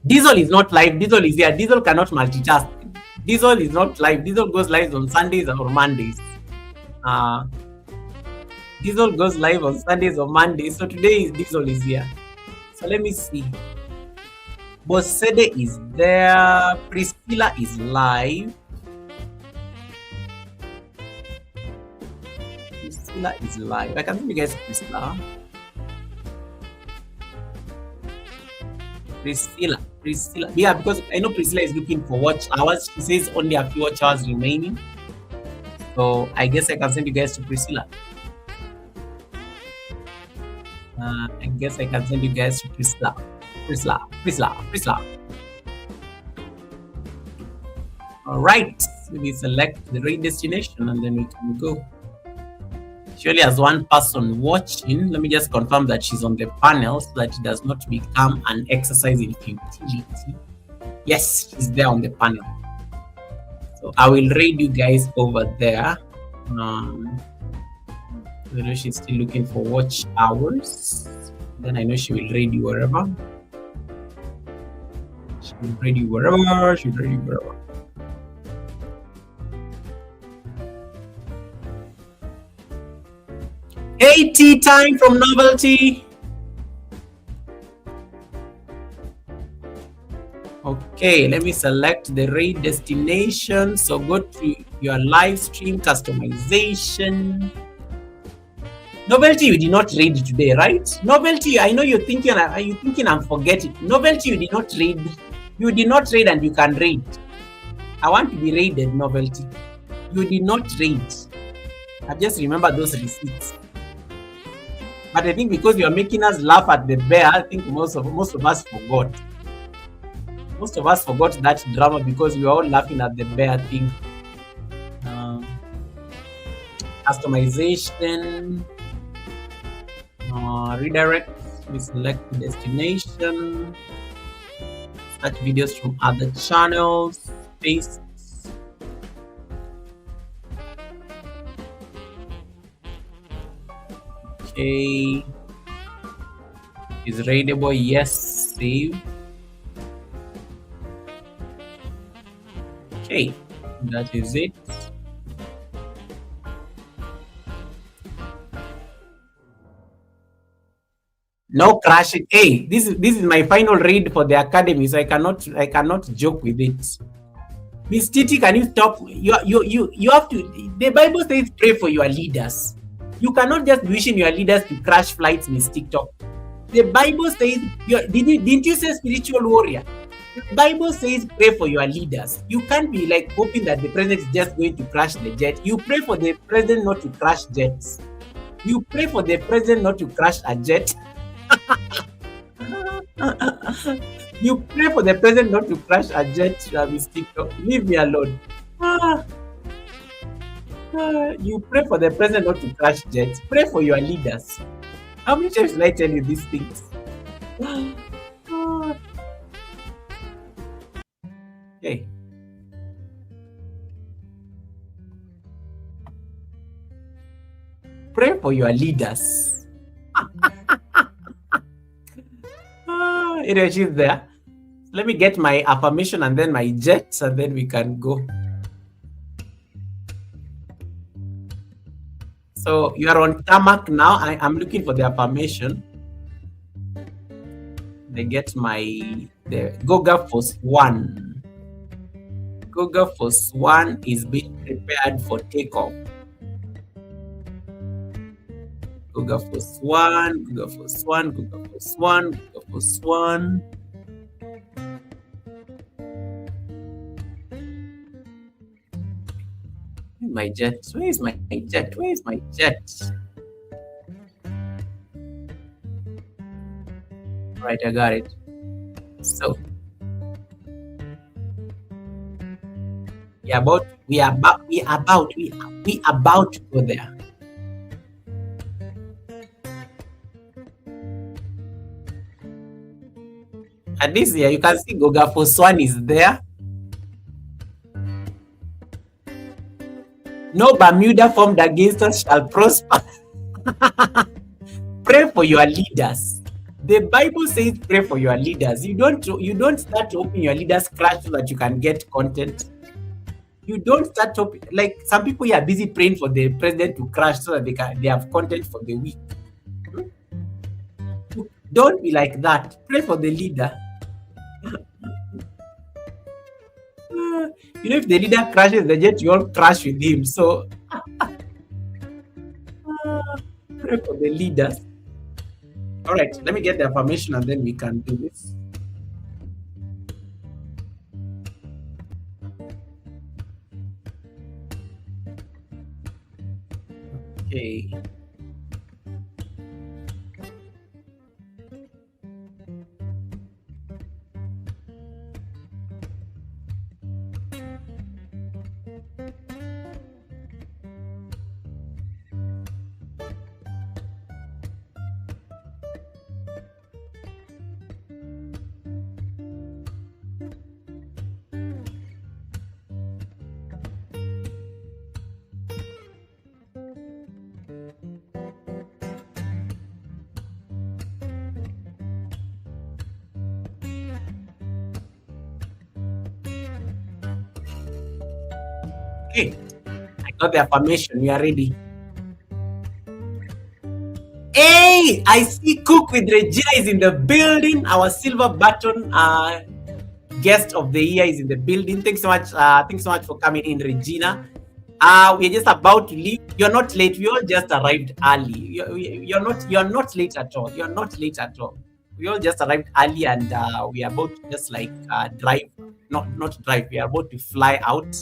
Diesel is not live. Diesel is here. Diesel cannot multitask. Diesel is not live. Diesel goes live on Sundays or Mondays. Diesel goes live on Sundays or Mondays. So today Diesel is here. So let me see. Bosede is there. Priscilla is live. Priscilla is live. I can see you guys, Priscilla. Priscilla. Yeah, because I know Priscilla is looking for watch hours. She says only a few watch hours remaining. So I guess I can send you guys to Priscilla. I guess I can send you guys to Priscilla. Priscilla. All right. Let me select the right destination and then we can go. She only has one person watching. Let me just confirm that she's on the panel so that it does not become an exercise in futility. Yes, she's there on the panel. So I will raid you guys over there. I know she's still looking for watch hours. Then I know she will raid you wherever. She will raid you wherever. She will raid you wherever. Hey, tea time from Novelty. Okay, let me select the raid destination. So go to your live stream customization. Novelty, you did not raid today, right? Novelty, I know you're thinking I'm forgetting. Novelty, you did not raid. You did not raid and you can raid. I want to be raided, Novelty. You did not raid. I just remember those receipts. But I think because you're making us laugh at the bear, I think most of us forgot. Most of us forgot that drama because we were all laughing at the bear thing. Customization. Redirect. We select the destination. Search videos from other channels. Paste. Okay. Is raidable? Yes. Save. Okay. That is it. No crashing. Hey, this is my final raid for the academy, so I cannot joke with it. Miss Titi, can you stop? You have to. The Bible says pray for your leaders. You cannot just be wishing your leaders to crash flights, Miss TikTok. The Bible says, didn't you say spiritual warrior? The Bible says pray for your leaders. You can't be like hoping that the president is just going to crash the jet. You pray for the president not to crash jets. You pray for the president not to crash a jet. You pray for the president not to crash a jet, Miss TikTok. Leave me alone. You pray for the president not to crash jets. Pray for your leaders. How many times should I tell you these things? Okay. Pray for your leaders. Anyway, she's there. Let me get my affirmation and then my jets, and then we can go. So you are on tarmac now. I'm looking for the affirmation. They get the Goga Force 1. Goga Force 1 is being prepared for takeoff. Goga Force 1, Goga Force 1, Goga Force 1, Goga Force 1. My jet. Where is my jet? Where is my jet? Right, I got it. So we are about to go there. At this year, you can see Goga Force 1 is there. No Bermuda formed against us shall prosper. Pray for your leaders. The Bible says pray for your leaders. You don't start hoping your leaders crash so that you can get content. You don't start hoping, like some people are busy praying for the president to crash so that they have content for the week. Don't be like that. Pray for the leader. You know, if the leader crashes the jet, you all crash with him. So pray for the leaders. All right, let me get the affirmation and then we can do this. Okay. Okay. I got the affirmation. We are ready. Hey, I see Cook with Regina is in the building. Our silver button guest of the year is in the building. Thanks so much. Thanks so much for coming in, Regina. We're just about to leave. You're not late. We all just arrived early. You're not late at all. You're not late at all. We all just arrived early, and we are about to just like drive. Not drive. We are about to fly out.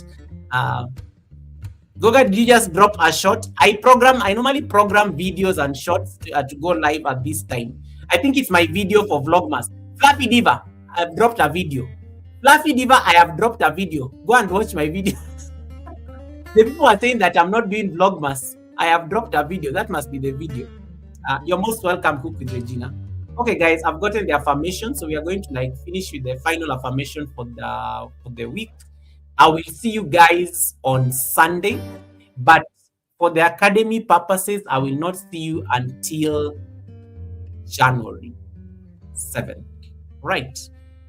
Goga, did you just drop a shot? I normally program videos and shots to go live at this time. I think it's my video for Vlogmas. Fluffy Diva, I've dropped a video. Fluffy Diva, I have dropped a video. Go and watch my video. The people are saying that I'm not doing Vlogmas. I have dropped a video. That must be the video. You're most welcome, Cook with Regina. Okay, guys, I've gotten the affirmation, so we are going to like finish with the final affirmation for the week. I will see you guys on Sunday, but for the academy purposes, I will not see you until January 7th. Right.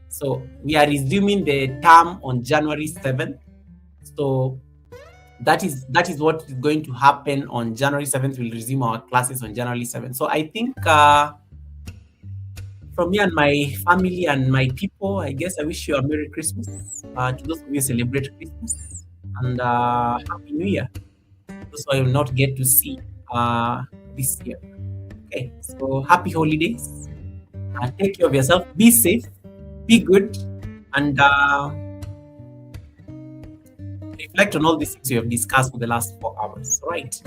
So we are resuming the term on January 7th. So that is what is going to happen on January 7th. We'll resume our classes on January 7th. So I think from me and my family and my people, I guess I wish you a Merry Christmas. To those of you who celebrate Christmas, and Happy New Year. Those who I will not get to see this year. Okay, so happy holidays. Take care of yourself. Be safe. Be good. And reflect on all these things we have discussed for the last 4 hours. Right.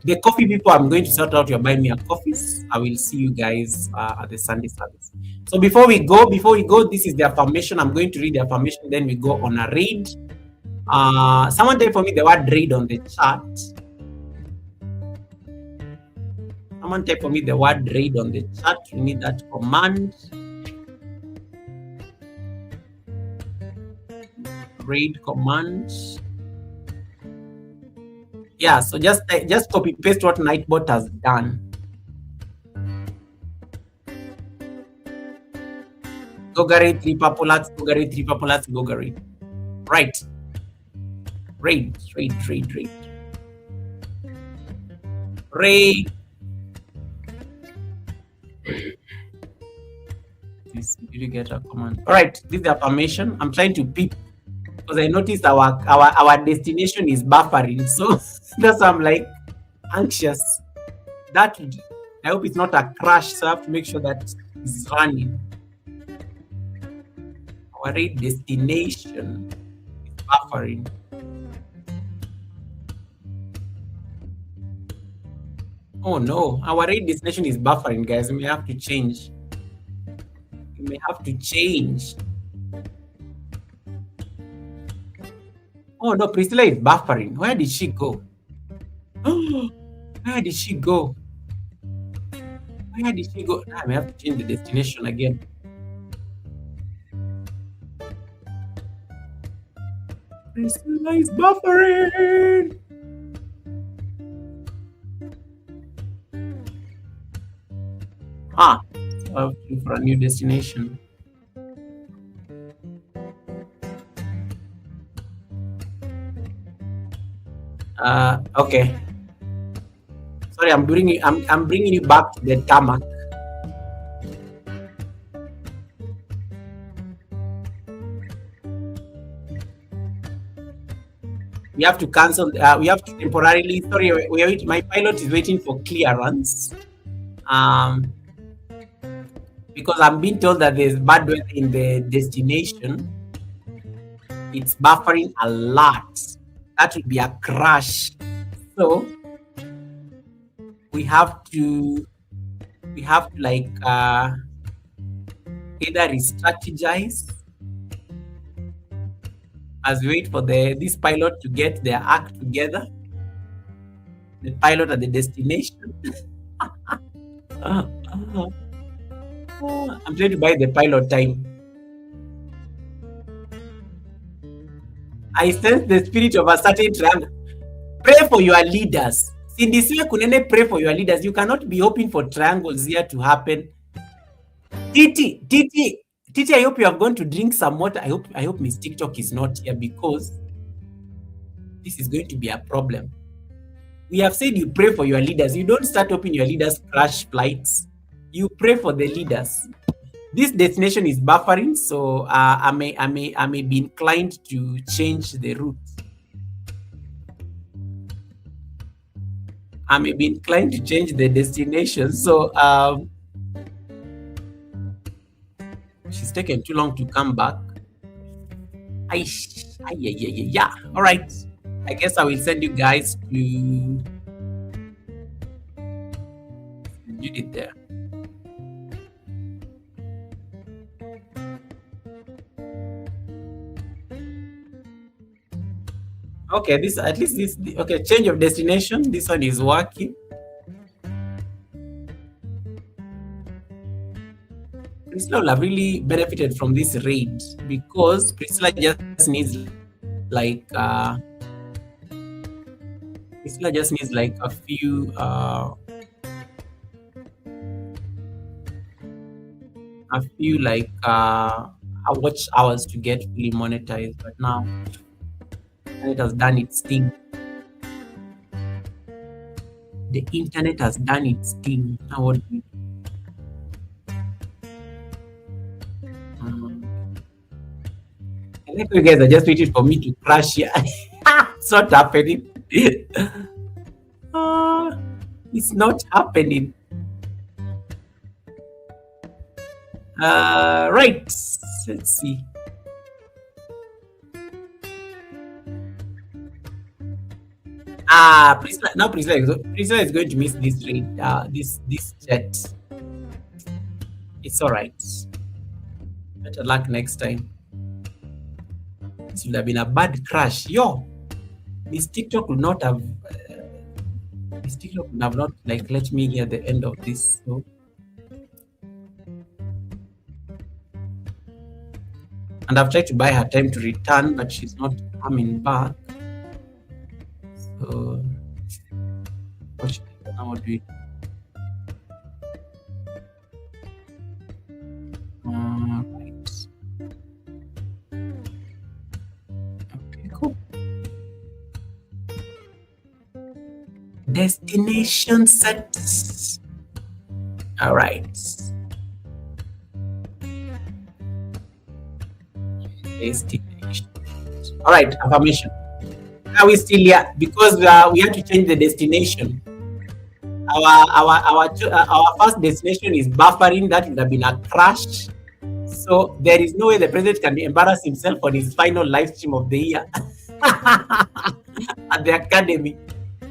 The coffee people, I'm going to sort out your buy me a coffees. I will see you guys at the Sunday service. So before we go, this is the affirmation. I'm going to read the affirmation, then we go on a raid. Someone type for me the word raid on the chat. Someone type for me the word raid on the chat. We need that command. Raid command. Yeah, so just copy paste what Nightbot has done. Gogari 3 purple hearts, Gogari 3 purple hearts, Gogari. Right. Raid. Raid. Did you get a command? All right, this is the affirmation. I'm trying to peep because I noticed our destination is buffering, so that's why I'm like anxious. I hope it's not a crash, so I have to make sure that it's running. Our raid destination is buffering. Oh no, our raid destination is buffering, guys. We may have to change. Oh no, Priscilla is buffering. Where did she go? Where did she go? Now I may have to change the destination again. Priscilla is buffering. So I have to look for a new destination. Okay. Sorry, I'm bringing you back to the tarmac. We have to cancel. We have to temporarily. Sorry, my pilot is waiting for clearance. Because I'm being told that there's bad weather in the destination. It's buffering a lot. That would be a crash. So have to like either re-strategize as we wait for this pilot to get their act together. The pilot at the destination. I'm trying to buy the pilot time. I sense the spirit of a certain triangle. Pray for your leaders. Sindisiwe kunene, pray for your leaders. You cannot be hoping for triangles here to happen. Titi, I hope you have gone to drink some water. I hope Miss TikTok is not here, because this is going to be a problem. We have said you pray for your leaders. You don't start hoping your leaders crash flights. You pray for the leaders. This destination is buffering, so I may be inclined to change the route. I may be inclined to change the destination. So she's taken too long to come back. Yeah. All right. I guess I will send you guys to. You did there. Okay, this at least this okay. Change of destination. This one is working. Priscilla will have really benefited from this raid, because Priscilla just needs like Priscilla just needs like a few like watch hours to get fully monetized, but now it has done its thing. The internet has done its thing. Now what do we do? I like you guys are just waiting for me to crash here. It's not happening. It's not happening. Right. Let's see. Priscilla is going to miss this raid. This jet. It's all right. Better luck next time. This would have been a bad crash. Yo, this TikTok would not have. This TikTok would have not like let me hear the end of this. So. And I've tried to buy her time to return, but she's not coming back. So, what should I now do? Right. Okay, cool. Destination set. All right. Destination. All right, affirmation. Are we still here? Because we had to change the destination. Our first destination is buffering. That would have been a crash. So there is no way the president can embarrass himself on his final live stream of the year at the academy.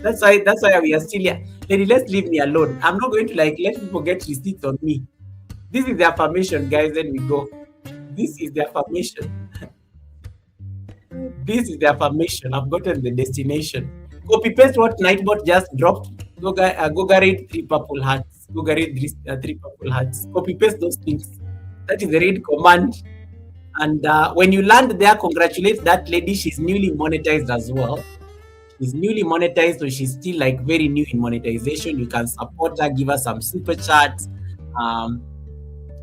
That's why we are still here. Lady, let's leave me alone. I'm not going to like let people get receipts on me. This is the affirmation, guys. Then we go. This is the affirmation. This is the affirmation. I've gotten the destination. Copy paste what Nightbot just dropped. Go raid 3 purple hearts. Go raid 3 purple hearts. Copy paste those things. That is the raid command. And when you land there, congratulate that lady. She's newly monetized as well. She's newly monetized, so she's still like very new in monetization. You can support her, give her some super chats.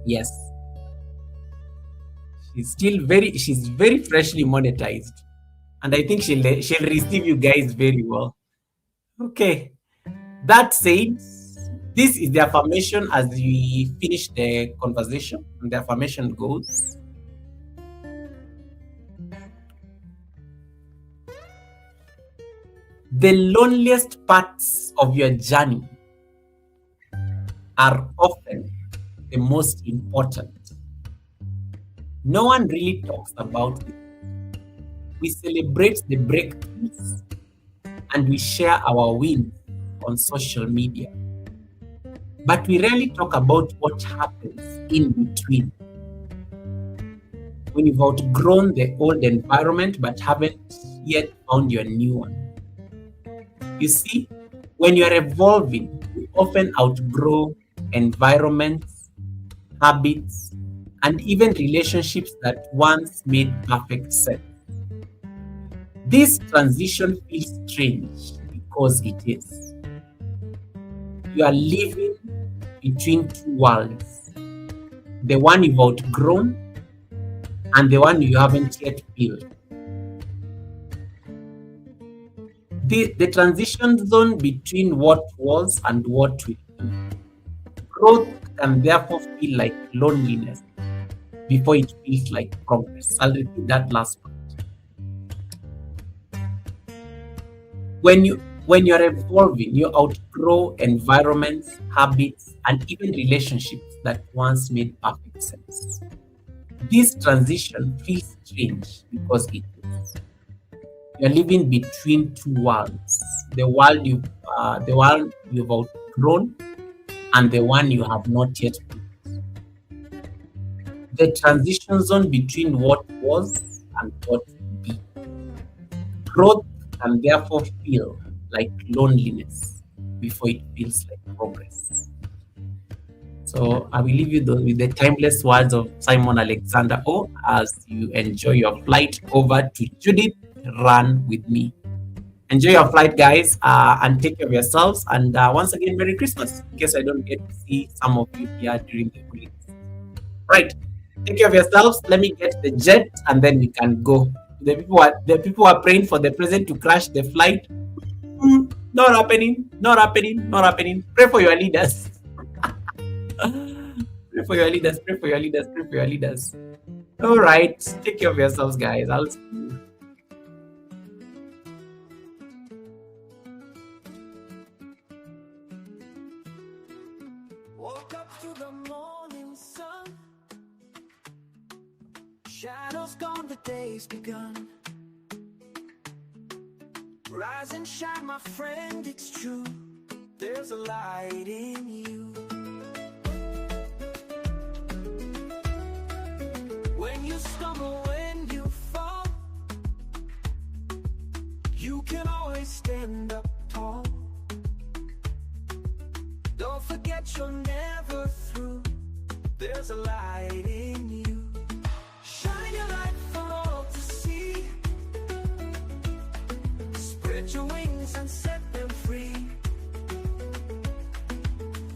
Yes. She's very freshly monetized, and I think she'll receive you guys very well. Okay, that said, this is the affirmation as we finish the conversation, and the affirmation goes: the loneliest parts of your journey are often the most important. No one really talks about it. We celebrate the breakthroughs and we share our wins on social media. But we rarely talk about what happens in between. When you've outgrown the old environment but haven't yet found your new one. You see, when you're evolving, you often outgrow environments, habits, and even relationships that once made perfect sense. This transition feels strange because it is. You are living between two worlds, the one you've outgrown and the one you haven't yet built. The transition zone between what was and what will be. Growth can therefore feel like loneliness before it feels like progress. I'll repeat that last part. When you're evolving, you outgrow environments, habits, and even relationships that once made perfect sense. This transition feels strange because it is. You're living between two worlds: the world you've outgrown, and the one you have not yet built. The transition zone between what was and what will be. Growth can therefore feel like loneliness before it feels like progress. So I will leave you with the timeless words of Simon Alexander O as you enjoy your flight over to Judith. Run with me. Enjoy your flight, guys, and take care of yourselves. And once again, Merry Christmas, in case I don't get to see some of you here during the holidays. Right. Take care of yourselves. Let me get the jet, and then we can go. The people are praying for the president to crash the flight. Not happening. Not happening. Not happening. Pray for your leaders. Pray for your leaders. Pray for your leaders. Pray for your leaders. All right. Take care of yourselves, guys. I'll see you. Woke up to the morning sun. Shadows gone, the day's begun. Rise and shine, my friend, it's true. There's a light in you. When you stumble, when you fall, you can always stand up tall. Don't forget you're never through. There's a light in you. Shine your light for all to see. Spread your wings and set them free.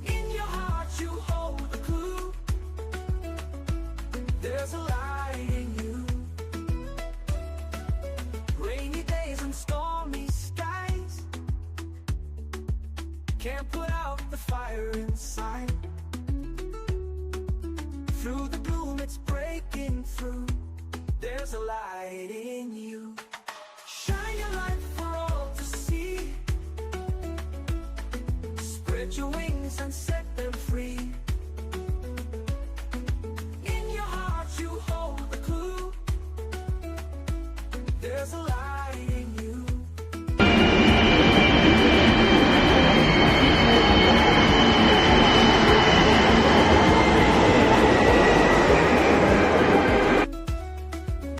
In your heart you hold a clue. There's a light in you. Rainy days and stormy skies can't put out the fire inside. Through the gloom it's breaking through. There's a light in you. Shine your light for all to see. Spread your wings and set